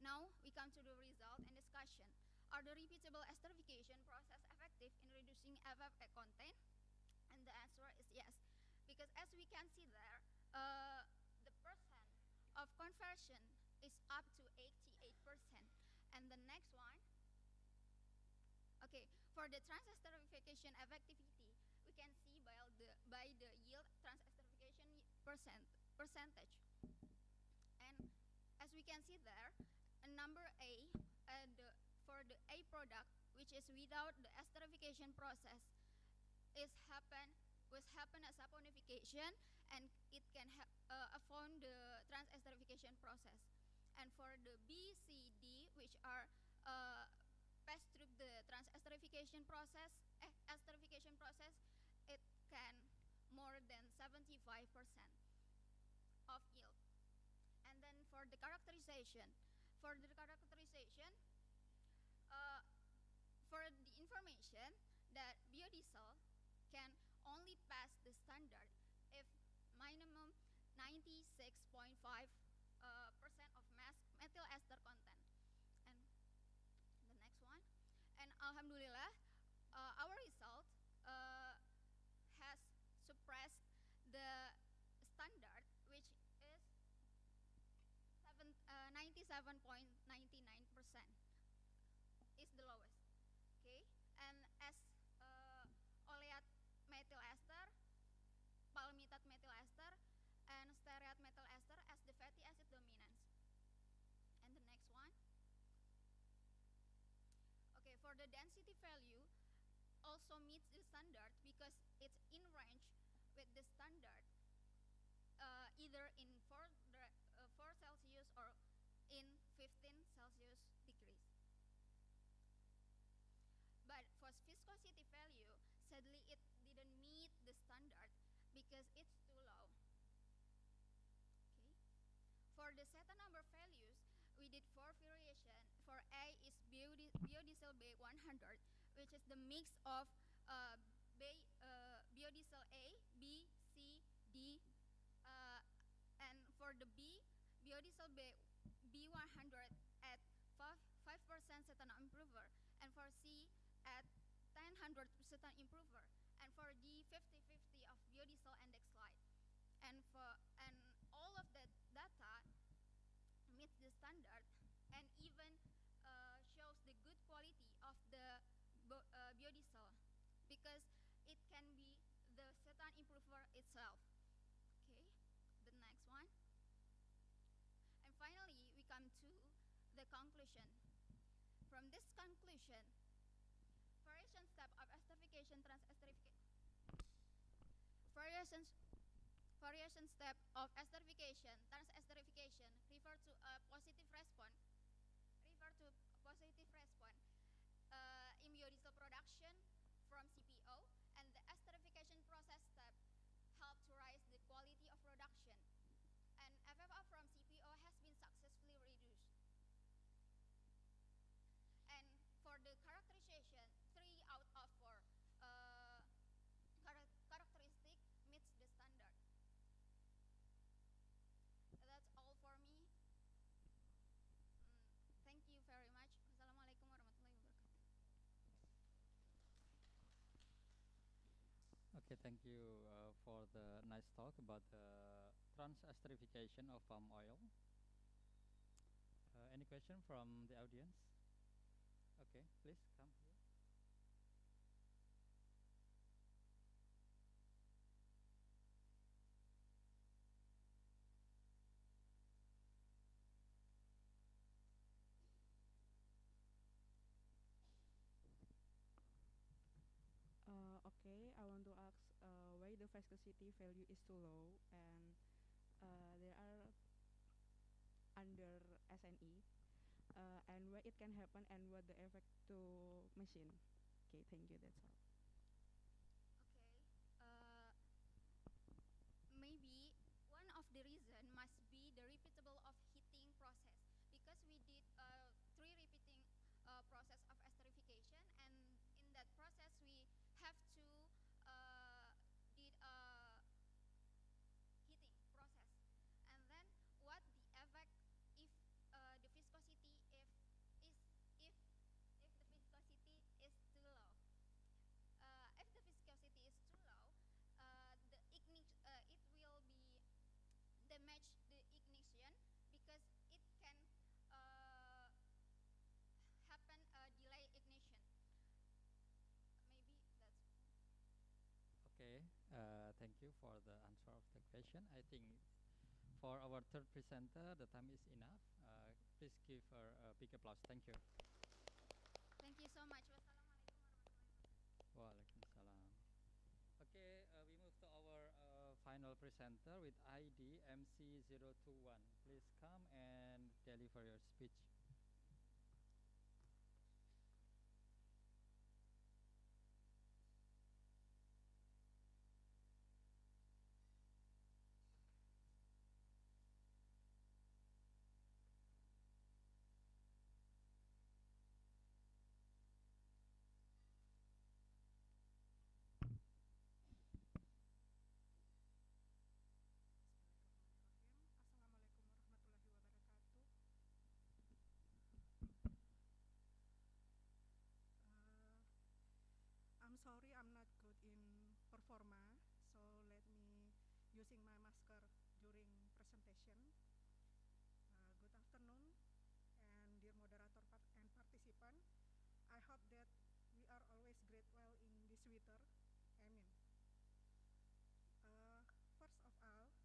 Now we come to the result and discussion. Are the repeatable esterification process effective in reducing FFA content? And the answer is yes, because as we can see there, the percent of conversion is up to 88%. And the next one, okay, for the trans-esterification effectivity, we can see by the yield trans-esterification percentage. And as we can see there, number A, for the A product, which is without the esterification process, was happen as saponification, and it can avoid the trans-esterification process. And for the B, C, D, which are pass through the esterification process, it can more than 75% of yield. And then for the characterization, for the information that biodiesel can only pass the standard if minimum 96.5% of methyl ester content. And the next one, and alhamdulillah, our result has suppressed the standard, which is 97.99%, is the lowest. Okay, and as oleat methyl ester, palmitate methyl ester, and steareate methyl ester as the fatty acid dominance. And the next one, okay, for the density value also meets the standard because it's in range with the standard, either in 4 Celsius or in 15 Celsius degrees. But for viscosity value, sadly it didn't meet the standard because it's too low. Okay. For the zeta number values, we did 4 variation. For A is biodiesel B100, which is the mix of biodiesel A, B, C, D, and for the B, biodiesel B100 at 5% cetanol improver, and for C at 1000% improver, and for D 50-50 of biodiesel index light, and all of that data meets the standard and even shows the good quality of the biodiesel because it can be the cetan improver itself. Okay, the next one. And finally, we come to the conclusion. From this conclusion, variation step of esterification, variation step of esterification, trans-esterification refer to a positive response. In biodiesel production from CPO, and the esterification process step help to raise the quality of production. And FFA from CPO has been successfully reduced. And for the characterization, 3 out of 4 characteristic meets the standard. That's all for me. Thank you very much. Wassalamualaikum warahmatullahi wabarakatuh. Okay, thank you for the nice talk about the trans-esterification of palm oil. Any question from the audience? Okay, please come here. viscosity value is too low and they are under SNE, and why it can happen and what the effect to machine. Okay, thank you. That's all. Okay. Maybe one of the reason must be the repeatable of heating process, because we did 3 repeating process of esterification, and in that process we have to did a heating process, and then what the effect if the viscosity is if if the viscosity is too low. If the viscosity is too low, it will be damage the ignition, because it can happen delay ignition. Maybe that's Okay, thank you for the answer of the question. I think for our third presenter, the time is enough. Please give her a big applause. Thank you. Thank you so much. Wassalamualaikum warahmatullahi wabarakatuh. Waalaikumsalam. Okay, we move to our final presenter with ID MC021. Please come and deliver your speech. Assalamualaikum warahmatullahi wabarakatuh. I'm sorry I'm not good in performa, so let me using my masker during presentation. Good afternoon, and dear moderator and participant. I hope that we are always great well in this winter. Amen. First of all,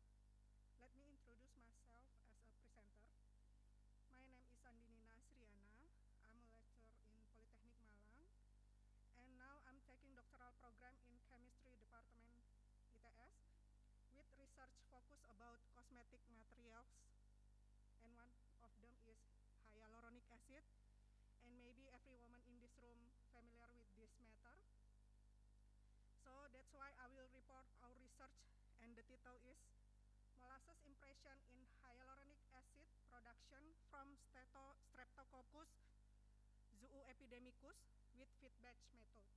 let me introduce myself as a presenter. My name is Andini Nasriana. I'm a lecturer in Polytechnic Malang, and now I'm taking doctoral program in Chemistry Department ITS with research focus about cosmetic materials, and one of them is hyaluronic acid, and maybe every woman in this room familiar with this matter. So that's why I will report our research, and the title is Molasses Impression in Hyaluronic Acid Production from Streptococcus zooepidemicus with feedback method.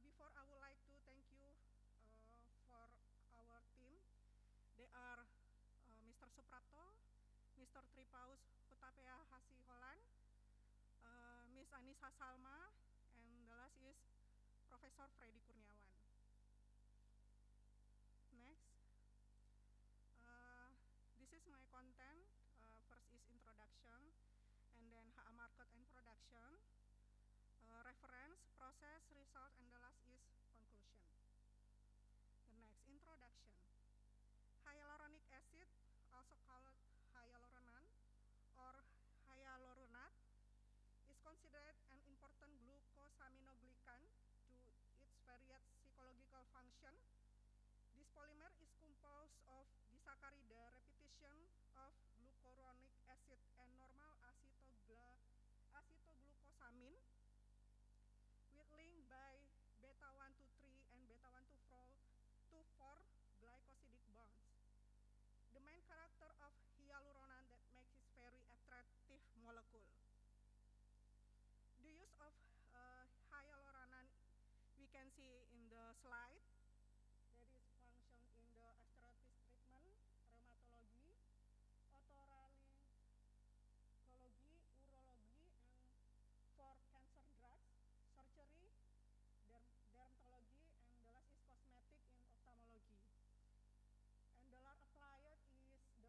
Before, I would like to thank you for our team. They are Mr. Suprapto, Mr. Tripaus Hutapea Hasiholan, Ms. Anissa Salma, and the last is Professor Freddy Kurniawan. Next. This is my content. First is introduction, and then HA market and production, reference, process, result, and the last is conclusion. The next, introduction. Hyaluronic acid, also called hyaluronan or hyaluronate, is considered an important glucosaminoglycan to its various psychological function. This polymer is composed of disaccharide repetition of glucuronic acid and normal acetoglucosamine with link by beta 1 to 3 and beta 1 to 4 glycosidic bonds. The main character of hyaluronan that makes it very attractive molecule. The use of hyaluronan we can see in the slide. That is function in the arthritis treatment, rheumatology, otolaryngology, urology, and for cancer drugs, surgery, dermatology, and the last is cosmetic in ophthalmology. And the large applied in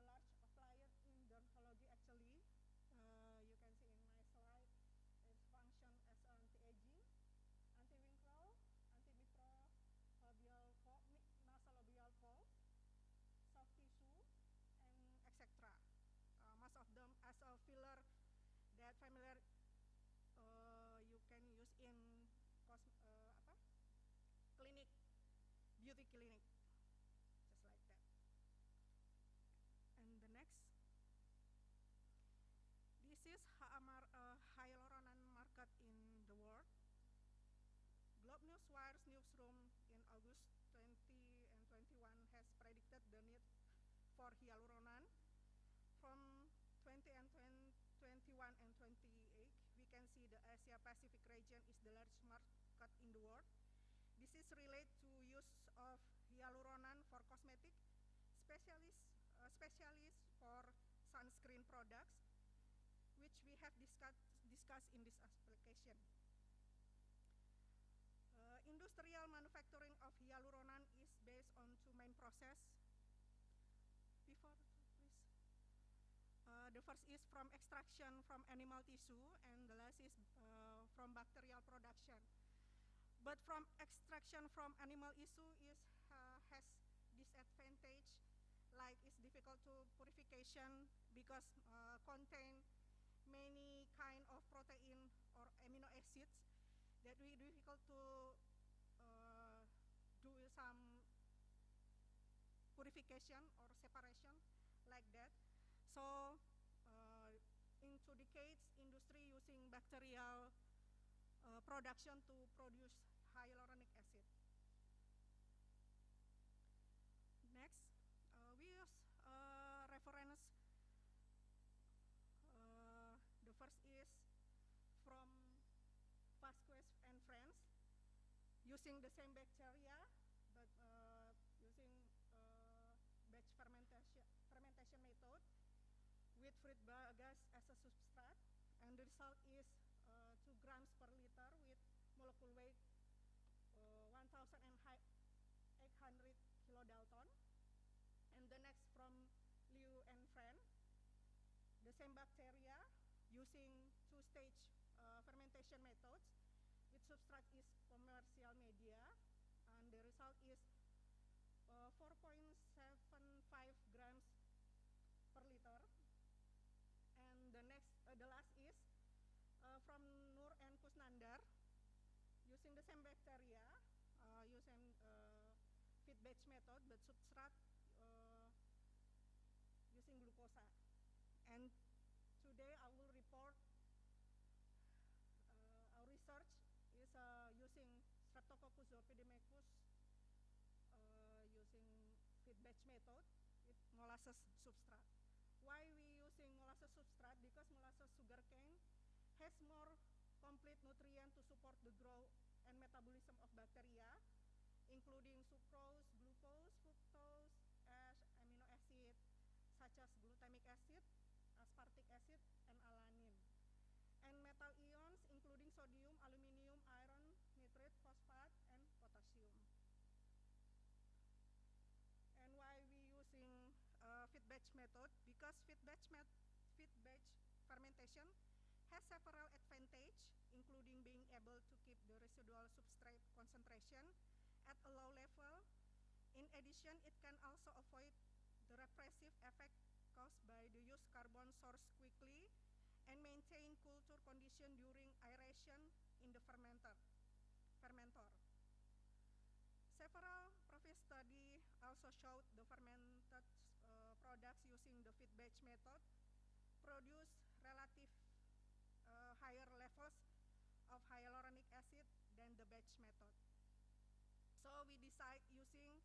dermatology actually. You can see in my slide, its function as anti-aging, anti-wrinkle, antimicrobial clinic, just like that. And the next, this is hyaluronan market in the world. Globe News Wire's newsroom in August 20 and 21 has predicted the need for hyaluronan from 20 and 21 and 28. We can see the Asia Pacific region is the largest market in the world. This is related to use of hyaluronan for cosmetic, specialist for sunscreen products, which we have discussed in this application. Industrial manufacturing of hyaluronan is based on two main processes. Before, please. The first is from extraction from animal tissue, and the last is from bacterial production. But from extraction from animal tissue has disadvantage, like it's difficult to purification because contain many kind of protein or amino acids that we difficult to do some purification or separation like that. So in 2 decades, industry using bacterial production to produce hyaluronic acid. Next, we use reference. The first is from Vasquez and friends, using the same bacteria, but using batch fermentation method with fruit bagasse as a substrate, and the result is 2 grams per liter with molecular weight 1,800 kilodalton. And the next from Liu and friend, the same bacteria using 2-stage fermentation methods with substrate is commercial media, and the result is 4.75 grams per liter. And the last is from Nur and Kusnandar, using the same bacteria, using feed batch method, but substrate using glucosa. And today I will report our research is using Streptococcus zoopidemicus using feed batch method with molasses substrate. Why we using molasses substrate? Because molasses sugarcane has more complete nutrient to support the growth and metabolism of bacteria, including sucrose, glucose, fructose, amino acid such as glutamic acid, aspartic acid, and alanine. And metal ions including sodium, aluminium, iron, nitrate, phosphate, and potassium. And why we using feed batch method? Because feed batch fermentation has several advantages, including being able to keep the residual substrate concentration at a low level. In addition, it can also avoid the repressive effect caused by the use carbon source quickly and maintain culture condition during aeration in the fermentor. Several previous studies also showed the fermented products using the feed batch method produce relative higher levels of hyaluronic acid than the batch method. So we decide using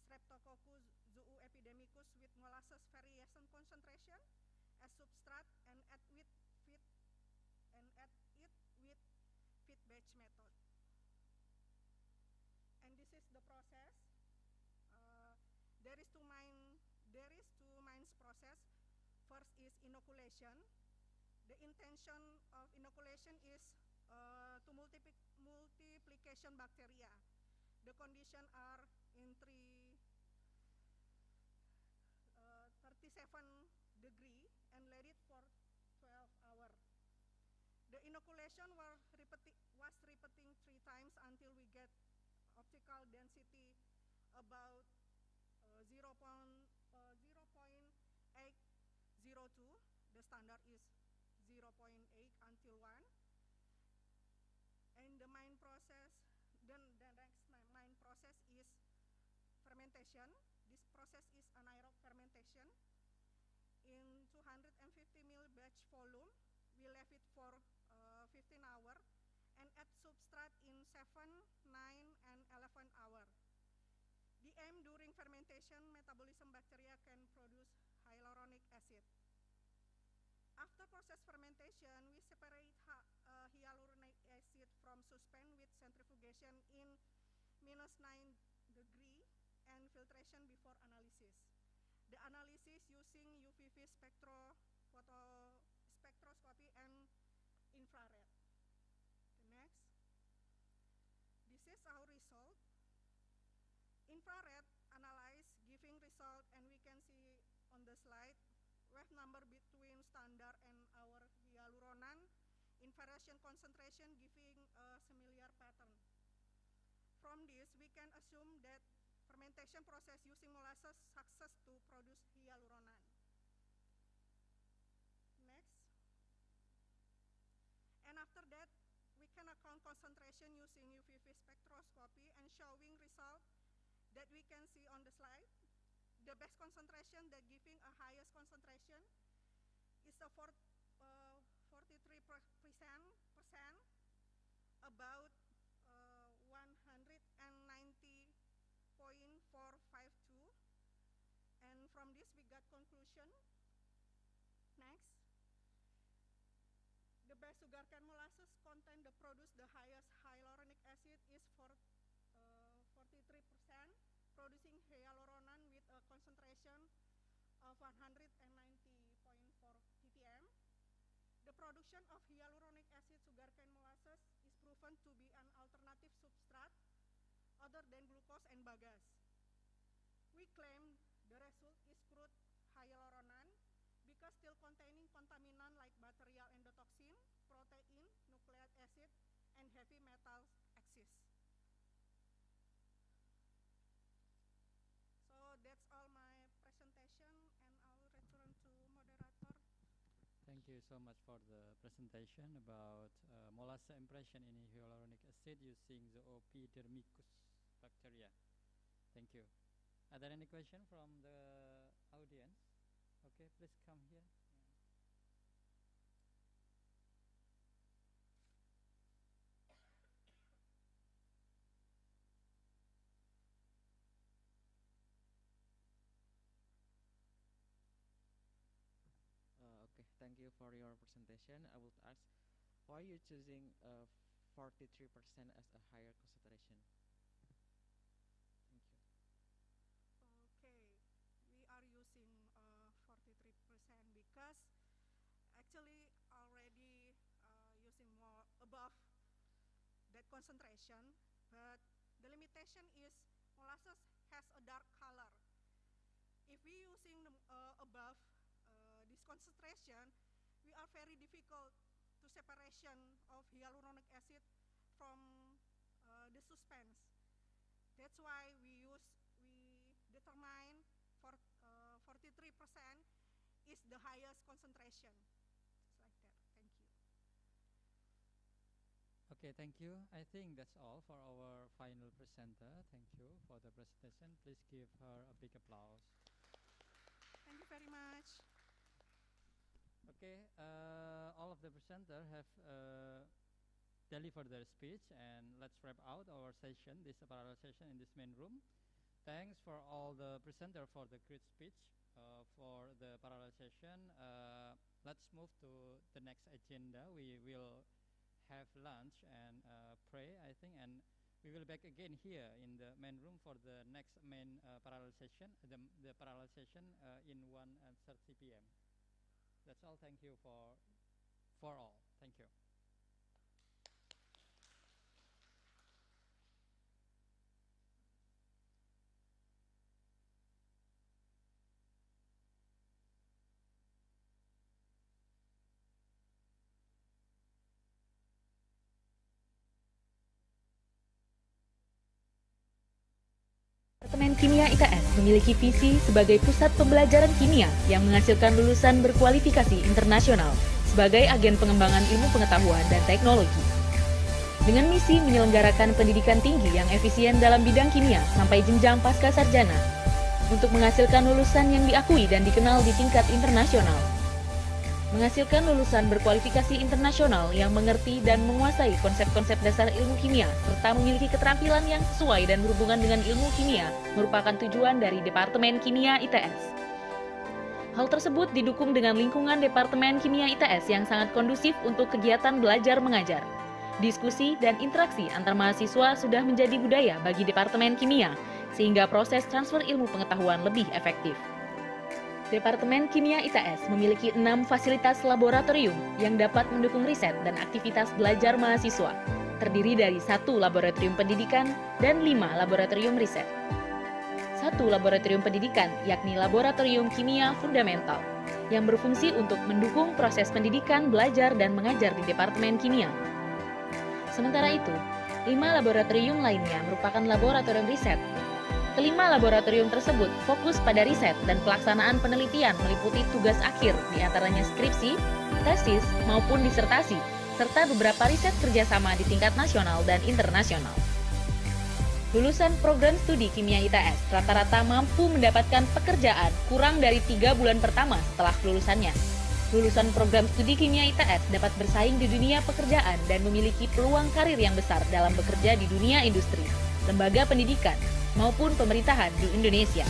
Streptococcus zoopidemicus with molasses variation concentration as substrate and add it with feed batch method. And this is the process. There is two main process. First is inoculation. The intention of inoculation is to multiplication bacteria. The conditions are in 37 degrees and let it for 12 hours. The inoculation was repeating 3 times until we get optical density about 0.802. The standard is 0.8 until 1. And the main process, then the next main process is fermentation. This process is anaerobic fermentation. In 250 ml batch volume, we left it for 15 hours and add substrate in 7, 9, and 11 hours. The aim during fermentation, metabolism bacteria can produce hyaluronic acid. After process fermentation, we separate hyaluronic acid from suspend with centrifugation in -9 and filtration before analysis. The analysis using UVV spectroscopy and infrared. The next. This is our result. Infrared analyze giving result, and we can see on the slide wave number between standard and our hyaluronan in variation concentration giving a similar pattern. From this, we can assume that fermentation process using molasses success to produce hyaluronan. Next. And after that, we can account concentration using UVV spectroscopy and showing result that we can see on the slide. The best concentration that giving a highest concentration is a 43%, about 190.452, and from this we got conclusion. Next, the best sugar cane molasses content the produce the highest hyaluronic acid is for 43%, producing hyaluronan with a concentration of 190.4 ppm. The production of hyaluronic acid sugarcane molasses is proven to be an alternative substrate other than glucose and bagasse. We claim the result is crude hyaluronan because still containing contaminant like bacterial endotoxin, protein, nucleic acid, and heavy metals exist. So that's all my presentation, and I'll return to moderator. Thank you so much for the presentation about molasses impression in hyaluronic acid using the Opidermicus bacteria. Thank you. Are there any questions from the audience? Okay, please come here. Okay, thank you for your presentation. I would ask, why are you choosing 43% as a higher concentration? Thank you. Okay, we are using 43% because actually already using more above that concentration, but the limitation is molasses has a dark color. If we using above this concentration, we are very difficult to separation of hyaluronic acid from the suspense. That's why we determine for 43% is the highest concentration. Just like that. Thank you. Okay, thank you. I think that's all for our final presenter. Thank you for the presentation. Please give her a big applause. Thank you very much. Okay, all of the presenters have delivered their speech, and let's wrap out our session, this parallel session in this main room. Thanks for all the presenters for the great speech for the parallel session. Let's move to the next agenda. We will have lunch and pray, I think, and we will back again here in the main room for the next main parallel session, the parallel session in 1:30 p.m. That's all. Thank you for all. Thank you. Departemen Kimia ITS memiliki visi sebagai pusat pembelajaran kimia yang menghasilkan lulusan berkualifikasi internasional sebagai agen pengembangan ilmu pengetahuan dan teknologi. Dengan misi menyelenggarakan pendidikan tinggi yang efisien dalam bidang kimia sampai jenjang pasca sarjana, untuk menghasilkan lulusan yang diakui dan dikenal di tingkat internasional. Menghasilkan lulusan berkualifikasi internasional yang mengerti dan menguasai konsep-konsep dasar ilmu kimia serta memiliki keterampilan yang sesuai dan berhubungan dengan ilmu kimia merupakan tujuan dari Departemen Kimia ITS. Hal tersebut didukung dengan lingkungan Departemen Kimia ITS yang sangat kondusif untuk kegiatan belajar mengajar. Diskusi dan interaksi antar mahasiswa sudah menjadi budaya bagi Departemen Kimia, sehingga proses transfer ilmu pengetahuan lebih efektif. Departemen Kimia ITS memiliki 6 fasilitas laboratorium yang dapat mendukung riset dan aktivitas belajar mahasiswa, terdiri dari 1 laboratorium pendidikan dan 5 laboratorium riset. 1 laboratorium pendidikan, yakni Laboratorium Kimia Fundamental, yang berfungsi untuk mendukung proses pendidikan, belajar, dan mengajar di Departemen Kimia. Sementara itu, 5 laboratorium lainnya merupakan laboratorium riset. Kelima laboratorium tersebut fokus pada riset dan pelaksanaan penelitian meliputi tugas akhir, diantaranya skripsi, tesis, maupun disertasi, serta beberapa riset kerjasama di tingkat nasional dan internasional. Lulusan program studi kimia ITS rata-rata mampu mendapatkan pekerjaan kurang dari 3 bulan pertama setelah kelulusannya. Lulusan program studi kimia ITS dapat bersaing di dunia pekerjaan dan memiliki peluang karir yang besar dalam bekerja di dunia industri, lembaga pendidikan, maupun pemerintahan di Indonesia.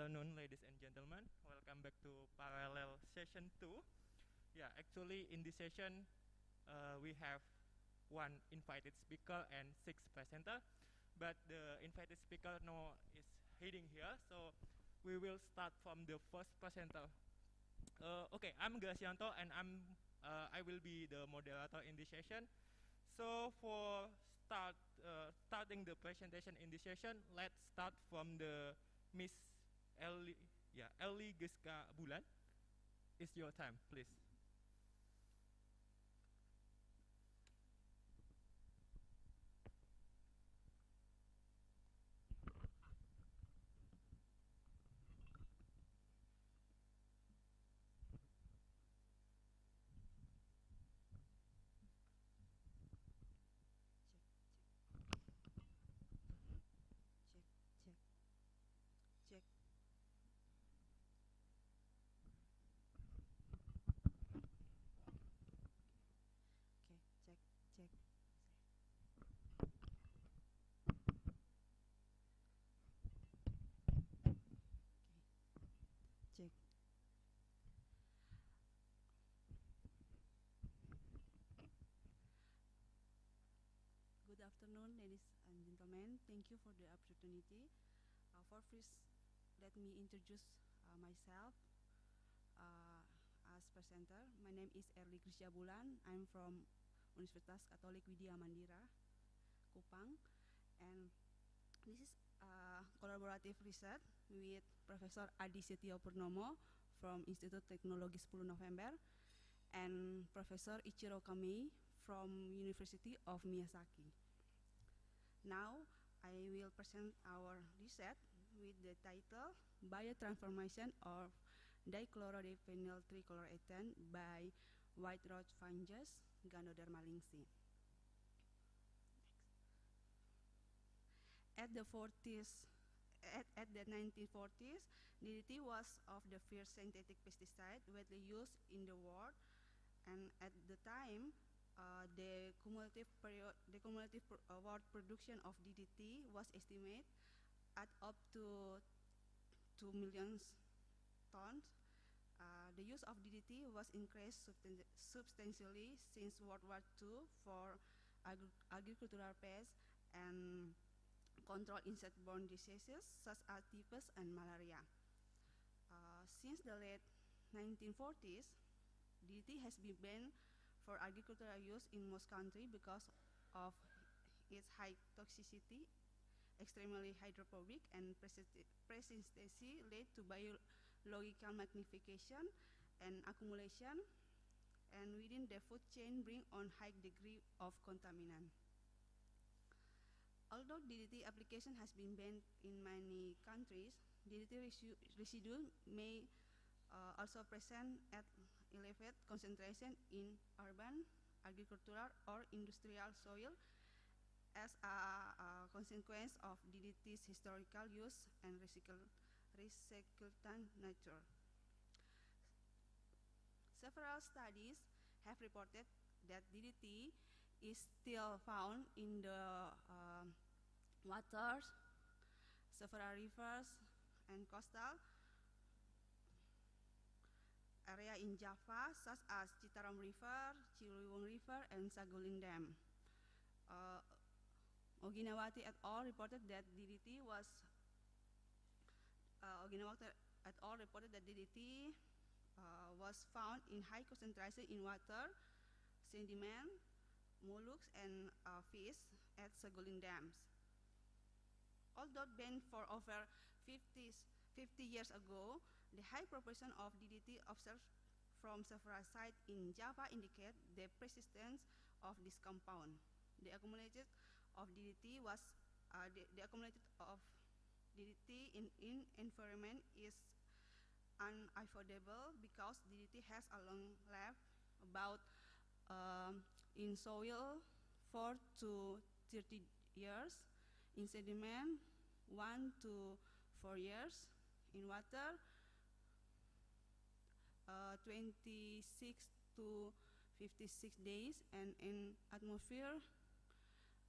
afternoon, ladies and gentlemen. Welcome back to Parallel Session 2. Yeah, actually in this session, we have one invited speaker and 6 presenter. But the invited speaker now is heading here, so we will start from the first presenter. Okay, I'm Gracianto, and I will be the moderator in this session. So for starting the presentation in this session, let's start from the Miss Ellie Giska Bulan. It's your time, please. Check. Okay, check. Check. Good afternoon, ladies and gentlemen. Thank you for the opportunity. First, let me introduce myself as presenter. My name is Erli Krisya Bulan. I'm from Universitas Katolik Widya Mandira, Kupang, and this is collaborative research with Professor Adi Setio Purnomo from Institut Teknologi 10 November and Professor Ichiro Kamei from University of Miyazaki. Now, I will present our research with the title Biotransformation of Dichlorodiphenyl trichloroethane by white rot fungus Ganoderma lynxi. At the 1940s, DDT was of the first synthetic pesticide widely used in the world, and at the time, the cumulative world production of DDT was estimated at up to 2 million tons. The use of DDT was increased substantially since World War II for agricultural pests and control insect-borne diseases such as typhus and malaria. Since the late 1940s, DDT has been banned for agricultural use in most countries because of its high toxicity, extremely hydrophobic, and persistency lead to biological magnification and accumulation, and within the food chain bring on high degree of contaminant. Although DDT application has been banned in many countries, DDT residue may also present at elevated concentration in urban, agricultural, or industrial soil as a consequence of DDT's historical use and recycled nature. Several studies have reported that DDT is still found in the waters, several rivers, and coastal area in Java, such as Citarum River, Ciliwung River, and Saguling Dam. Oginawati et al. Reported that DDT was found in high concentration in water, sediment, mollusks, and fish at Saguling dams. Although banned for over 50 years ago, the high proportion of DDT observed from several sites in Java indicate the persistence of this compound. The accumulated of DDT in environment is unavoidable because DDT has a long life, about in soil 4 to 30 years, in sediment 1 to 4 years, in water 26 to 56 days, and in atmosphere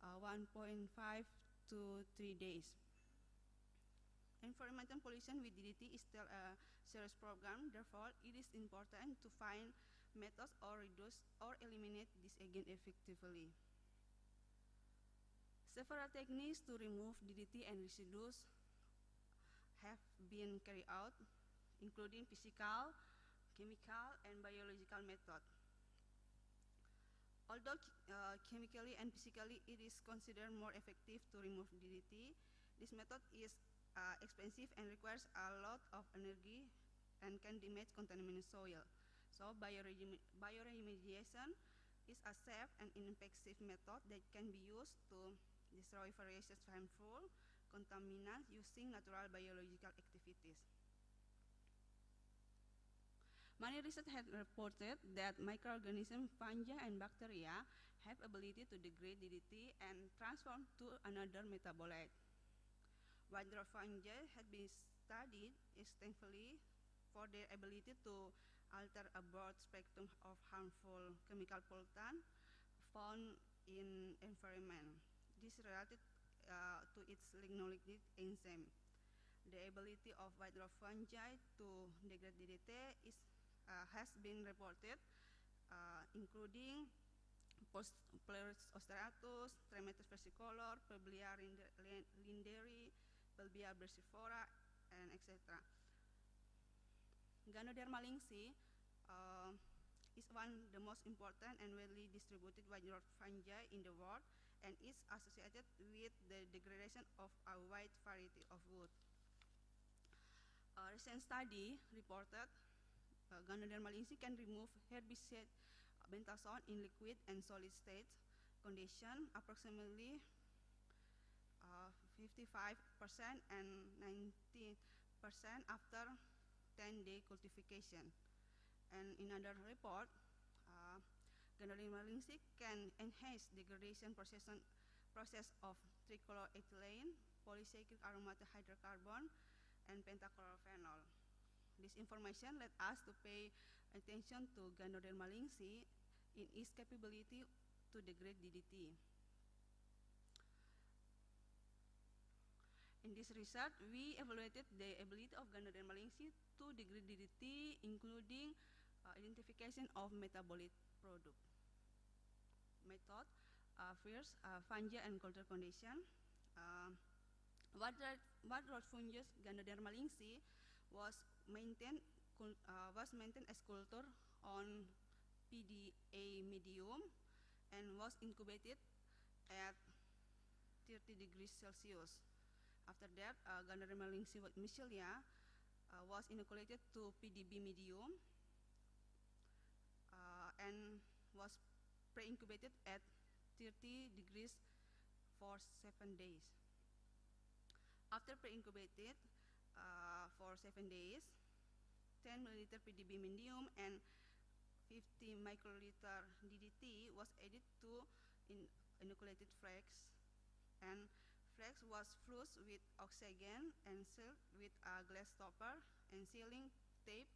1.5 to 3 days. environmental pollution with DDT is still a serious problem. Therefore, it is important to find methods or reduce or eliminate this agent effectively. Several techniques to remove DDT and residues have been carried out, including physical, chemical, and biological methods. Although chemically and physically it is considered more effective to remove DDT, this method is expensive and requires a lot of energy and can damage contaminated soil. So bioremediation is a safe and ineffective method that can be used to destroy various harmful contaminants using natural biological activities. Many research have reported that microorganisms, fungi, and bacteria have ability to degrade DDT and transform to another metabolite. White dwarf fungi have been studied extensively for their ability to alter a broad spectrum of harmful chemical pollutants found in environment. This is related to its lignolytic enzyme. The ability of white dwarf fungi to degrade DDT has been reported, including Pleuris osteratus, Tremetes versicolor, Pelbia linderi, Pelbia versifora, and etc. Ganoderma lynxi is one of the most important and widely distributed white dwarf fungi in the world, and is associated with the degradation of a wide variety of wood. A recent study reported Ganoderma lynxi can remove herbicide bentazone in liquid and solid state condition approximately 55% and 90% after 10-day cultivation. And in another report, Ganoderma lynxi can enhance degradation process of trichloroethylene, polycyclic aromatic hydrocarbon, and pentachlorophenol. This information led us to pay attention to Ganoderma lynxi in its capability to degrade DDT. In this research, we evaluated the ability of Ganoderma lynxi to degrade DDT, including identification of metabolite product. Method, first, fungi and culture condition. What dwarf fungus Ganoderma lynxi was maintained as culture on PDA medium and was incubated at 30 degrees Celsius. After that, Ganoderma lynxi mycelia was inoculated to PDB medium and was pre-incubated at 30 degrees for 7 days. After pre-incubated for 7 days, 10 milliliter PDB medium and 50 microliter DDT was added to inoculated flax, and flax was flushed with oxygen and sealed with a glass stopper and sealing tape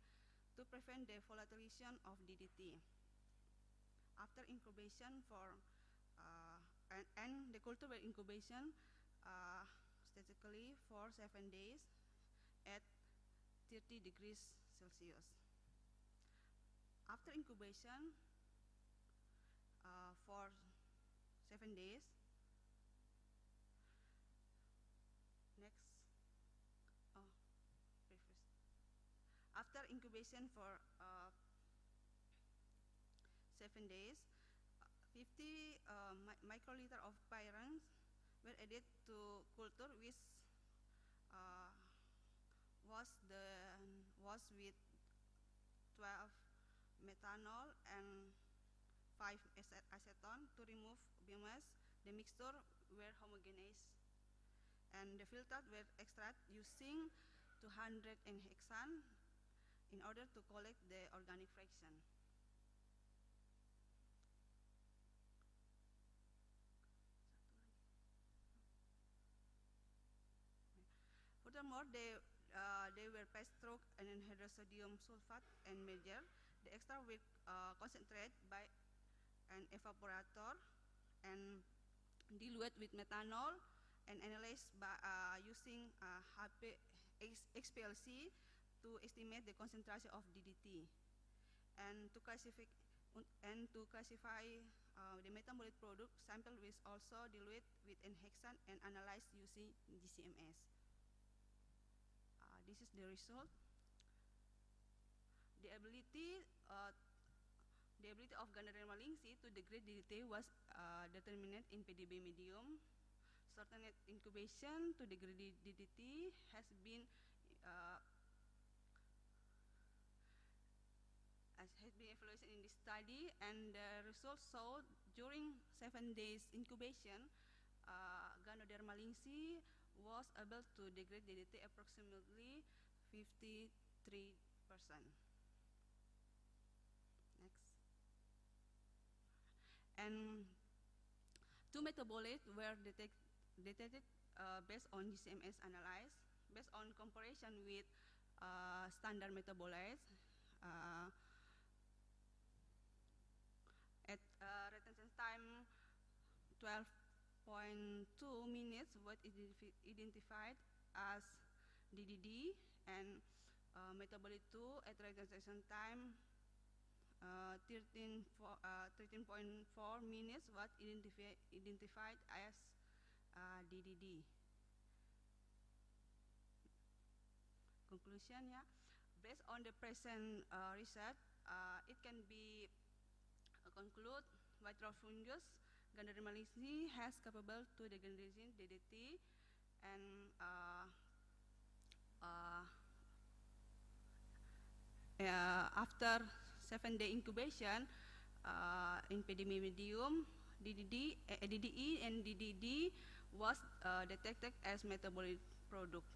to prevent the volatilization of DDT. After incubation and the culture were incubation statically for 7 days at 30 degrees Celsius. After incubation for 7 days, after incubation for 7 days, 50 microliter of pyrans were added to culture, which was with 12 methanol and 5 acetone to remove biomass. The mixture were homogenized, and the filtered were extracted using 200 hexane in order to collect the organic fraction. Furthermore, they were passed through an anhydrous sodium sulfate and measured. The extract were concentrated by an evaporator and diluted with methanol and analyzed by using HPLC to estimate the concentration of DDT, and to classify the metabolite product, sample was also diluted with hexane and analyzed using GCMS. This is the result. The ability of Ganoderma lynxi to degrade DDT was determined in PDB medium. Certain incubation to degrade DDT has been evaluated in this study, and the results show during 7 days incubation, Ganoderma lynxi was able to degrade DDT approximately 53%. Next. And 2 metabolites were detected based on GCMS analysis, based on comparison with standard metabolites. At retention time 12.2 minutes, what is identified as DDD, and metabolite 2 at retention time 13.4 minutes, what identified as DDD. Conclusion, yeah. Based on the present research, it can be conclude viral fungus Ganoderma lynxi has capable to degrade DDT, and after 7-day incubation in PDB medium, DDE and DDD was detected as metabolic product.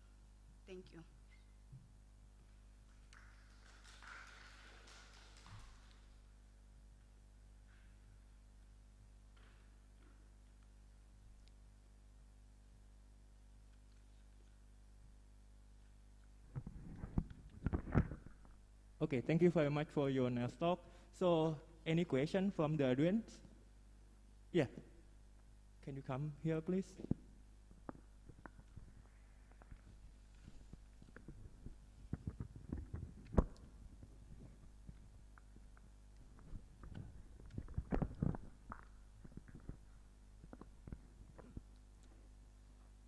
Thank you. Okay, thank you very much for your nice talk. So, any question from the audience? Yeah. Can you come here, please?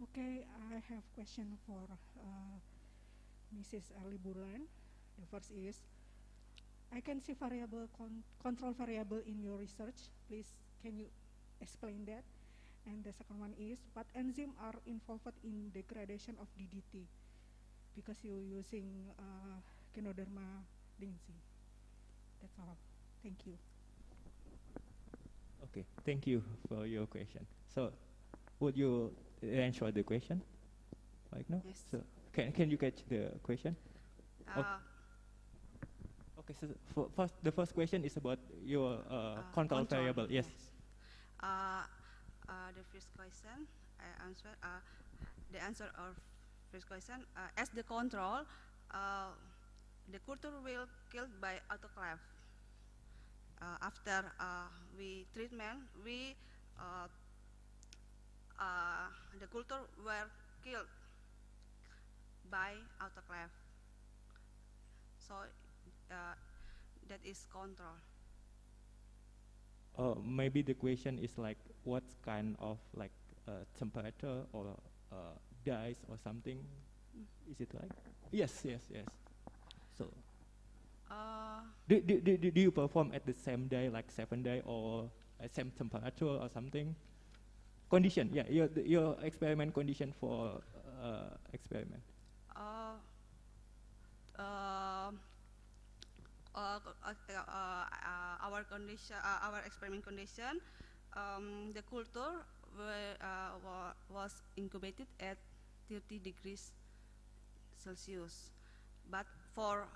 Okay, I have question for Mrs. Ali Bulan. The first is, I can see control variable in your research. Please, can you explain that? And the second one is, what enzymes are involved in degradation of DDT? Because you're using Ganoderma lynxi. That's all. Thank you. Okay, thank you for your question. So, would you answer the question right now? Yes. So, can you catch the question? Okay, so the first question is about your control variable. Yes. The first question, the answer of first question, as the control, the culture will killed by autoclave. After we treatment, the culture were killed by autoclave. So that is control. Maybe the question is like, what kind of like temperature or dyes or something? Is it like? Yes. So, do you perform at the same day, like 7 day, or at same temperature or something? Condition, yeah, your experiment condition for experiment. Our condition, our experiment condition, the culture was incubated at 30 degrees Celsius, but for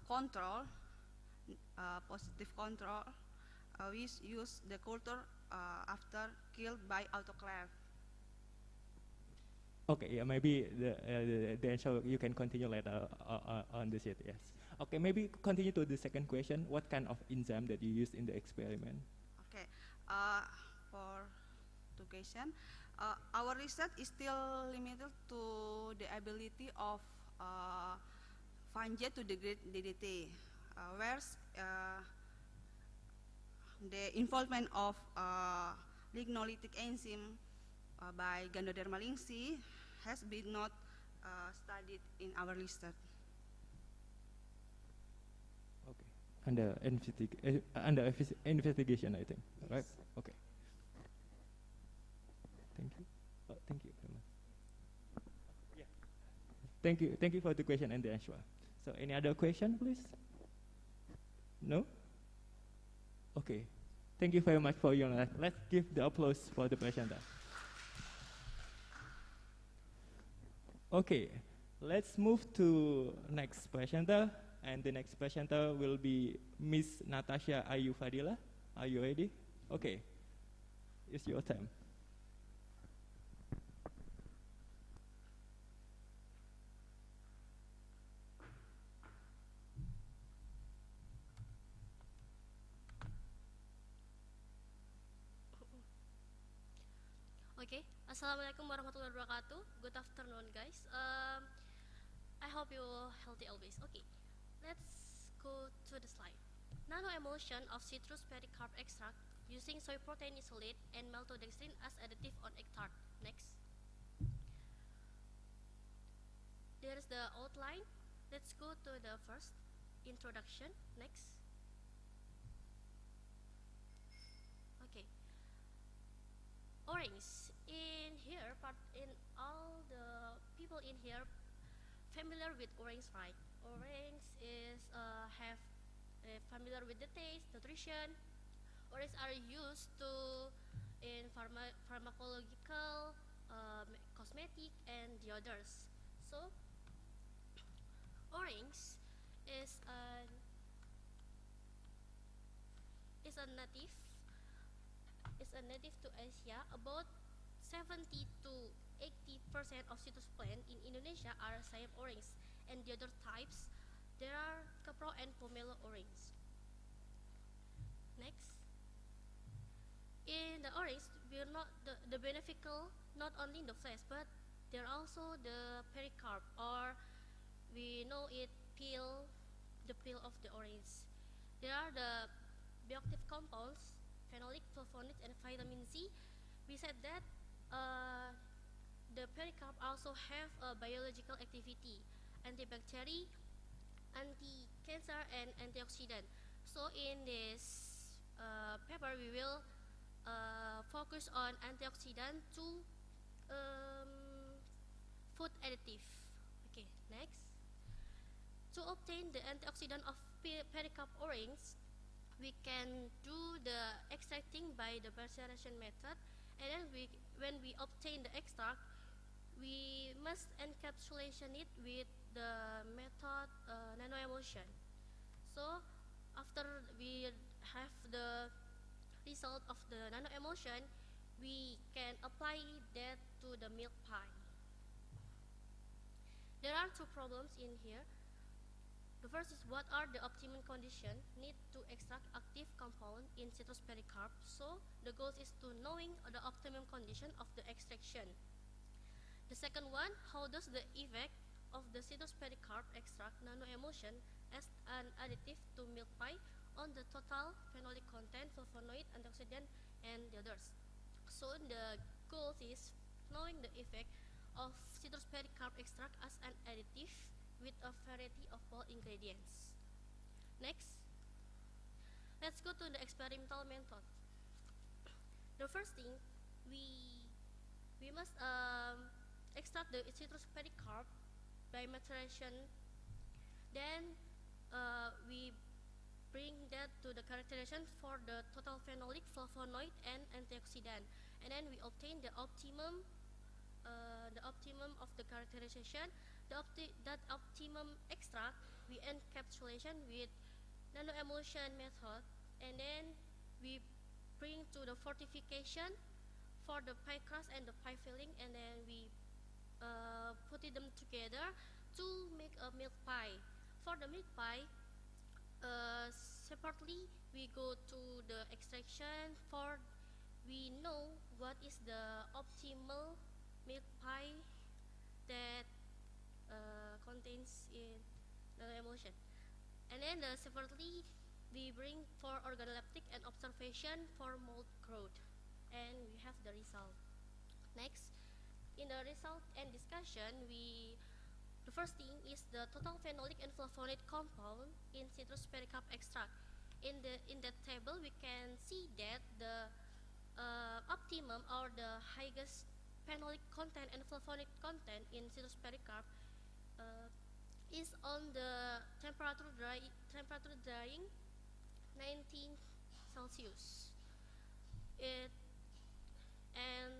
control, positive control, we use the culture after killed by autoclave. Okay, yeah, maybe the answer you can continue later on this yet, yes. Okay, maybe continue to the second question. What kind of enzyme that you use in the experiment? Okay, for two questions. our research is still limited to the ability of fungi to degrade DDT, whereas the involvement of lignolytic enzyme by Ganoderma lynxi has been not studied in our research. Okay. Under investigation, I think. Yes. Right? Okay. Thank you. Thank you very much. Yeah. Thank you. Thank you for the question and the answer. So, any other question, please? No? Okay. Thank you very much for your. Let's give the applause for the presenter. Okay. Let's move to next presenter, and the next presenter will be Miss Natasha Ayu Fadila. Are you ready? Okay. It's your time. Okay, Assalamualaikum warahmatullahi wabarakatuh. Good afternoon, guys. I hope you're healthy always. Okay, let's go to the slide. Nano emulsion of citrus pericarp extract using soy protein isolate and maltodextrin as additive on egg tart. Next. There's the outline. Let's go to the first introduction. Next. Okay. Orange. In here, in all the people in here familiar with orange, right? Orange is have familiar with the taste, nutrition. Orange are used to in pharmacological, cosmetic, and the others. So, orange is a native to Asia. About 70 to 80% of citrus plant in Indonesia are Siam orange, and the other types there are Capro and Pomelo orange. Next, in the orange, we're not the beneficial not only in the flesh, but there are also the pericarp, or we know it peel, the peel of the orange. There are the bioactive compounds, phenolic, flavonoids, and vitamin C. We said that the pericarp also have a biological activity, antibacterial, anti-cancer, and antioxidant. So in this paper, we will focus on antioxidant to food additive. Okay, next. To obtain the antioxidant of pericarp orange, we can do the extracting by the maceration method, and then when we obtain the extract, we must encapsulation it with the method nanoemulsion. So after we have the result of the nanoemulsion, we can apply that to the milk pie. There are two problems in here. The first is what are the optimum conditions need to extract active compound in citrus pericarp. So the goal is to knowing the optimum condition of the extraction. The second one, how does the effect of the citrus pericarp extract nanoemulsion as an additive to milk pie on the total phenolic content, flavonoid, antioxidant, and the others. So the goal is knowing the effect of citrus pericarp extract as an additive with a variety of bulk ingredients. Next, let's go to the experimental method. The first thing, we must extract the citrus pericarp by maturation. Then we bring that to the characterization for the total phenolic, flavonoid, and antioxidant, and then we obtain the optimum of the characterization. That optimum extract we encapsulation with nanoemulsion method, and then we bring to the fortification for the pie crust and the pie filling, and then we put them together to make a milk pie. For the milk pie, separately we go to the extraction for we know what is the optimal milk pie that contains in nanoemulsion. And then separately, we bring for organoleptic and observation for mold growth. And we have the result. Next, in the result and discussion, the first thing is the total phenolic and flavonoid compound in citrus pericarp extract. In that table, we can see that the optimum or the highest phenolic content and flavonoid content in citrus pericarp is on the temperature drying 19 Celsius. And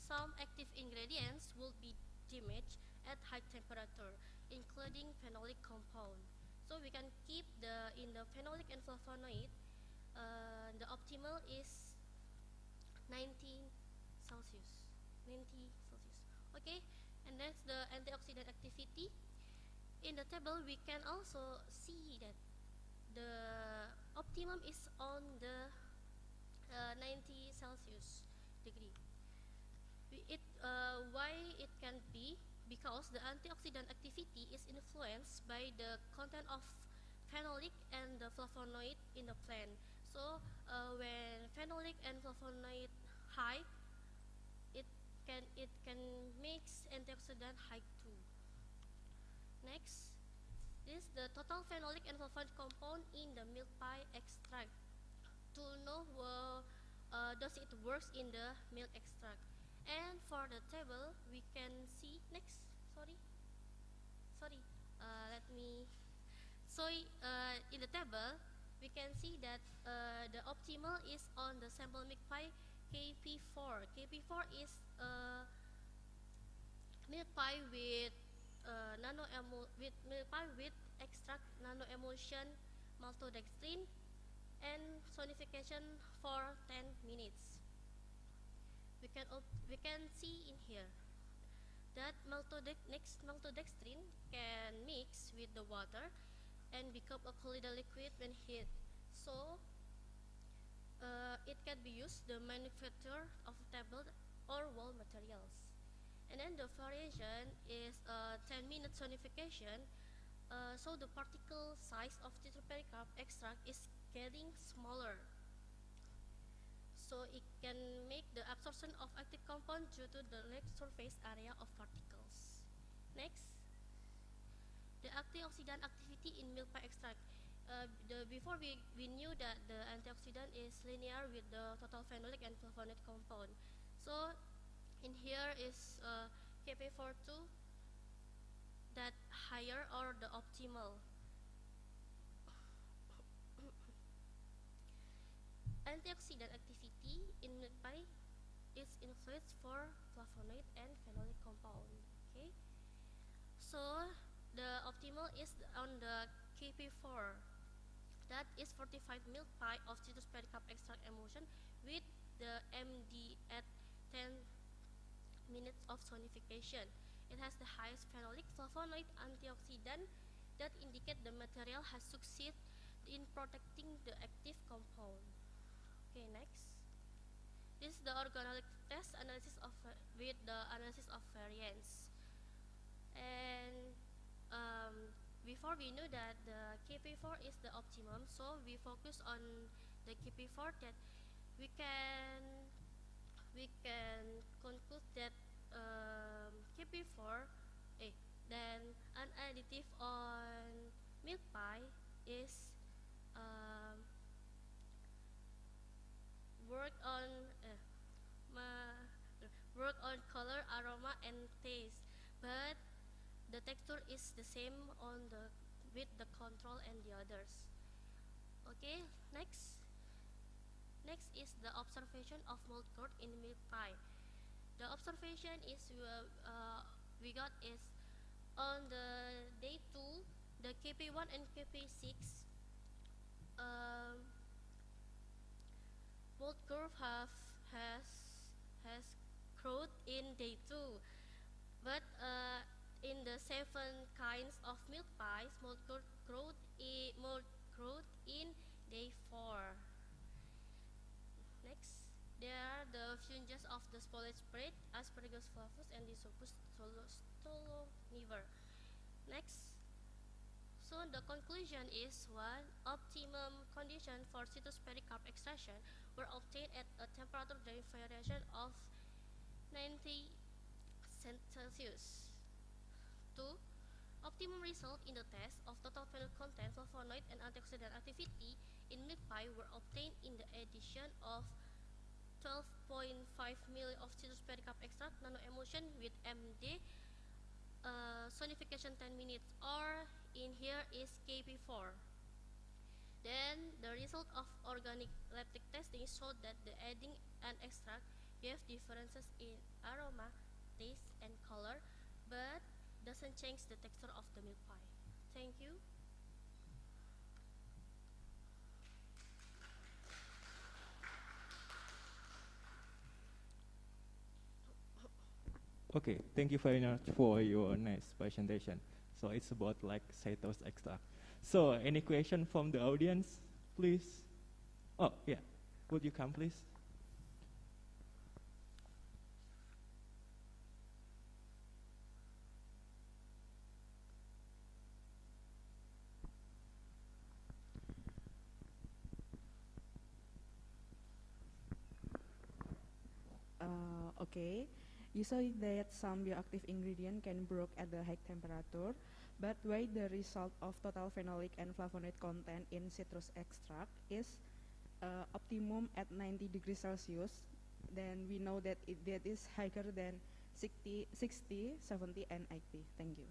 some active ingredients will be damaged at high temperature, including phenolic compound. So we can keep in the phenolic and flavonoid, the optimal is 90 Celsius. 90 Celsius. Okay, and that's the antioxidant activity. In the table, we can also see that the optimum is on the 90 Celsius degree. Why it can be? Because the antioxidant activity is influenced by the content of phenolic and the flavonoid in the plant. So when phenolic and flavonoid high, it can mix antioxidant high too. Next, this is the total phenolic and flavonoid compound in the milk pie extract. To know does it works in the milk extract. And for the table, we can see next. Let me. So in the table, we can see that the optimal is on the sample milk pie KP4. KP4 is milk pie with with extract nanoemulsion maltodextrin and sonification for 10 minutes. We can see in here that maltodextrin can mix with the water and become a colloidal liquid when heated. So it can be used the manufacture of table or wall materials. And then the variation is 10-minute sonification. So the particle size of citrus pericarp extract is getting smaller. So it can make the absorption of active compound due to the less surface area of particles. Next, the antioxidant activity in milk pie extract. Before we knew that the antioxidant is linear with the total phenolic and flavonoid compound. So in here is KP42 that higher or the optimal. Antioxidant activity in milk pie is influenced for flavonoid and phenolic compound. Okay, so the optimal is on the KP4. That is 45 milk pie of citrus pericarp extract emulsion with the MD at 10 minutes of sonification. It has the highest phenolic flavonoid antioxidant that indicate the material has succeeded in protecting the active compound. Okay, next. This is the organoleptic test analysis with the analysis of variance. And before we knew that the KP4 is the optimum, so we focus on the KP4 that we can conclude that KP4 then an additive on milk pie is work on color, aroma, and taste, but the texture is the same with the control and the others. Okay, next is the observation of mold growth in milk pie. The observation is we got is on the day 2, the KP1 and KP6 mold growth has growth in day 2, but in the 7 kinds of milk pies, mold growth in day 4. Next, there the fungus of the spoilage spread, Asparagus flavus and Disopus stolonifer. Next, so the conclusion is one, optimum condition for citrus pericarp extraction were obtained at a temperature variation of 90 Celsius. 2. Optimum result in the test of total phenol content, flavonoid, and antioxidant activity in milk pie were obtained in the addition of 12.5 ml of citrus pericarp extract nano-emulsion with MD sonification 10 minutes, or in here is KP4. Then the result of organic lactic testing showed that the adding an extract gave differences in aroma, taste, and color, but doesn't change the texture of the milk pie. Thank you. Okay, thank you very much for your nice presentation. So it's about like citrus extract. So any question from the audience, please? Oh, yeah. Would you come, please? Okay, you saw that some bioactive ingredient can break at the high temperature, but why the result of total phenolic and flavonoid content in citrus extract is optimum at 90 degrees Celsius, then we know that that is higher than 60, 70, and 80. Thank you.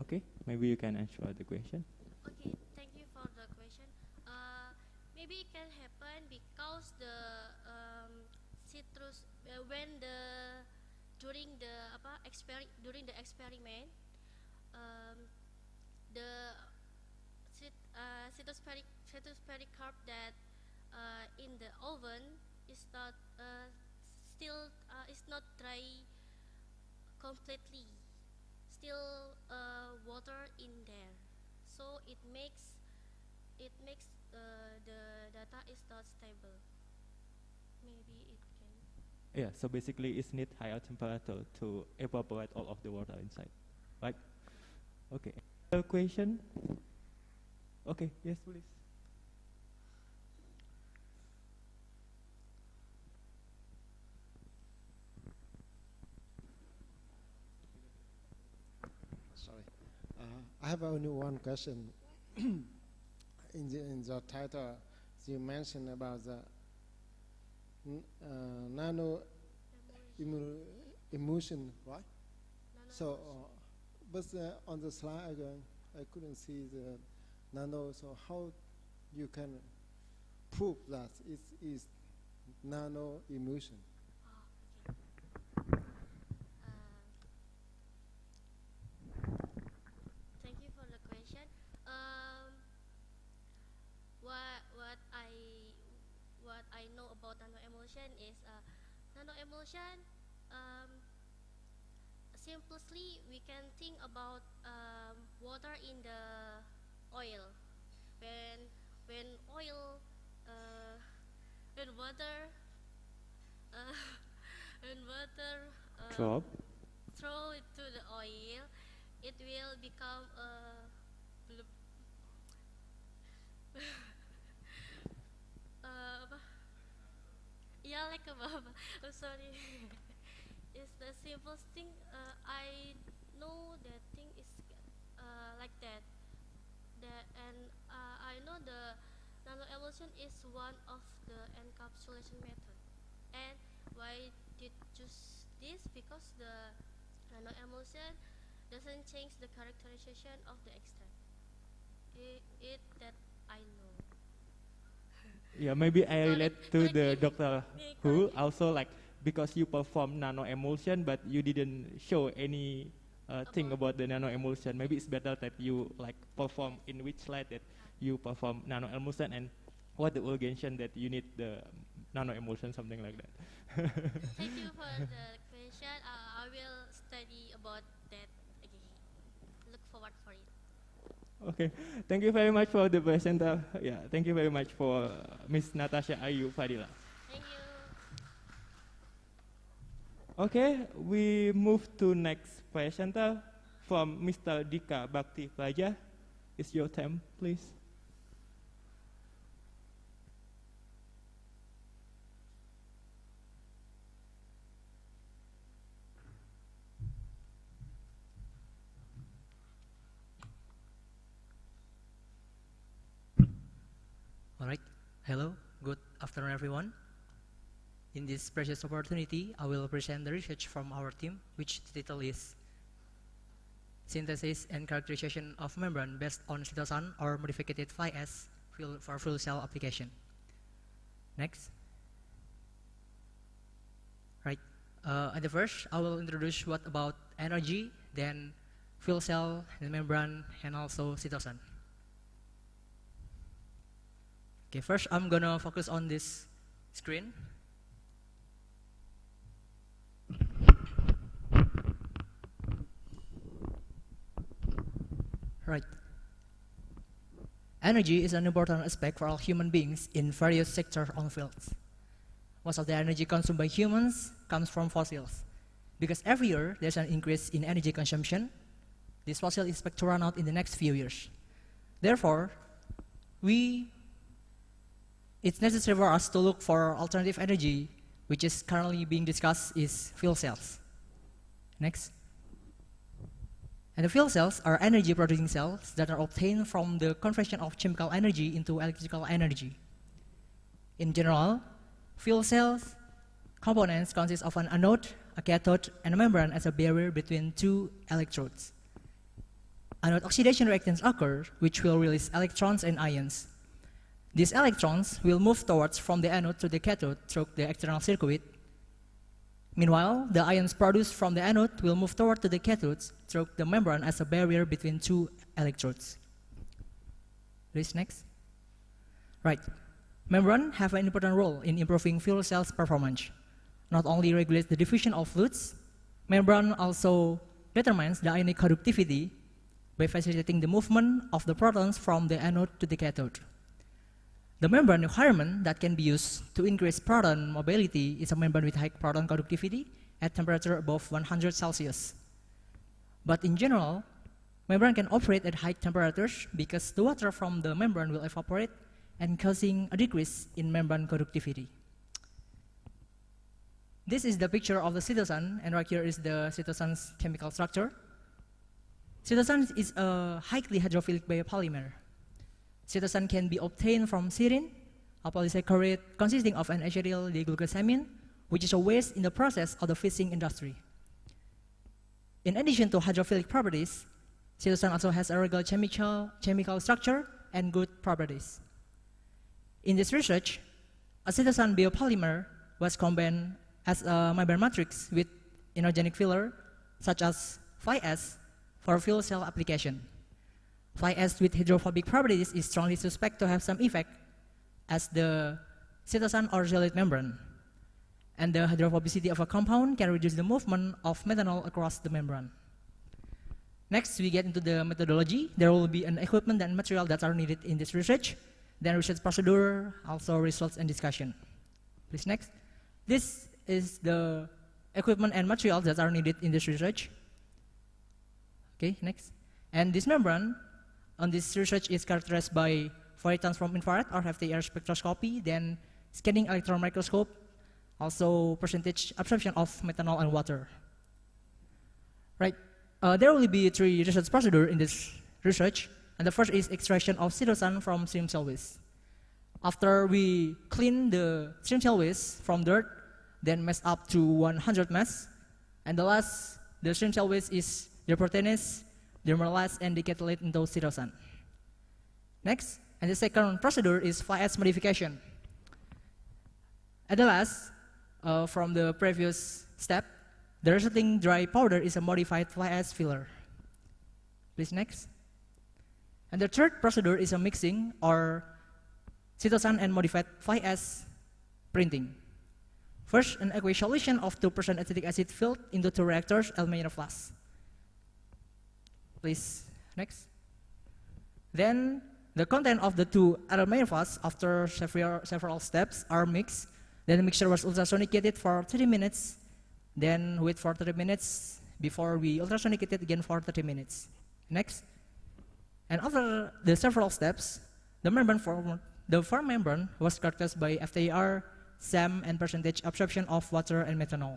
Okay, maybe you can answer the question. Okay, thank you for the question. Maybe it can happen because the citrus when the during the experiment the citrus pericarp that in the oven is not still is not dry completely, still water in there, so it makes the data is not stable. Maybe it can. Yeah, so basically it's need higher temperature to evaporate all of the water inside, right? Okay. Question? Okay, yes, please. Sorry. I have only one question. In the title, you mentioned about the nano emulsion, right? So, but on the slide again, I couldn't see the nano. So how you can prove that it is nano emulsion? Thank you for the question. What I know about nano emulsion is nano emulsion. Simply, we can think about water in the oil. When oil, when water, when water Drop. throw it to the oil, it will become yeah, like a baba. I'm sorry. It's the simplest thing. I know that thing is like that. And I know the nano emulsion is one of the encapsulation method. And why did choose this? Because the nano emulsion doesn't change the characterization of the extract. It that I know. Yeah, maybe I relate to the Doctor Who also, like, because you perform nano emulsion, but you didn't show any thing about the nano emulsion. Maybe it's better that you like perform in which slide that you perform nano emulsion and what the organization that you need the nano emulsion, something like that. Thank you for the question. I will study about that again. Look forward for it. Okay, thank you very much for the presenter. Yeah, thank you very much for Miss Natasha Ayu Fadila. Thank you. Okay, we move to next presenter from Mr. Dika Bhakti Praja. It's your time, please. All right. Hello. Good afternoon, everyone. In this precious opportunity, I will present the research from our team, which title is Synthesis and Characterization of Membrane based on cytosine or modified fly ash for fuel cell application. Next. Right. At the first, I will introduce what about energy, then fuel cell, the membrane, and also cytosine. Okay, first I'm gonna focus on this screen. Right. Energy is an important aspect for all human beings in various sectors or fields. Most of the energy consumed by humans comes from fossils. Because every year there's an increase in energy consumption, this fossil is expected to run out in the next few years. Therefore, it's necessary for us to look for alternative energy, which is currently being discussed is fuel cells. Next. And the fuel cells are energy producing cells that are obtained from the conversion of chemical energy into electrical energy. In general, fuel cells components consist of an anode, a cathode, and a membrane as a barrier between two electrodes. Anode oxidation reactions occur, which will release electrons and ions. These electrons will move towards from the anode to the cathode through the external circuit. Meanwhile, the ions produced from the anode will move toward to the cathodes through the membrane as a barrier between two electrodes. Please, next. Right. Membrane have an important role in improving fuel cells performance. Not only regulates the diffusion of fluids, membrane also determines the ionic conductivity by facilitating the movement of the protons from the anode to the cathode. The membrane requirement that can be used to increase proton mobility is a membrane with high proton conductivity at temperature above 100 Celsius. But in general, membrane can operate at high temperatures because the water from the membrane will evaporate and causing a decrease in membrane conductivity. This is the picture of the cytosine, and right here is the cytosine's chemical structure. Cytosine is a highly hydrophilic biopolymer. Cytosine can be obtained from serine, a polysaccharide consisting of an acetyl diglucosamine, which is a waste in the process of the fishing industry. In addition to hydrophilic properties, cytosine also has a regular chemical structure and good properties. In this research, a cytosine biopolymer was combined as a membrane matrix with inorganic filler, such as fly ash, for fuel cell application. Fly ash with hydrophobic properties is strongly suspect to have some effect as the cytosine or solid membrane. And the hydrophobicity of a compound can reduce the movement of methanol across the membrane. Next, we get into the methodology. There will be an equipment and material that are needed in this research, then research procedure, also results and discussion. Please, next. This is the equipment and materials that are needed in this research. Okay, next. And this membrane on this research is characterized by Fourier transform infrared or FTIR spectroscopy, then scanning electron microscope, also percentage absorption of methanol and water. Right. There will be 3 research procedures in this research, and the first is extraction of cytosine from stream cell waste. After we clean the stream cell waste from dirt, then mass up to 100 mass, and the stream cell waste is deproteinase, demeralized, and decathlate into cytosine. Next, and the second procedure is fly ash modification. At the last, from the previous step, the resulting dry powder is a modified fly ash filler. Please, next. And the third procedure is a mixing or cytosine and modified fly ash printing. First, an aqueous solution of 2% acetic acid filled into 2 reactors aluminum flask. Please, next. Then the content of the two aromaphos after several steps are mixed. Then the mixture was ultrasonicated for 30 minutes. Then wait for 30 minutes before we ultrasonicate it again for 30 minutes. Next. And after the several steps, the foam membrane was characterized by FTIR, SAM, and percentage absorption of water and methanol.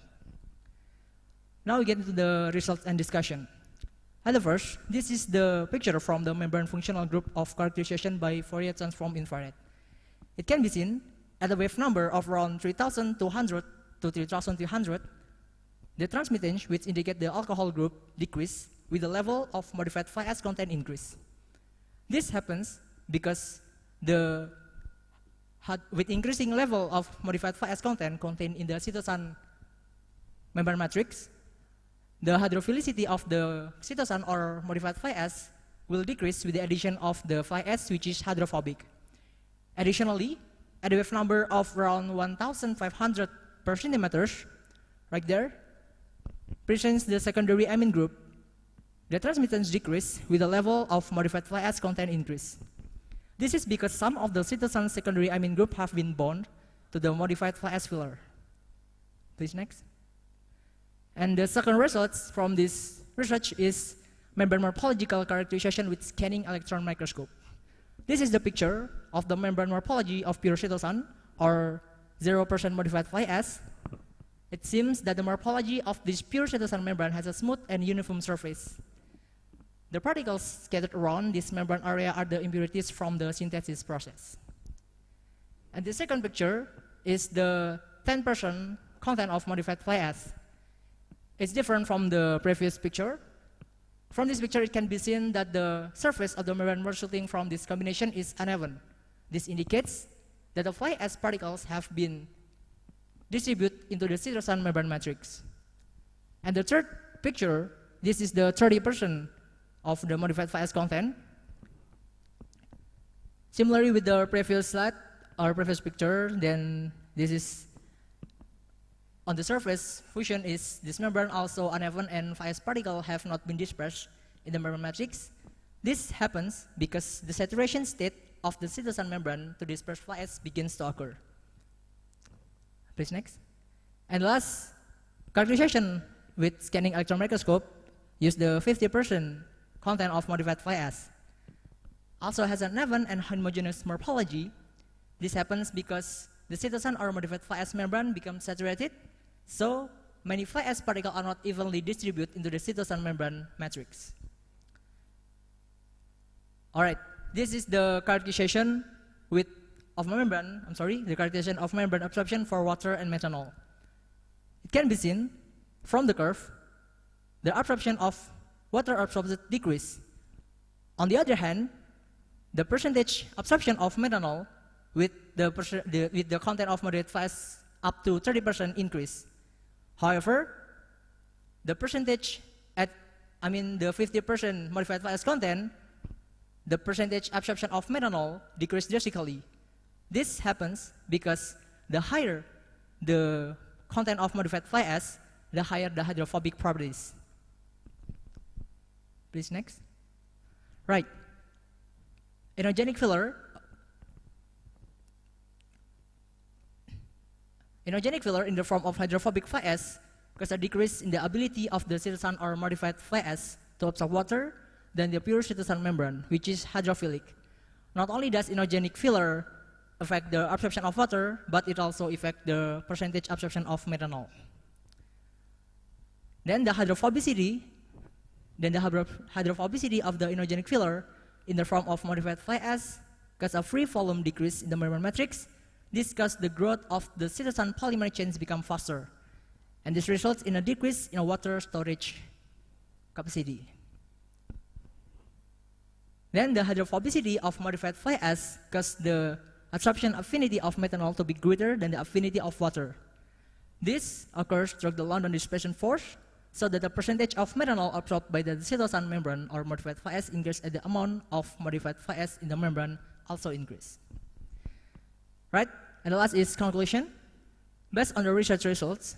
Now we get into the results and discussion. At the first, this is the picture from the membrane functional group of characterization by Fourier transform infrared. It can be seen at a wave number of around 3,200 to 3,300, the transmittance, which indicate the alcohol group, decrease with the level of modified phi S content increase. This happens because with increasing level of modified phi S content contained in the cytosine membrane matrix, the hydrophilicity of the cytosine or modified phi S will decrease with the addition of the phi S, which is hydrophobic. Additionally, at a wave number of around 1,500 per centimeters, right there, presents the secondary amine group, the transmittance decrease with the level of modified phi S content increase. This is because some of the cytosine secondary amine group have been bound to the modified phi S filler. Please next. And the second results from this research is membrane morphological characterization with scanning electron microscope. This is the picture of the membrane morphology of pure cytosine or 0% modified phi S. It seems that the morphology of this pure cytosine membrane has a smooth and uniform surface. The particles scattered around this membrane area are the impurities from the synthesis process. And the second picture is the 10% content of modified phi S. It's different from the previous picture. From this picture, it can be seen that the surface of the membrane resulting from this combination is uneven. This indicates that the phi S particles have been distributed into the cytosine membrane matrix. And the third picture, this is the 30% of the modified phi S content. Similarly with the previous slide or previous picture, then this is on the surface, fusion is this membrane also uneven and phi S particles have not been dispersed in the membrane matrix. This happens because the saturation state of the cytosine membrane to disperse phi S begins to occur. Please next. And last, characterization with scanning electron microscope use the 50% content of modified phi S. Also has an uneven and homogeneous morphology. This happens because the cytosine or modified phi S membrane becomes saturated, so many phi S particles are not evenly distributed into the cytosine membrane matrix. Alright, this is the characterization of membrane, the characterization of membrane absorption for water and methanol. It can be seen from the curve, the absorption of water absorbed decrease. On the other hand, the percentage absorption of methanol with the content of moderate phi S up to 30% increase. However, the percentage the 50% modified phi S content, the percentage absorption of methanol decreased drastically. This happens because the higher the content of modified phi S, the higher the hydrophobic properties. Please next. Right. Inogenic filler. Inogenic filler in the form of hydrophobic phi S cause a decrease in the ability of the cytosine or modified phi S to absorb water than the pure cytosine membrane, which is hydrophilic. Not only does inogenic filler affect the absorption of water, but it also affects the percentage absorption of methanol. Then the hydrophobicity of the inogenic filler in the form of modified phi S cause a free volume decrease in the membrane matrix. This causes the growth of the cytosine polymer chains become faster, and this results in a decrease in water storage capacity. Then the hydrophobicity of modified phi S causes the absorption affinity of methanol to be greater than the affinity of water. This occurs through the London dispersion force, so that the percentage of methanol absorbed by the cytosine membrane or modified phi S increases as the amount of modified phi S in the membrane also increase. Right? And the last is conclusion. Based on the research results,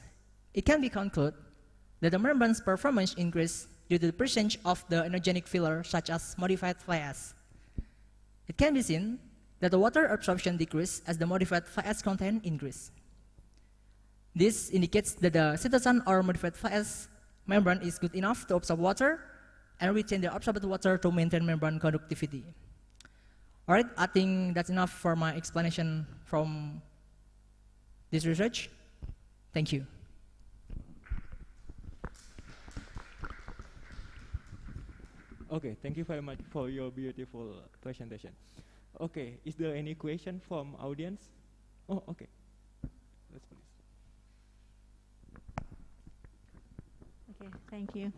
it can be concluded that the membrane's performance increased due to the presence of the inogenic filler such as modified phi S. it can be seen that the water absorption decreases as the modified phi S content increase. This indicates that the citizen or modified phi S membrane is good enough to absorb water and retain the absorbed water to maintain membrane conductivity. Alright, I think that's enough for my explanation from this research. Thank you. Okay, thank you very much for your beautiful presentation. Okay, is there any question from audience? Oh, okay. Let's please. Okay, thank you.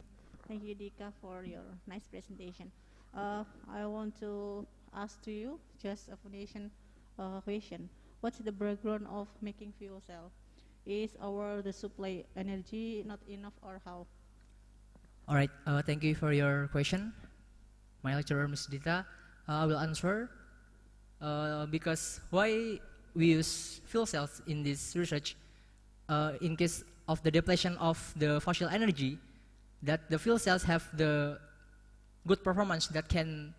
Thank you, Dika, for your nice presentation. I want to ask to you just a foundation question. What's the background of making fuel cell? Is the supply energy not enough or how? All right, thank you for your question. My lecturer, Ms. Dita, will answer. Because why we use fuel cells in this research, in case of the depletion of the fossil energy, that the fuel cells have the good performance that can,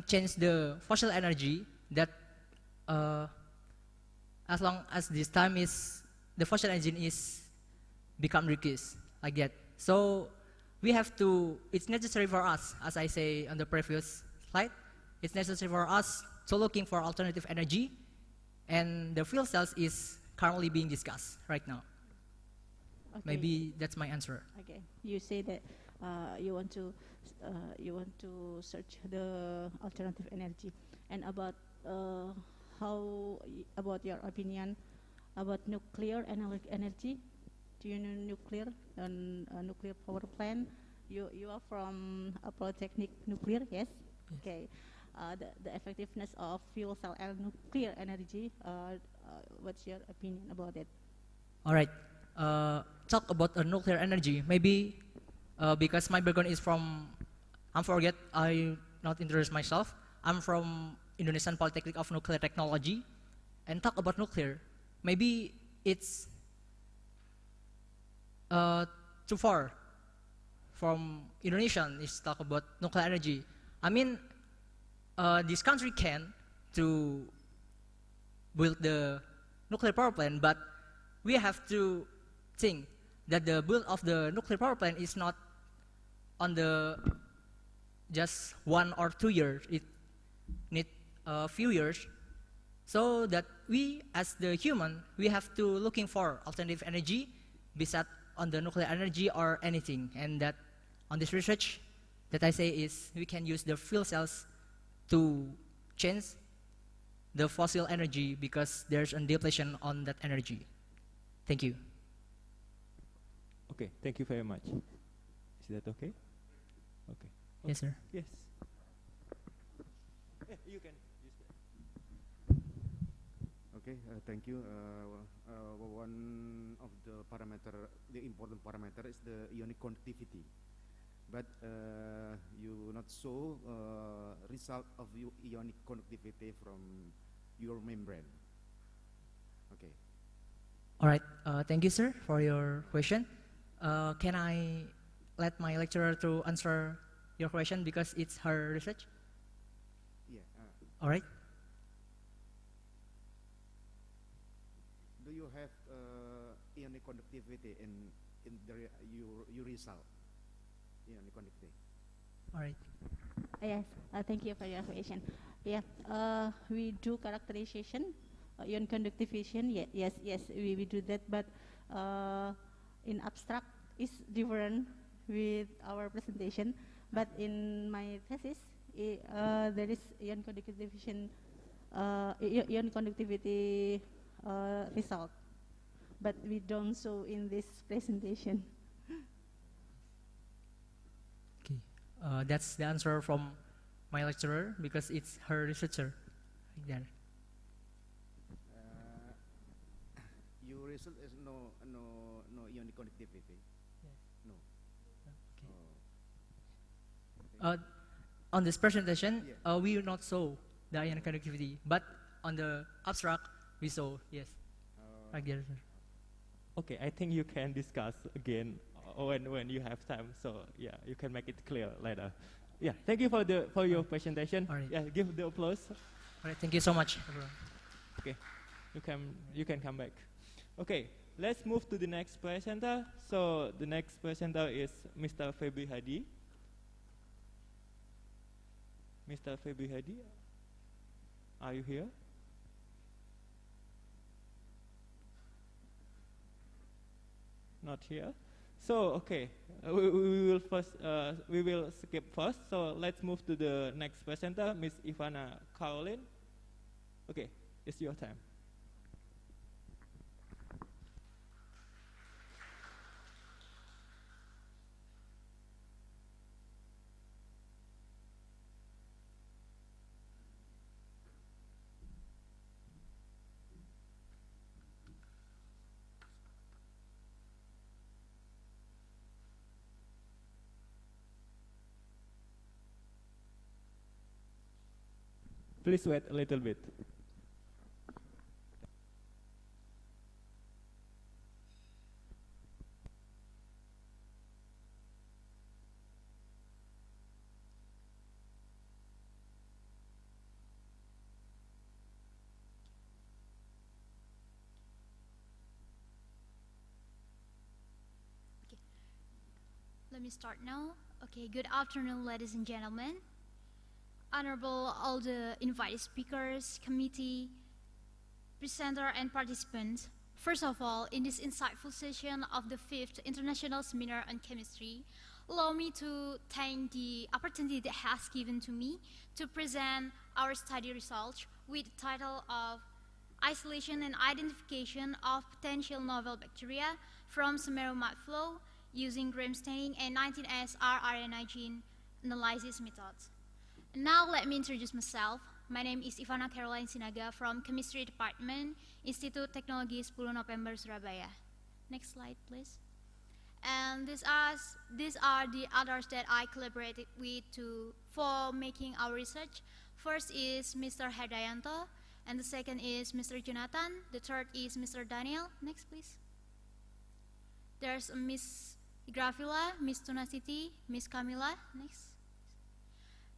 change the fossil energy that as long as this time is, the fossil engine is become decreased, like that. So we have to, it's necessary for us, as I say on the previous slide, it's necessary for us to looking for alternative energy, and the fuel cells is currently being discussed right now. Okay. Maybe that's my answer. Okay, you say that you want to search the alternative energy, and about about your opinion about nuclear energy. Do you know nuclear and nuclear power plant? You are from Polytechnic Nuclear, yes? Okay. The effectiveness of fuel cell and nuclear energy. What's your opinion about it? All right. Talk about nuclear energy. Maybe because my background is from, I not introduce myself. I'm from Indonesian Polytechnic of Nuclear Technology, and talk about nuclear. Maybe it's too far from Indonesian is talk about nuclear energy. This country can to build the nuclear power plant, but we have to think that the build of the nuclear power plant is not on the just 1 or 2 years. It need a few years, so that we as the human, we have to looking for alternative energy besides on the nuclear energy or anything. And that on this research that I say is we can use the fuel cells to change the fossil energy because there's a depletion on that energy. Thank you. Okay, thank you very much. Is that okay? Okay. Yes, sir. Yes. You can use that. Okay, thank you. One of the parameter, the important parameter is the ionic conductivity. But you not show result of ionic conductivity from your membrane. Okay. All right. Thank you, sir, for your question. Can I let my lecturer to answer your question because it's her research? Yeah. All right. Do you have ionic conductivity in your result? Ionic conductivity. All right. Yes. Thank you for your question. Yeah. We do characterization, ion conductivity. Yes. We do that, but in abstract is different with our presentation. But in my thesis, there is ion conductivity, result, but we don't show in this presentation. Okay, that's the answer from my lecturer because it's her researcher. Like that. Your result is no ionic conductivity. Yes. No. Okay. On this presentation, we will not show the ionic conductivity, but on the abstract, we saw, yes. Like that, sir. Okay, I think you can discuss again when you have time. So yeah, you can make it clear later. Yeah, thank you for your presentation. All right. Yeah, give the applause. All right, thank you so much, everyone. Okay, you can come back. Okay, let's move to the next presenter. So the next presenter is Mr. Febri Hadi. Mr. Febri Hadi, are you here? Not here. So okay, we will skip first. So let's move to the next presenter, Miss Ivana Caroline. Okay, it's your time. Please wait a little bit. Let me start now. Okay, good afternoon, ladies and gentlemen. Honorable all the invited speakers, committee, presenter, and participants. First of all, in this insightful session of the 5th International Seminar on Chemistry, allow me to thank the opportunity that has given to me to present our study results with the title of Isolation and Identification of Potential Novel Bacteria from Semeru Mud Flow using gram staining and 19S rRNA gene analysis methods. Now let me introduce myself. My name is Ivana Caroline Sinaga from Chemistry Department, Institut Teknologi 10 November, Surabaya. Next slide, please. And these are the others that I collaborated with for making our research. First is Mr. Herdayanto, and the second is Mr. Jonathan. The third is Mr. Daniel. Next, please. There's Miss Grafila, Miss Tunasiti, Miss Camila. Next.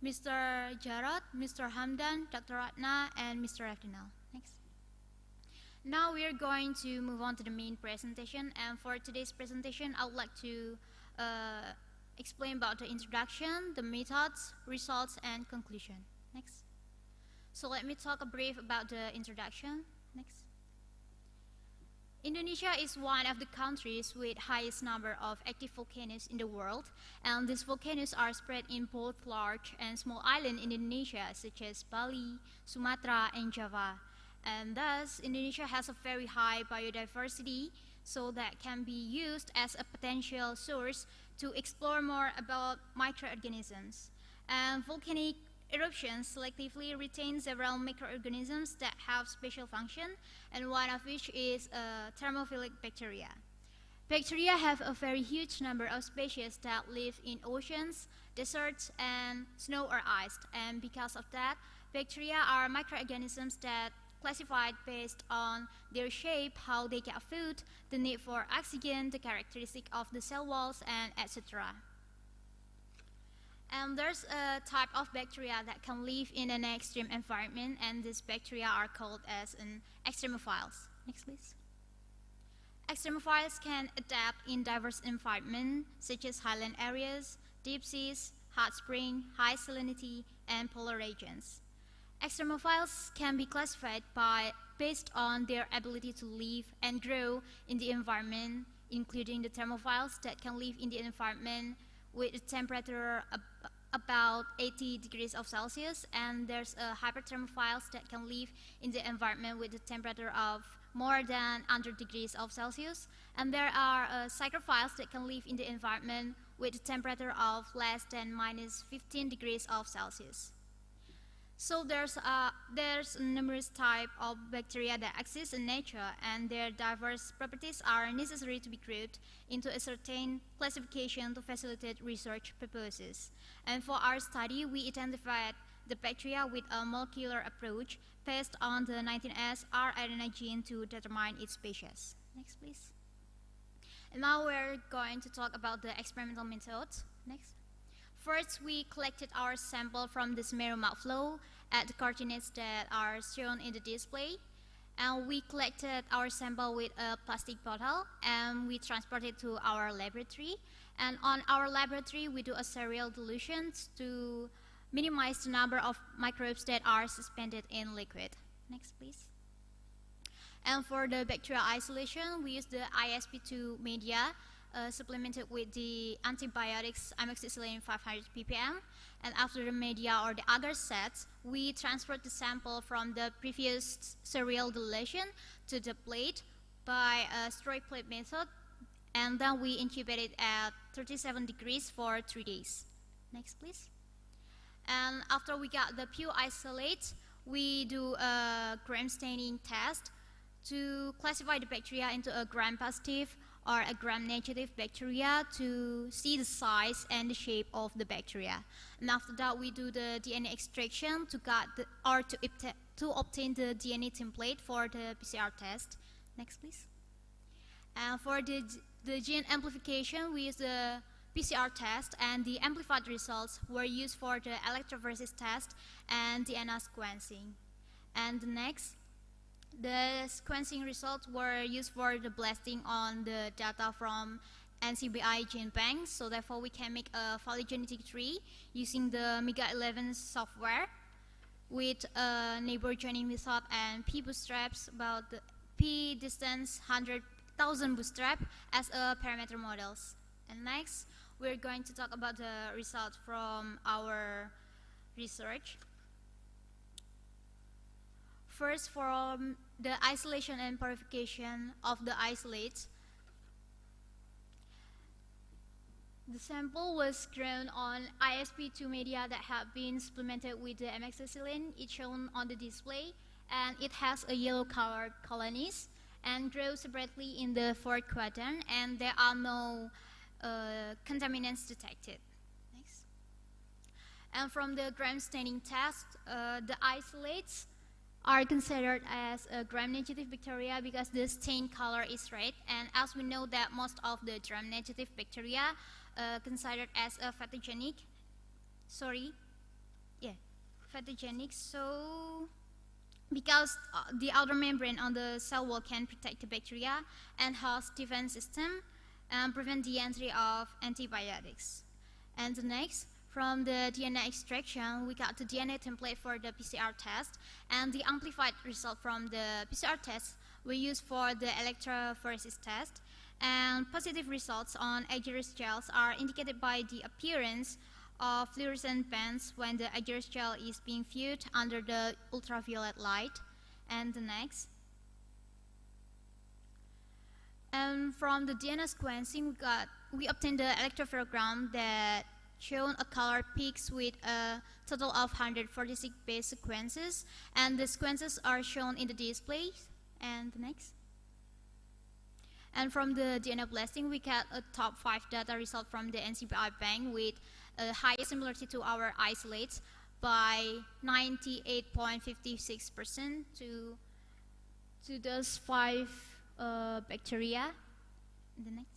Mr. Jarod, Mr. Hamdan, Dr. Ratna, and Mr. Afdinal. Next. Now we are going to move on to the main presentation, and for today's presentation, I would like to explain about the introduction, the methods, results, and conclusion. Next. So let me talk a brief about the introduction. Next. Indonesia is one of the countries with highest number of active volcanoes in the world, and these volcanoes are spread in both large and small islands in Indonesia, such as Bali, Sumatra, and Java. And thus, Indonesia has a very high biodiversity, so that can be used as a potential source to explore more about microorganisms. And volcanic eruptions selectively retain several microorganisms that have special function, and one of which is thermophilic bacteria. Bacteria have a very huge number of species that live in oceans, deserts, and snow or ice. And because of that, bacteria are microorganisms that classified based on their shape, how they get food, the need for oxygen, the characteristic of the cell walls, and etc. And there's a type of bacteria that can live in an extreme environment, and these bacteria are called as extremophiles. Next, please. Extremophiles can adapt in diverse environments, such as highland areas, deep seas, hot spring, high salinity, and polar regions. Extremophiles can be classified based on their ability to live and grow in the environment, including the thermophiles that can live in the environment with a temperature about 80 degrees of Celsius, and there's hyperthermophiles that can live in the environment with a temperature of more than 100 degrees of Celsius, and there are psychrophiles that can live in the environment with a temperature of less than minus 15 degrees of Celsius. So there's numerous types of bacteria that exist in nature, and their diverse properties are necessary to be grouped into a certain classification to facilitate research purposes. And for our study, we identified the bacteria with a molecular approach based on the 19S rRNA gene to determine its species. Next, please. And now we're going to talk about the experimental methods. Next. first, we collected our sample from the Semeru mouthflow at the coordinates that are shown in the display. And we collected our sample with a plastic bottle and we transported to our laboratory. And on our laboratory, we do a serial dilution to minimize the number of microbes that are suspended in liquid. Next, please. And for the bacterial isolation, we use the ISP2 media supplemented with the antibiotics amoxicillin 500 ppm. And after the media or the agar sets, we transferred the sample from the previous serial dilution to the plate by a stroke plate method. And then we incubated at 37 degrees for 3 days. Next, please. And after we got the pure isolate, we do a gram staining test to classify the bacteria into a gram-positive or a gram-negative bacteria to see the size and the shape of the bacteria. And after that, we do the DNA extraction to obtain the DNA template for the PCR test. Next, please. And for the gene amplification, we use the PCR test, and the amplified results were used for the electrophoresis test and DNA sequencing. And next, the sequencing results were used for the blasting on the data from NCBI gene bank, so therefore we can make a phylogenetic tree using the MEGA11 software with a neighbor joining method and P bootstraps about the P distance 100,000 bootstrap as a parameter models. And next, we're going to talk about the results from our research. First, from the isolation and purification of the isolates, the sample was grown on ISP2 media that have been supplemented with the amoxicillin. It's shown on the display, and it has a yellow colored colonies and grows separately in the fourth quadrant, and there are no contaminants detected. Next. And from the gram staining test, the isolates are considered as a gram-negative bacteria because the stain color is red, and as we know that most of the gram-negative bacteria considered as a pathogenic. Pathogenic. So because the outer membrane on the cell wall can protect the bacteria and host defense system and prevent the entry of antibiotics. And the next, from the DNA extraction, we got the DNA template for the PCR test, and the amplified result from the PCR test we used for the electrophoresis test. And positive results on agarose gels are indicated by the appearance of fluorescent bands when the agarose gel is being viewed under the ultraviolet light. And the next. And from the DNA sequencing, we obtained the electrophoregram that shown a color peaks with a total of 146 base sequences, and the sequences are shown in the display. And the next. And from the DNA blasting, we got a top 5 data result from the NCBI bank with a high similarity to our isolates by 98.56% to those 5 bacteria. The next.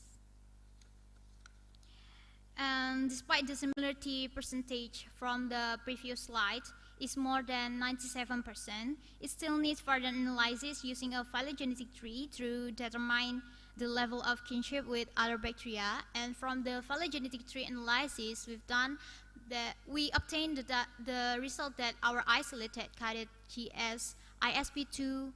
And despite the similarity percentage from the previous slide is more than 97%, it still needs further analysis using a phylogenetic tree to determine the level of kinship with other bacteria. And from the phylogenetic tree analysis we've done, that we obtained the result that our isolated carried GS ISP2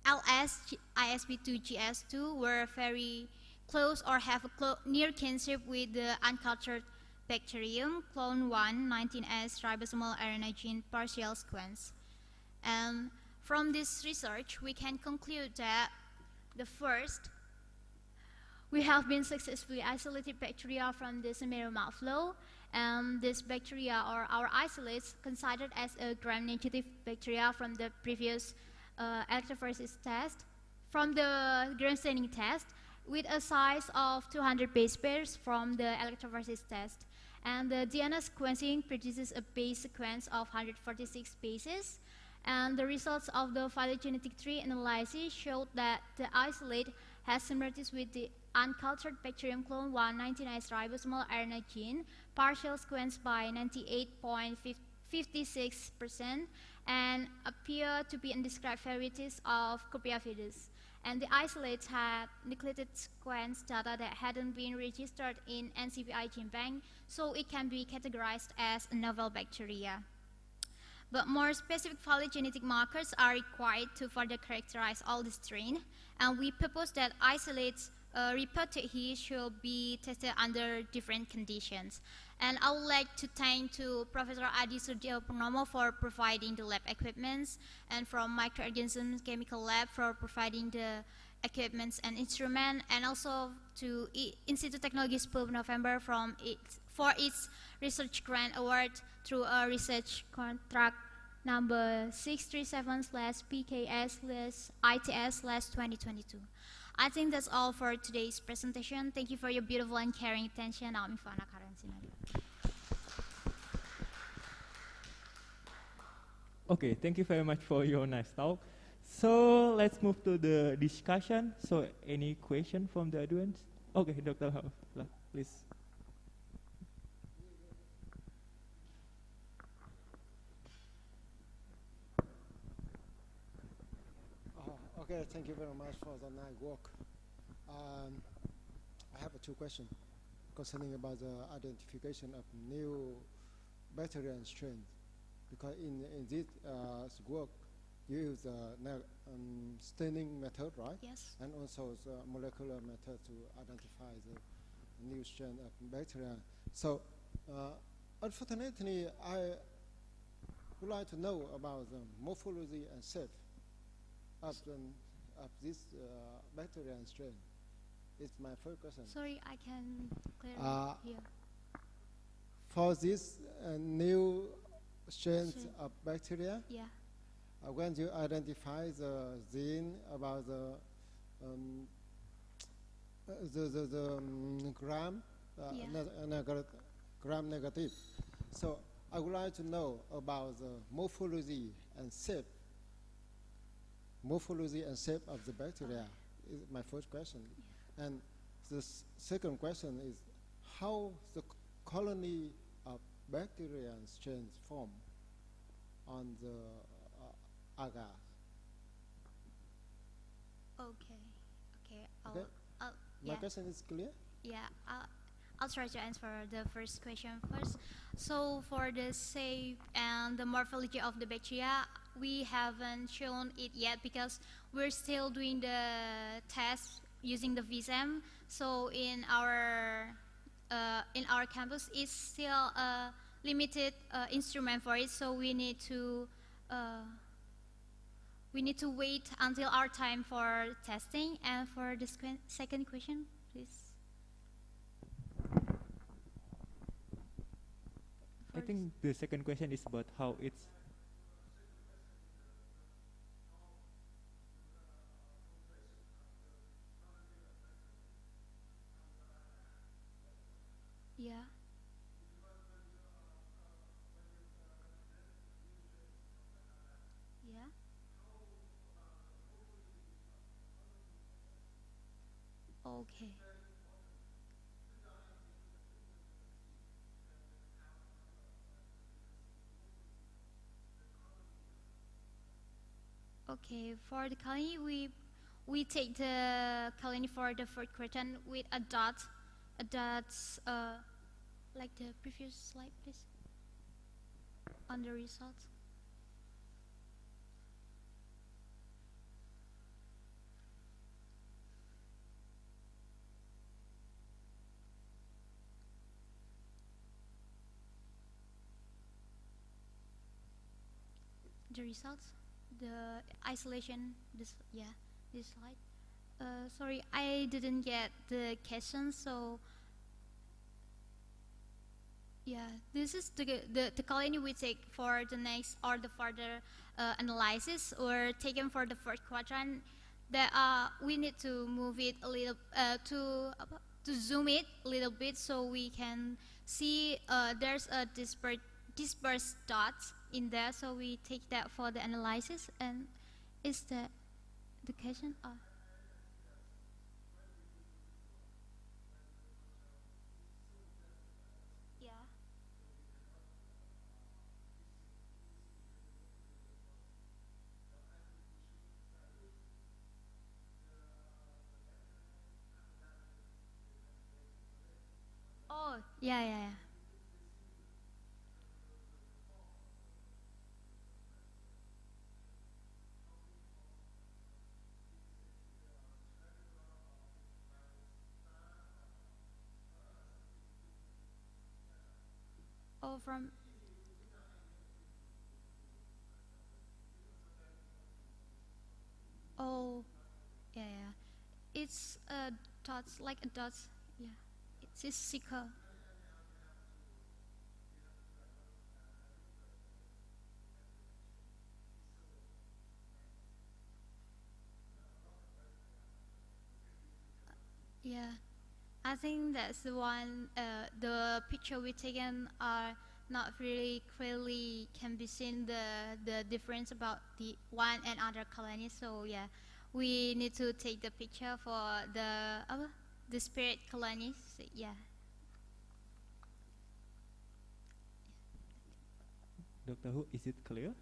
LS ISP2 GS2 were very close or have a near kinship with the uncultured bacterium clone 1 19S ribosomal RNA gene partial sequence. And from this research, we can conclude that the first, we have been successfully isolated bacteria from the Semeru mouthflow, and this bacteria or our isolates considered as a gram-negative bacteria from the previous electrophoresis test, from the gram staining test, with a size of 200 base pairs from the electrophoresis test. And the DNA sequencing produces a base sequence of 146 bases. And the results of the phylogenetic tree analysis showed that the isolate has similarities with the uncultured bacterium clone 199 ribosomal RNA gene, partial sequenced by 98.56%, and appear to be undescribed varieties of Copiaphidus. And the isolates had nucleated sequence data that hadn't been registered in NCBI gene bank, so it can be categorized as a novel bacteria. But more specific phylogenetic markers are required to further characterize all the strain, and we propose that isolates reported here should be tested under different conditions. And I would like to thank to Professor Adi Suryo Purnomo for providing the lab equipments, and from Microorganisms Chemical Lab for providing the equipments and instruments, and also to Institute Technology 10 November for its research grant award through a research contract number 637/PKS/ITS/2022. I think that's all for today's presentation. Thank you for your beautiful and caring attention. I'm Ivana Karensinada. Okay, thank you very much for your nice talk. So let's move to the discussion. So any question from the audience? Okay, Dr. Hafla, please. Okay, thank you very much for the nice work. I have two questions concerning about the identification of new bacteria and strains. Because in this work, you use the staining method, right? Yes. And also the molecular method to identify the new strain of bacteria. So, unfortunately, I would like to know about the morphology and shape of this bacteria and strain. It's my first question. Sorry, I can clear here. For this new strains of bacteria, yeah. When you identify the gene about the gram gram negative, so I would like to know about the morphology and shape. Morphology and shape of the bacteria is my first question. Yeah. And the second question is how the colony of bacteria and strains form on the agar. Okay. My question is clear? Yeah, I'll try to answer the first question first. So for the shape and the morphology of the bacteria, we haven't shown it yet because we're still doing the test using the VSM. So in our campus, it's still a limited instrument for it. So we need to wait until our time for testing. And for the second question, please. I think the second question is about how it's. Yeah. Yeah. Okay. Okay, for the colony, we take the colony for the first question with a dot, like the previous slide, please, on the results. The results, the isolation, this slide. Sorry, I didn't get the question, so yeah, this is the colony we take for the next or the further analysis, or taken for the first quadrant. That we need to move it a little to zoom it a little bit so we can see there's a dispersed dots in there. So we take that for the analysis. And is that the question? Oh, yeah, yeah, yeah. Oh, from oh, yeah, yeah. It's dots like a dots. Yeah, it's sickle. Yeah, I think that's the one. The picture we taken are not really clearly can be seen the difference about the one and other colony. So yeah, we need to take the picture for the spirit colonies. So, yeah. Dr. Who, is it clear?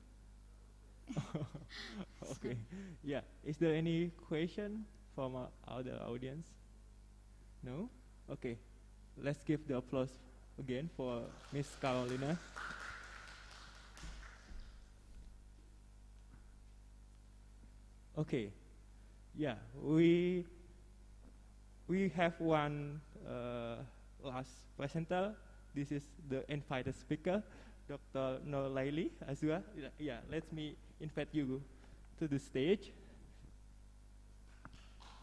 Okay. Yeah. Is there any question from our audience? No? Okay. Let's give the applause again for Miss Carolina. Okay. Yeah, we have one last presenter. This is the invited speaker, Dr. Nur Laili Azwa. Yeah, let me invite you to the stage.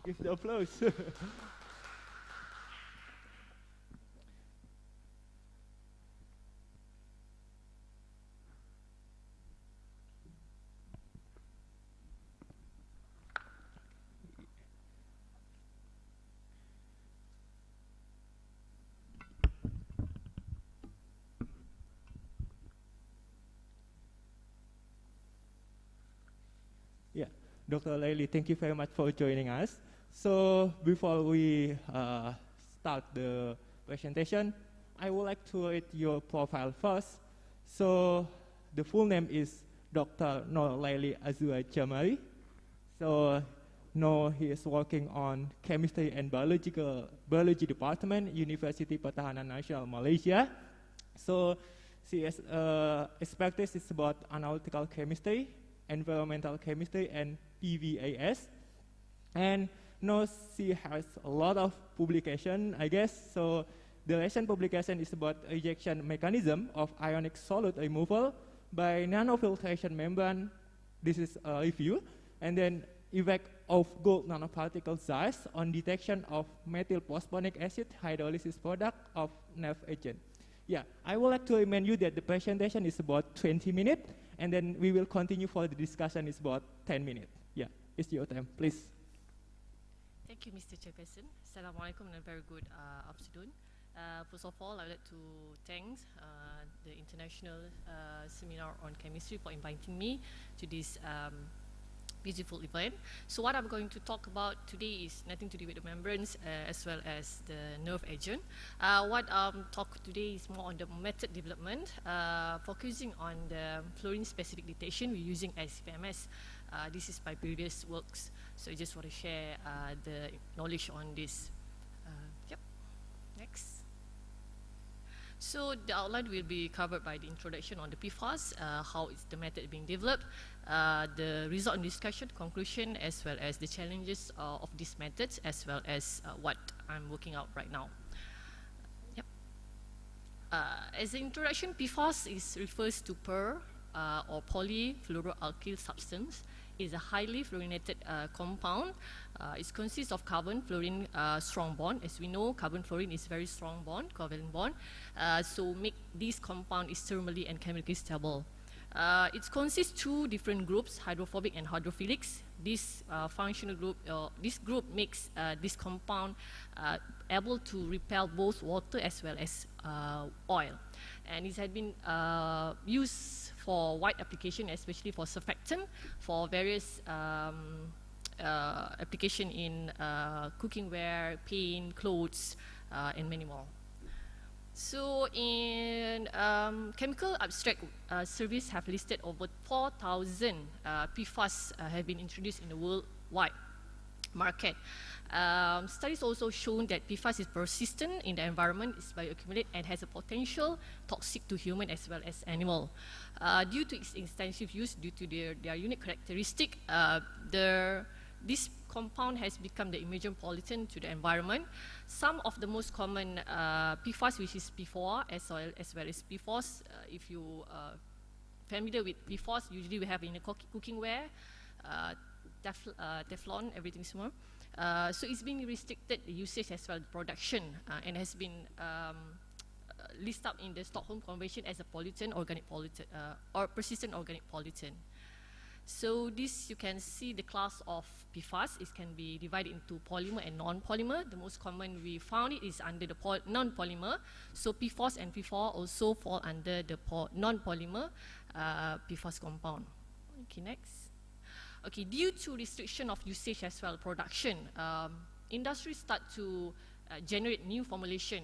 Give the applause. Yeah, Dr. Laili, thank you very much for joining us. So before we start the presentation, I would like to read your profile first. So the full name is Dr. Nur Laili Azwa Jamari. So now he is working on chemistry and biology department, University Pertahanan Nasional Malaysia. So she has expertise is about analytical chemistry, environmental chemistry, and PVAS. And now she has a lot of publication, I guess. So the recent publication is about ejection mechanism of ionic solid removal by nanofiltration membrane. This is a review. And then effect of gold nanoparticle size on detection of methyl phosphonic acid hydrolysis product of NAV agent. Yeah, I would like to remind you that the presentation is about 20 minutes, and then we will continue for the discussion is about 10 minutes. Yeah, it's your time, please. Thank you, Mr. Chairperson. Assalamualaikum and a very good afternoon. First of all, I would like to thank the International Seminar on Chemistry for inviting me to this beautiful event. So what I'm going to talk about today is nothing to do with the membranes as well as the nerve agent. What talk today is more on the method development, focusing on the fluorine specific detection we're using SFMS. This is my previous works, so I just want to share the knowledge on this. Yep. Next. So the outline will be covered by the introduction on the PFAS, how is the method being developed, the result and discussion, conclusion, as well as the challenges of these methods, as well as what I'm working out right now. Yep. As an introduction, PFAS refers to per or polyfluoroalkyl substance. Is a highly fluorinated compound. It consists of carbon fluorine strong bond. As we know, carbon fluorine is very strong bond, covalent bond. So make this compound is thermally and chemically stable. It consists two different groups, hydrophobic and hydrophilic. This functional group, this group makes this compound able to repel both water as well as oil. And it has been used for wide application, especially for surfactant, for various application in cookingware, paint, clothes, and many more. So in chemical abstract service have listed over 4,000 PFAS have been introduced in the worldwide. market. Studies also shown that PFAS is persistent in the environment, is bioaccumulate, and has a potential toxic to human as well as animal. Due to its extensive use, due to their unique characteristic, this compound has become the emerging pollutant to the environment. Some of the most common PFAS, which is PFOA as well as PFOS. If you familiar with PFOS, usually we have in the cookware, Teflon, everything small. So it's been restricted the usage as well, the production, and has been listed up in the Stockholm Convention as a pollutant, organic pollutant, or persistent organic pollutant. So this, you can see the class of PFAS. It can be divided into polymer and non-polymer. The most common we found it is under the non-polymer. So PFOS and PFOA also fall under the non-polymer PFAS compound. Okay, next. Okay, due to restriction of usage as well, production, industries start to generate new formulation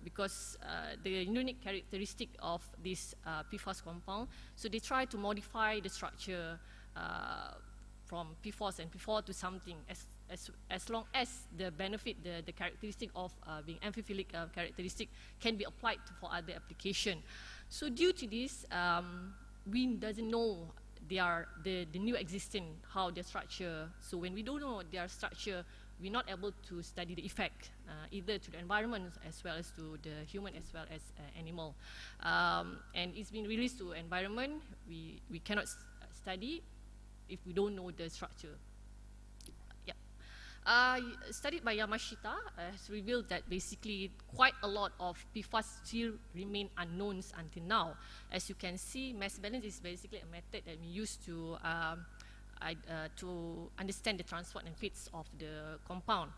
because the unique characteristic of this PFAS compound. So they try to modify the structure from PFOS and PFOA to something as long as the benefit, the characteristic of being amphiphilic characteristic can be applied for other application. So due to this, we doesn't know the new existing, how their structure. So when we don't know their structure, we're not able to study the effect either to the environment as well as to the human as well as animal. And it's been released to environment. We cannot study if we don't know the structure. Studied by Yamashita has revealed that basically quite a lot of PFAS still remain unknowns until now. As you can see, mass balance is basically a method that we use to understand the transport and fits of the compound.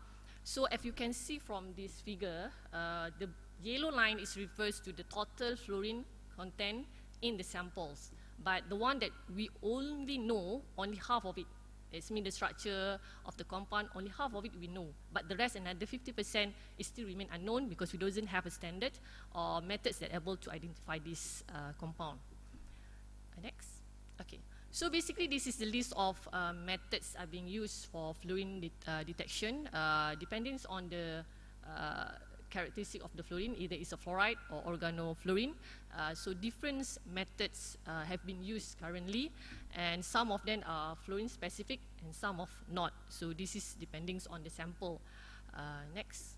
So if you can see from this figure, the yellow line is refers to the total fluorine content in the samples. But the one that we only know, only half of it. It means the structure of the compound, only half of it we know. But the rest, another 50%, is still remain unknown because we don't have a standard or methods that are able to identify this compound. Next. Okay. So basically, this is the list of methods are being used for fluorine detection, depending on the characteristic of the fluorine, either it's a fluoride or organofluorine. So different methods have been used currently, and some of them are fluorine specific and some of not. So this is depending on the sample. Next.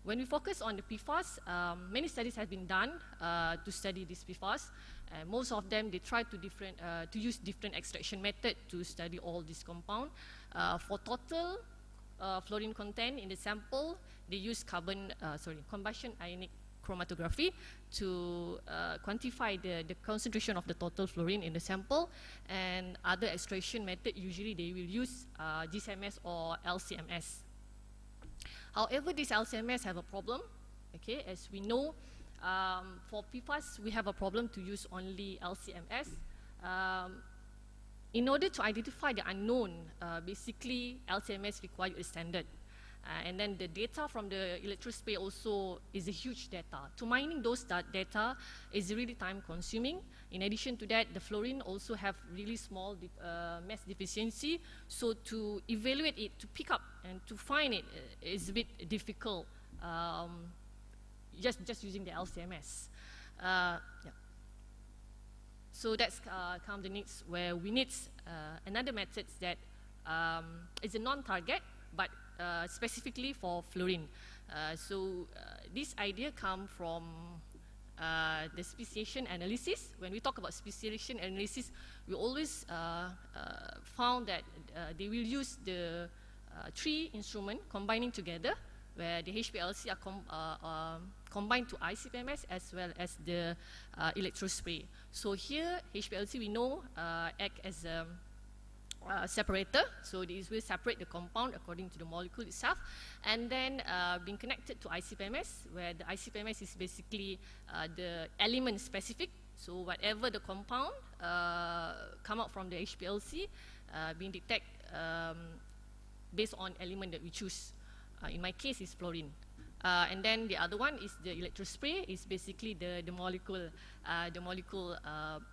When we focus on the PFAS, many studies have been done to study this PFAS. Most of them, they try to use different extraction method to study all this compound. For total fluorine content in the sample, they use combustion ionic chromatography to quantify the concentration of the total fluorine in the sample. And other extraction method, usually they will use GCMS or LCMS. However, this LCMS have a problem. Okay, as we know, for PFAS, we have a problem to use only LCMS. In order to identify the unknown, basically LCMS requires a standard. And then the data from the electrospray also is a huge data. To mining those data is really time consuming. In addition to that, the fluorine also have really small mass deficiency. So to evaluate it, to pick up and to find it is a bit difficult, just using the LCMS. So that's come the needs where we need another methods that is a non-target, but specifically for fluorine. So this idea comes from the speciation analysis. When we talk about speciation analysis, we always found that they will use the three instruments combining together, where the HPLC are combined to ICP-MS as well as the electrospray. So here, HPLC we know act as a separator, so this will separate the compound according to the molecule itself, and then being connected to ICP-MS, where the ICP-MS is basically the element specific. So whatever the compound come out from the HPLC being detected based on element that we choose. In my case, is fluorine. And then the other one is the electrospray, is basically the molecule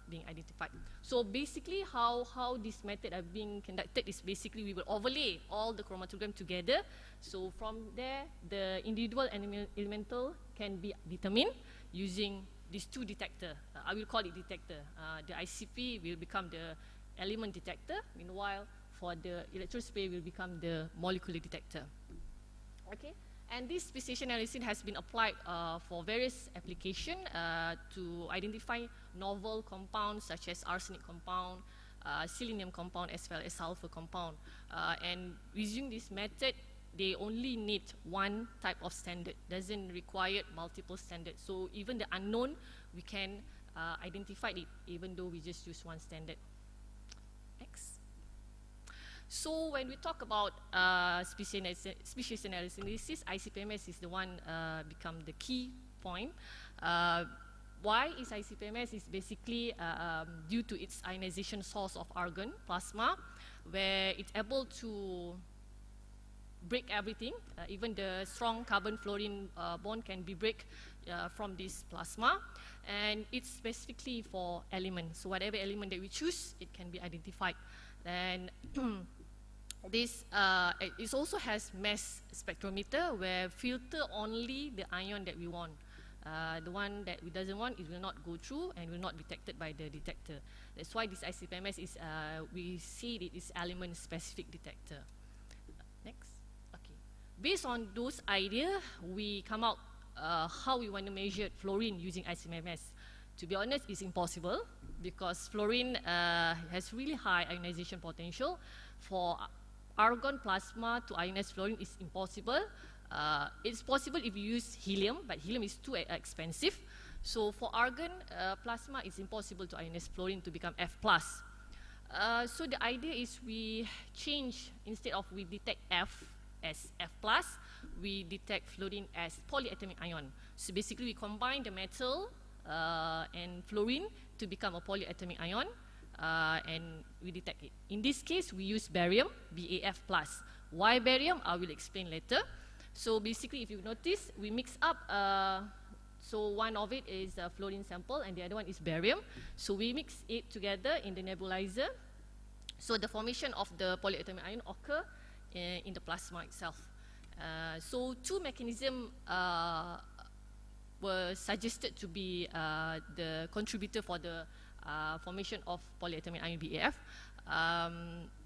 being identified. So basically how this method are being conducted is basically we will overlay all the chromatogram together. So from there, the individual elemental can be determined using these two detector. I will call it detector. The ICP will become the element detector. Meanwhile, for the electrospray will become the molecular detector. Okay. And this speciation analysis has been applied for various applications to identify novel compounds such as arsenic compound, selenium compound, as well as sulfur compound. And using this method, they only need one type of standard, doesn't require multiple standards. So even the unknown, we can identify it, even though we just use one standard. Next. So when we talk about species analysis, ICP-MS is the one become the key point. Why is ICP-MS? Is basically due to its ionization source of argon plasma, where it's able to break everything. Even the strong carbon-fluorine bond can be break from this plasma, and it's specifically for elements. So whatever element that we choose, it can be identified. And this it also has mass spectrometer where filter only the ion that we want. The one that we doesn't want, it will not go through and will not be detected by the detector. That's why this ICP-MS is, we see it is element specific detector. Next. Okay. Based on those ideas, we come out how we want to measure fluorine using ICP-MS. To be honest, it's impossible because fluorine has really high ionization potential. For argon plasma to ionize fluorine is impossible. It's possible if you use helium, but helium is too expensive. So for argon plasma, it's impossible to ionize fluorine to become F+. So the idea is we change, instead of we detect F as F+, we detect fluorine as polyatomic ion. So basically we combine the metal and fluorine to become a polyatomic ion, and we detect it. In this case, we use barium, BAF+. Why barium? I will explain later. So basically, if you notice, we mix up, so one of it is a fluorine sample and the other one is barium. So we mix it together in the nebulizer. So the formation of the polyatomic ion occur in the plasma itself. So two mechanisms were suggested to be the contributor for the formation of polyatomic ion BAF.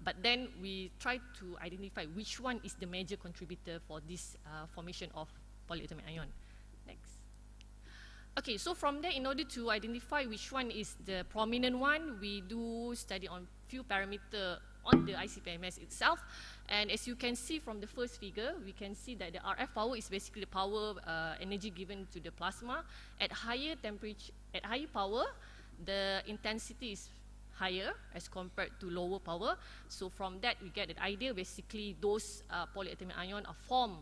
But then we try to identify which one is the major contributor for this formation of polyatomic ion. Next. Okay, so from there, in order to identify which one is the prominent one, we do study on few parameters on the ICP-MS itself. And as you can see from the first figure, we can see that the RF power is basically the power energy given to the plasma. At higher temperature, at higher power, the intensity is higher as compared to lower power. So from that, we get an idea, basically those polyatomic ion are formed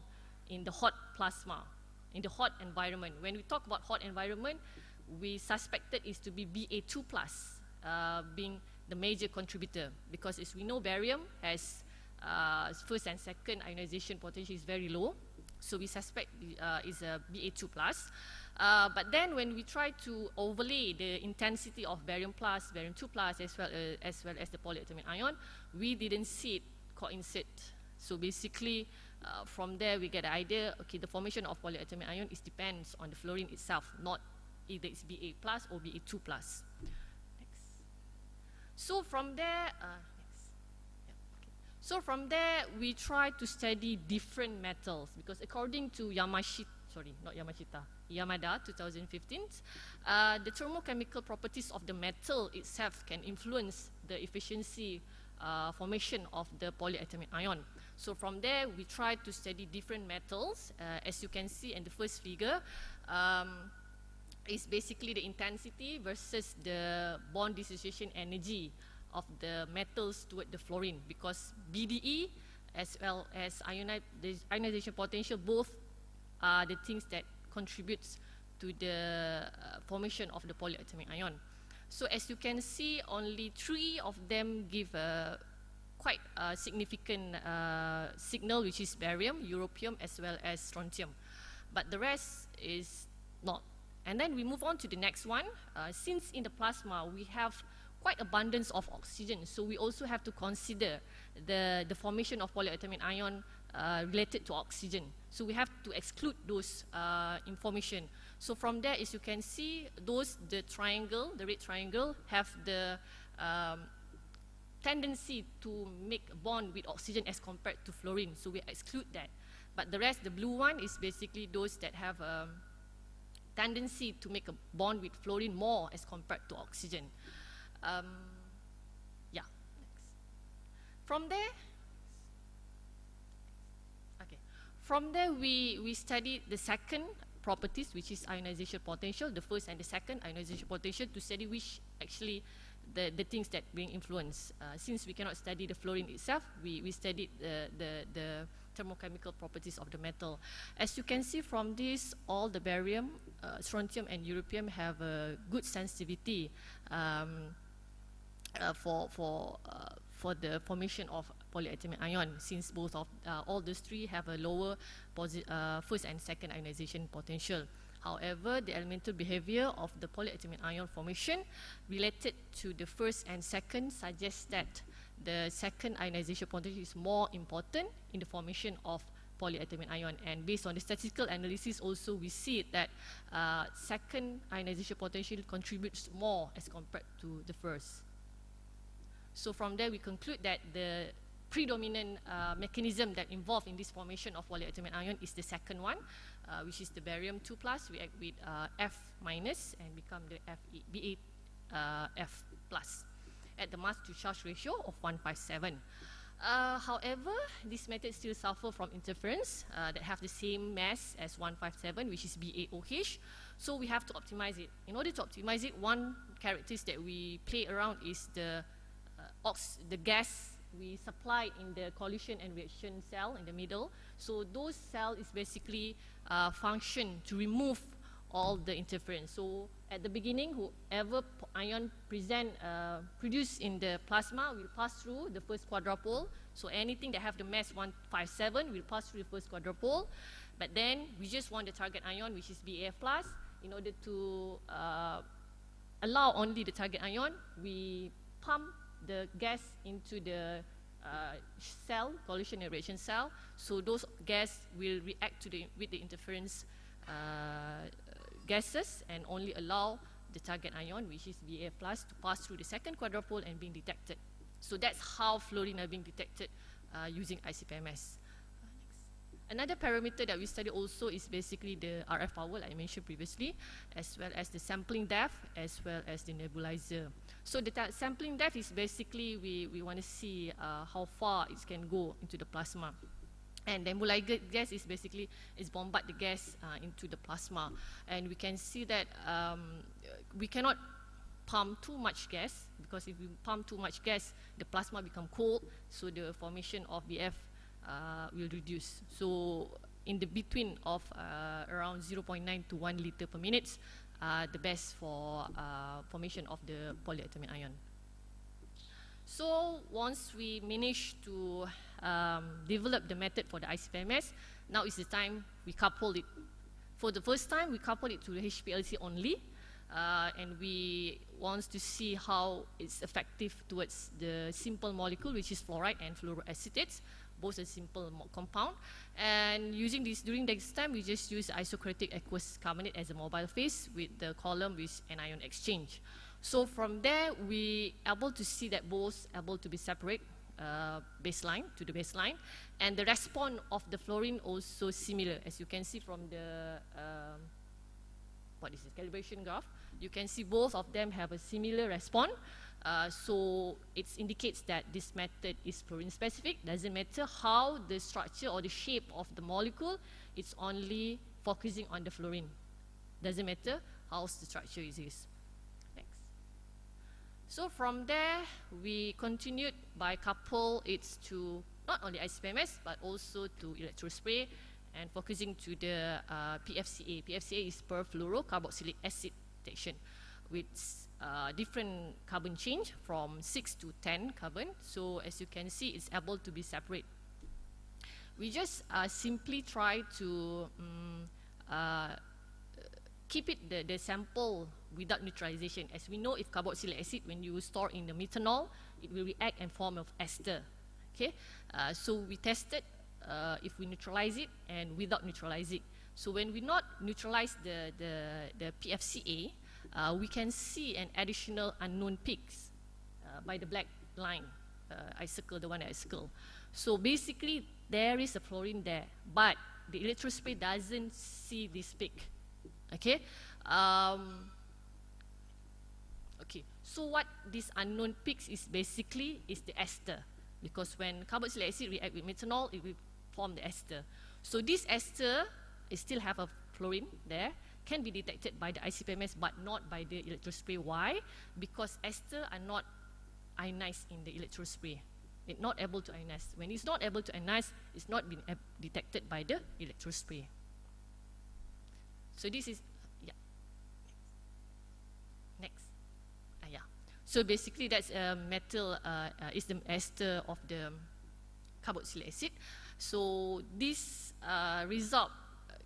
in the hot plasma, in the hot environment. When we talk about hot environment, we suspected is to be Ba2+, being the major contributor, because as we know, barium has first and second ionization potential is very low, so we suspect is a Ba2+. But then when we try to overlay the intensity of barium+, barium 2+, as well as the polyatomic ion, we didn't see it coincide. So basically, from there we get the idea, okay, the formation of polyatomic ion is depends on the fluorine itself, not either it's Ba+ or Ba2+. Next. So from there, so from there we try to study different metals, because according to Yamada 2015, the thermochemical properties of the metal itself can influence the efficiency formation of the polyatomic ion. So from there, we try to study different metals. As you can see in the first figure, is basically the intensity versus the bond dissociation energy of the metals toward the fluorine, because BDE as well as the ionization potential both are the things that contributes to the formation of the polyatomic ion. So as you can see, only 3 of them give a quite significant signal, which is barium, europium, as well as strontium. but the rest is not. And then we move on to the next one. Since in the plasma we have quite abundance of oxygen, so we also have to consider the formation of polyatomic ion related to oxygen. So we have to exclude those information. So from there, as you can see, the triangle, the red triangle, have the tendency to make a bond with oxygen as compared to fluorine. So we exclude that. But the rest, the blue one, is basically those that have a tendency to make a bond with fluorine more as compared to oxygen. Yeah. Next. From there, we studied the second properties, which is ionization potential, the first and the second ionization potential, to study which actually the things that bring influence. Since we cannot study the fluorine itself, we studied the thermochemical properties of the metal. As you can see from this, all the barium, strontium and europium have a good sensitivity for the formation of polyatomic ion, since both of all those three have a lower first and second ionization potential. However, the elemental behavior of the polyatomic ion formation related to the first and second suggests that the second ionization potential is more important in the formation of polyatomic ion. And based on the statistical analysis also, we see that second ionization potential contributes more as compared to the first. So from there, we conclude that the predominant mechanism that involved in this formation of polyatomic ion is the second one, which is the barium 2+, react with F- and become the Ba+, at the mass to charge ratio of 157. However, this method still suffer from interference that have the same mass as 157, which is BaOH. So we have to optimize it. In order to optimize it, one characteristic that we play around is the gas we supply in the collision and reaction cell in the middle. So those cell is basically function to remove all the interference. So at the beginning, whoever ion produced in the plasma will pass through the first quadrupole. So anything that have the mass 157 will pass through the first quadrupole. But then we just want the target ion, which is Ba+. In order to allow only the target ion, we pump the gas into the cell, collision and reaction cell. So those gas will react with the interference gases and only allow the target ion, which is Ba+, to pass through the second quadrupole and being detected. So that's how fluorine are being detected using ICP-MS. Another parameter that we study also is basically the RF power, like I mentioned previously, as well as the sampling depth, as well as the nebulizer. So the sampling depth is basically we want to see how far it can go into the plasma. And the nebulizer gas is basically bombard the gas into the plasma. And we can see that we cannot pump too much gas, because if we pump too much gas, the plasma become cold, so the formation of BF will reduce. So in the between of around 0.9 to 1 liter per minute, the best for formation of the polyatomic ion. So once we manage to develop the method for the ICP-MS, now is the time we couple it. For the first time, we couple it to the HPLC only, and we want to see how it's effective towards the simple molecule, which is fluoride and fluoroacetates, both a simple compound. And using this, during this time, we just use isocratic aqueous carbonate as a mobile phase with the column with anion exchange. So from there, we able to see that both able to be separate baseline to the baseline, and the response of the fluorine also similar. As you can see from the what is this calibration graph, you can see both of them have a similar response. So it indicates that this method is fluorine specific. Doesn't matter how the structure or the shape of the molecule, it's only focusing on the fluorine. Doesn't matter how the structure is. Next. So from there, we continued by couple it to not only ICP-MS but also to electrospray and focusing to the PFCA. PFCA is perfluorocarboxylic acid detection with different carbon change from 6 to 10 carbon. So as you can see, it's able to be separate. We just simply try to keep it the sample without neutralization. As we know, if carboxylic acid, when you store in the methanol, it will react and form of ester. Okay, so we tested if we neutralize it and without neutralizing. So when we not neutralize the PFCA, we can see an additional unknown peaks by the black line. I circle the one that I circle. So basically, there is a fluorine there, but the electrospray doesn't see this peak. Okay. Okay. So what this unknown peaks is basically is the ester, because when carboxylic acid react with methanol, it will form the ester. So this ester is still have a fluorine there, can be detected by the ICP-MS, but not by the electrospray. Why? Because ester are not ionized in the electrospray. It's not able to ionize. When it's not able to ionize, it's not been detected by the electrospray. So this is, yeah. Next. Yeah. So basically that's metal, is the ester of the carboxylic acid. So this result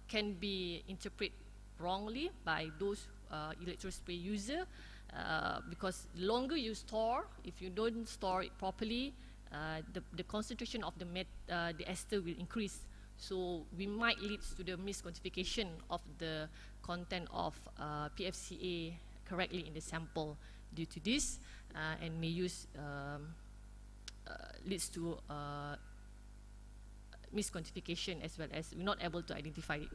can be interpreted wrongly by those electrospray user, because the longer you store, if you don't store it properly, the concentration of the ester will increase. So we might lead to the misquantification of the content of PFCA correctly in the sample due to this, and may use leads to misquantification, as well as we're not able to identify it.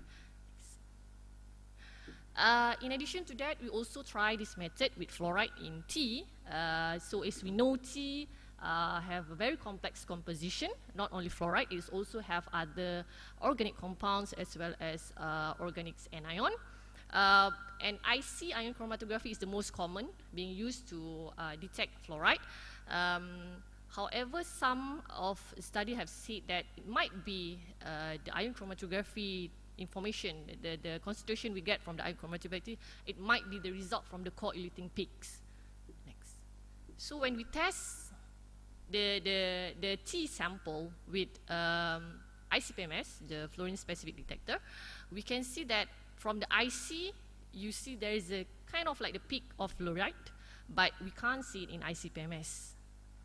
In addition to that, we also try this method with fluoride in tea. So as we know, tea have a very complex composition. Not only fluoride, it also have other organic compounds as well as organics anion. And IC ion chromatography is the most common being used to detect fluoride. However, some of study have said that it might be the ion chromatography information, the concentration we get from the ion chromatography, it might be the result from the co-eluting peaks. Next. So when we test the T sample with ICP-MS, the fluorine specific detector, we can see that from the IC, you see there is a kind of like the peak of fluoride, but we can't see it in ICP-MS.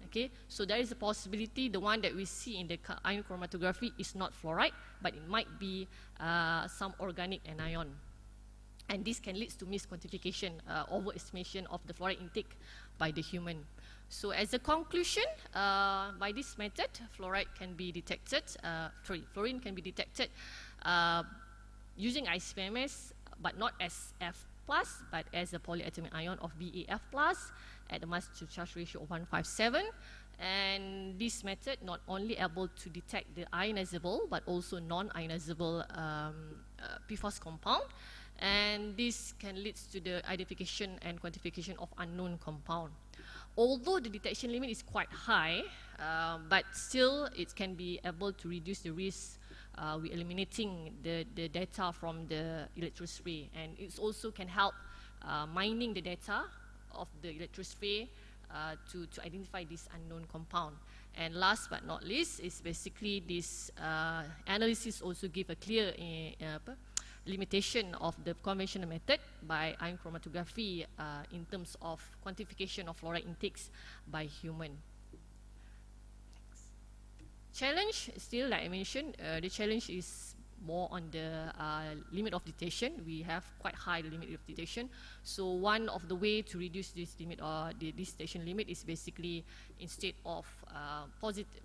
Okay, so there is a possibility the one that we see in the ion chromatography is not fluoride, but it might be some organic anion. And this can lead to misquantification, overestimation of the fluoride intake by the human. So as a conclusion, by this method, fluoride can be detected, fluorine can be detected using ICP-MS, but not as F+, but as a polyatomic ion of BAF+, at the mass to charge ratio of 157. And this method not only able to detect the ionizable, but also non-ionizable PFAS compound. And this can lead to the identification and quantification of unknown compound. Although the detection limit is quite high, but still it can be able to reduce the risk with eliminating the data from the electrospray. And it also can help mining the data of the electrospray to identify this unknown compound. And last but not least is basically this analysis also give a clear limitation of the conventional method by ion chromatography in terms of quantification of fluoride intakes by human. Next. Challenge, still like I mentioned, the challenge is more on the limit of detection. We have quite high limit of detection. So one of the way to reduce this limit or this detection limit is basically instead of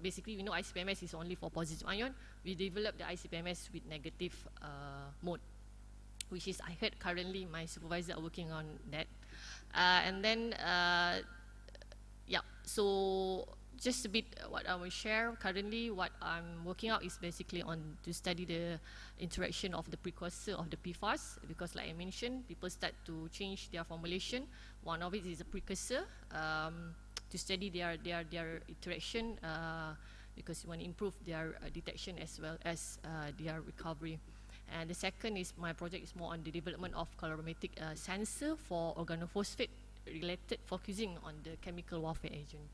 basically we know ICP-MS is only for positive ion. We develop the ICP-MS with negative mode, which is I heard currently my supervisor are working on that. And then yeah, so just a bit what I will share currently. What I'm working out is basically on to study the interaction of the precursor of the PFAS, because like I mentioned, people start to change their formulation. One of it is a precursor to study their interaction because you want to improve their detection as well as their recovery. And the second is my project is more on the development of calorimetric sensor for organophosphate related, focusing on the chemical warfare agent.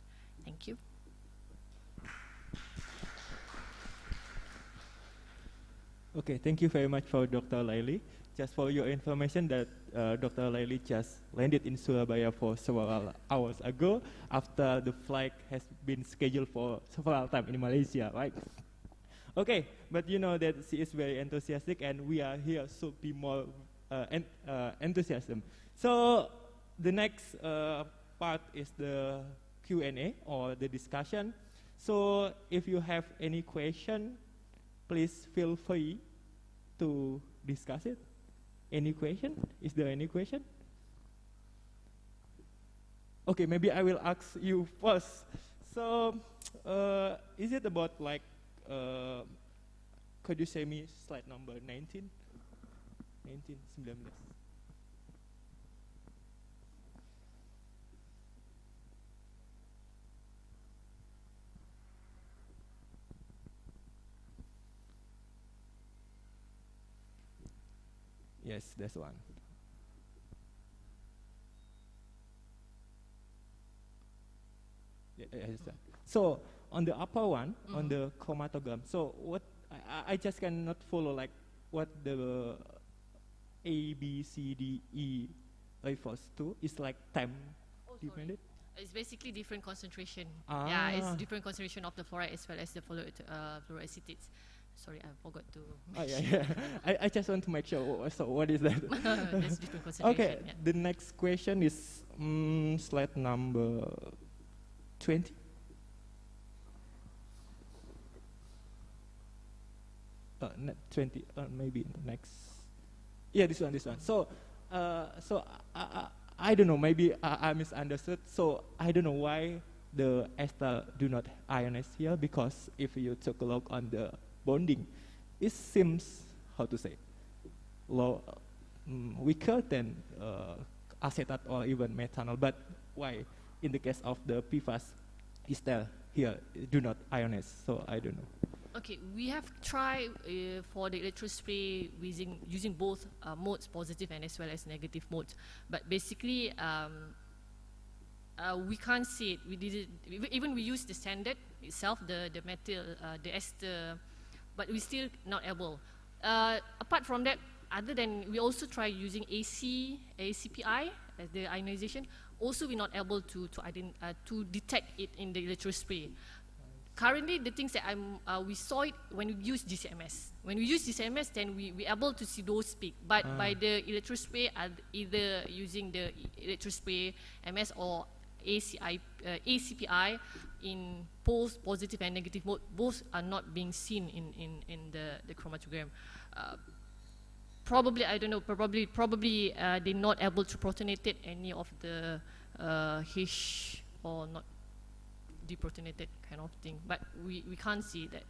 Thank you. Okay, thank you very much for Dr. Laili. Just for your information that Dr. Laili just landed in Surabaya for several hours ago after the flight has been scheduled for several times in Malaysia, right? Okay, but you know that she is very enthusiastic and we are here should be more enthusiasm. So the next part is the Q&A or the discussion. So if you have any question, please feel free to discuss it. Any question? Is there any question? Okay, maybe I will ask you first. So, is it about like, could you say me slide number 19? 19. Yes, that's one. Yes, sir. So on the upper one, on the chromatogram, so what I just cannot follow like what the A, B, C, D, E refers to. It's like time dependent. It's basically different concentration. Ah. Yeah, it's different concentration of the fluoride as well as the fluoroacetates. Sorry, I forgot to. Oh yeah. I just want to make sure. So what is that? That's different concentration. Okay. Yeah. The next question is slide number 20. Not 20. Maybe next. Yeah, this one. So, I don't know. Maybe I misunderstood. So I don't know why the ester do not ionize here, because if you took a look on the bonding, it seems, how to say, weaker than acetate or even methanol. But why, in the case of the PFAS, ester here do not ionize? So I don't know. Okay, we have tried for the electrospray using both modes, positive and as well as negative modes. But basically, we can't see it. We did it. Even we use the standard itself, the metal, the ester, but we still not able. Apart from that, other than we also try using ACPI as the ionization. Also, we're not able to detect it in the electrospray. Currently, the things that we saw it when we use GCMS. When we use GCMS, then we're able to see those peak. But by the electrospray, either using the electrospray MS or ACPI in both positive and negative mode, both are not being seen in the chromatogram. Probably, I don't know, probably they're not able to protonated any of the H or not deprotonated kind of thing, but we can't see that.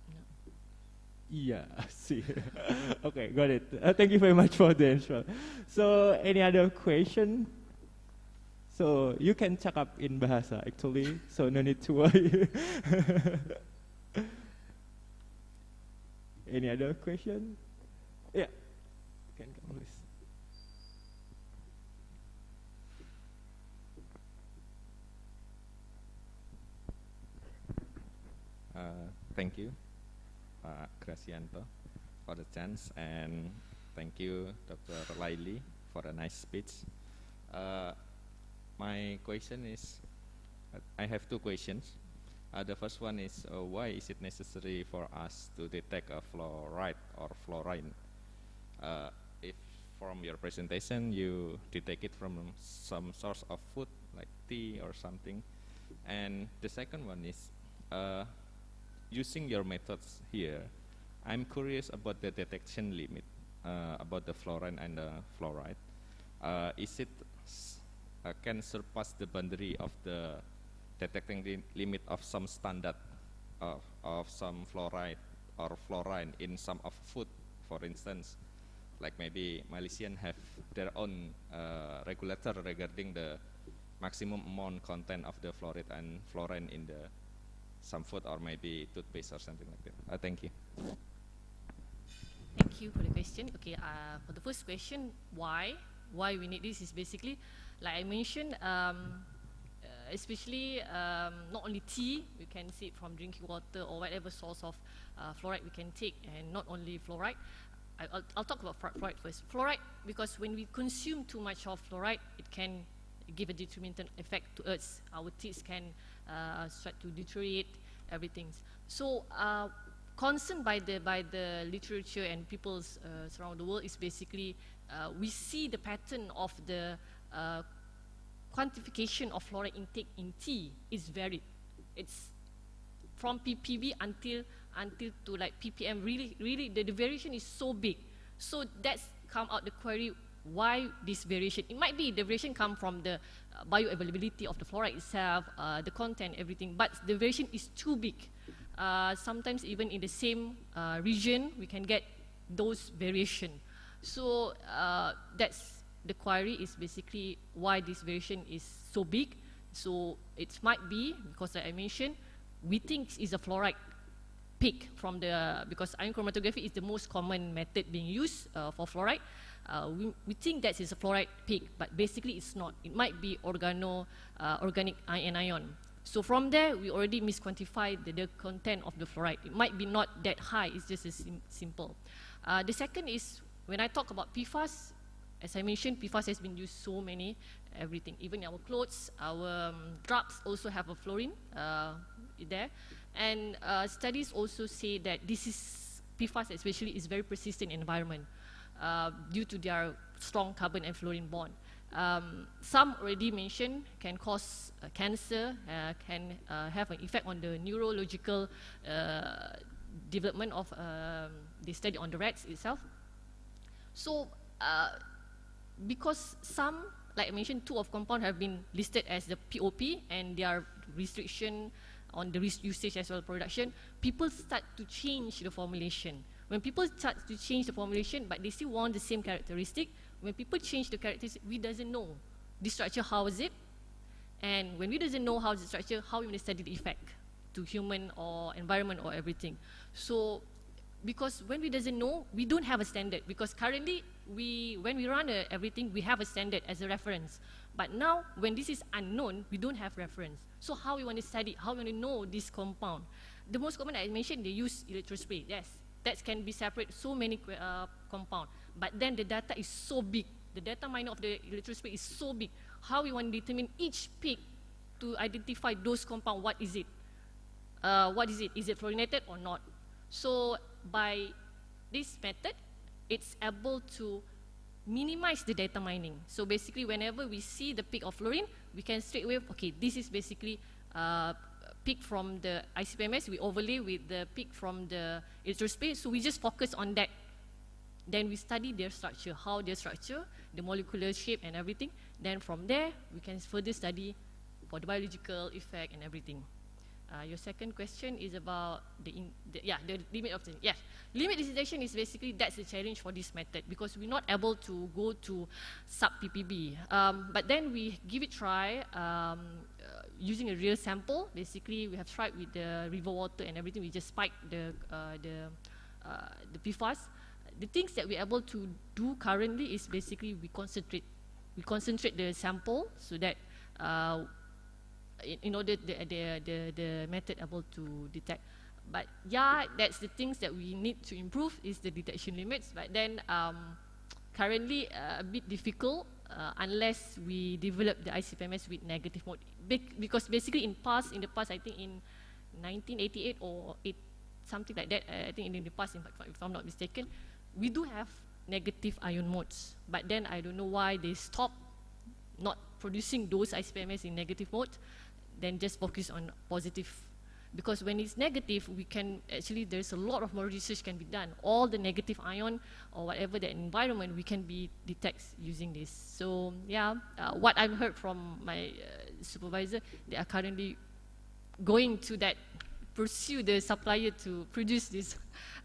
No. Yeah, I see. Okay, got it. Thank you very much for the answer. So, any other question? So, you can check up in Bahasa actually, so no need to worry. Any other question? Yeah, can come please. Thank you, Pak Gracianto, for the chance, and thank you, Dr. Laili, for a nice speech. My question is, I have two questions. The first one is, why is it necessary for us to detect a fluoride or fluorine? If from your presentation you detect it from some source of food, like tea or something. And the second one is, using your methods here, I'm curious about the detection limit, about the fluorine and the fluoride. Is it can surpass the boundary of the detecting limit of some standard of some fluoride or fluorine in some of food, for instance, like maybe Malaysian have their own regulator regarding the maximum amount content of the fluoride and fluorine in the some food or maybe toothpaste or something like that. Thank you. Thank you for the question. Okay, for the first question, why we need this is basically, like I mentioned, especially not only tea, we can see it from drinking water or whatever source of fluoride we can take, and not only fluoride. I'll talk about fluoride first. Fluoride, because when we consume too much of fluoride, it can give a detrimental effect to us. Our teeth can start to deteriorate, everything. So concern by the literature and people's around the world is basically we see the pattern of the quantification of fluoride intake in tea is varied. It's from ppb until to like ppm. Really the variation is so big. So that's come out the query, why this variation? It might be the variation come from the bioavailability of the fluoride itself, the content, everything, but the variation is too big. Sometimes even in the same region we can get those variation. So that's the query, is basically why this variation is so big. So it might be because, like I mentioned, we think it's a fluoride peak from the, because ion chromatography is the most common method being used for fluoride. We think that is a fluoride peak, but basically it's not. It might be organic anion. So from there, we already misquantified the content of the fluoride. It might be not that high, it's just as simple. The second is, when I talk about PFAS, as I mentioned, PFAS has been used so many, everything. Even our clothes, our drugs also have a fluorine there. And studies also say that this is, PFAS especially, is very persistent in environment due to their strong carbon and fluorine bond. Some already mentioned can cause cancer, can have an effect on the neurological development of the study on the rats itself. So because some, like I mentioned, 2 of compound have been listed as the POP, and there are restriction on the usage as well production, people start to change the formulation. When people start to change the formulation, but they still want the same characteristic, when people change the characteristic, we doesn't know the structure, how is it, and when we doesn't know how is the structure, how we will study the effect to human or environment or everything. So because when we doesn't know, we don't have a standard, because currently when we run everything, we have a standard as a reference. But now, when this is unknown, we don't have reference. So how we want to study, how we want to know this compound? The most common, I mentioned, they use electrospray. Yes, that can be separate so many compound. But then the data is so big. The data minor of the electrospray is so big. How we want to determine each peak to identify those compound? What is it? What is it? Is it fluorinated or not? So by this method, it's able to minimize the data mining. So basically, whenever we see the peak of fluorine, we can straight away, okay, this is basically peak from the ICP-MS, we overlay with the peak from the electrospray, so we just focus on that. Then we study their structure, how their structure, the molecular shape and everything. Then from there, we can further study for the biological effect and everything. Your second question is about the limit of the, yes. Limit detection is basically, that's the challenge for this method, because we're not able to go to sub-ppb. But then we give it a try using a real sample. Basically, we have tried with the river water and everything. We just spike the PFAS. The things that we're able to do currently is basically we concentrate the sample so that in order the method able to detect. But yeah, that's the things that we need to improve, is the detection limits. But then currently a bit difficult unless we develop the ICP-MS with negative mode. Because basically in the past, I think in 1988 or something like that, I think in the past, if I'm not mistaken, we do have negative ion modes. But then I don't know why they stopped not producing those ICP-MS in negative mode, then just focus on positive. Because when it's negative, we can actually, there's a lot of more research can be done. All the negative ion or whatever the environment, we can be detect using this. So yeah, what I've heard from my supervisor, they are currently going to that, pursue the supplier to produce this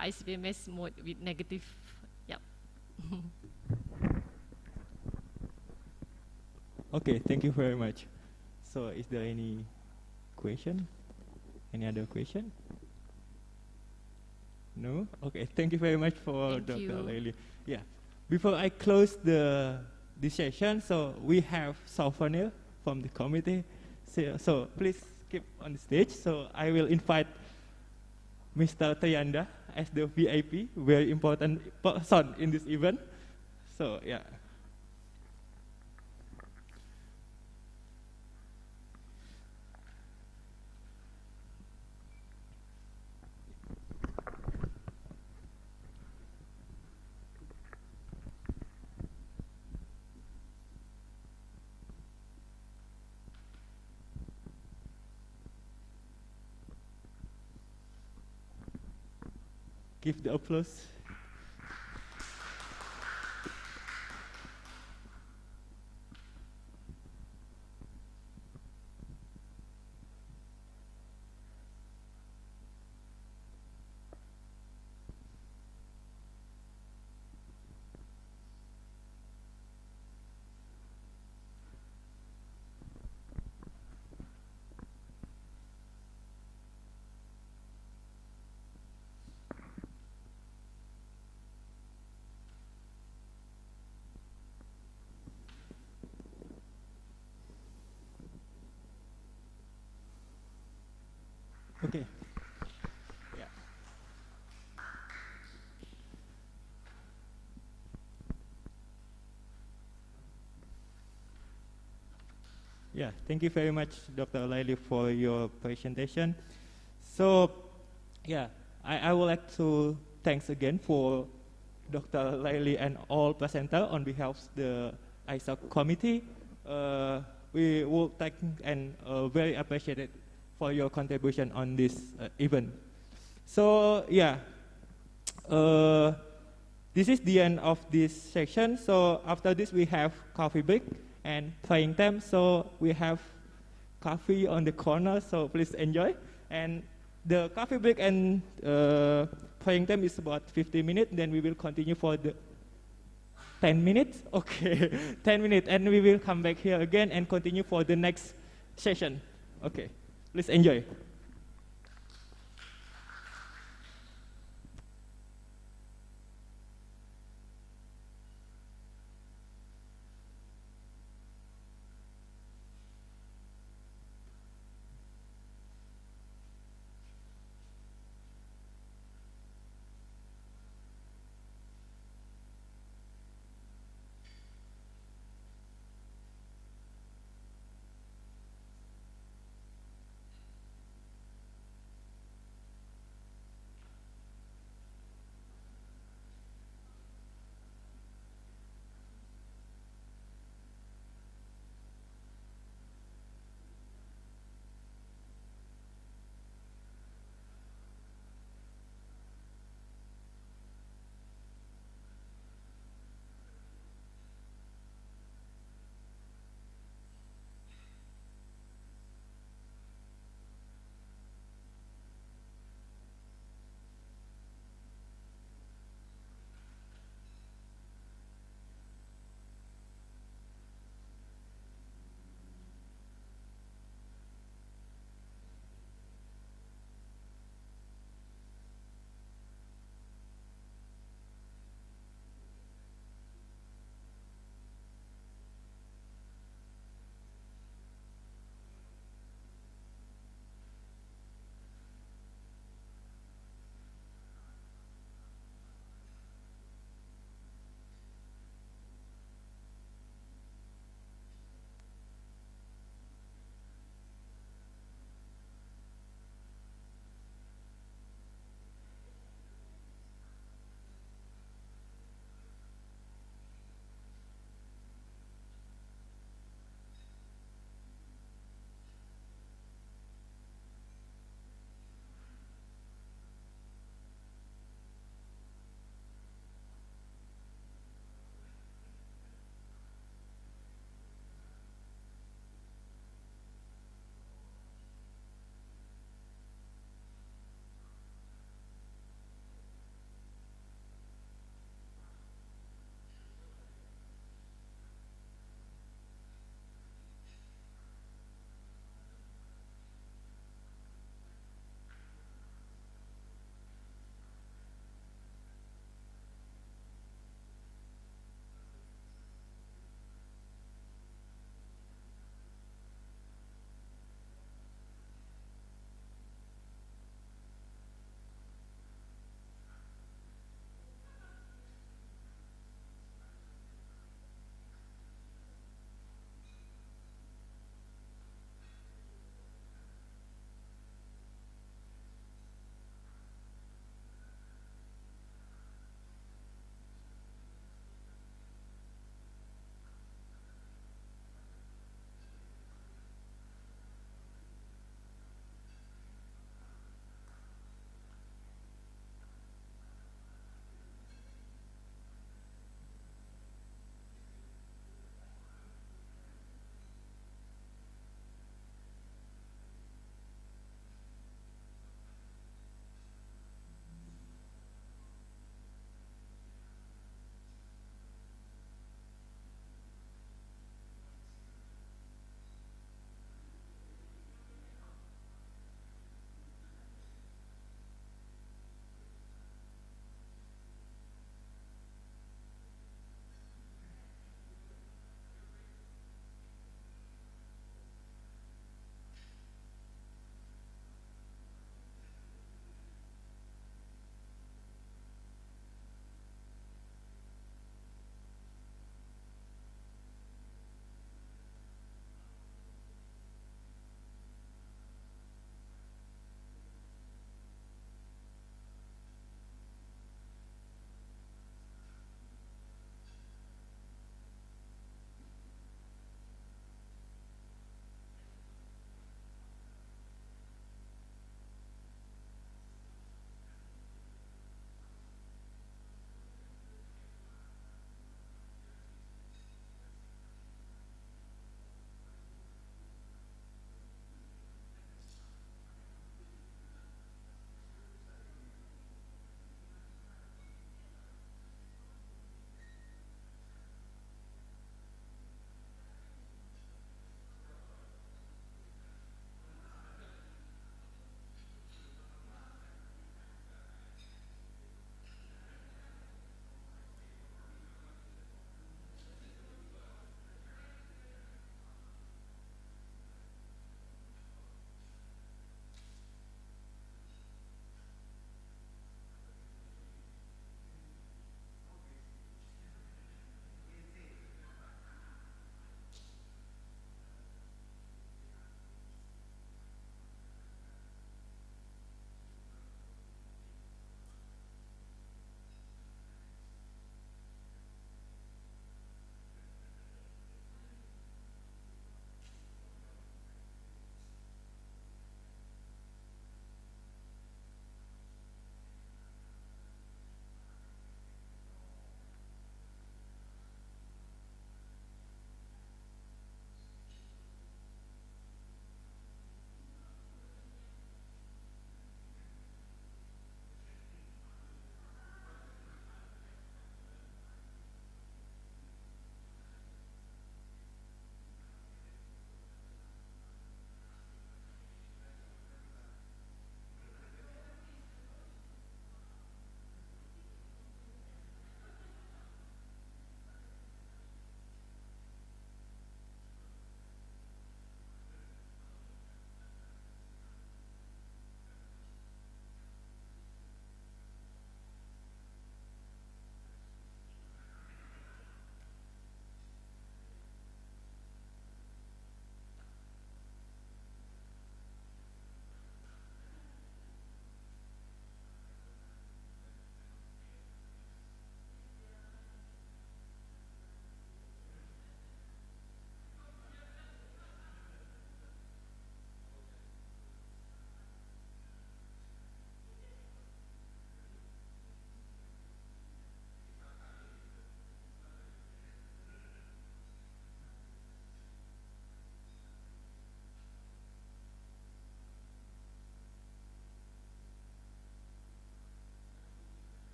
ICP-MS mode with negative. Yep. Okay, thank you very much. So is there any question? Any other question? No? Okay, thank you very much for Dr. Laili. Yeah. Before I close this session, so we have Safanil from the committee. So please keep on the stage. So I will invite Mr. Tayanda as the VIP, very important person in this event. So yeah. Give the applause. Okay. Yeah. Yeah, thank you very much, Dr. Laili, for your presentation. So, yeah, I would like to thanks again for Dr. Laili and all presenter on behalf of the Isoc committee. We will thank and very appreciated for your contribution on this event. So, yeah, this is the end of this section. So after this, we have coffee break and playing time. So we have coffee on the corner. So please enjoy. And the coffee break and playing time is about 50 minutes. Then we will continue for the 10 minutes. Okay, 10 minutes, and we will come back here again and continue for the next session. Okay, please enjoy.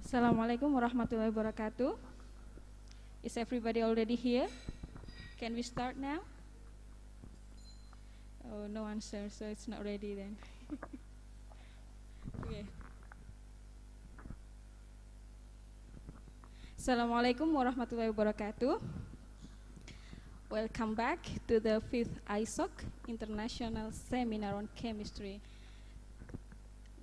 Assalamualaikum warahmatullahi wabarakatuh. Is everybody already here? Can we start now? Oh, no answer, so it's not ready then. Okay. Assalamualaikum warahmatullahi wabarakatuh. Welcome back to the 5th Isoc International Seminar on Chemistry.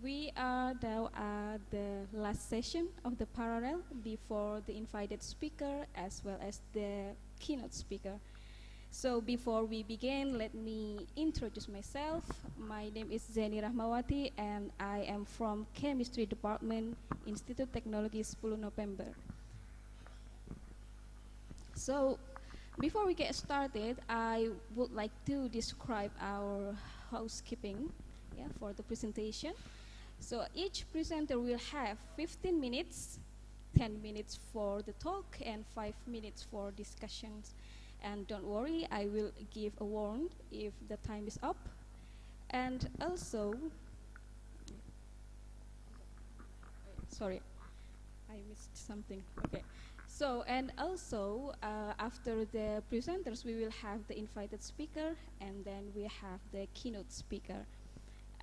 We are now at the last session of the parallel before the invited speaker as well as the keynote speaker. So before we begin, let me introduce myself. My name is Zeni Rahmawati and I am from Chemistry Department, Institut Teknologi 10 November. So before we get started, I would like to describe our housekeeping for the presentation. So each presenter will have 15 minutes, 10 minutes for the talk and 5 minutes for discussions. And don't worry, I will give a warning if the time is up. And also, sorry, I missed something. Okay. So, and also, after the presenters, we will have the invited speaker, and then we have the keynote speaker.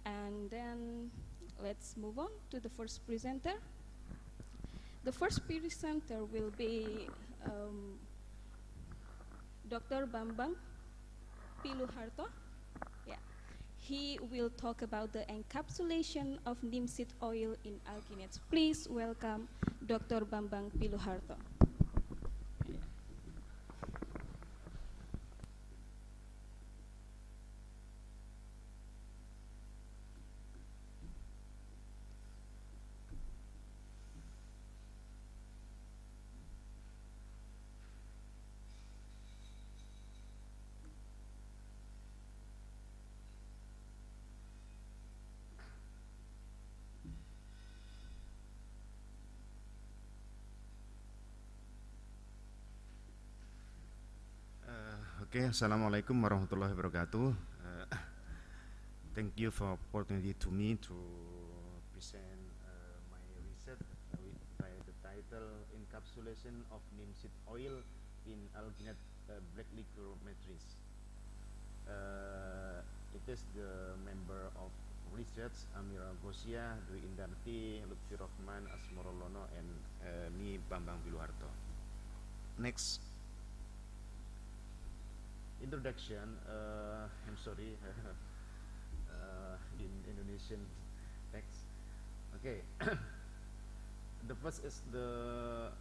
And then, let's move on to the first presenter. The first presenter will be Dr. Bambang Piluharto. Yeah. He will talk about the encapsulation of neem seed oil in alginates. Please welcome Dr. Bambang Piluharto. Okay, Assalamualaikum warahmatullahi wabarakatuh. Thank you for opportunity to me to present my research with the title Encapsulation of Neem seed oil in alginate black liquor matrix. It is the member of research Amira Gosia, Dwi Indarti, Lutfi Rohman, Asmorolono, and me Bambang Piluharto. Next. Introduction, I'm sorry, in Indonesian text. Okay, the first is the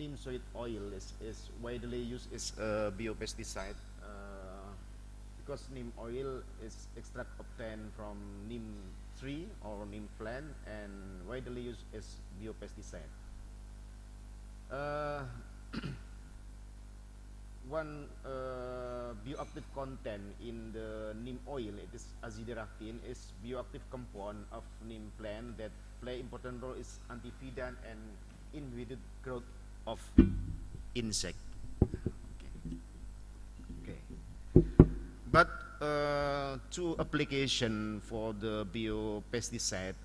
neem seed oil is widely used as a biopesticide because neem oil is extract obtained from neem tree or neem plant and widely used as biopesticide. One bioactive content in the neem oil, it is azidirachtin, is bioactive compound of neem plant that play important role is antivedant and inhibited growth of insect. Okay. But two application for the biopesticide,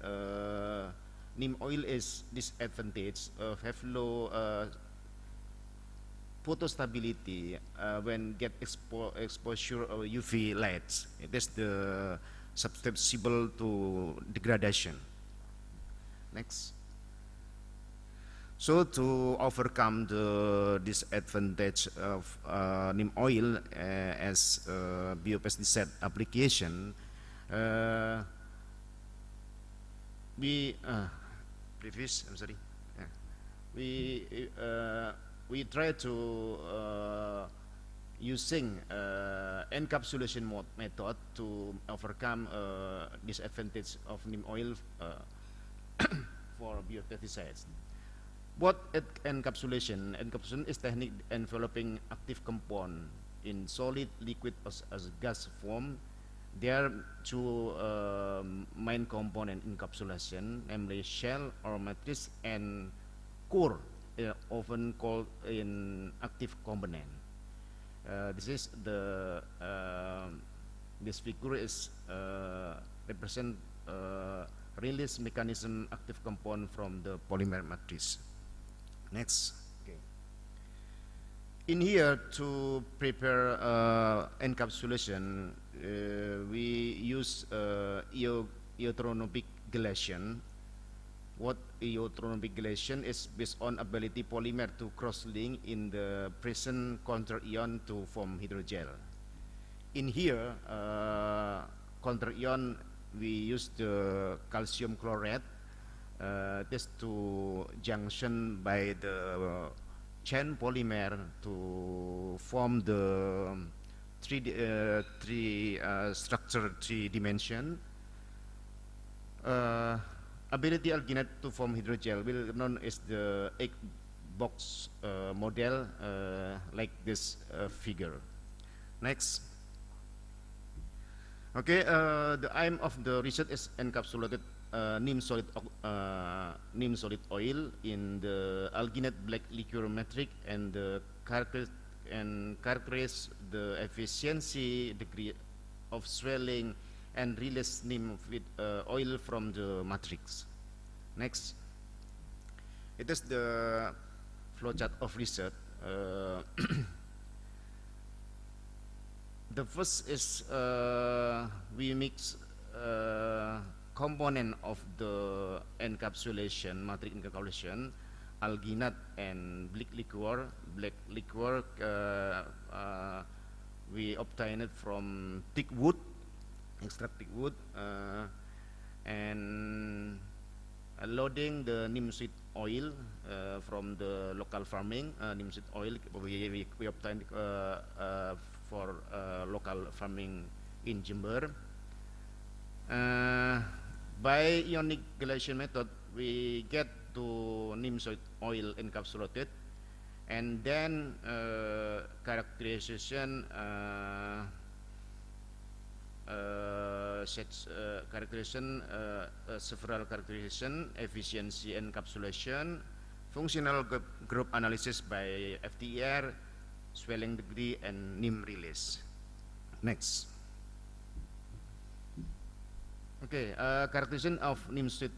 neem oil is disadvantage have low photostability when get exposure of UV lights. It is the susceptible to degradation. Next. So to overcome the disadvantage of neem oil as biopesticide application, we try to using encapsulation method to overcome disadvantage of neem oil for biopesticides. What encapsulation? Encapsulation is technique enveloping active compound in solid, liquid, as gas form. There are two main component encapsulation, namely shell or matrix and core, often called in active component. This is the this figure is represent release mechanism active compound from the polymer matrix. Next. Okay. In here, to prepare encapsulation, we use iotronopic gelation. What iotronopic gelation is based on ability polymer to cross-link in the present counter-ion to form hydrogel. In here, counter-ion, we use the calcium chloride. This to junction by the chain polymer to form the structure 3-dimension. Ability alginate to form hydrogel will known as the egg box model, like this figure. Next. Okay, the aim of the research is encapsulated neem solid oil in the alginate black liquor matrix and the characterize the efficiency degree of swelling and release neem with oil from the matrix. Next, it is the flowchart of research. The first is we mix component of the encapsulation, matrix encapsulation, alginate and black liquor. Black liquor we obtain it from thick wood, extract thick wood, and loading the neem seed oil from the local farming. Neem seed oil we obtain for local farming in Jember. By ionic gelation method, we get to neem seed oil encapsulated, and then characterization several characterization, efficiency encapsulation, functional group analysis by FTER, swelling degree, and neem release. Next. Okay, characterization of neem seed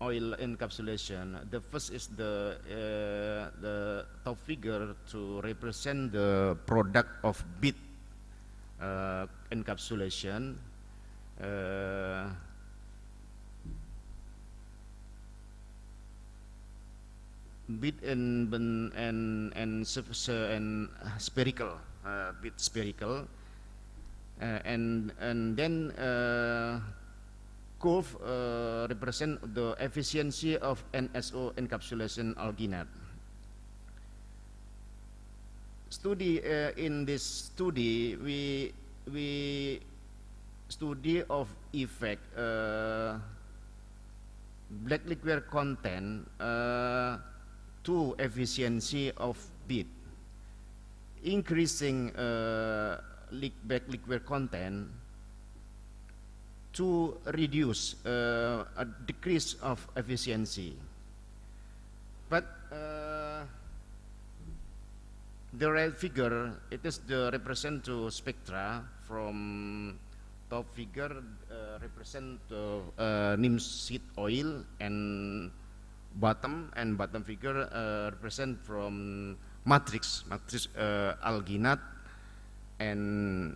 oil encapsulation. The first is the top figure to represent the product of beet encapsulation. Beet and spherical, beet spherical, and then curve represent the efficiency of NSO encapsulation alginate. In this study, we study of effect black liquor content to efficiency of beet, increasing black liquor content to reduce a decrease of efficiency. But the red figure, it is the represent to spectra. From top figure represent neem seed oil, and bottom figure represent from matrix alginate and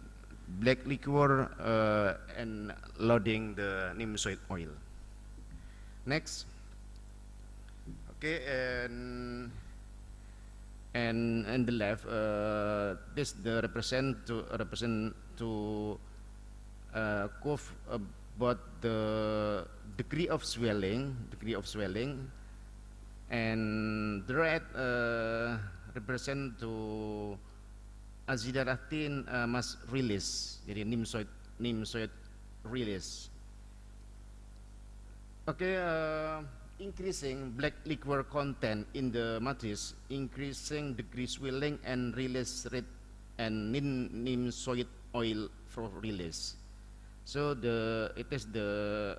black liquor and loading the neem seed oil. Next. Okay, and the left, this the represent to curve about the degree of swelling, and the red represent to azidaractin mass release, jadi neem seed release. Okay, increasing black liquor content in the matrix, increasing degree swelling and release rate, and neem seed oil for release. So it is the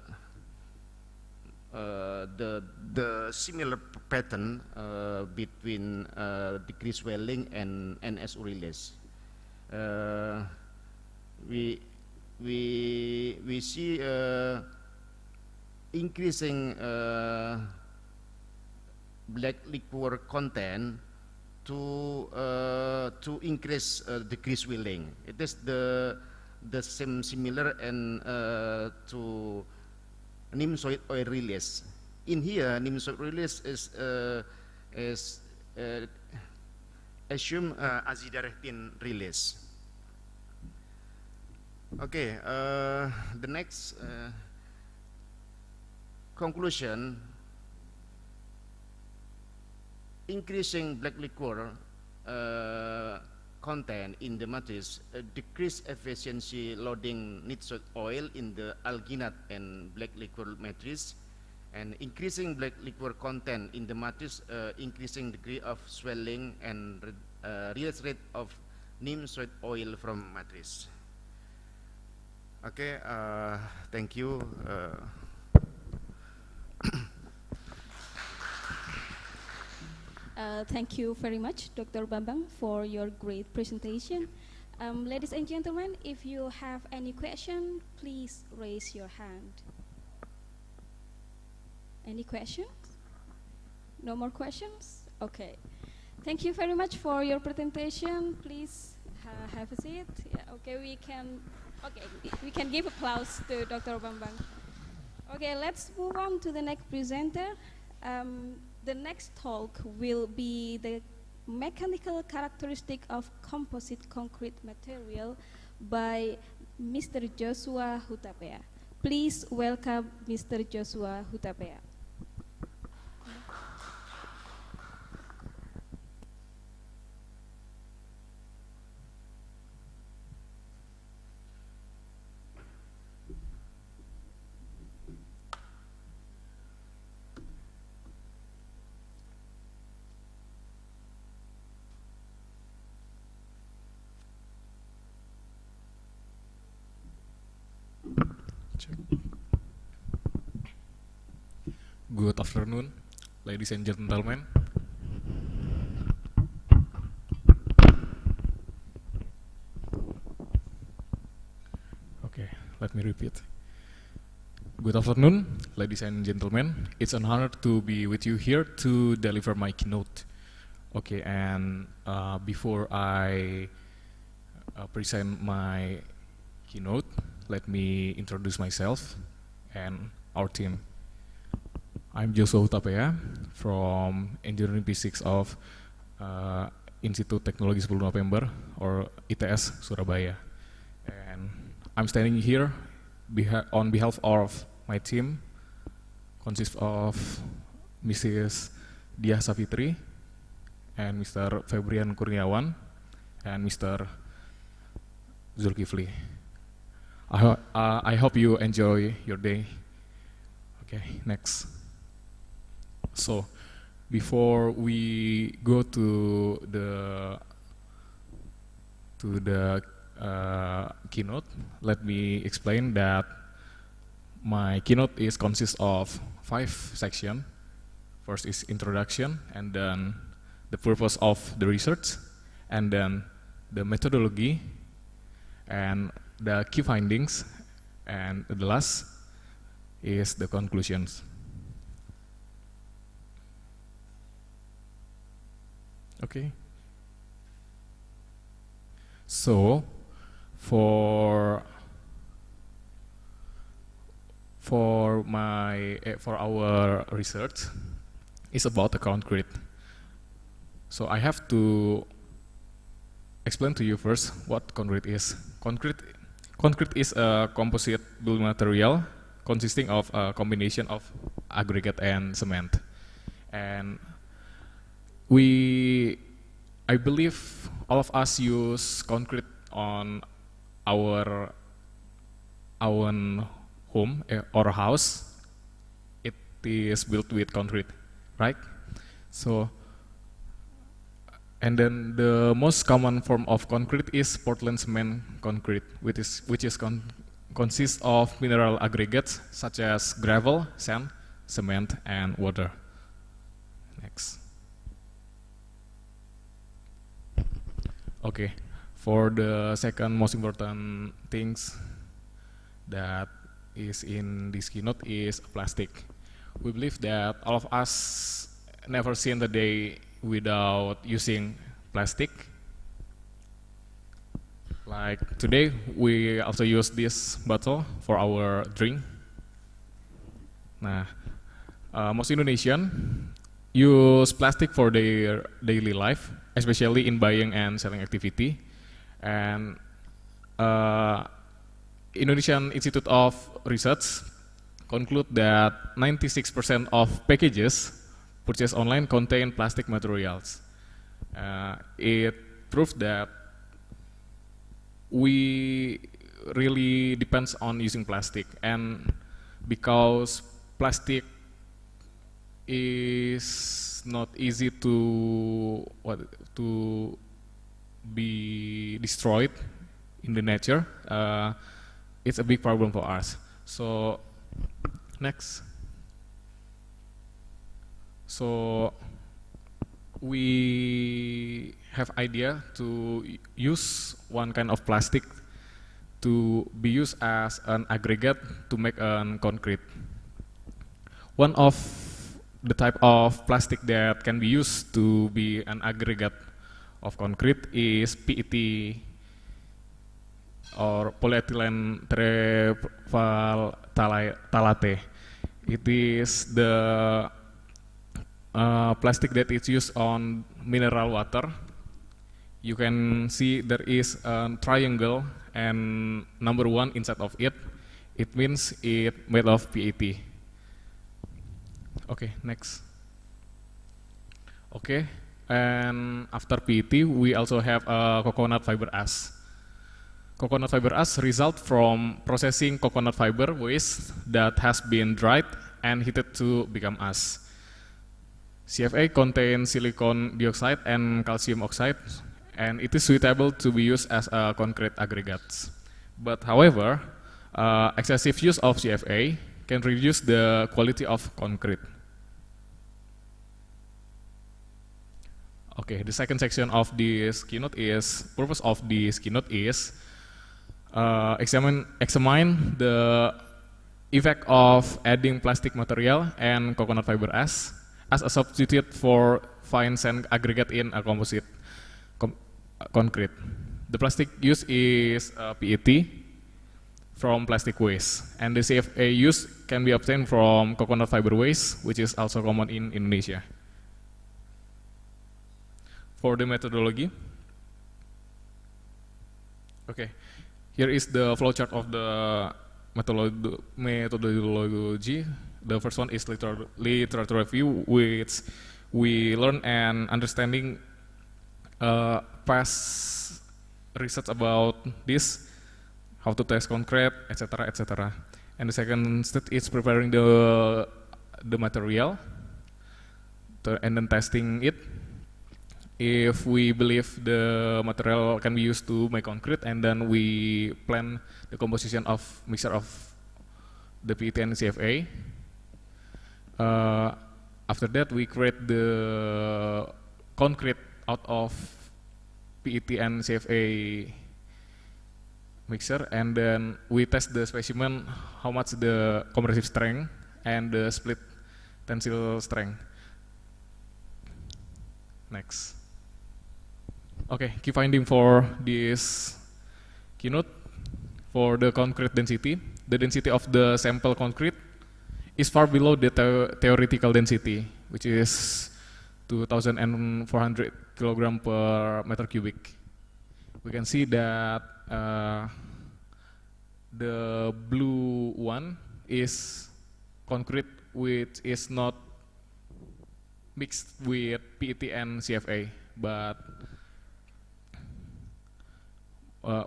similar pattern between degree swelling and NSO release. We see increasing black liquor content to increase the grease wheeling. It is the same similar and to neem soy oil release. In here, neem soy release is assume azidarehtin release. Okay, the next conclusion: increasing black liquor content in the matrix decrease efficiency loading nitrate oil in the alginate and black liquor matrix, and increasing black liquor content in the matrix increasing degree of swelling and release rate of neem soy oil from matrix. Okay, thank you. Thank you very much, Dr. Bambang, for your great presentation. Ladies and gentlemen, if you have any question, please raise your hand. Any questions? No more questions? Okay. Thank you very much for your presentation. Please have a seat. Yeah, okay, we can give applause to Dr. Bambang. Okay, let's move on to the next presenter. The next talk will be the mechanical characteristic of composite concrete material by Mr. Joshua Hutapea. Please welcome Mr. Joshua Hutapea. Good afternoon, ladies and gentlemen. Okay, let me repeat. Good afternoon, ladies and gentlemen. It's an honor to be with you here to deliver my keynote. Okay, and before I present my keynote, let me introduce myself and our team. I'm Joshua Hutapea from Engineering Physics of Institut Teknologi 10 November or ITS Surabaya, and I'm standing here on behalf of my team, consists of Mrs. Diah Savitri and Mr. Febrian Kurniawan and Mr. Zulkifli. I hope you enjoy your day. Okay, next. So, before we go to the keynote, let me explain that my keynote consists of 5 sections. First is introduction, and then the purpose of the research, and then the methodology, and the key findings, and the last is the conclusions. Okay. So, for our research, it's about the concrete. So I have to explain to you first what concrete is. Concrete is a composite building material consisting of a combination of aggregate and cement. And I believe all of us use concrete on our own home or house. It is built with concrete, right? So, and then the most common form of concrete is Portland cement concrete, which consists of mineral aggregates such as gravel, sand, cement, and water. Next. Okay, for the second most important things that is in this keynote is plastic. We believe that all of us never seen the day without using plastic. Like today, we also use this bottle for our drink. Nah, most Indonesian use plastic for their daily life, especially in buying and selling activity. And Indonesian Institute of Research conclude that 96% of packages purchased online contain plastic materials. It proves that we really depends on using plastic, and because plastic is not easy to be destroyed in the nature, it's a big problem for us. So next, so we have idea to use one kind of plastic to be used as an aggregate to make an concrete. One of the type of plastic that can be used to be an aggregate of concrete is PET or polyethylene terephthalate. It is the plastic that is used on mineral water. You can see there is a triangle and number 1 inside of it. It means it made of PET. Okay, next. Okay, and after PET, we also have coconut fiber ash. Coconut fiber ash result from processing coconut fiber waste that has been dried and heated to become ash. CFA contains silicon dioxide and calcium oxide, and it is suitable to be used as a concrete aggregates. But however, excessive use of CFA can reduce the quality of concrete. Okay, the second section of this keynote is, purpose of this keynote is examine the effect of adding plastic material and coconut fiber ash as a substitute for fine sand aggregate in a composite concrete. The plastic used is PET from plastic waste, and the CFA used can be obtained from coconut fiber waste, which is also common in Indonesia. For the methodology, okay, here is the flowchart of the methodology. The first one is literature review, which we learn and understanding past research about this, how to test concrete, etc., etc. And the second step is preparing the material, and then testing it. If we believe the material can be used to make concrete, and then we plan the composition of mixture of the PET and CFA. After that, we create the concrete out of PET and CFA mixture, and then we test the specimen, how much the compressive strength and the split tensile strength. Next. Okay, key finding for this keynote. For the concrete density, the density of the sample concrete is far below the theoretical density, which is 2,400 kilogram per meter cubic. We can see that the blue one is concrete which is not mixed with PET and CFA, but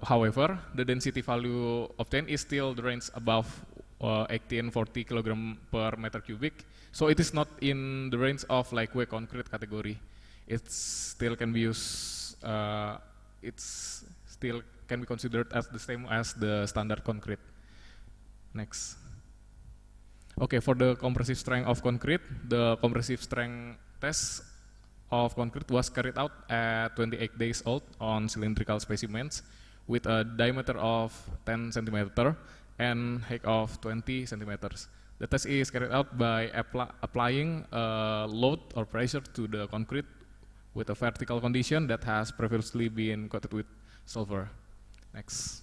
however, the density value obtained is still the range above 1840 kilogram per meter cubic. So it is not in the range of like wet concrete category. It still can be used. It's still can be considered as the same as the standard concrete. Next. Okay, for the compressive strength of concrete, the compressive strength test of concrete was carried out at 28 days old on cylindrical specimens with a diameter of 10 centimeter and height of 20 centimeters. The test is carried out by applying a load or pressure to the concrete with a vertical condition that has previously been coated with sulfur. Next.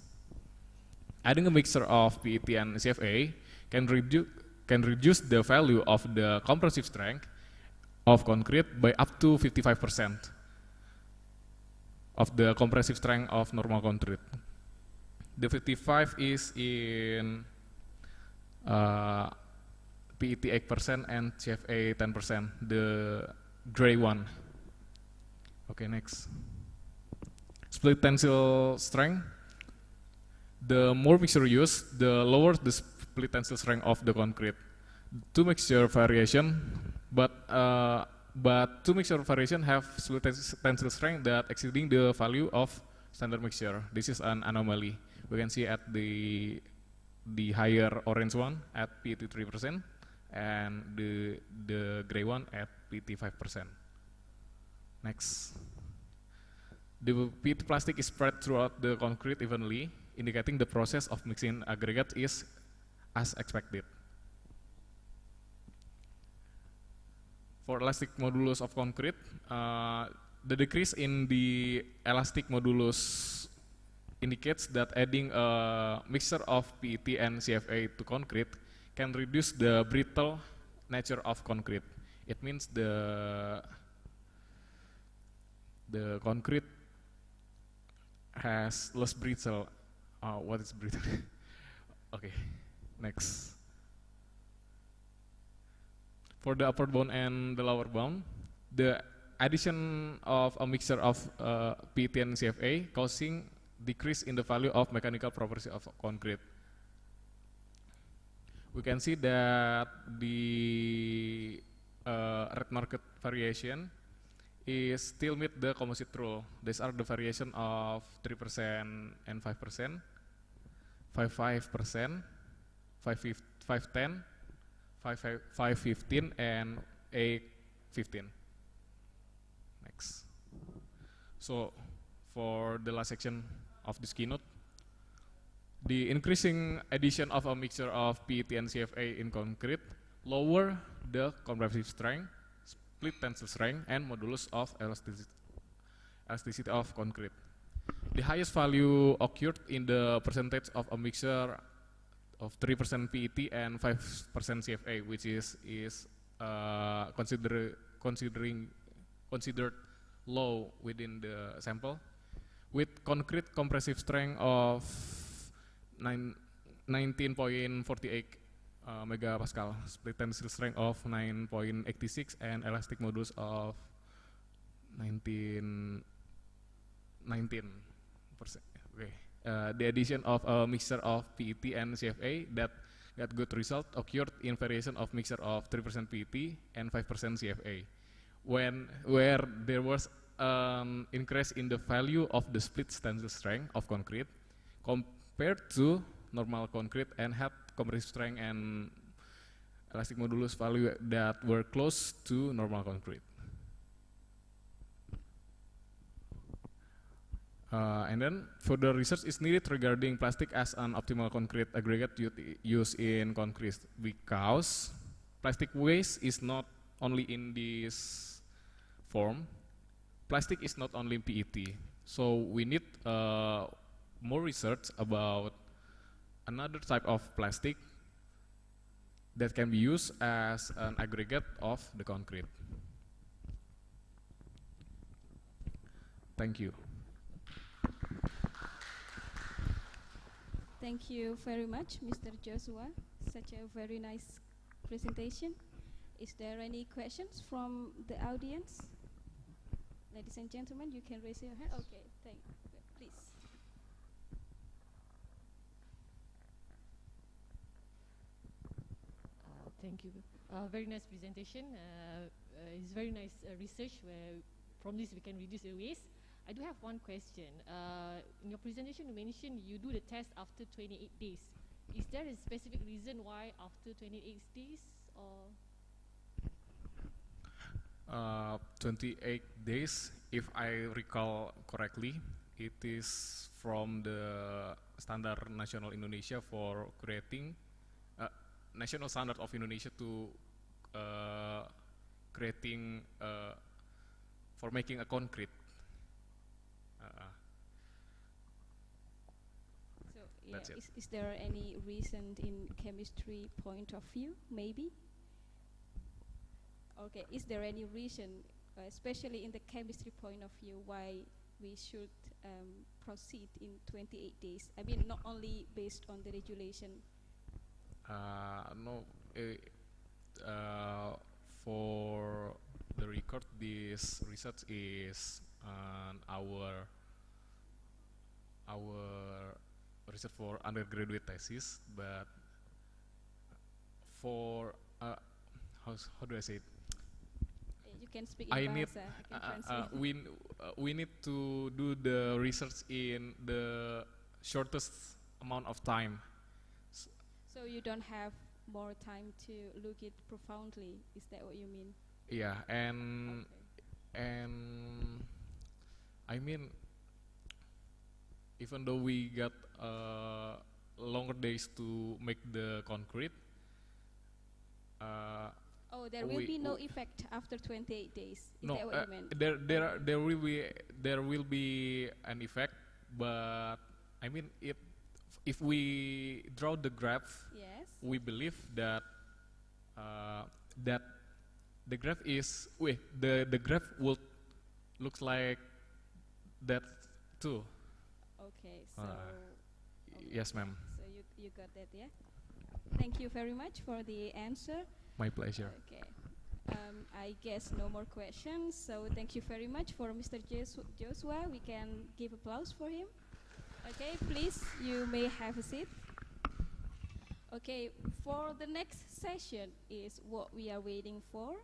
Adding a mixture of PET and CFA can reduce the value of the compressive strength of concrete by up to 55% of the compressive strength of normal concrete. The 55 is in PET 8% and CFA 10%, the gray one. Okay, next. Split tensile strength. The more mixture used, the lower the split tensile strength of the concrete. Two mixture variation, but two mixture variation have split tensile strength that exceeding the value of standard mixture. This is an anomaly. We can see at the higher orange one at PET 3% and the gray one at PET 5%. Next. The PET plastic is spread throughout the concrete evenly, indicating the process of mixing aggregate is as expected. For elastic modulus of concrete, the decrease in the elastic modulus indicates that adding a mixture of PET and CFA to concrete can reduce the brittle nature of concrete. It means the concrete has less brittle. What is brittle? Okay, next. For the upper bound and the lower bound, the addition of a mixture of PET and CFA causing decrease in the value of mechanical properties of concrete. We can see that the red market variation is still meet the composite rule. These are the variation of 3% and 5%, 5%, 510, 515, and 815. Next. So for the last section of this keynote, the increasing addition of a mixture of PET and CFA in concrete lower the compressive strength, split tensile strength, and modulus of elasticity of concrete. The highest value occurred in the percentage of a mixture of 3% PET and 5% CFA, which is considered low within the sample, with concrete compressive strength of 19.48 megapascal, split tensile strength of 9.86, and elastic modulus of 19%. Okay. The addition of a mixture of PET and CFA that got good result occurred in variation of mixture of 3% PET and 5% CFA, where there was an increase in the value of the split tensile strength of concrete compared to normal concrete and had compressive strength and elastic modulus value that were close to normal concrete. And then further research is needed regarding plastic as an optimal concrete aggregate used in concrete, because plastic waste is not only in this form. Plastic is not only PET, so we need more research about another type of plastic that can be used as an aggregate of the concrete. Thank you. Thank you very much, Mr. Joshua. Such a very nice presentation. Is there any questions from the audience? Ladies and gentlemen, you can raise your hand. Okay, please. Thank you. Very nice presentation. It's very nice research where from this we can reduce the waste. I do have one question. In your presentation you mentioned you do the test after 28 days. Is there a specific reason why after 28 days or? 28 days, if I recall correctly, it is from the standard national Indonesia for creating national standard of Indonesia to creating for making a concrete. So yeah, That's it. is there any reason in chemistry point of view, maybe? Okay, is there any reason, especially in the chemistry point of view, why we should proceed in 28 days? I mean, not only based on the regulation. No, for the record, this research is our research for undergraduate thesis, but for how do I say it? You can speak in Bahasa. I can translate. We need to do the research in the shortest amount of time. So you don't have more time to look it profoundly. Is that what you mean? Yeah, and I mean, even though we got longer days to make the concrete. Oh, there will be no effect after 28 days. Is no, that what you meant? there will be an effect, but I mean if we draw the graph, yes, we believe that that the graph is the graph will looks like that too. Okay, so yes, ma'am. So you got that, yeah? Thank you very much for the answer. My pleasure. Okay. I guess no more questions. So thank you very much for Mr. Joshua. We can give applause for him. Okay, please, you may have a seat. Okay, for the next session is what we are waiting for.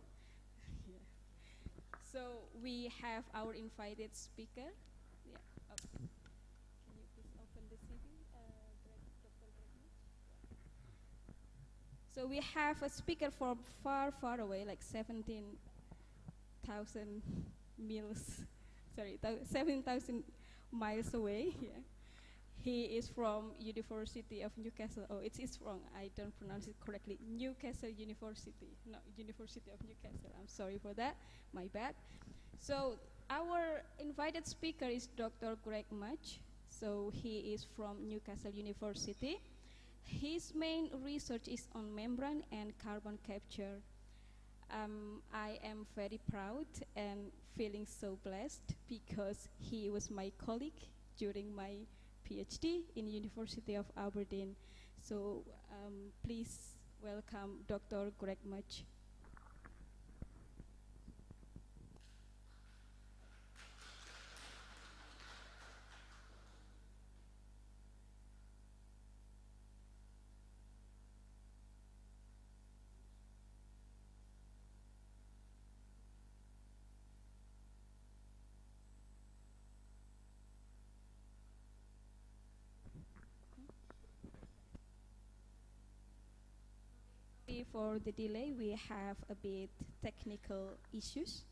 So we have our invited speaker. Yeah. Okay. Can you please open the CV? So we have a speaker from far, far away, like 17,000 miles. Sorry, 7,000 miles away. Yeah. He is from University of Newcastle. Oh, it's wrong. I don't pronounce it correctly. Newcastle University, not University of Newcastle. I'm sorry for that. My bad. So our invited speaker is Dr. Greg Much. So he is from Newcastle University. His main research is on membrane and carbon capture. I am very proud and feeling so blessed because he was my colleague during my PhD in University of Aberdeen. So please welcome Dr. Greg Much. For the delay, we have a bit technical issues.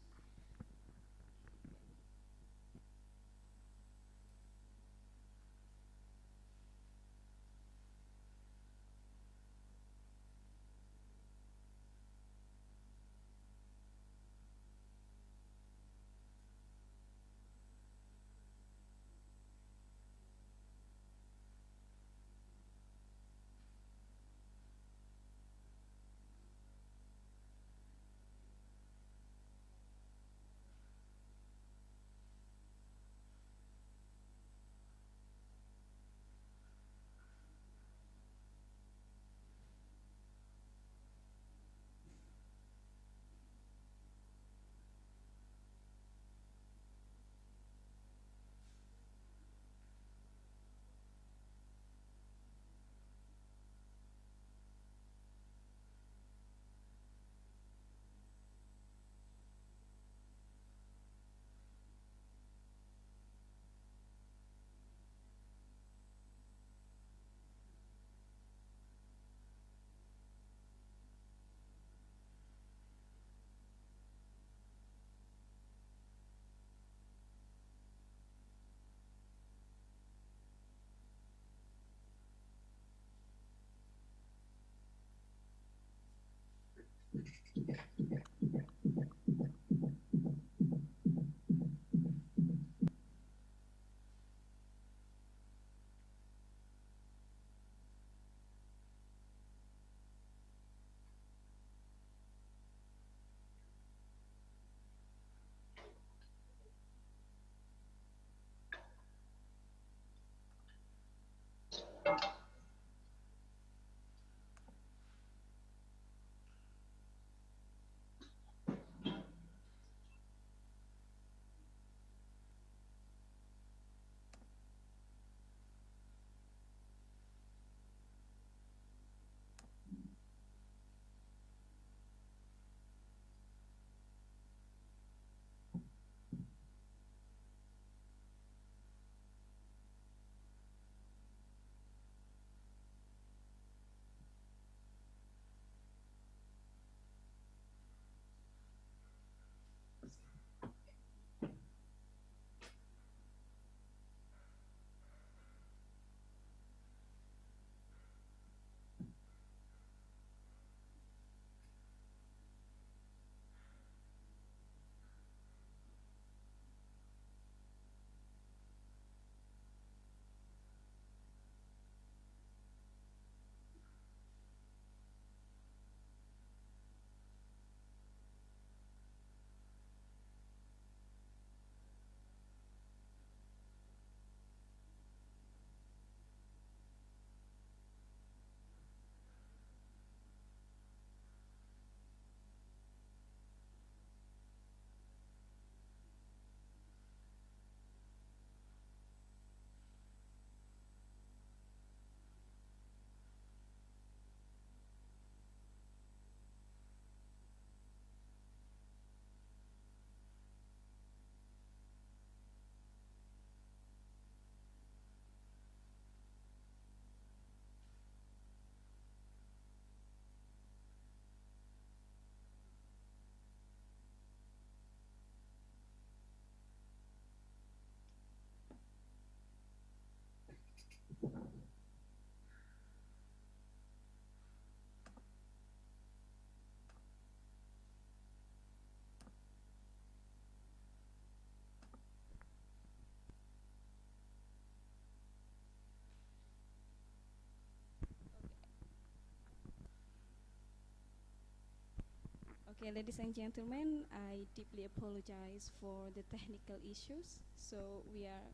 Okay, ladies and gentlemen, I deeply apologize for the technical issues. So we are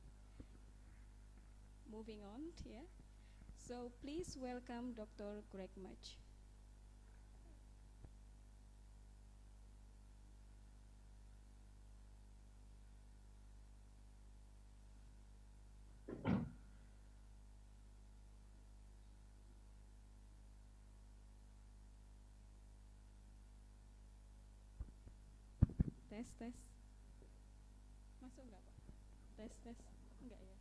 moving on here. So please welcome Dr. Greg Mudge. Tes, tes. Masuk nggak, Pak? Tes, tes. Enggak ya?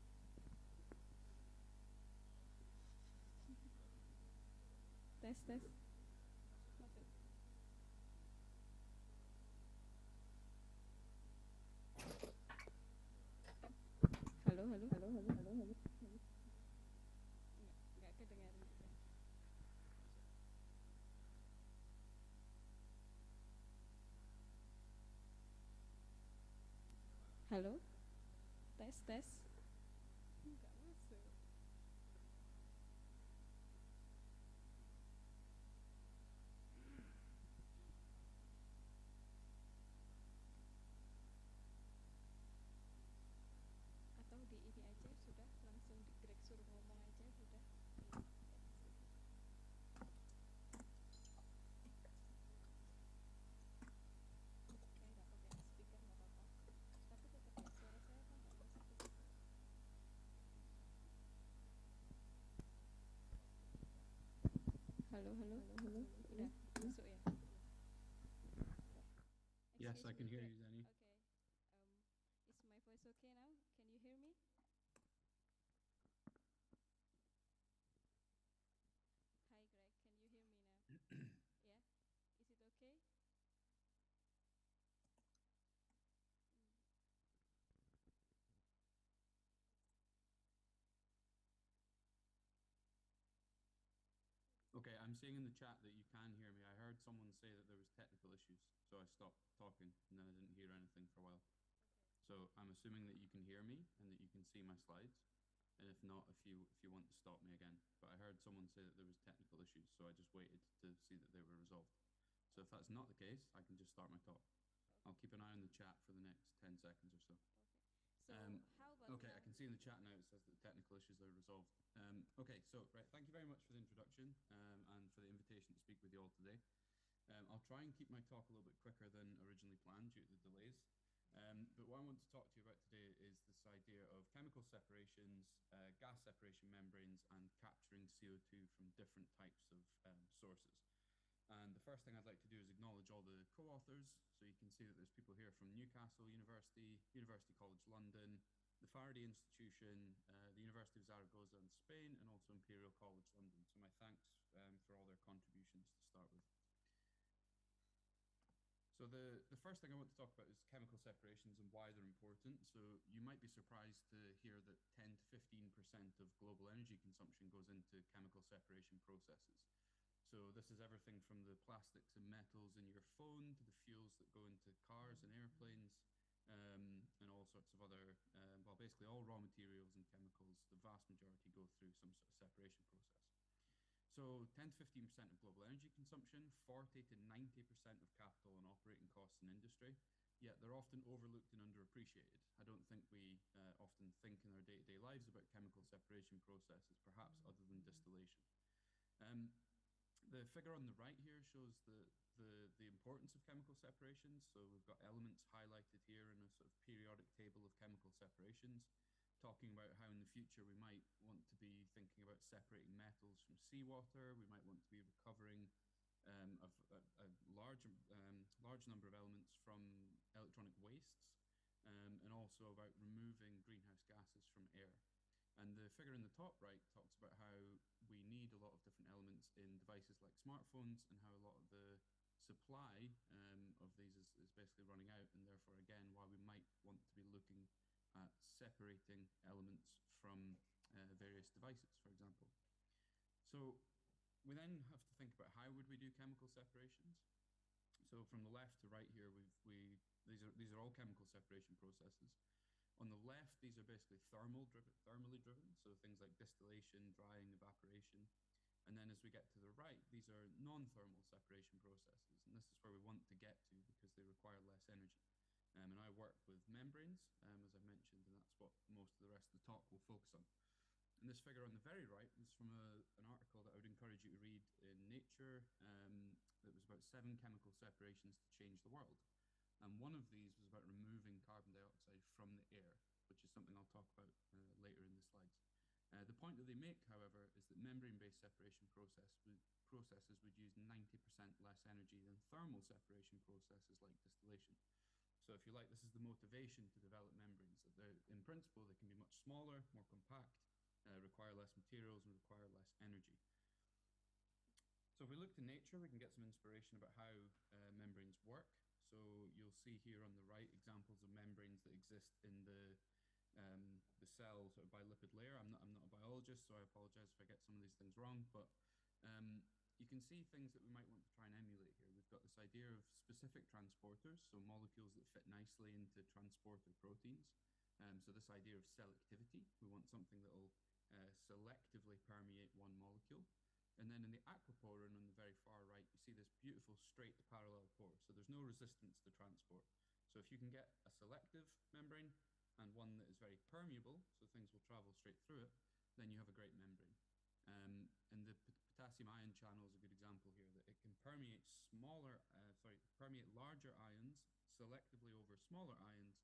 Tes, tes. Masuk. Halo, halo, halo, halo, halo, halo. Enggak kedengaran juga. Halo? Tes, tes. Enggak masuk. Atau di ini aja sudah langsung di Greg suruh ngomong aja sudah. Oke, nggak pakai speaker nggak apa-apa. Tapi tetap ya suara saya kan nggak masuk ke situ. Halo, halo, halo, halo. Udah masuk ya? Yes, I Excuse can me, hear Greg. you, Zanny. Okay. Is my voice okay now? Can you hear me? Hi, Greg. Can you hear me now? Yeah. Is it okay? Okay, I'm I'm seeing in the chat that you can hear me. I heard someone say that there was technical issues, so I stopped talking, and then I didn't hear anything for a while. So I'm assuming that you can hear me and that you can see my slides. And if not, if you want to stop me again. But I heard someone say that there was technical issues, so I just waited to see that they were resolved. So if that's not the case, I can just start my talk. I'll keep an eye on the chat for the next 10 seconds or so. So how about okay, I can see in the chat now it says that the technical issues are resolved. Okay, so right, thank you very much for the introduction and for the invitation to speak with you all today. I'll try and keep my talk a little bit quicker than originally planned due to the delays. But what I want to talk to you about today is this idea of chemical separations, gas separation membranes, and capturing CO2 from different types of sources. And the first thing I'd like to do is acknowledge all the co-authors. So you can see that there's people here from Newcastle University, University College London, the Faraday Institution, the University of Zaragoza in Spain, and also Imperial College London. So my thanks for all their contributions to start with. So the first thing I want to talk about is chemical separations and why they're important. So you might be surprised to hear that 10 to 15% of global energy consumption goes into chemical separation processes. So this is everything from the plastics and metals in your phone to the fuels that go into cars and airplanes, and all sorts of other, well, basically all raw materials and chemicals, the vast majority go through some sort of separation process. So 10 to 15% of global energy consumption, 40 to 90% of capital and operating costs in industry, yet they're often overlooked and underappreciated. I don't think we often think in our day-to-day lives about chemical separation processes, perhaps other than distillation. The figure on the right here shows the importance of chemical separations. So we've got elements highlighted here in a sort of periodic table of chemical separations, talking about how in the future we might want to be thinking about separating metals from seawater. We might want to be recovering a large number of elements from electronic wastes, and also about removing greenhouse gases from air. And the figure in the top right talks about how we need a lot of different elements in devices like smartphones, and how a lot of the supply of these is basically running out, and therefore again why we might want to be looking at separating elements from various devices, for example. So we then have to think about how would we do chemical separations. So from the left to right here, these are all chemical separation processes. On the left, these are basically thermally driven, so things like distillation, drying, evaporation. And then as we get to the right, these are non-thermal separation processes, and this is where we want to get to because they require less energy. And I work with membranes, as I mentioned, and that's what most of the rest of the talk will focus on. And this figure on the very right is from an article that I would encourage you to read in Nature that was about 7 chemical separations to change the world. And one of these was about removing carbon dioxide from the air, which is something I'll talk about later in the slides. The point that they make, however, is that membrane-based separation processes would use 90% less energy than thermal separation processes like distillation. So if you like, this is the motivation to develop membranes. That in principle, they can be much smaller, more compact, require less materials, and require less energy. So if we look to nature, we can get some inspiration about how membranes work. So you'll see here on the right examples of membranes that exist in the cell sort of bilipid layer. I'm not a biologist, so I apologize if I get some of these things wrong, but you can see things that we might want to try and emulate here. We've got this idea of specific transporters, so molecules that fit nicely into transporter proteins. So this idea of selectivity, we want something that will selectively permeate one molecule. And then in the aquaporin on the very far right, you see this beautiful straight parallel pore. So there's no resistance to transport. So if you can get a selective membrane and one that is very permeable, so things will travel straight through it, then you have a great membrane. And the potassium ion channel is a good example here, that it can permeate larger ions selectively over smaller ions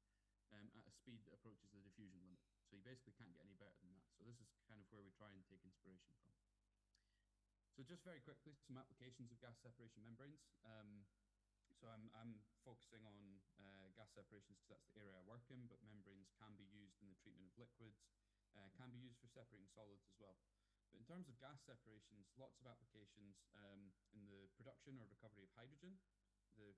at a speed that approaches the diffusion limit. So you basically can't get any better than that. So this is kind of where we try and take inspiration from. So just very quickly, some applications of gas separation membranes. So I'm focusing on gas separations because that's the area I work in, but membranes can be used in the treatment of liquids, can be used for separating solids as well. But in terms of gas separations, lots of applications in the production or recovery of hydrogen, the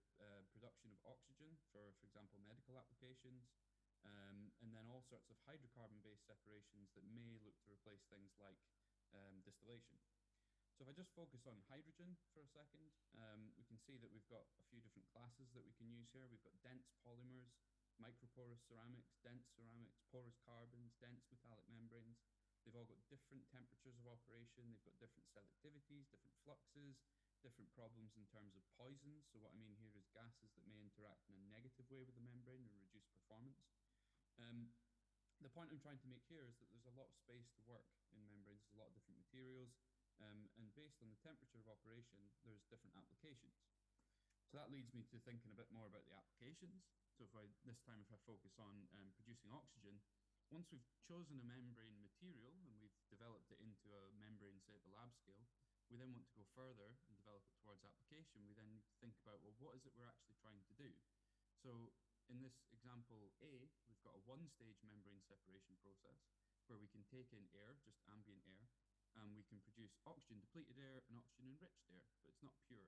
production of oxygen for example, medical applications, and then all sorts of hydrocarbon-based separations that may look to replace things like distillation. So if I just focus on hydrogen for a second, we can see that we've got a few different classes that we can use here. We've got dense polymers, microporous ceramics, porous carbons, dense metallic membranes. They've all got different temperatures of operation. They've got different selectivities, different fluxes, different problems in terms of poisons. So what I mean here is gases that may interact in a negative way with the membrane and reduce performance. The point I'm trying to make here is that there's a lot of space to work in membranes. There's a lot of different materials. And based on the temperature of operation, there's different applications. So that leads me to thinking a bit more about the applications. So if I focus on producing oxygen, once we've chosen a membrane material and we've developed it into a membrane, say at the lab scale, we then want to go further and develop it towards application. We then need to think about, well, what is it we're actually trying to do? So in this example A, we've got a one-stage membrane separation process where we can take in air, just ambient air, and we can produce oxygen-depleted air and oxygen-enriched air, but it's not pure.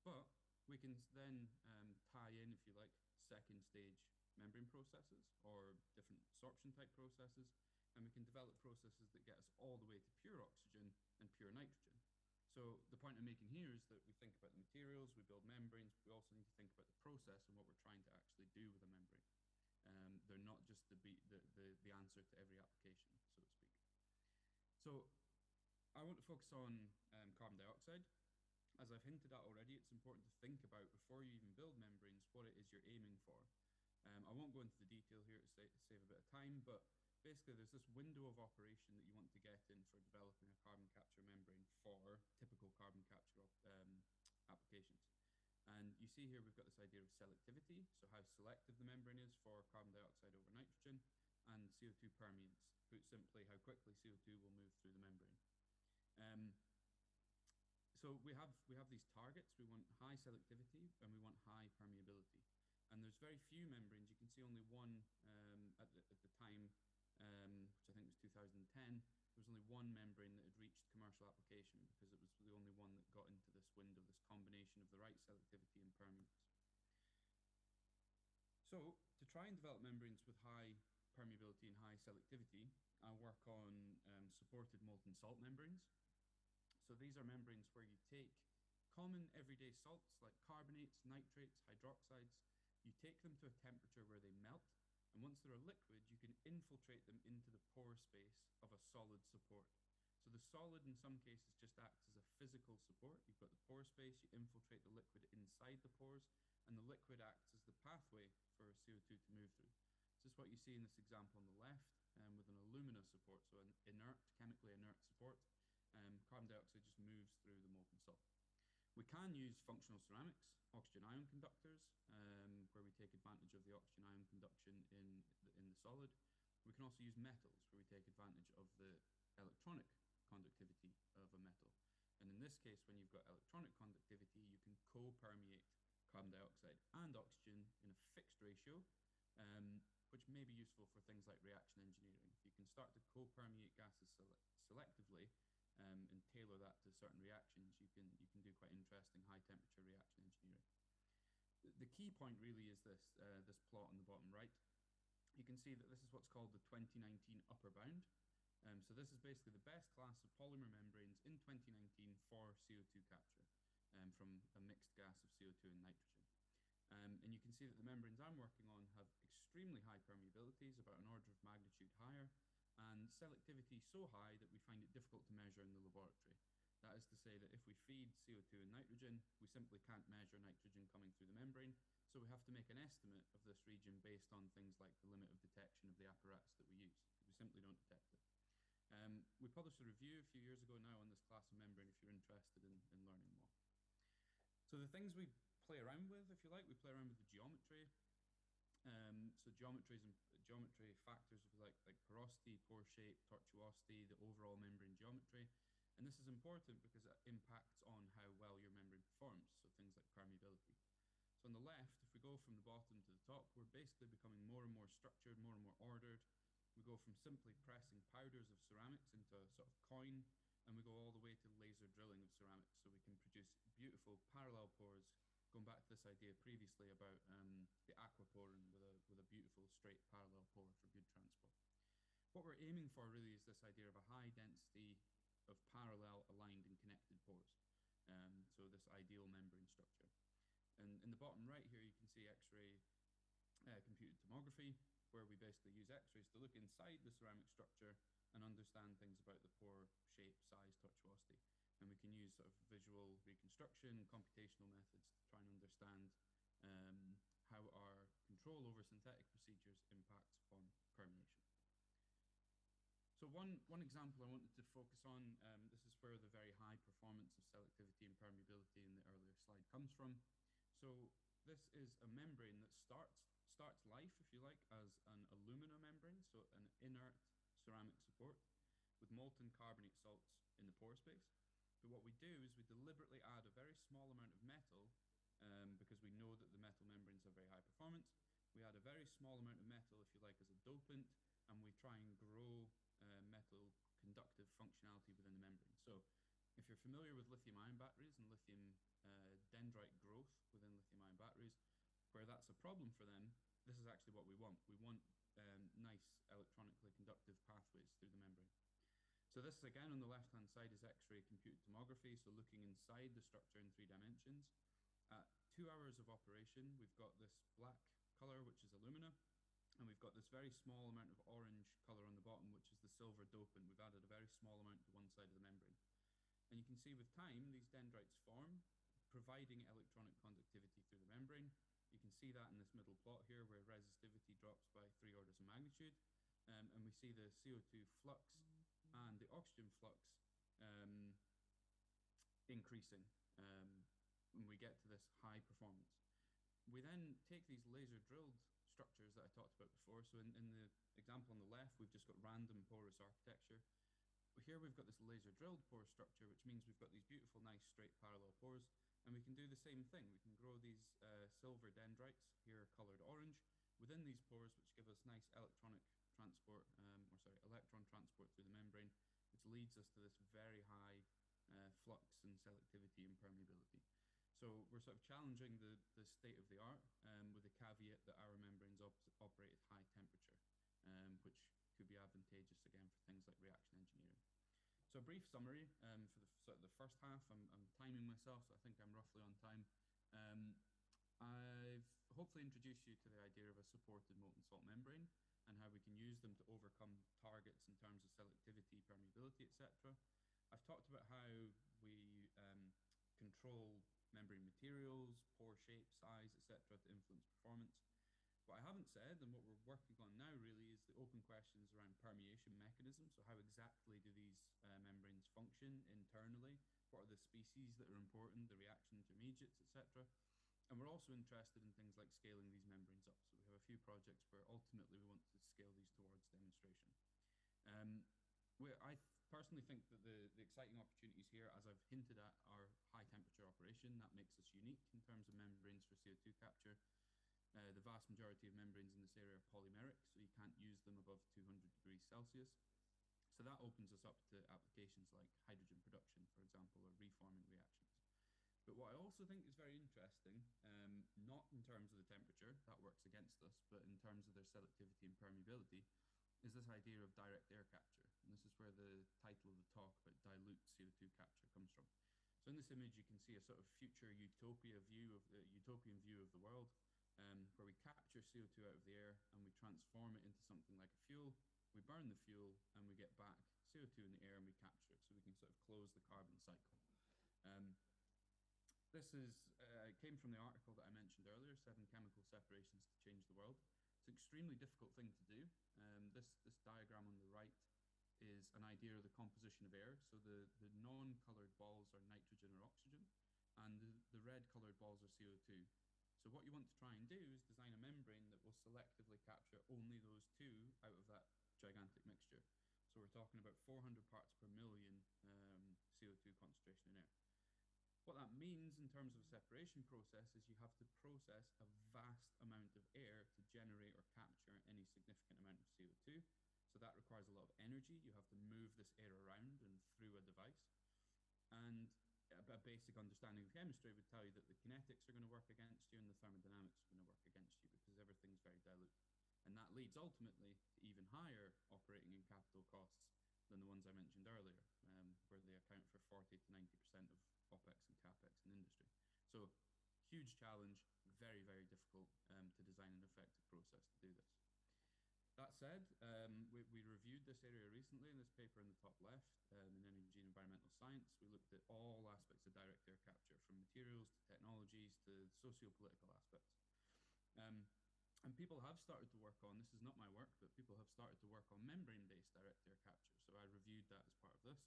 But we can then tie in, if you like, second-stage membrane processes or different absorption-type processes, and we can develop processes that get us all the way to pure oxygen and pure nitrogen. So the point I'm making here is that we think about the materials, we build membranes, but we also need to think about the process and what we're trying to actually do with a membrane. They're not just the answer to every application, so to speak. So I want to focus on carbon dioxide. As I've hinted at already, it's important to think about, before you even build membranes, what it is you're aiming for. I won't go into the detail here to save a bit of time, but basically there's this window of operation that you want to get in for developing a carbon capture membrane for typical carbon capture applications. And you see here we've got this idea of selectivity, so how selective the membrane is for carbon dioxide over nitrogen, and CO2 permeance, put simply how quickly CO2 will move through the membrane. So we have these targets. We want high selectivity and we want high permeability. And there's very few membranes. You can see only one at the time, which I think was 2010. There was only one membrane that had reached commercial application because it was the only one that got into this window, this combination of the right selectivity and permeance. So to try and develop membranes with high permeability and high selectivity, I work on supported molten salt membranes. So these are membranes where you take common everyday salts like carbonates, nitrates, hydroxides, you take them to a temperature where they melt, and once they're a liquid, you can infiltrate them into the pore space of a solid support. So the solid in some cases just acts as a physical support. You've got the pore space, you infiltrate the liquid inside the pores, and the liquid acts as the pathway for CO2 to move through. So this is what you see in this example on the left with an alumina support, so an inert, chemically inert support. Carbon dioxide just moves through the molten salt. We can use functional ceramics, oxygen ion conductors, where we take advantage of the oxygen ion conduction in the solid. We can also use metals, where we take advantage of the electronic conductivity of a metal. And in this case, when you've got electronic conductivity, you can co-permeate carbon dioxide and oxygen in a fixed ratio, which may be useful for things like reaction engineering. If you can start to co-permeate gases selectively, and tailor that to certain reactions, you can do quite interesting high temperature reaction engineering. The key point really is this plot on the bottom right. You can see that this is what's called the 2019 upper bound. So this is basically the best class of polymer membranes in 2019 for CO2 capture from a mixed gas of CO2 and nitrogen. And you can see that the membranes I'm working on have extremely high permeabilities, about an order of magnitude higher, and selectivity so high that we find it difficult to measure in the laboratory. That is to say that if we feed CO2 and nitrogen, we simply can't measure nitrogen coming through the membrane, so we have to make an estimate of this region based on things like the limit of detection of the apparatus that we use, because we simply don't detect it. We published a review a few years ago now on this class of membrane if you're interested in learning more. So the things we play around with, if you like, we play around with the geometry. So geometry factors, if you like porosity, pore shape, tortuosity, the overall membrane geometry. And this is important because it impacts on how well your membrane performs, so things like permeability. So on the left, if we go from the bottom to the top, we're basically becoming more and more structured, more and more ordered. We go from simply pressing powders of ceramics into a sort of coin, and we go all the way to laser drilling of ceramics, so we can produce beautiful parallel pores, going back to this idea previously about the aquaporin with a beautiful straight parallel pore for good transport. What we're aiming for really is this idea of a high density of parallel, aligned, and connected pores. So this ideal membrane structure. And in the bottom right here, you can see X-ray computed tomography, where we basically use X-rays to look inside the ceramic structure and understand things about the pore shape, size, tortuosity. And we can use sort of visual reconstruction, computational methods to try and understand how our control over synthetic procedures impacts upon permeation. So one example I wanted to focus on, this is where the very high performance of selectivity and permeability in the earlier slide comes from. So this is a membrane that starts life, if you like, as an alumina membrane, so an inert ceramic support with molten carbonate salts in the pore space. But what we do is we deliberately add a very small amount of metal, because we know that the metal membranes are very high performance. We add a very small amount of metal, if you like, as a dopant, and we try and grow metal conductive functionality within the membrane. So if you're familiar with lithium-ion batteries and lithium dendrite growth within lithium-ion batteries, where that's a problem for them, this is actually what we want. We want nice electronically conductive pathways through the membrane. So this, again, on the left-hand side is X-ray computed tomography, so looking inside the structure in 3 dimensions. At 2 hours of operation, we've got this black color, which is alumina, and we've got this very small amount of orange color on the bottom, which is the silver dopant. We've added a very small amount to one side of the membrane. And you can see with time, these dendrites form, providing electronic conductivity through the membrane. You can see that in this middle plot here, where resistivity drops by 3 orders of magnitude. And we see the CO2 flux and the oxygen flux increasing when we get to this high performance. We then take these laser drilled structures that I talked about before. So in the example on the left, we've just got random porous architecture. But here we've got this laser drilled pore structure, which means we've got these beautiful, nice, straight parallel pores. And we can do the same thing. We can grow these silver dendrites, here colored orange, within these pores, which give us nice electron transport through the membrane, which leads us to this very high flux and selectivity and permeability. So we're sort of challenging the state of the art, with the caveat that our membranes operate at high temperature, which could be advantageous again for things like reaction engineering. So a brief summary for the first half. I'm timing myself, so I think I'm roughly on time. I've hopefully introduced you to the idea of a supported molten salt membrane and how we can use them to overcome targets in terms of selectivity, permeability, etc. I've talked about how we control membrane materials, pore shape, size, etc. to influence performance. What I haven't said, and what we're working on now really, is the open questions around permeation mechanisms. So how exactly do these membranes function internally? What are the species that are important, the reaction intermediates, etc.? And we're also interested in things like scaling these membranes up. So we have a few projects where ultimately we want to scale these towards demonstration. I personally think that the exciting opportunities here, as I've hinted at, are high temperature operation. That makes us unique in terms of membranes for CO2 capture. The vast majority of membranes in this area are polymeric, so you can't use them above 200 degrees Celsius. So that opens us up to applications like hydrogen production, for example, or reforming reactions. But what I also think is very interesting, not in terms of the temperature, that works against us, but in terms of their selectivity and permeability, is this idea of direct air capture. And this is where the title of the talk about dilute CO2 capture comes from. So in this image, you can see a sort of future utopian view of the world, where we capture CO2 out of the air and we transform it into something like a fuel. We burn the fuel and we get back CO2 in the air and we capture it, so we can sort of close the carbon cycle. This came from the article that I mentioned earlier, 7 Chemical Separations to Change the World. It's an extremely difficult thing to do. This diagram on the right is an idea of the composition of air. So the non-coloured balls are nitrogen or oxygen, and the red-coloured balls are CO2. So what you want to try and do is design a membrane that will selectively capture only those 2 out of that gigantic mixture. So we're talking about 400 parts per million CO2 concentration in air. What that means in terms of a separation process is you have to process a vast amount of air to generate or capture any significant amount of CO2. So that requires a lot of energy. You have to move this air around and through a device. And a basic understanding of chemistry would tell you that the kinetics are going to work against you and the thermodynamics are going to work against you, because everything's very dilute. And that leads ultimately to even higher operating and capital costs than the ones I mentioned earlier, where they account for 40 to 90% of OPEX and CAPEX in industry. So huge challenge, very, very difficult to design an effective process to do this. That said, we reviewed this area recently in this paper in the top left in Energy and Environmental Science. We looked at all aspects of direct air capture, from materials to technologies to socio-political aspects. And people have started to work on, this is not my work, but people have started to work on membrane-based direct air capture. So I reviewed that as part of this.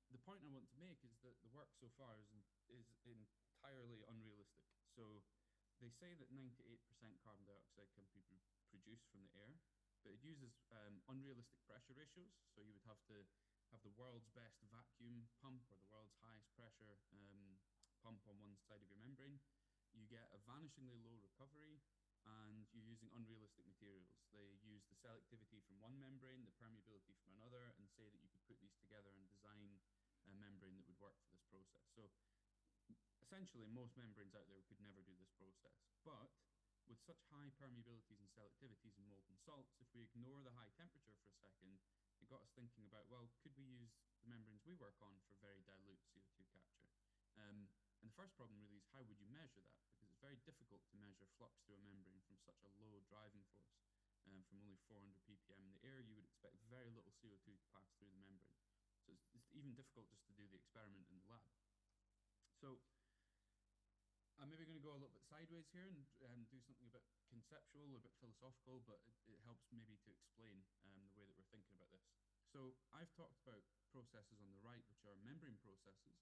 The point I want to make is that the work so far is entirely unrealistic. So they say that 98% carbon dioxide can be produced from the air, but it uses unrealistic pressure ratios. So you would have to have the world's best vacuum pump or the world's highest pressure pump on one side of your membrane. You get a vanishingly low recovery, and you're using unrealistic materials. They use the selectivity from one membrane, the permeability from another, and say that you could put these together and design a membrane that would work for this process. So essentially, most membranes out there could never do this process. But with such high permeabilities and selectivities in molten salts, if we ignore the high temperature for a second, it got us thinking about, well, could we use the membranes we work on for very dilute CO2 capture? And the first problem really is, how would you measure that? Because it's very difficult to measure flux through a membrane from such a low driving force. From only 400 ppm in the air, you would expect very little CO2 to pass through the membrane. So it's even difficult just to do the experiment in the lab. So I'm maybe going to go a little bit sideways here and do something a bit conceptual, a bit philosophical, but it helps maybe to explain the way that we're thinking about this. So I've talked about processes on the right, which are membrane processes,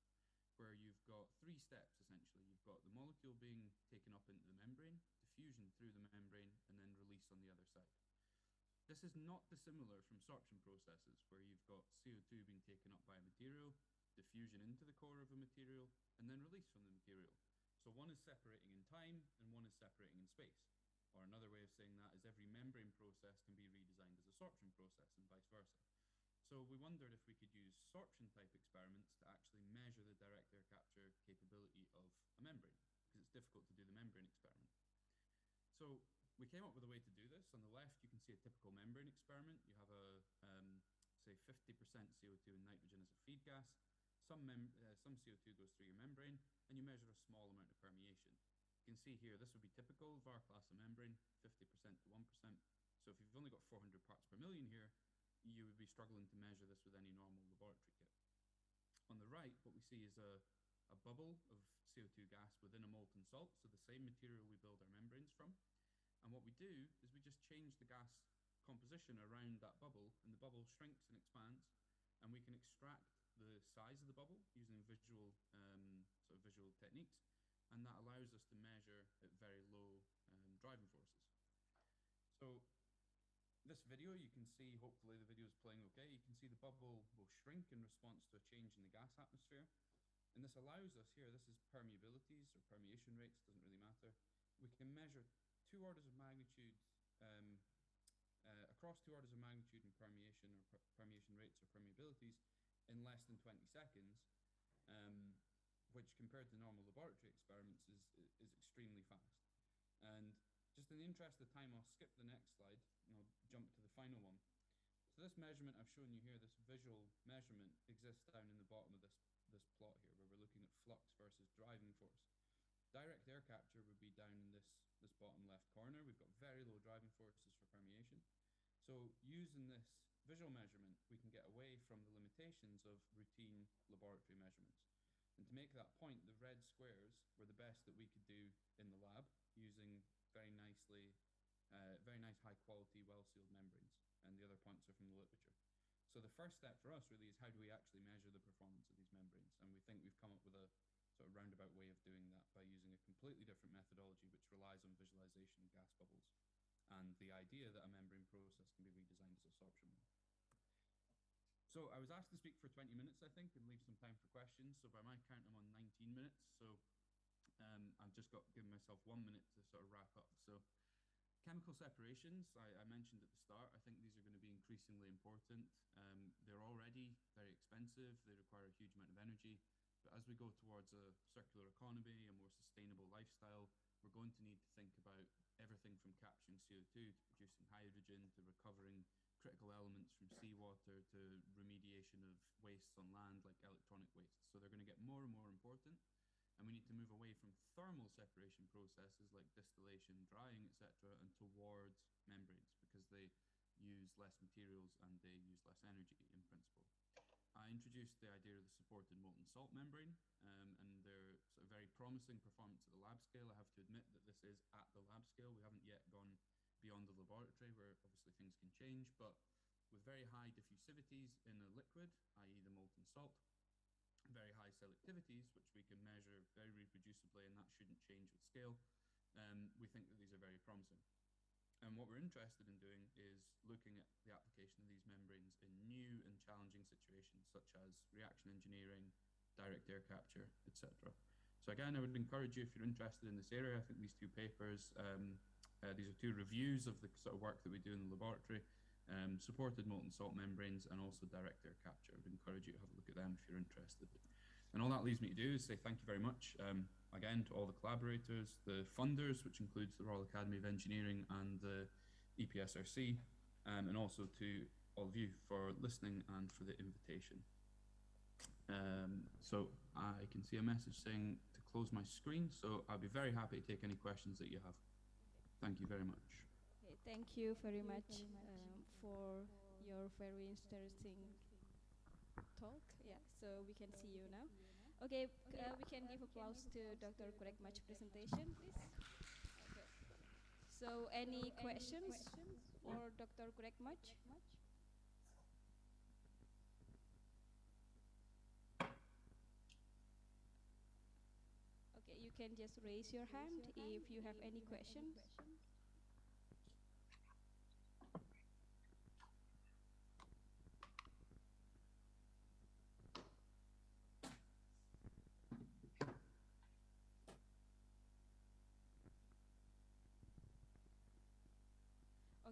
where you've got three steps, essentially. You've got the molecule being taken up into the membrane, diffusion through the membrane, and then release on the other side. This is not dissimilar from sorption processes, where you've got CO2 being taken up by a material, diffusion into the core of a material, and then release from the material. So one is separating in time, and one is separating in space. Or another way of saying that is every membrane process can be redesigned as a sorption process, and vice versa. So we wondered if we could use sorption-type experiments to actually measure the direct air capture capability of a membrane, because it's difficult to do the membrane experiment. So we came up with a way to do this. On the left, you can see a typical membrane experiment. You have a, say, 50% CO2 and nitrogen as a feed gas. Some CO2 goes through your membrane, and you measure a small amount of permeation. You can see here, this would be typical of our class of membrane, 50% to 1%. So if you've only got 400 parts per million here, you would be struggling to measure this with any normal laboratory kit. On the right, what we see is a bubble of CO2 gas within a molten salt, so the same material we build our membranes from. And what we do is we just change the gas composition around that bubble, and the bubble shrinks and expands, and we can extract the size of the bubble using visual techniques, and that allows us to measure at very low driving forces. So this video, you can see, hopefully the video is playing okay, you can see the bubble will shrink in response to a change in the gas atmosphere. And this allows us here, this is permeabilities or permeation rates, doesn't really matter. We can measure 2 orders of magnitude, across 2 orders of magnitude in permeation or permeation rates or permeabilities in less than 20 seconds, which compared to normal laboratory experiments is extremely fast. And just in the interest of time, I'll skip the next slide and I'll jump to the final one. So this measurement I've shown you here, this visual measurement, exists down in the bottom of this plot here, where we're looking at flux versus driving force. Direct air capture would be down in this bottom left corner. We've got very low driving forces for permeation. So using this visual measurement, we can get away from the limitations of routine laboratory measurements. And to make that point, the red squares were the best that we could do in the lab using very nice high quality, well-sealed membranes. And the other points are from the literature. So the first step for us really is, how do we actually measure the performance of these membranes? And we think we've come up with a sort of roundabout way of doing that by using a completely different methodology which relies on visualization of gas bubbles and the idea that a membrane process can be redesigned as a sorption one. So I was asked to speak for 20 minutes, I think, and leave some time for questions. So by my count, I'm on 19 minutes. So I've just got given myself 1 minute to sort of wrap up. So chemical separations, I mentioned at the start, I think these are going to be increasingly important. They're already very expensive. They require a huge amount of energy. But as we go towards a circular economy, a more sustainable lifestyle, we're going to need to think about everything from capturing CO2 to producing hydrogen to recovering critical elements from seawater to remediation of wastes on land like electronic waste. So they're going to get more and more important, and we need to move away from thermal separation processes like distillation, drying, etc., and towards membranes because they use less materials and they use less energy in principle. I introduced the idea of the supported molten salt membrane, and they're sort of very promising performance at the lab scale. I have to admit that this is at the lab scale. We haven't yet gone beyond the laboratory where obviously things can change, but with very high diffusivities in a liquid, i.e. the molten salt, very high selectivities, which we can measure very reproducibly, and that shouldn't change with scale, we think that these are very promising. And what we're interested in doing is looking at the application of these membranes in new and challenging situations, such as reaction engineering, direct air capture, etc. So again, I would encourage you, if you're interested in this area, I think these two papers, these are two reviews of the sort of work that we do in the laboratory, supported molten salt membranes and also direct air capture. I would encourage you to have a look at them if you're interested. And all that leaves me to do is say thank you very much, again, to all the collaborators, the funders, which includes the Royal Academy of Engineering and the EPSRC, and also to all of you for listening and for the invitation. So I can see a message saying to close my screen, so I'll be very happy to take any questions that you have. Thank you very much. Okay, thank you very much for your very interesting talk. Yeah, so we can see you now. Okay, we can give applause to Dr. Kurekmach's presentation, please. Okay. So, any questions for Dr. Kurekmach? Okay, you can just raise your hand if you have any questions.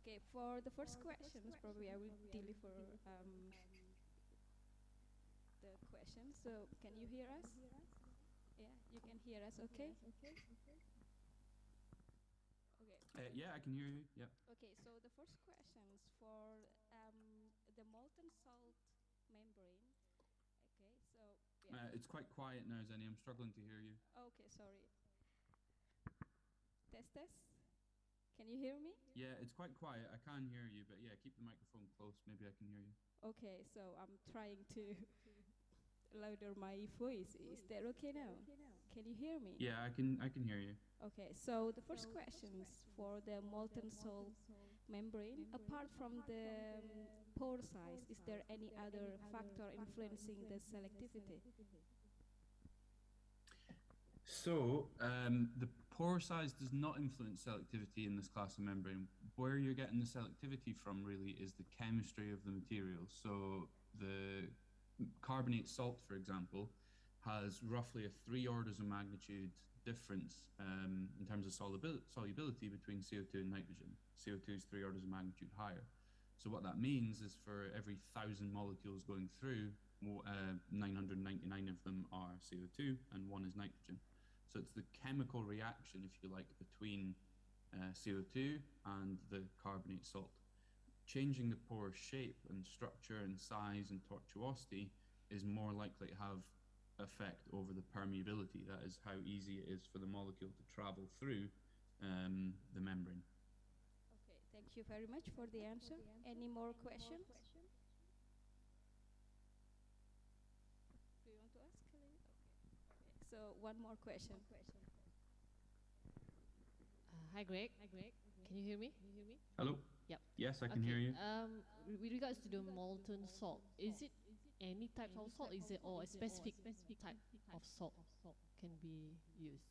Okay, for the first questions, probably I will deliver the question. So, can you hear us? Yeah, you can hear us, okay? Okay. Yeah, I can hear you. Yeah. Okay, so the first questions for the molten salt membrane. Okay, so yeah. It's quite quiet now, Zenny. I'm struggling to hear you. Okay, sorry. Test. Can you hear me? Yeah, it's quite quiet. I can hear you, but yeah, keep the microphone close. Maybe I can hear you. Okay, so I'm trying to louder my voice. Is that okay now? Can you hear me? Yeah, I can hear you. Okay, so the first questions for the molten salt membrane, apart from the pore size, is there any other factor influencing the selectivity? So, the pore size does not influence selectivity in this class of membrane. Where you're getting the selectivity from really is the chemistry of the material. So the carbonate salt, for example, has roughly a 3 orders of magnitude difference in terms of solubility between CO2 and nitrogen. CO2 is 3 orders of magnitude higher. So what that means is for every 1,000 molecules going through, 999 of them are CO2 and 1 is nitrogen. So it's the chemical reaction, if you like, between CO2 and the carbonate salt. Changing the pore shape and structure and size and tortuosity is more likely to have effect over the permeability. That is how easy it is for the molecule to travel through the membrane. Okay, thank you very much for the answer. Any more questions? Do you want to ask? Okay. So one more question. Hi, Greg. Can you hear me? Hello? Yep. Yes, I can hear you. With regards to the molten salt, is it any type of salt? Is it or a specific type of salt can be used?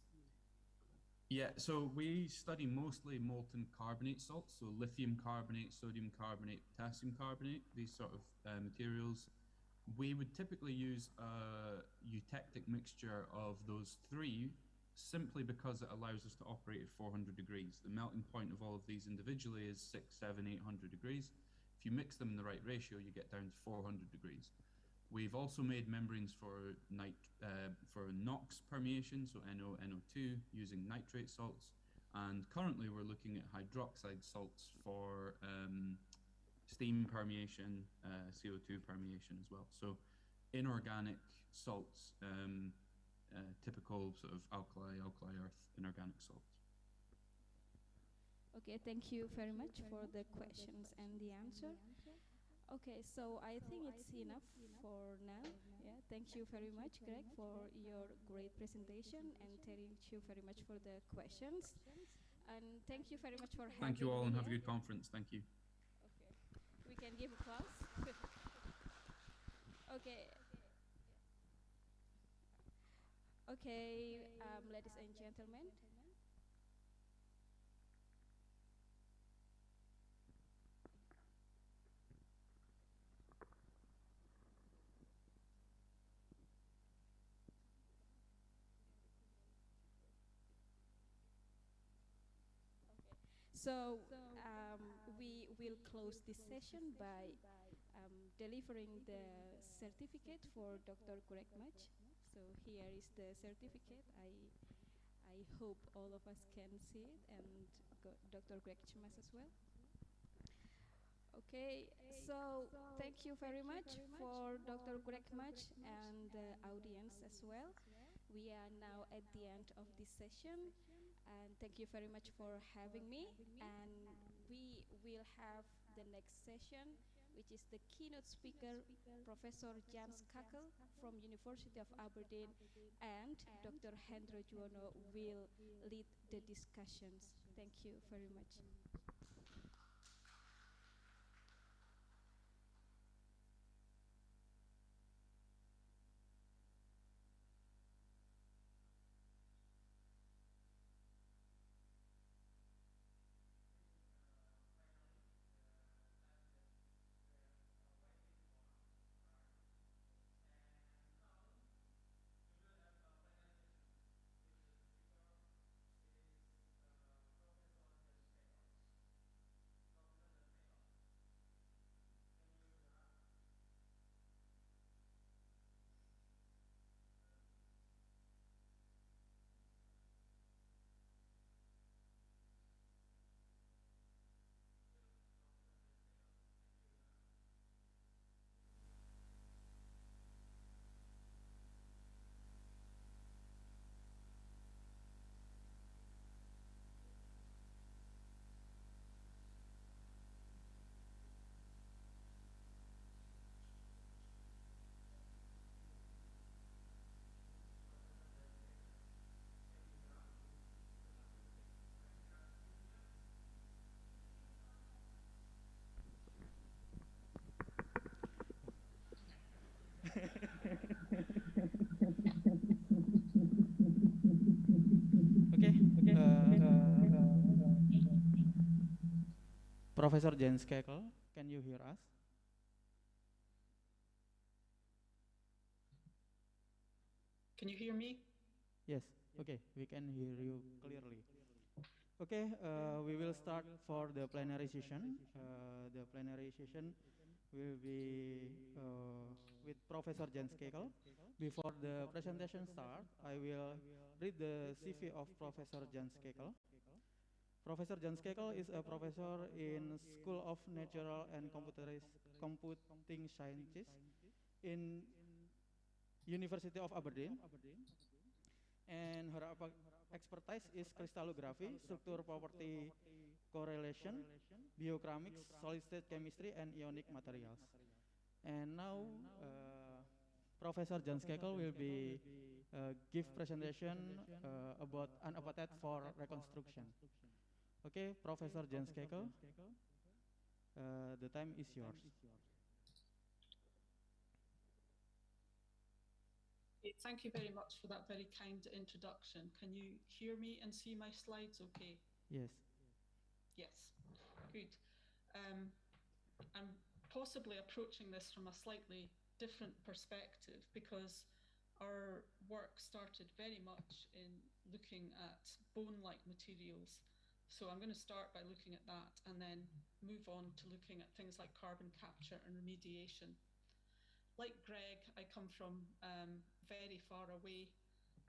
Yeah, so we study mostly molten carbonate salts, so lithium carbonate, sodium carbonate, potassium carbonate, these sort of materials. We would typically use a eutectic mixture of those three simply because it allows us to operate at 400 degrees. The melting point of all of these individually is 600, 700, 800 degrees. If you mix them in the right ratio, you get down to 400 degrees. We've also made membranes for NOx permeation, so NO, NO2, using nitrate salts. And currently we're looking at hydroxide salts for steam permeation, CO2 permeation as well. So inorganic salts, typical sort of alkali earth, inorganic salts. Okay, thank you very much for the questions and the answer. Okay, so I think it's enough for now. Yeah, thank you very much, Greg, for your great presentation, and thank you very much for the questions. And thank you very much for having me. Thank you all, and have a here. good conference. Thank you. Okay, we can give applause. Okay. Okay, ladies and gentlemen. So we will close this session by delivering the certificate for Dr. Greg Mach. So here is the certificate. I hope all of us can see it, and Dr. Greg Chemas as well. Okay, so thank you very much for Dr. Greg Mach and the audience as well. We are now at the end of this session, and thank you very much for having me. And we will have the next session, which is the keynote speaker, Professor Jans Kakel from University of Aberdeen, and Dr. Hendro Juwono will lead the discussions. Thank you very much. Okay. Professor Jens Kekel, can you hear us? Can you hear me? Yes. Okay, we can hear you clearly. Okay, we will start for the plenary session. The plenary session will be with Professor Jens Kekel. Before the presentation starts, I will read the CV of Professor Jens Kekel. Professor Jens Kekel is a professor in School of Natural and Computing Sciences in University of Aberdeen, and her expertise is crystallography, structure property correlation, biochemics, solid state chemistry, and ionic materials. And now Professor Jens Kekel will be give presentation about an appetite for reconstruction. Okay, Professor Jens Kekel, the time is yours. Thank you very much for that very kind introduction. Can you hear me and see my slides okay? Yes. Yes, good. I'm possibly approaching this from a slightly different perspective because our work started very much in looking at bone-like materials. So I'm going to start by looking at that and then move on to looking at things like carbon capture and remediation. Like Greg, I come from very far away.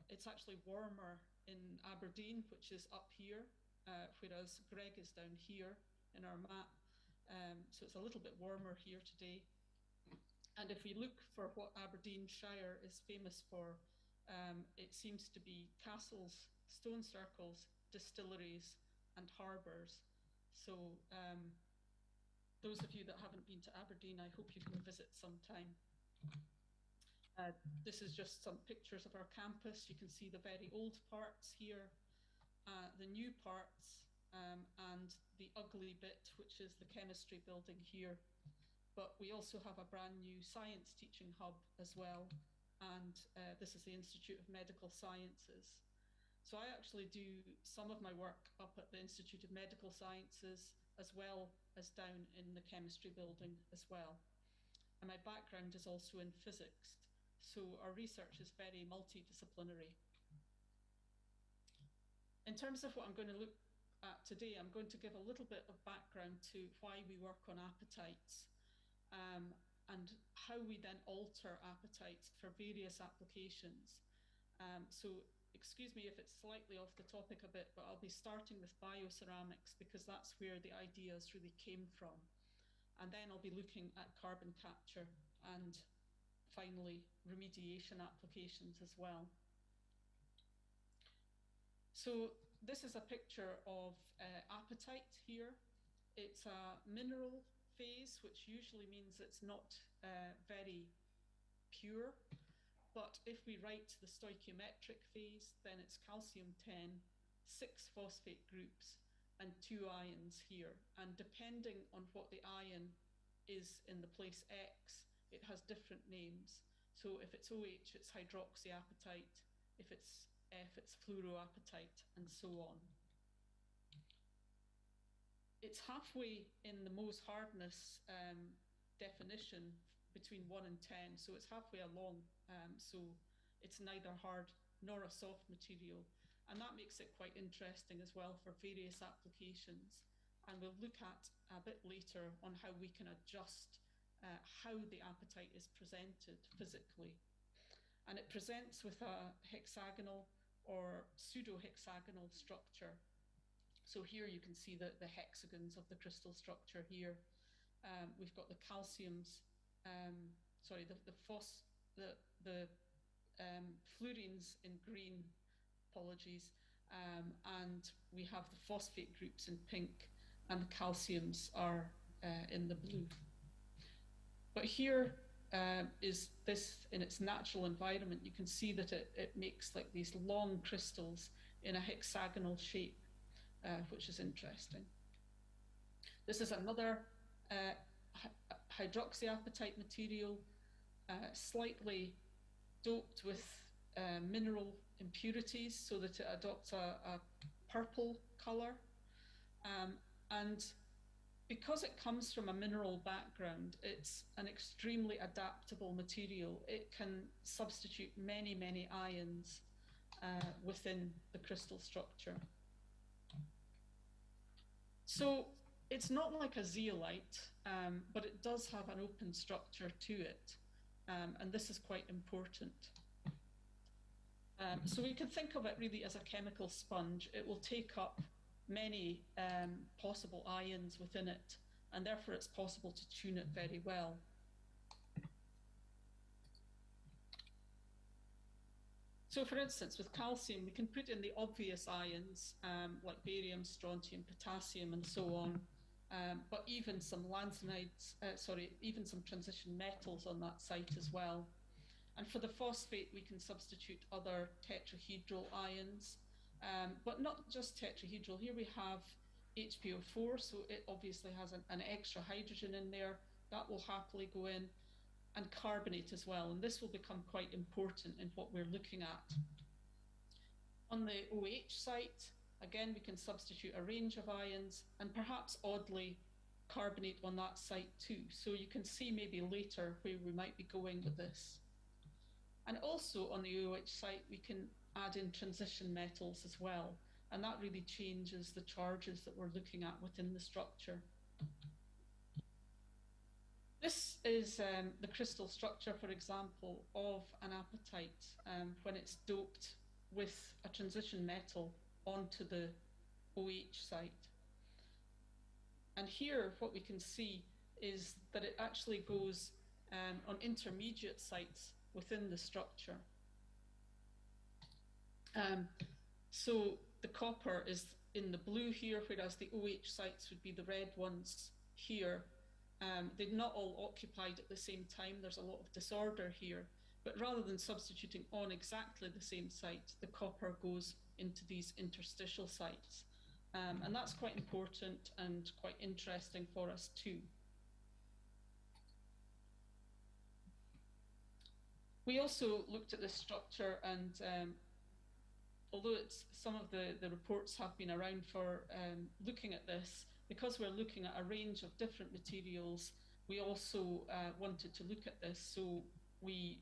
It's actually warmer in Aberdeen, which is up here, whereas Greg is down here in our map. So it's a little bit warmer here today. And if we look for what Aberdeenshire is famous for, it seems to be castles, stone circles, distilleries, and harbours. So those of you that haven't been to Aberdeen, I hope you can visit sometime. This is just some pictures of our campus. You can see the very old parts here, the new parts, and the ugly bit, which is the chemistry building here. But we also have a brand new science teaching hub as well, and this is the Institute of Medical Sciences. So I actually do some of my work up at the Institute of Medical Sciences as well as down in the chemistry building as well. And my background is also in physics, so our research is very multidisciplinary. In terms of what I'm going to look at today, I'm going to give a little bit of background to why we work on appetites, and how we then alter appetites for various applications. So excuse me if it's slightly off the topic a bit, but I'll be starting with bioceramics because that's where the ideas really came from. And then I'll be looking at carbon capture and finally remediation applications as well. So this is a picture of apatite here. It's a mineral phase, which usually means it's not very pure. But if we write the stoichiometric phase, then it's calcium 10, 6 phosphate groups, and 2 ions here. And depending on what the ion is in the place X, it has different names. So if it's OH, it's hydroxyapatite. If it's F, it's fluoroapatite, and so on. It's halfway in the Mohs hardness definition between 1 and 10, so it's halfway along, so it's neither hard nor a soft material, and that makes it quite interesting as well for various applications, and we'll look at a bit later on how we can adjust how the apatite is presented physically. And it presents with a hexagonal or pseudo-hexagonal structure. So here you can see the hexagons of the crystal structure here. We've got the calciums, the fluorines in green, apologies, and we have the phosphate groups in pink, and the calciums are in the blue. But here is this in its natural environment. You can see that it makes like these long crystals in a hexagonal shape, which is interesting. This is another hydroxyapatite material, slightly doped with mineral impurities so that it adopts a purple color. And because it comes from a mineral background, it's an extremely adaptable material. It can substitute many, many ions within the crystal structure. So it's not like a zeolite, but it does have an open structure to it, and this is quite important. So we can think of it really as a chemical sponge. It will take up many possible ions within it, and therefore it's possible to tune it very well. So for instance, with calcium, we can put in the obvious ions like barium, strontium, potassium, and so on, but even some lanthanides, even some transition metals on that site as well. And for the phosphate, we can substitute other tetrahedral ions, but not just tetrahedral. Here we have HPO4, so it obviously has an extra hydrogen in there. That will happily go in, and carbonate as well, and this will become quite important in what we're looking at. On the OH site, again, we can substitute a range of ions, and perhaps oddly, carbonate on that site too. So you can see maybe later where we might be going with this. And also on the OH site, we can add in transition metals as well, and that really changes the charges that we're looking at within the structure. This is the crystal structure, for example, of an apatite when it's doped with a transition metal onto the OH site. And here, what we can see is that it actually goes on intermediate sites within the structure. So the copper is in the blue here, whereas the OH sites would be the red ones here. They're not all occupied at the same time. There's a lot of disorder here. But rather than substituting on exactly the same site, the copper goes into these interstitial sites. And that's quite important and quite interesting for us too. We also looked at this structure, and although some of the reports have been around for looking at this, because we're looking at a range of different materials, we also wanted to look at this. So we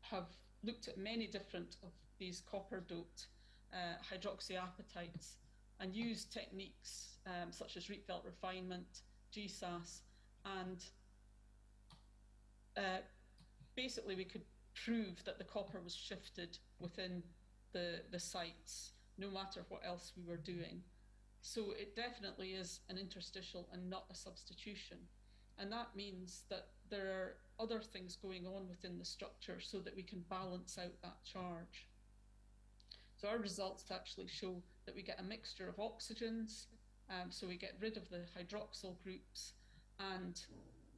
have looked at many different of these copper-doped hydroxyapatites and used techniques such as Rietveld refinement, GSAS, and basically we could prove that the copper was shifted within the sites, no matter what else we were doing. So it definitely is an interstitial and not a substitution. And that means that there are other things going on within the structure so that we can balance out that charge. So our results actually show that we get a mixture of oxygens, so we get rid of the hydroxyl groups, and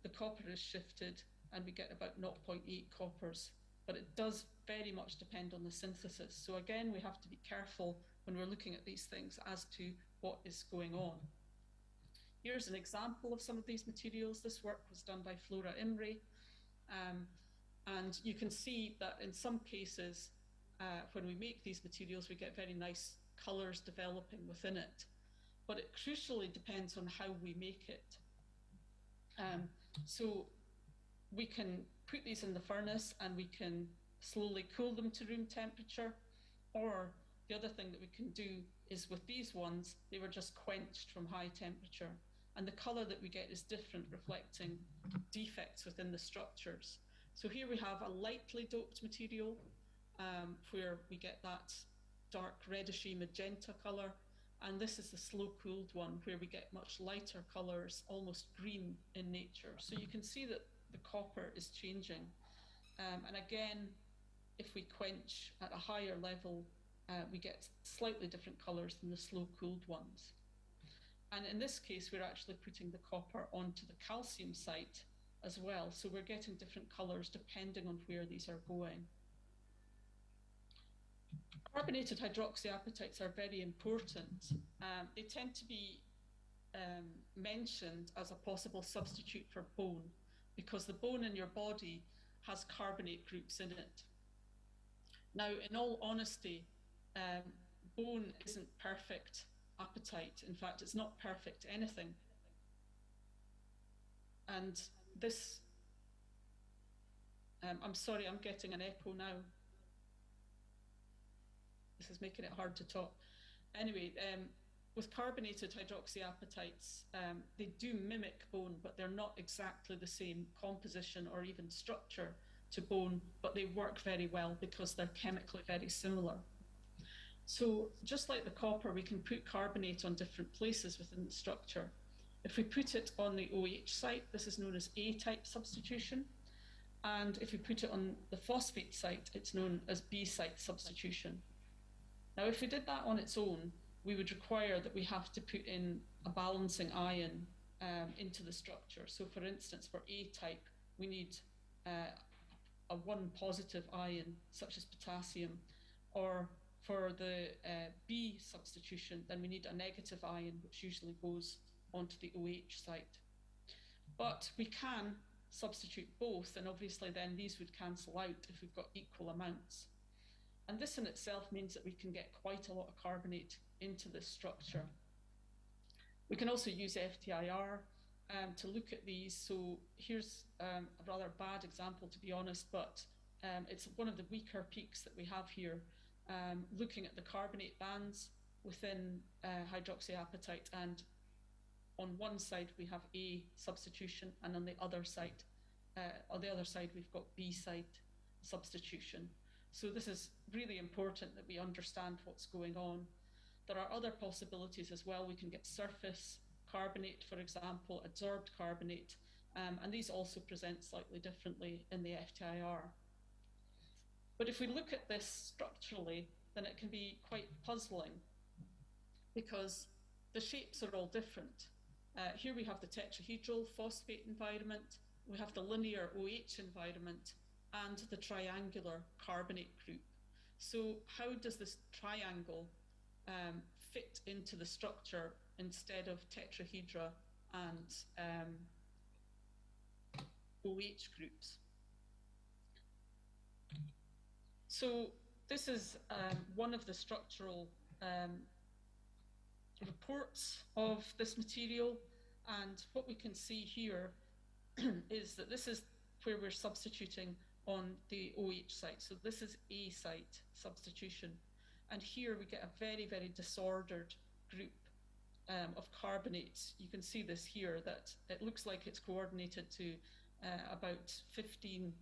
the copper is shifted, and we get about 0.8 coppers. But it does very much depend on the synthesis. So again, we have to be careful when we're looking at these things as to what is going on. Here's an example of some of these materials. This work was done by Flora Imre. And you can see that in some cases, when we make these materials, we get very nice colors developing within it. But it crucially depends on how we make it. So we can put these in the furnace and we can slowly cool them to room temperature. Or the other thing that we can do is with these ones, they were just quenched from high temperature. And the color that we get is different, reflecting defects within the structures. So here we have a lightly doped material where we get that dark redishy magenta color. And this is the slow cooled one where we get much lighter colors, almost green in nature. So you can see that the copper is changing. And again, if we quench at a higher level, we get slightly different colors than the slow cooled ones. And in this case, we're actually putting the copper onto the calcium site as well. So we're getting different colors depending on where these are going. Carbonated hydroxyapatites are very important. They tend to be mentioned as a possible substitute for bone, because the bone in your body has carbonate groups in it. Now, in all honesty, bone isn't perfect apatite. In fact, it's not perfect anything. And this, I'm sorry, I'm getting an echo now. This is making it hard to talk. Anyway, with carbonated hydroxyapatites, they do mimic bone, but they're not exactly the same composition or even structure to bone, but they work very well because they're chemically very similar. So just like the copper, we can put carbonate on different places within the structure. If we put it on the OH site, this is known as A-type substitution. And if we put it on the phosphate site, it's known as B-site substitution. Now, if we did that on its own, we would require that we have to put in a balancing ion into the structure. So for instance, for A-type, we need a 1 positive ion, such as potassium, or for the B substitution, then we need a negative ion, which usually goes onto the OH site. But we can substitute both, and obviously then these would cancel out if we've got equal amounts. And this in itself means that we can get quite a lot of carbonate into this structure. We can also use FTIR to look at these. So here's a rather bad example, to be honest, but it's one of the weaker peaks that we have here, looking at the carbonate bands within hydroxyapatite. And on one side we have A substitution, and on the other side we've got B site substitution. So this is really important that we understand what's going on. There are other possibilities as well. We can get surface carbonate, for example, adsorbed carbonate, and these also present slightly differently in the FTIR. But if we look at this structurally, then it can be quite puzzling because the shapes are all different. Here we have the tetrahedral phosphate environment, we have the linear OH environment, and the triangular carbonate group. So how does this triangle fit into the structure instead of tetrahedra and OH groups? So this is one of the structural reports of this material, and what we can see here is that this is where we're substituting on the OH site. So this is A site substitution, and here we get a very, very disordered group of carbonates. You can see this here, that it looks like it's coordinated to about 15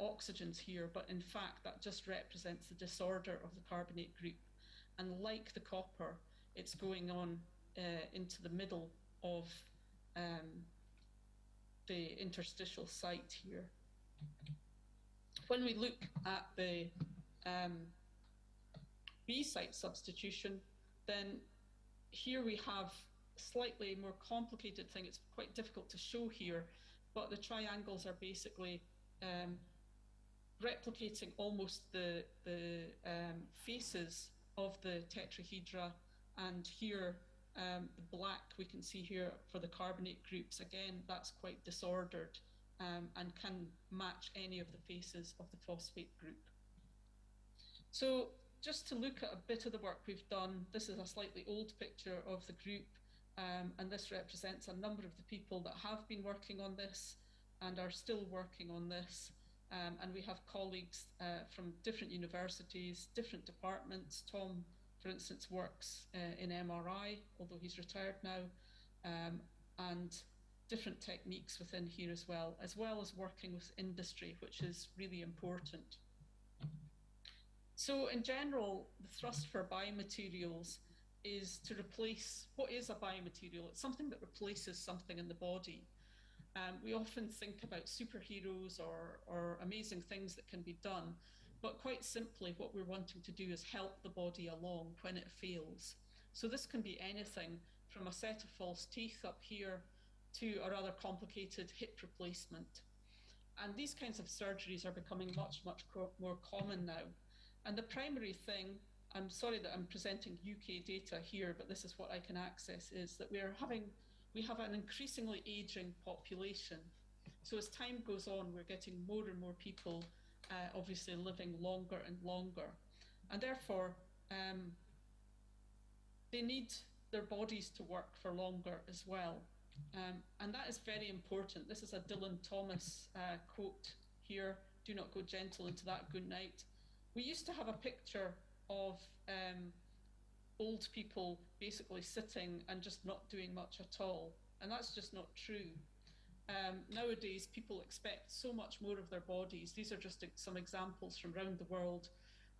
oxygens here, but in fact that just represents the disorder of the carbonate group. And like the copper, it's going on into the middle of the interstitial site here. When we look at the B site substitution, then here we have a slightly more complicated thing. It's quite difficult to show here, but the triangles are basically replicating almost the faces of the tetrahedra, and here the black we can see here for the carbonate groups, again that's quite disordered and can match any of the faces of the phosphate group. So just to look at a bit of the work we've done, this is a slightly old picture of the group, and this represents a number of the people that have been working on this and are still working on this. And we have colleagues from different universities, different departments. Tom, for instance, works in MRI, although he's retired now, and different techniques within here as well as working with industry, which is really important. So in general, the thrust for biomaterials is to replace, what is a biomaterial? It's something that replaces something in the body. We often think about superheroes or amazing things that can be done, but quite simply what we're wanting to do is help the body along when it fails. So this can be anything from a set of false teeth up here to a rather complicated hip replacement. And these kinds of surgeries are becoming much, much more common now. And the primary thing, I'm sorry that I'm presenting UK data here, but this is what I can access, is that we have an increasingly aging population. So as time goes on, we're getting more and more people obviously living longer and longer. And therefore, they need their bodies to work for longer as well. And that is very important. This is a Dylan Thomas quote here, "Do not go gentle into that good night." We used to have a picture of old people basically sitting and just not doing much at all, and that's just not true. Nowadays, people expect so much more of their bodies. These are just some examples from around the world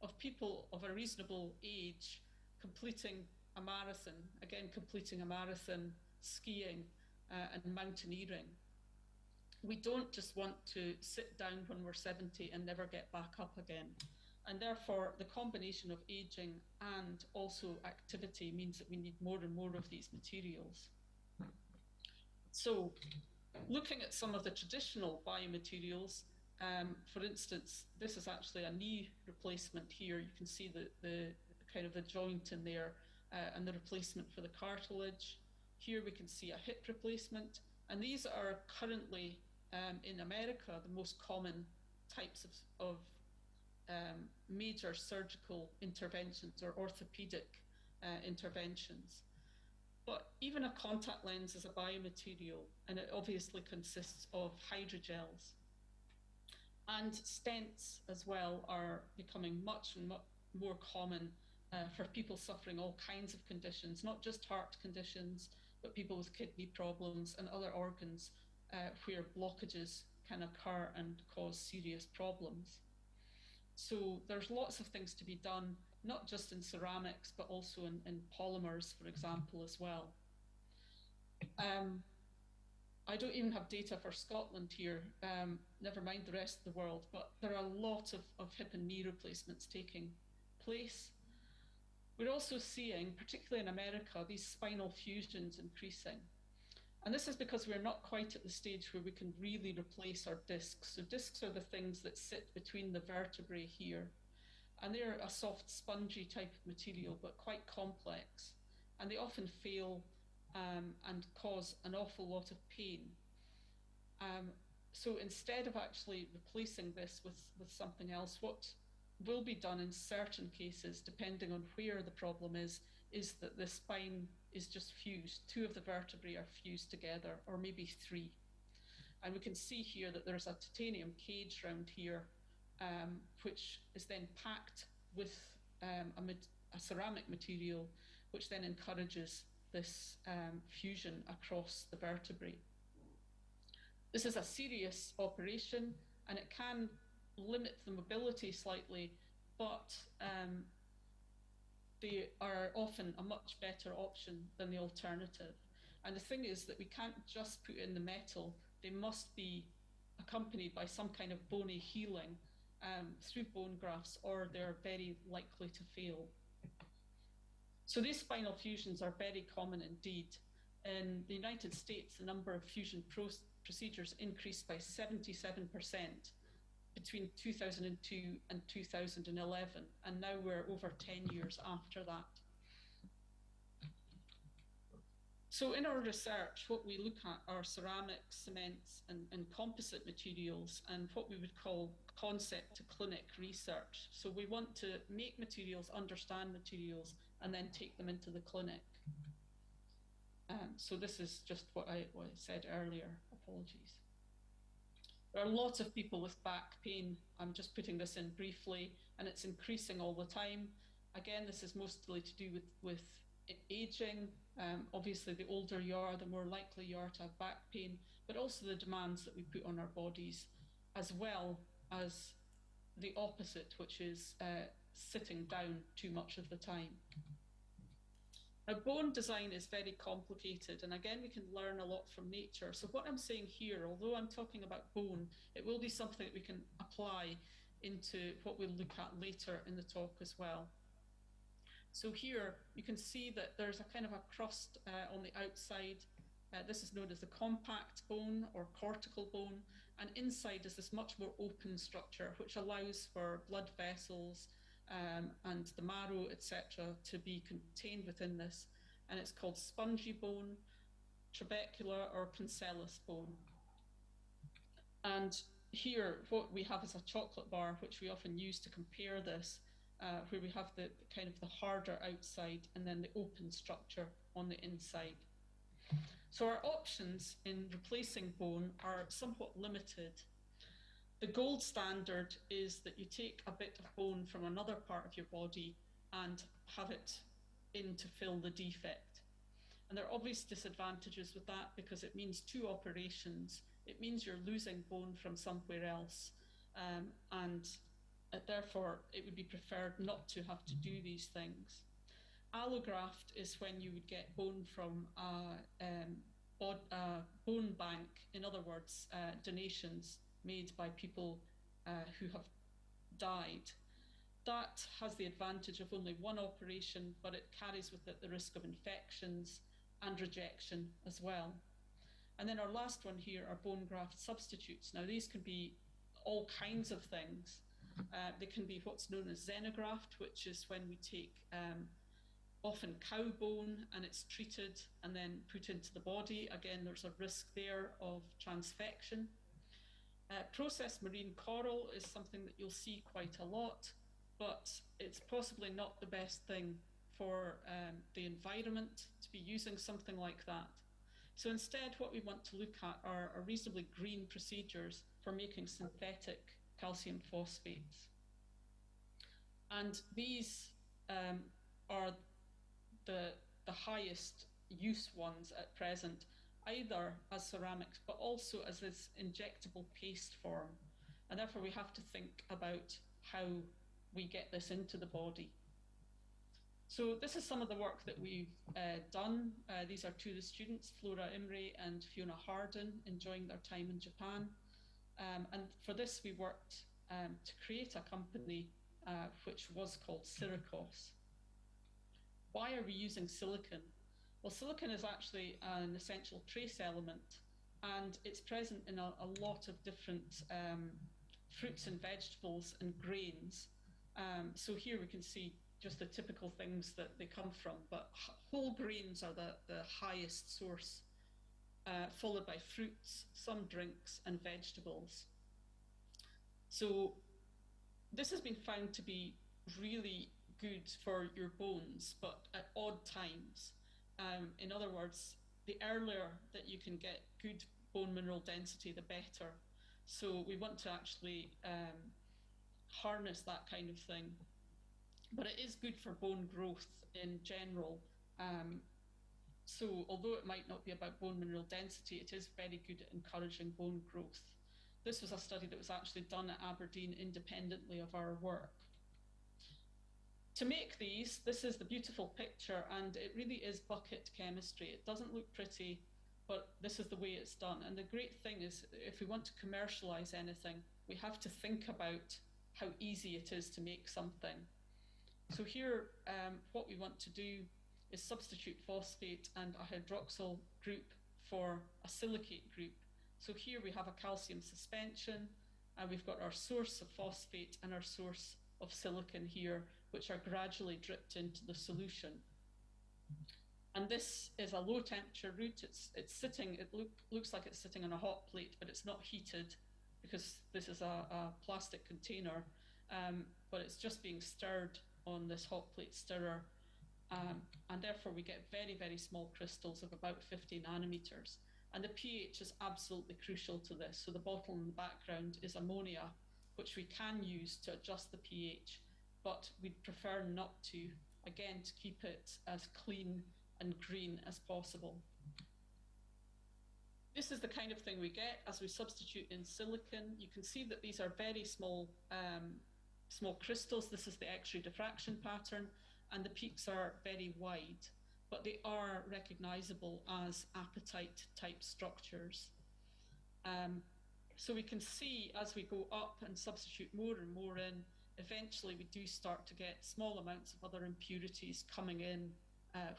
of people of a reasonable age completing a marathon, skiing and mountaineering. We don't just want to sit down when we're 70 and never get back up again. And therefore, the combination of aging and also activity means that we need more and more of these materials. So, looking at some of the traditional biomaterials, for instance, this is actually a knee replacement here. You can see the kind of the joint in there and the replacement for the cartilage. Here we can see a hip replacement, and these are currently in America the most common types of major surgical interventions or orthopedic interventions. But even a contact lens is a biomaterial, and it obviously consists of hydrogels. And stents as well are becoming much more common for people suffering all kinds of conditions, not just heart conditions, but people with kidney problems and other organs where blockages can occur and cause serious problems. So there's lots of things to be done, not just in ceramics, but also in polymers, for example, as well. I don't even have data for Scotland here, never mind the rest of the world, but there are a lot of hip and knee replacements taking place. We're also seeing, particularly in America, these spinal fusions increasing. And this is because we're not quite at the stage where we can really replace our discs. So discs are the things that sit between the vertebrae here. And they're a soft, spongy type of material, but quite complex. And they often fail and cause an awful lot of pain. So instead of actually replacing this with something else, what will be done in certain cases, depending on where the problem is that the spine is just fused. 2 of the vertebrae are fused together, or maybe 3. And we can see here that there's a titanium cage around here, which is then packed with a ceramic material, which then encourages this fusion across the vertebrae. This is a serious operation, and it can limit the mobility slightly, but they are often a much better option than the alternative. And the thing is that we can't just put in the metal, they must be accompanied by some kind of bony healing through bone grafts, or they're very likely to fail. So these spinal fusions are very common indeed. In the United States, the number of fusion procedures increased by 77% between 2002 and 2011, and now we're over 10 years after that. So in our research, what we look at are ceramics, cements, and composite materials, and what we would call concept to clinic research. So we want to make materials, understand materials, and then take them into the clinic. So this is just what I said earlier. Apologies. There are lots of people with back pain. I'm just putting this in briefly, and it's increasing all the time. Again, this is mostly to do with aging. Obviously, the older you are, the more likely you are to have back pain, but also the demands that we put on our bodies, as well as the opposite, which is sitting down too much of the time. Now, bone design is very complicated, and again, we can learn a lot from nature. So what I'm saying here, although I'm talking about bone, it will be something that we can apply into what we'll look at later in the talk as well. So here, you can see that there's a kind of a crust on the outside. This is known as the compact bone or cortical bone, and inside is this much more open structure, which allows for blood vessels, and the marrow, etc., to be contained within this. And it's called spongy bone, trabecular, or cancellous bone. And here, what we have is a chocolate bar, which we often use to compare this, where we have the kind of the harder outside and then the open structure on the inside. So our options in replacing bone are somewhat limited. The gold standard is that you take a bit of bone from another part of your body and have it in to fill the defect. And there are obvious disadvantages with that because it means 2 operations. It means you're losing bone from somewhere else, and therefore it would be preferred not to have to do these things. Allograft is when you would get bone from a bone bank, in other words, donations made by people who have died. That has the advantage of only 1 operation, but it carries with it the risk of infections and rejection as well. And then our last one here are bone graft substitutes. Now these can be all kinds of things. They can be what's known as xenograft, which is when we take often cow bone and it's treated and then put into the body. Again, there's a risk there of transfection. Processed marine coral is something that you'll see quite a lot, but it's possibly not the best thing for the environment to be using something like that. So instead, what we want to look at are reasonably green procedures for making synthetic calcium phosphates. And these are the highest use ones at present, either as ceramics, but also as this injectable paste form. And therefore we have to think about how we get this into the body. So this is some of the work that we've done. These are two of the students, Flora Imre and Fiona Harden, enjoying their time in Japan. And for this, we worked to create a company which was called Syracuse. Why are we using silicon? Well, silicon is actually an essential trace element, and it's present in a lot of different fruits and vegetables and grains. So here we can see just the typical things that they come from, but whole grains are the highest source, followed by fruits, some drinks, and vegetables. So this has been found to be really good for your bones, but at odd times. In other words, the earlier that you can get good bone mineral density, the better. So we want to actually harness that kind of thing. But it is good for bone growth in general. So although it might not be about bone mineral density, it is very good at encouraging bone growth. This was a study that was actually done at Aberdeen independently of our work. To make these, this is the beautiful picture, and it really is bucket chemistry. It doesn't look pretty, but this is the way it's done. And the great thing is, if we want to commercialize anything, we have to think about how easy it is to make something. So here, what we want to do is substitute phosphate and a hydroxyl group for a silicate group. So here we have a calcium suspension, and we've got our source of phosphate and our source of silicon here, which are gradually dripped into the solution. And this is a low temperature route. It's sitting, it looks like it's sitting on a hot plate, but it's not heated because this is a plastic container, but it's just being stirred on this hot plate stirrer. And therefore we get very, very small crystals of about 50 nanometers. And the pH is absolutely crucial to this. So the bottle in the background is ammonia, which we can use to adjust the pH, but we'd prefer not to, again, to keep it as clean and green as possible. This is the kind of thing we get as we substitute in silicon. You can see that these are very small, small crystals. This is the X-ray diffraction pattern, and the peaks are very wide, but they are recognizable as apatite type structures. So we can see as we go up and substitute more and more in, eventually we do start to get small amounts of other impurities coming in,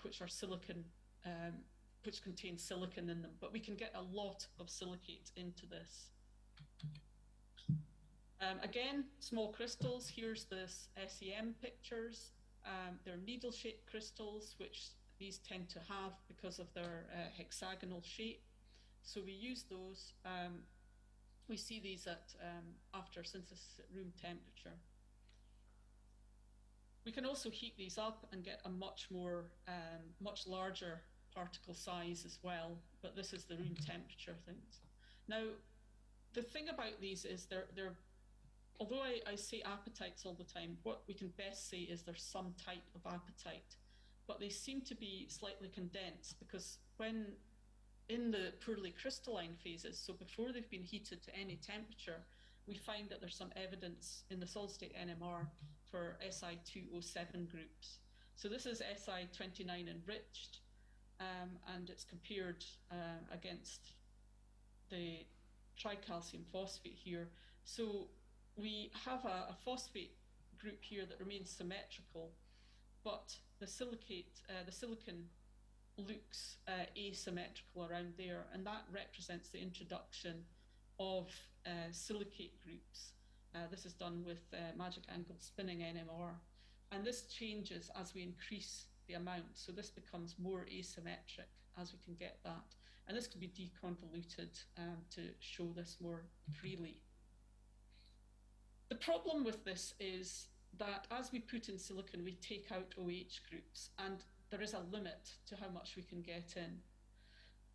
which are silicon, which contain silicon in them, but we can get a lot of silicate into this. Again, small crystals. Here's this SEM pictures. They're needle-shaped crystals, which these tend to have because of their hexagonal shape. So we use those. We see these at after synthesis at room temperature. We can also heat these up and get a much more, much larger particle size as well, but this is the room temperature things. Now, the thing about these is they're although I say apatites all the time, what we can best say is there's some type of apatite, but they seem to be slightly condensed because when in the poorly crystalline phases, so before they've been heated to any temperature, we find that there's some evidence in the solid-state NMR for Si2O7 groups. So this is Si29 enriched, and it's compared against the tricalcium phosphate here. So we have a phosphate group here that remains symmetrical, but the silicon looks asymmetrical around there, and that represents the introduction of silicate groups. This is done with magic angle spinning NMR, and this changes as we increase the amount, so this becomes more asymmetric as we can get that, and this can be deconvoluted to show this more freely. The problem with this is that as we put in silicon, we take out OH groups, and there is a limit to how much we can get in.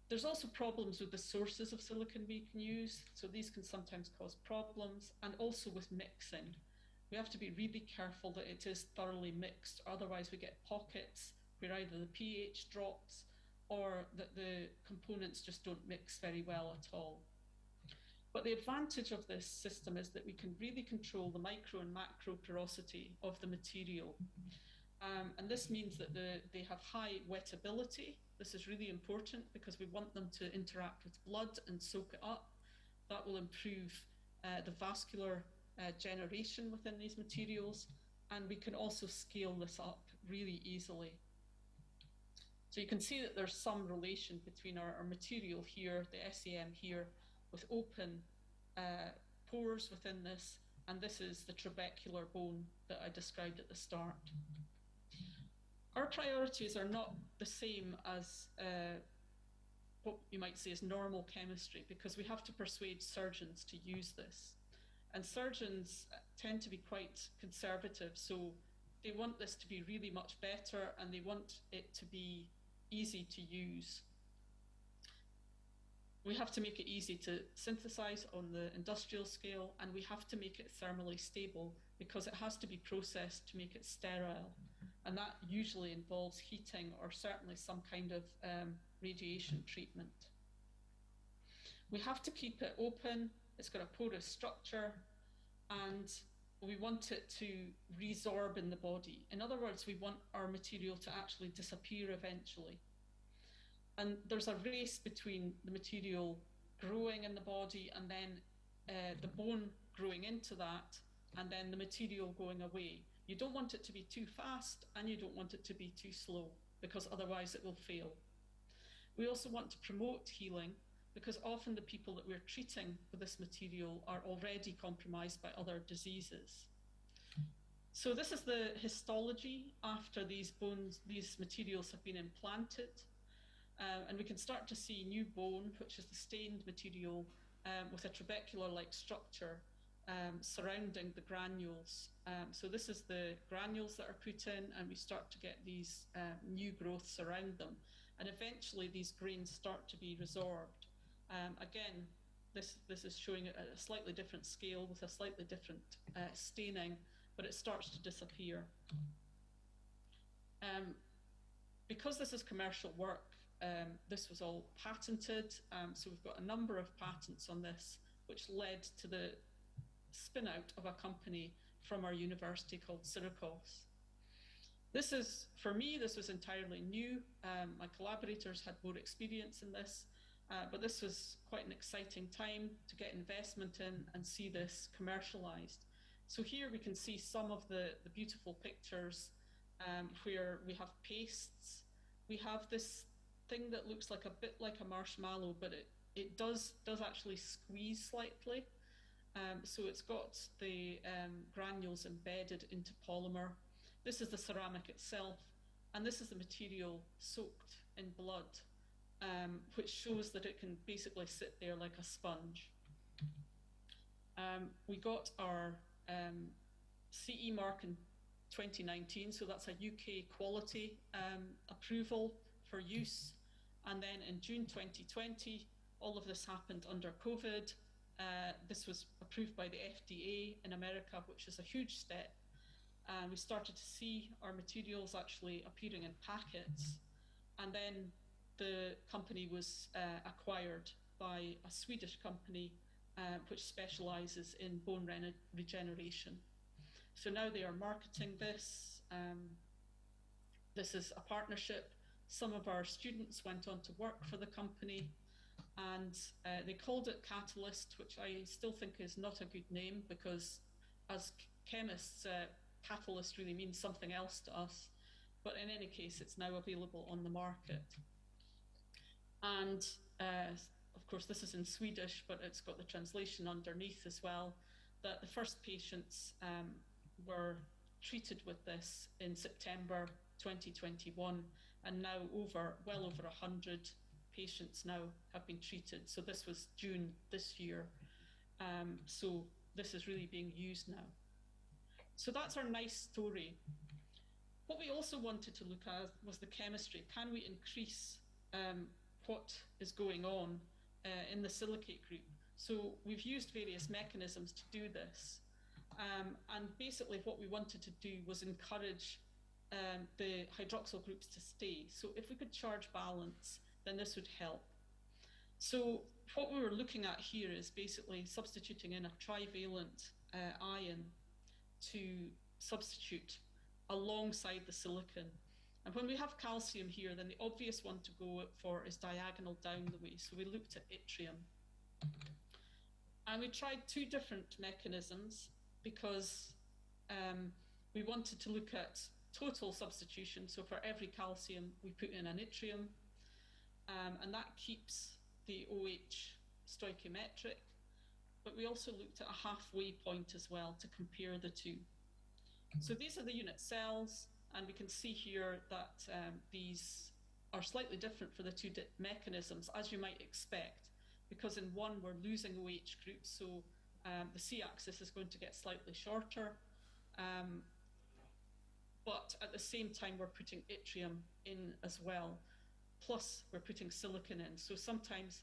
There's also problems with the sources of silicon we can use, so these can sometimes cause problems, and also with mixing. We have to be really careful that it is thoroughly mixed, otherwise we get pockets where either the pH drops or that the components just don't mix very well at all. But the advantage of this system is that we can really control the micro and macro porosity of the material. And this means that they have high wettability. This is really important because we want them to interact with blood and soak it up. That will improve the vascular generation within these materials, and we can also scale this up really easily. So you can see that there's some relation between our material here, the SEM here, with open pores within this, and this is the trabecular bone that I described at the start. Our priorities are not the same as what you might say is normal chemistry, because we have to persuade surgeons to use this. And surgeons tend to be quite conservative, so they want this to be really much better, and they want it to be easy to use. We have to make it easy to synthesize on the industrial scale, and we have to make it thermally stable because it has to be processed to make it sterile. And that usually involves heating or certainly some kind of radiation treatment. We have to keep it open, it's got a porous structure, and we want it to resorb in the body. In other words, we want our material to actually disappear eventually. And there's a race between the material growing in the body and then the bone growing into that, and then the material going away. You don't want it to be too fast, and you don't want it to be too slow, because otherwise it will fail. We also want to promote healing, because often the people that we're treating with this material are already compromised by other diseases. So this is the histology after these materials have been implanted. And we can start to see new bone, which is the stained material with a trabecular-like structure surrounding the granules. So this is the granules that are put in, and we start to get these new growths around them. And eventually these grains start to be resorbed. Again, this is showing at a slightly different scale with a slightly different staining, but it starts to disappear. Because this is commercial work, this was all patented, so we've got a number of patents on this, which led to the spin out of a company from our university called Syracuse. This is, for me, this was entirely new. My collaborators had more experience in this, but this was quite an exciting time to get investment in and see this commercialized. So here we can see some of the beautiful pictures where we have pastes. We have this thing that looks like a bit like a marshmallow, but it does actually squeeze slightly. So it's got the granules embedded into polymer. This is the ceramic itself, and this is the material soaked in blood, which shows that it can basically sit there like a sponge. We got our CE mark in 2019, so that's a UK quality approval for use. And then in June 2020, all of this happened under COVID. This was approved by the FDA in America, which is a huge step. We started to see our materials actually appearing in packets. And then the company was acquired by a Swedish company which specializes in bone regeneration. So now they are marketing this. This is a partnership. Some of our students went on to work for the company, and they called it Catalyst, which I still think is not a good name, because as chemists, catalyst really means something else to us. But in any case, it's now available on the market. And of course, this is in Swedish, but it's got the translation underneath as well, that the first patients were treated with this in September 2021, and now well over 100 patients now have been treated. So this was June this year. So this is really being used now. So that's our nice story. What we also wanted to look at was the chemistry. Can we increase what is going on in the silicate group? So we've used various mechanisms to do this. And basically what we wanted to do was encourage the hydroxyl groups to stay. So if we could charge balance, then this would help. So what we were looking at here is basically substituting in a trivalent ion to substitute alongside the silicon. And when we have calcium here, then the obvious one to go for is diagonal down the way. So we looked at yttrium. And we tried two different mechanisms because we wanted to look at total substitution. So for every calcium, we put in an yttrium, and that keeps the OH stoichiometric. But we also looked at a halfway point as well to compare the two. So these are the unit cells, and we can see here that these are slightly different for the two mechanisms, as you might expect, because in one we're losing OH groups, so the C-axis is going to get slightly shorter, but at the same time we're putting yttrium in as well, plus we're putting silicon in. So sometimes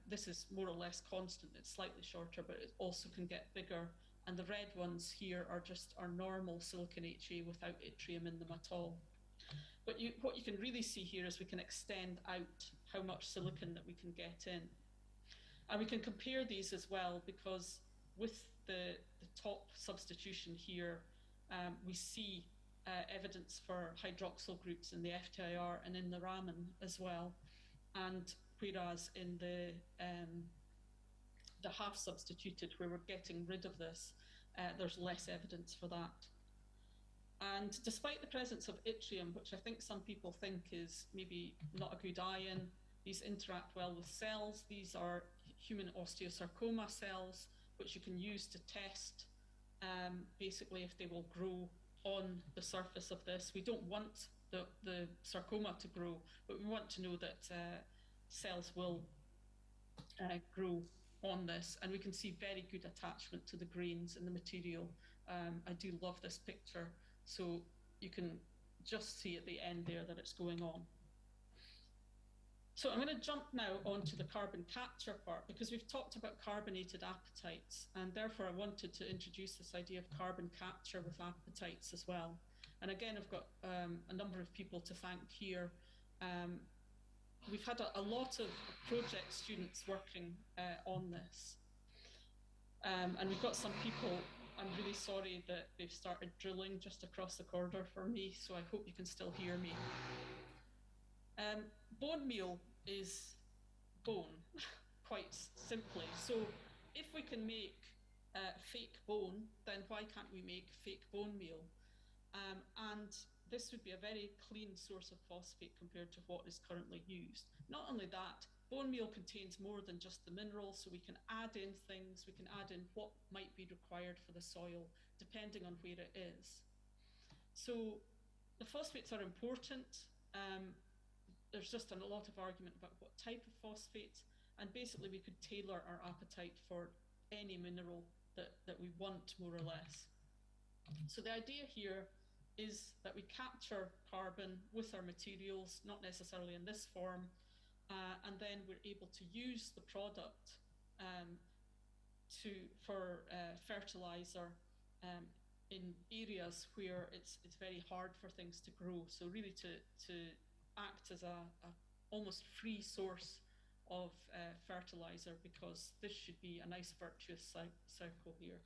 this is more or less constant, it's slightly shorter, but it also can get bigger. And the red ones here are just our normal silicon HA without yttrium in them at all. But what you can really see here is we can extend out how much silicon that we can get in. And we can compare these as well, because with the top substitution here, we see evidence for hydroxyl groups in the FTIR and in the Raman as well. And whereas in the half substituted, where we're getting rid of this, there's less evidence for that. And despite the presence of yttrium, which I think some people think is maybe not a good ion, these interact well with cells. These are human osteosarcoma cells, which you can use to test basically if they will grow on the surface of this. We don't want the sarcoma to grow, but we want to know that cells will grow on this, and we can see very good attachment to the grains in the material. I do love this picture, so you can just see at the end there that it's going on. So I'm going to jump now onto the carbon capture part, because we've talked about carbonated apatites, and therefore I wanted to introduce this idea of carbon capture with apatites as well. And again, I've got a number of people to thank here. We've had a lot of project students working on this. And we've got some people, I'm really sorry that they've started drilling just across the corridor for me, so I hope you can still hear me. Bone meal is bone, quite simply. So if we can make fake bone, then why can't we make fake bone meal? And this would be a very clean source of phosphate compared to what is currently used. Not only that, bone meal contains more than just the minerals, so we can add in things, we can add in what might be required for the soil, depending on where it is. So the phosphates are important. There's just a lot of argument about what type of phosphate, and basically we could tailor our appetite for any mineral that we want, more or less. So the idea here is that we capture carbon with our materials, not necessarily in this form, and then we're able to use the product for fertilizer in areas where it's very hard for things to grow. So really to act as a almost free source of fertilizer, because this should be a nice virtuous circle here.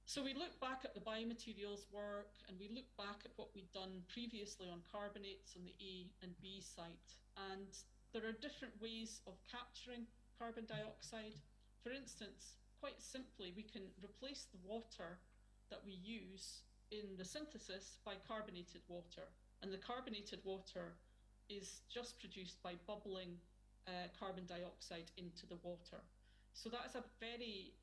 So we look back at the biomaterials work, and we look back at what we'd done previously on carbonates on the A and B site. And there are different ways of capturing carbon dioxide. For instance, quite simply, we can replace the water that we use in the synthesis by carbonated water. And the carbonated water is just produced by bubbling carbon dioxide into the water. So that is a very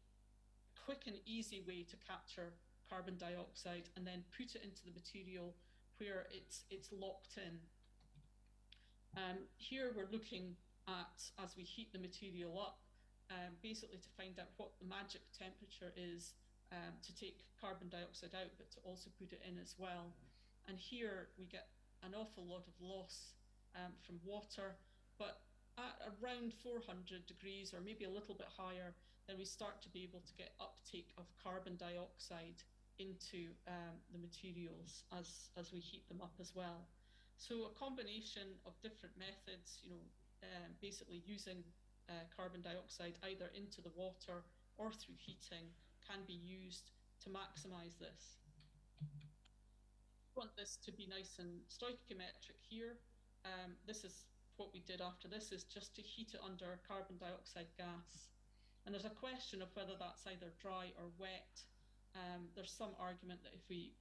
quick and easy way to capture carbon dioxide and then put it into the material where it's locked in. Here we're looking at, as we heat the material up, basically to find out what the magic temperature is to take carbon dioxide out, but to also put it in as well. And here we get an awful lot of loss from water, but at around 400 degrees or maybe a little bit higher, then we start to be able to get uptake of carbon dioxide into the materials as we heat them up as well. So a combination of different methods, basically using carbon dioxide either into the water or through heating can be used to maximize this. Want this to be nice and stoichiometric here. This is what we did after this, is just to heat it under carbon dioxide gas. And there's a question of whether that's either dry or wet. There's some argument that if we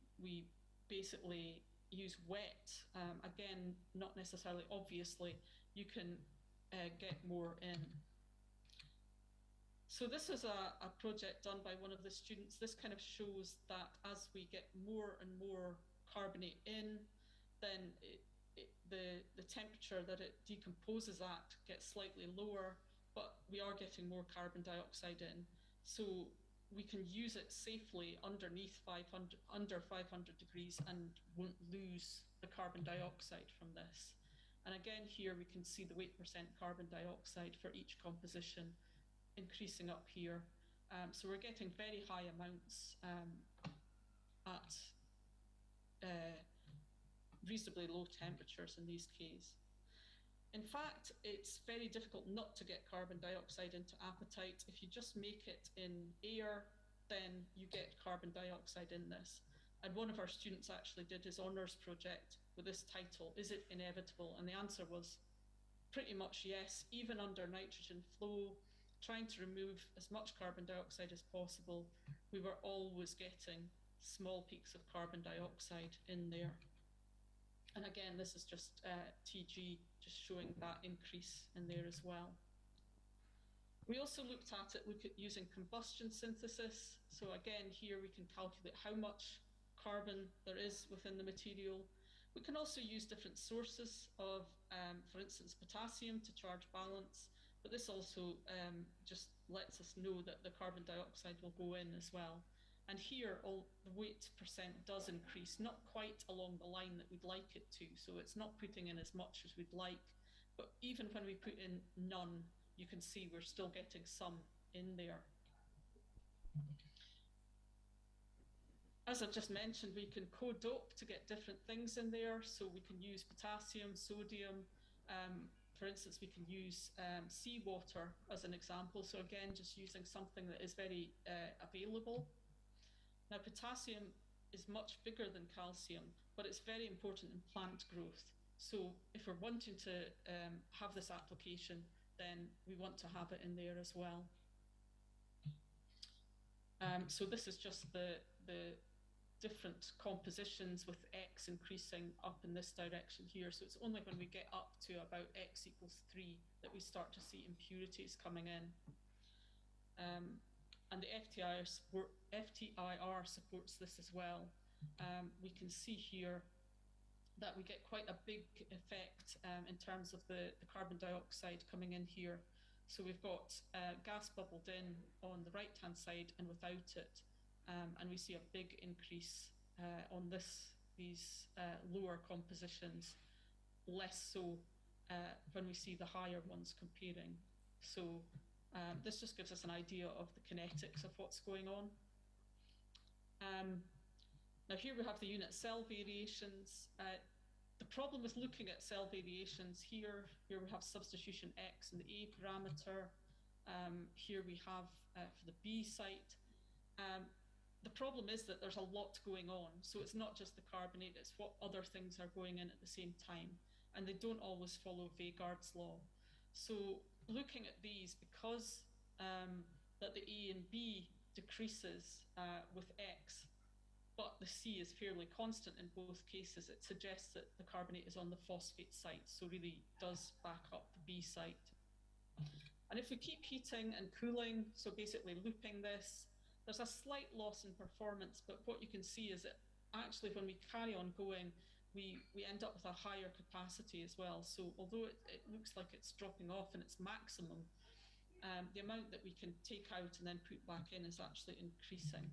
basically use wet, again, not necessarily obviously, you can get more in. So this is a project done by one of the students. This kind of shows that as we get more and more carbonate in, then the temperature that it decomposes at gets slightly lower, but we are getting more carbon dioxide in. So we can use it safely underneath under 500 degrees and won't lose the carbon dioxide from this. And again, here we can see the weight percent carbon dioxide for each composition increasing up here. So we're getting very high amounts at reasonably low temperatures in these cases. In fact, it's very difficult not to get carbon dioxide into apatite. If you just make it in air, then you get carbon dioxide in this. And one of our students actually did his honours project with this title, Is it inevitable? And the answer was pretty much yes. Even under nitrogen flow, trying to remove as much carbon dioxide as possible, we were always getting small peaks of carbon dioxide in there. And again, this is just TG, just showing that increase in there as well. We also looked at using combustion synthesis. So again, here we can calculate how much carbon there is within the material. We can also use different sources of, for instance, potassium to charge balance, but this also just lets us know that the carbon dioxide will go in as well. And here, the weight percent does increase, not quite along the line that we'd like it to. So it's not putting in as much as we'd like. But even when we put in none, you can see we're still getting some in there. As I just mentioned, we can co-dope to get different things in there. So we can use potassium, sodium. For instance, we can use seawater as an example. So again, just using something that is very available. Now, potassium is much bigger than calcium, but it's very important in plant growth. So if we're wanting to have this application, then we want to have it in there as well. So this is just the different compositions with X increasing up in this direction here. So it's only when we get up to about X equals 3 that we start to see impurities coming in. And the FTIR supports this as well. We can see here that we get quite a big effect in terms of the carbon dioxide coming in here. So we've got gas bubbled in on the right-hand side and without it. And we see a big increase on these lower compositions, less so when we see the higher ones comparing. So this just gives us an idea of the kinetics of what's going on. Now here we have the unit cell variations. The problem with looking at cell variations here we have substitution X in the A parameter. Here we have for the B site. The problem is that there's a lot going on. So it's not just the carbonate, it's what other things are going in at the same time. And they don't always follow Vegard's law. So looking at these, because that the A and B decreases with X, but the C is fairly constant in both cases, it suggests that the carbonate is on the phosphate site, so really does back up the B site. And if we keep heating and cooling, so basically looping this, there's a slight loss in performance, but what you can see is that actually when we carry on going, we end up with a higher capacity as well. So although it looks like it's dropping off in its maximum, the amount that we can take out and then put back in is actually increasing.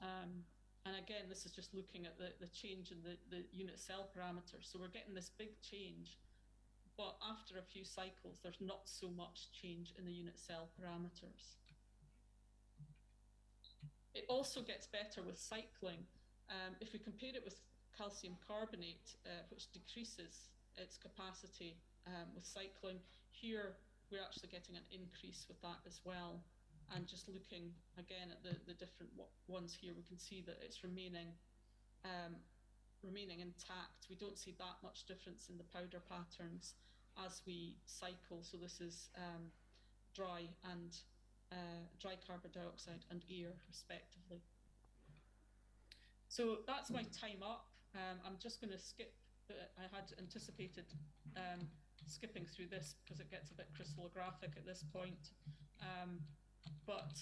And again, this is just looking at the change in the unit cell parameters. So we're getting this big change, but after a few cycles, there's not so much change in the unit cell parameters. It also gets better with cycling. If we compare it with calcium carbonate, which decreases its capacity with cycling, here we're actually getting an increase with that as well. And just looking again at the different ones here, we can see that it's remaining intact. We don't see that much difference in the powder patterns as we cycle. So this is dry carbon dioxide and air, respectively. So that's my time up. I'm just going to skip. I had anticipated skipping through this because it gets a bit crystallographic at this point. But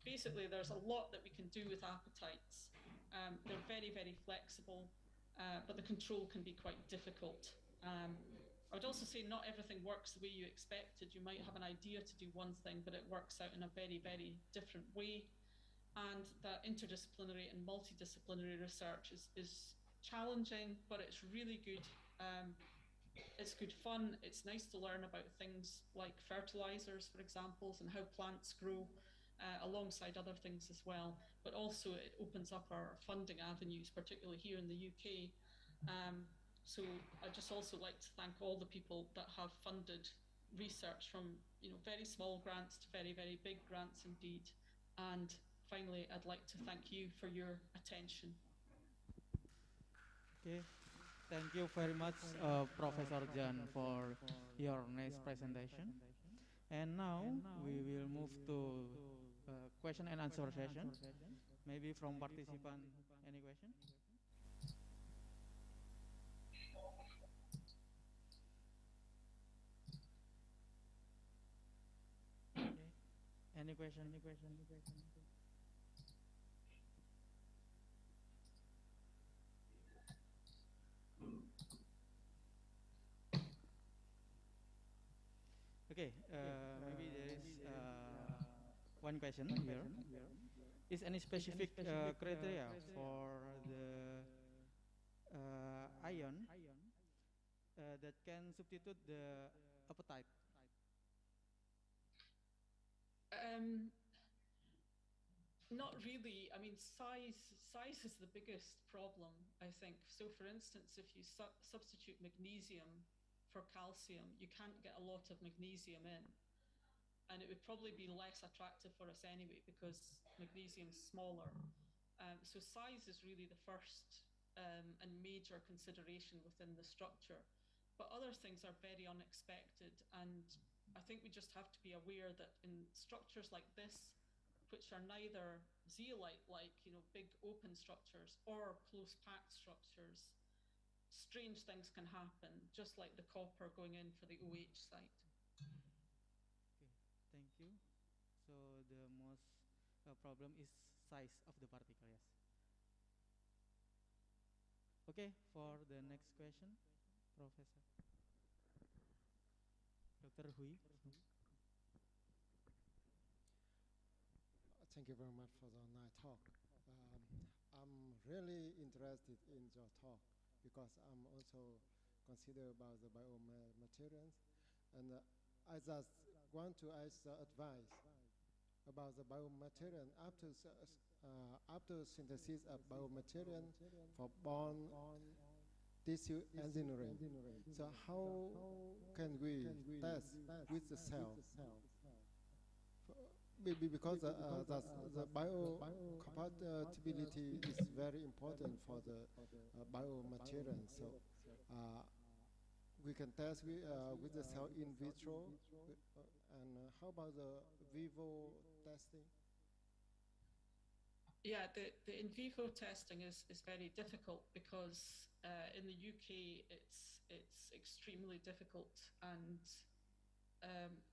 basically, there's a lot that we can do with appetites. They're very, very flexible, but the control can be quite difficult. I would also say not everything works the way you expected. You might have an idea to do one thing, but it works out in a very, very different way. And that interdisciplinary and multidisciplinary research is challenging, but it's really good. It's good fun. It's nice to learn about things like fertilizers, for example, and how plants grow alongside other things as well. But also it opens up our funding avenues, particularly here in the UK. So I'd just also like to thank all the people that have funded research from very small grants to very, very big grants indeed. And finally, I'd like to thank you for your attention. Okay. Thank you very much, Professor Jan, for your nice presentation. And now we will move to question and answer session. Maybe from participant, any question? Okay. Any question? Any question? Any question? Okay, maybe there is one question here. Is any specific criteria for the ion that can substitute the appetite? Not really. I mean, size is the biggest problem, I think. So, for instance, if you substitute magnesium for calcium, you can't get a lot of magnesium in. And it would probably be less attractive for us anyway because magnesium's smaller. So size is really the first and major consideration within the structure. But other things are very unexpected. And I think we just have to be aware that in structures like this, which are neither zeolite-like, big open structures, or close-packed structures, strange things can happen, just like the copper going in for the OH site. Okay, thank you. So the most problem is size of the particle, yes. Okay, for the next question, Professor. Dr. Hui. Thank you very much for the nice talk. I'm really interested in your talk because I'm also consider about the biomaterials, and I just want to ask advice about the biomaterial after synthesis of biomaterial for bone tissue engineering. So how can we test with the cell? Because the biocompatibility is very important for the biomaterial. So we can test with the cell in vitro. And how about the vivo testing? Yeah, the in vivo testing is very difficult because in the UK it's extremely difficult, and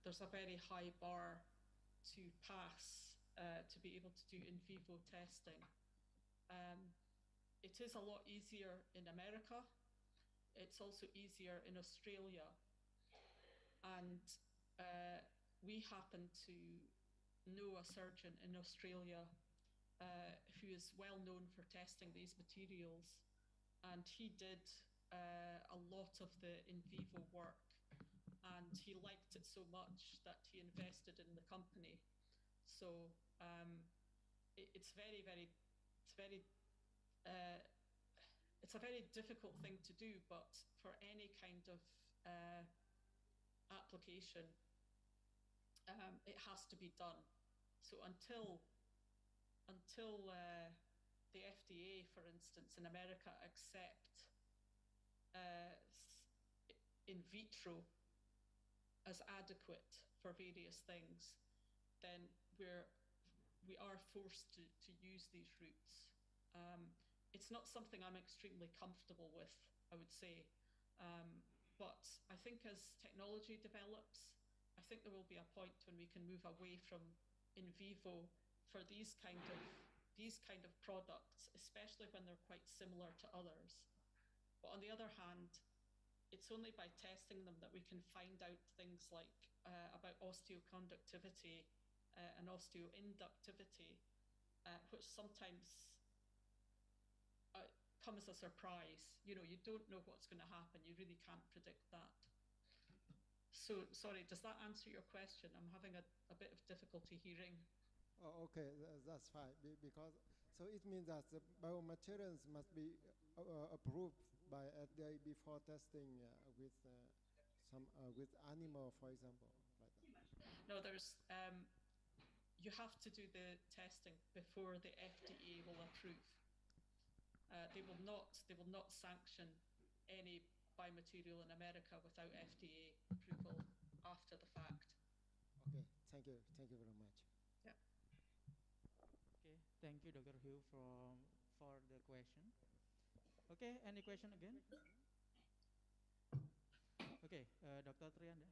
there's a very high bar to pass to be able to do in vivo testing. It is a lot easier in America. It's also easier in Australia. And we happen to know a surgeon in Australia who is well known for testing these materials. And he did a lot of the in vivo work. And he liked it so much that he invested in the company. So it's a very difficult thing to do, but for any kind of application, it has to be done. So until the FDA, for instance, in America accept in vitro as adequate for various things, then we are forced to use these routes. It's not something I'm extremely comfortable with, I would say. But I think as technology develops, I think there will be a point when we can move away from in vivo for these kind of products, especially when they're quite similar to others. But on the other hand, it's only by testing them that we can find out things like about osteoconductivity and osteoinductivity, which sometimes come as a surprise. You know, you don't know what's going to happen. You really can't predict that. So, sorry, does that answer your question? I'm having a bit of difficulty hearing. Oh, okay, that's fine. Because so it means that the biomaterials must be approved by FDA before testing with with animal, for example, like that. No, there's you have to do the testing before the FDA will approve. They will not sanction any biomaterial in America without FDA approval after the fact. Okay, thank you very much. Yeah. Okay, thank you, Dr. Hugh, for the question. Okay, any question again? Okay, Dr. Trianda.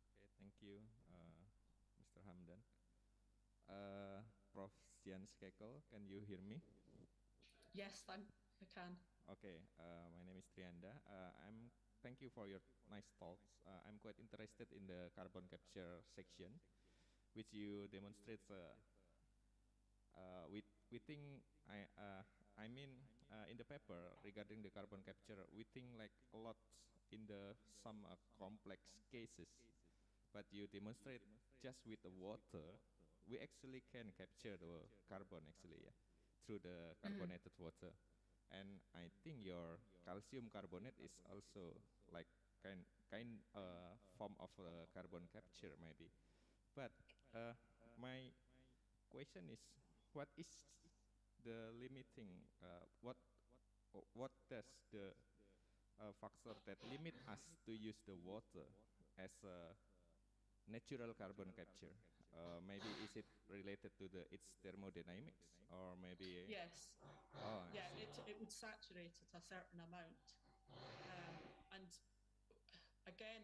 Okay, thank you, Mr. Hamdan. Prof. Jan Skekel, can you hear me? Yes, I can. Okay, my name is Trianda. Thank you for your nice talks. I'm quite interested in the carbon capture section, which you demonstrate. We think in the paper regarding the carbon capture, we think like a lot in the some complex cases, but you demonstrate just with the water, we actually can capture the carbon actually, yeah, through the carbonated water. And I think your calcium carbonate is also like kind form of carbon capture maybe. But my question is, what is the limiting? What does the factor that limit us to use the water as a natural carbon capture? Maybe is it related to its thermodynamics, or maybe? Yes. Oh, yeah, it would saturate at a certain amount, and again,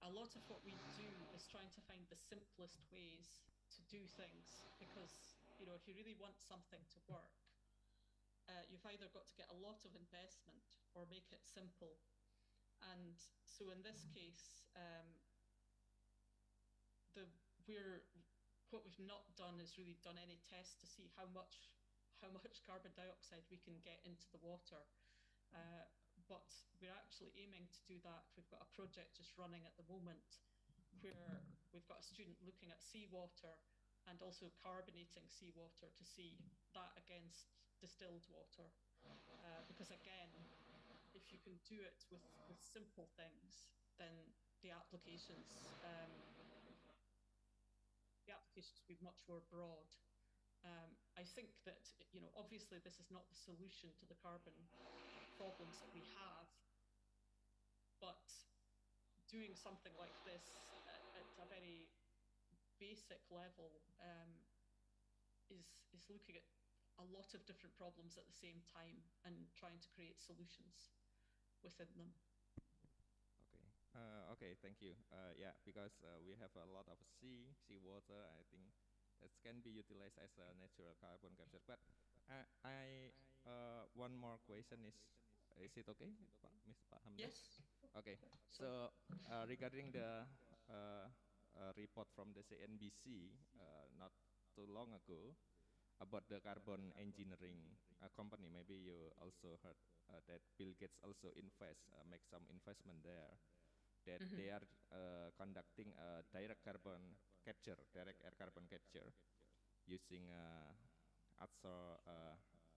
a lot of what we do is trying to find the simplest ways to do things, because you know, if you really want something to work, you've either got to get a lot of investment or make it simple. And so in this case, what we've not done is really done any tests to see how much carbon dioxide we can get into the water. But we're actually aiming to do that. We've got a project just running at the moment where we've got a student looking at seawater and also carbonating seawater to see that against distilled water. Because again, if you can do it with simple things, then the applications will be much more broad. I think that, you know, obviously this is not the solution to the carbon problems that we have, but doing something like this at a very basic level is looking at a lot of different problems at the same time and trying to create solutions within them. Okay, thank you. Yeah, because we have a lot of seawater. I think that can be utilized as a natural carbon capture. But one more question is it okay, Mr. Hamdan? Yes. Okay. So regarding the report from the CNBC not too long ago about the carbon engineering company, maybe you also heard that Bill Gates also make some investment there. That they are conducting direct air carbon capture using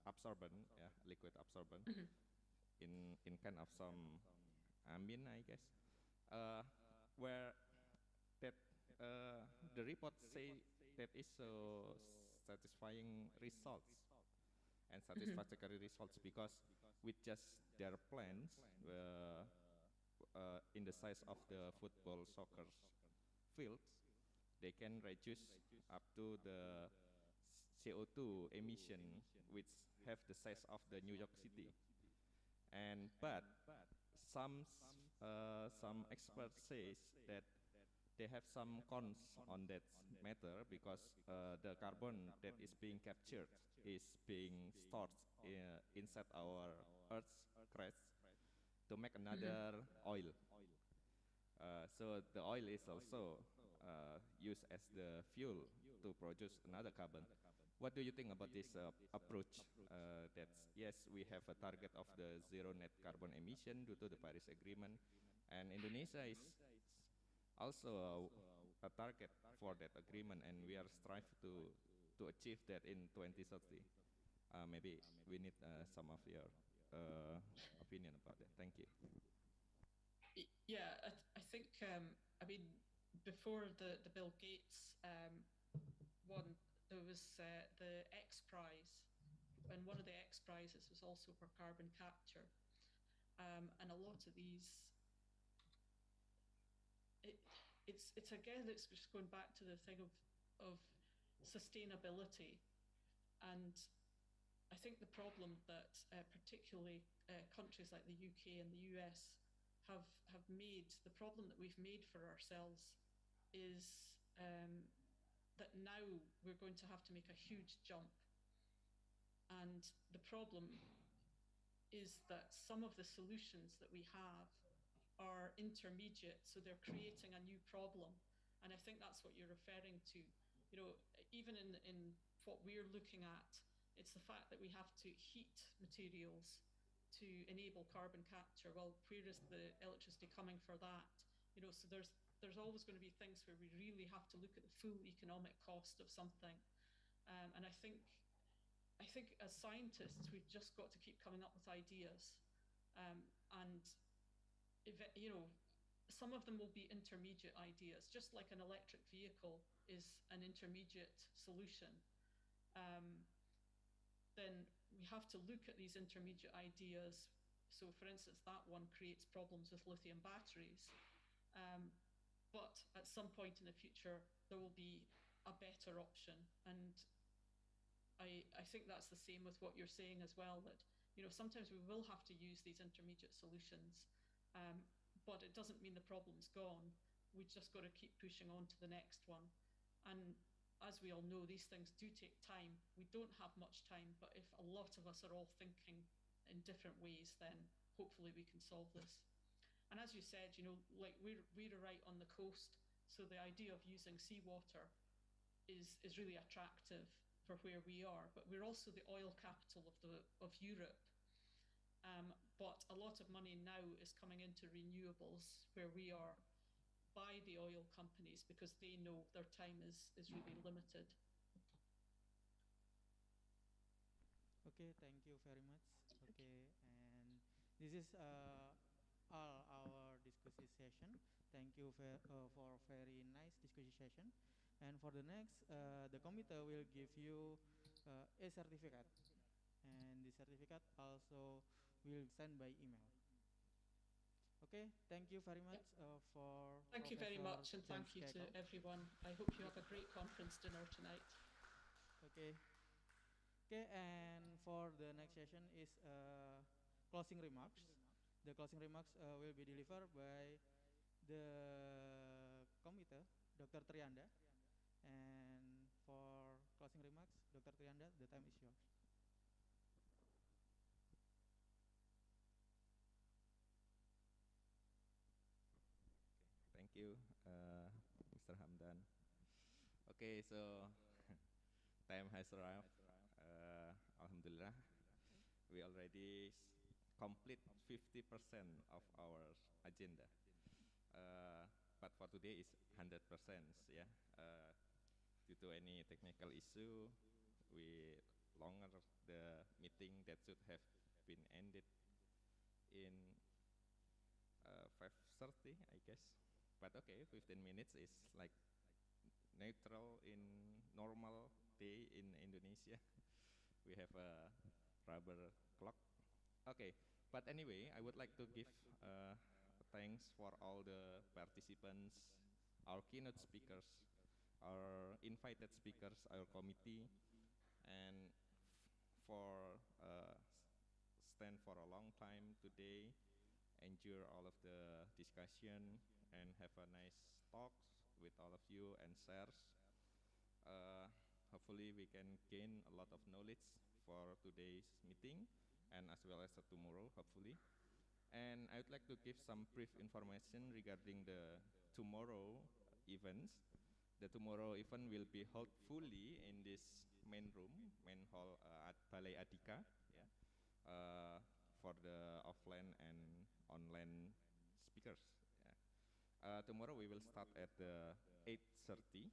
absorbent, yeah, liquid absorbent, Mhm. in kind of some amine, I guess, uh, where that the report say that is so satisfying results and satisfactory results because with just their plants in the size of the football soccer fields, they can reduce up to the CO2 emission, which have the size of the New York City. And but some experts says that they have some cons on that matter because the carbon that is being captured is being stored inside our Earth's crust to make another oil. So the oil is also used as the fuel to produce another carbon. What do you think about this approach? That yes, we have a target of the zero net carbon emission due to the Paris Agreement, and Indonesia is also a target for that agreement, and we are strive to achieve that in 2030. Maybe we need some of your opinion about that. Thank you. Yeah, I think, I mean, before the Bill Gates one, there was the X Prize, and one of the X Prizes was also for carbon capture. And a lot of these, it's again, it's just going back to the thing of sustainability. And I think the problem that particularly countries like the UK and the US have made, the problem that we've made for ourselves is that now we're going to have to make a huge jump. And the problem is that some of the solutions that we have are intermediate, so they're creating a new problem. And I think that's what you're referring to. You know, even in what we're looking at, it's the fact that we have to heat materials to enable carbon capture. Well, where is the electricity coming for that? You know, so there's always going to be things where we really have to look at the full economic cost of something. And I think as scientists, we've just got to keep coming up with ideas. And if, you know, some of them will be intermediate ideas, just like an electric vehicle is an intermediate solution. Then we have to look at these intermediate ideas. So for instance, that one creates problems with lithium batteries. But at some point in the future, there will be a better option. And I think that's the same with what you're saying as well, that, you know, sometimes we will have to use these intermediate solutions, but it doesn't mean the problem's gone. We just got to keep pushing on to the next one. And as we all know, these things do take time. We don't have much time, but if a lot of us are all thinking in different ways, then hopefully we can solve this. And as you said, you know, like we're right on the coast, so the idea of using seawater is really attractive for where we are, but we're also the oil capital of Europe. But a lot of money now is coming into renewables where we are by the oil companies because they know their time is really limited. Okay, thank you very much. Okay, and this is all our discussion session. Thank you for very nice discussion session. And for the next, the committee will give you a certificate, and the certificate also will send by email. Okay, thank you very much for Thank you very much, and thank you to everyone. I hope you have a great conference dinner tonight. Okay. Okay, and for the next session is closing remarks. The closing remarks will be delivered by the committee, Dr. Trianda. And for closing remarks, Dr. Trianda, the time is yours. Thank you, Mr. Hamdan. Okay, so time has arrived. Alhamdulillah, we already complete 50% of our agenda. But for today is 100%. Yeah. Due to any technical issue, we longer the meeting that should have been ended in 5:30, I guess. But okay, 15 minutes is like neutral in normal day in Indonesia. We have a rubber clock. Okay, but anyway, I would like to give thanks for all the participants, our keynote speakers, our invited speakers, our committee, and for stand for a long time today, endure all of the discussion, and have a nice talks with all of you and shares. Hopefully we can gain a lot of knowledge for today's meeting and as well as tomorrow, hopefully. And I would like to give some brief information regarding the tomorrow events. The tomorrow event will be held fully in this main room, main hall at Balai Adika, yeah, for the offline and online speakers. Yeah. Tomorrow we will start at 8:30.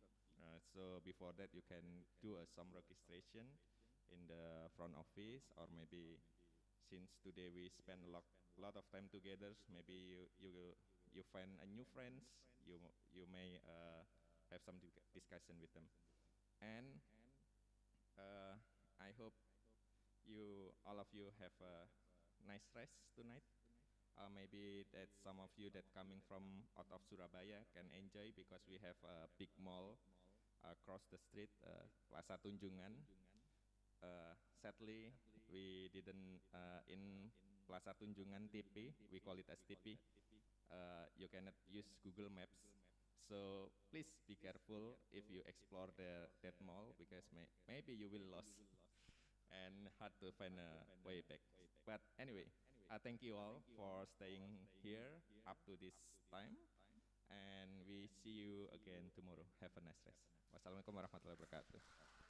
So before that you can do some registration in the front office, or maybe since today we spend a lot of time together, maybe you find a new friends, you may have some discussion with them. And I hope all of you have a nice rest tonight. Maybe that some of you that coming from out of Surabaya can enjoy, because we have a big mall across the street, Plaza Tunjungan. Sadly, we didn't in Plaza Tunjungan TP, we call it as TP. You cannot use Google Maps, so please be careful if you explore that mall, because maybe you will lose and hard to find a way back. But anyway, thank you all for staying here up to this time, and we see you again tomorrow. Have a nice rest. Wassalamualaikum warahmatullahi wabarakatuh.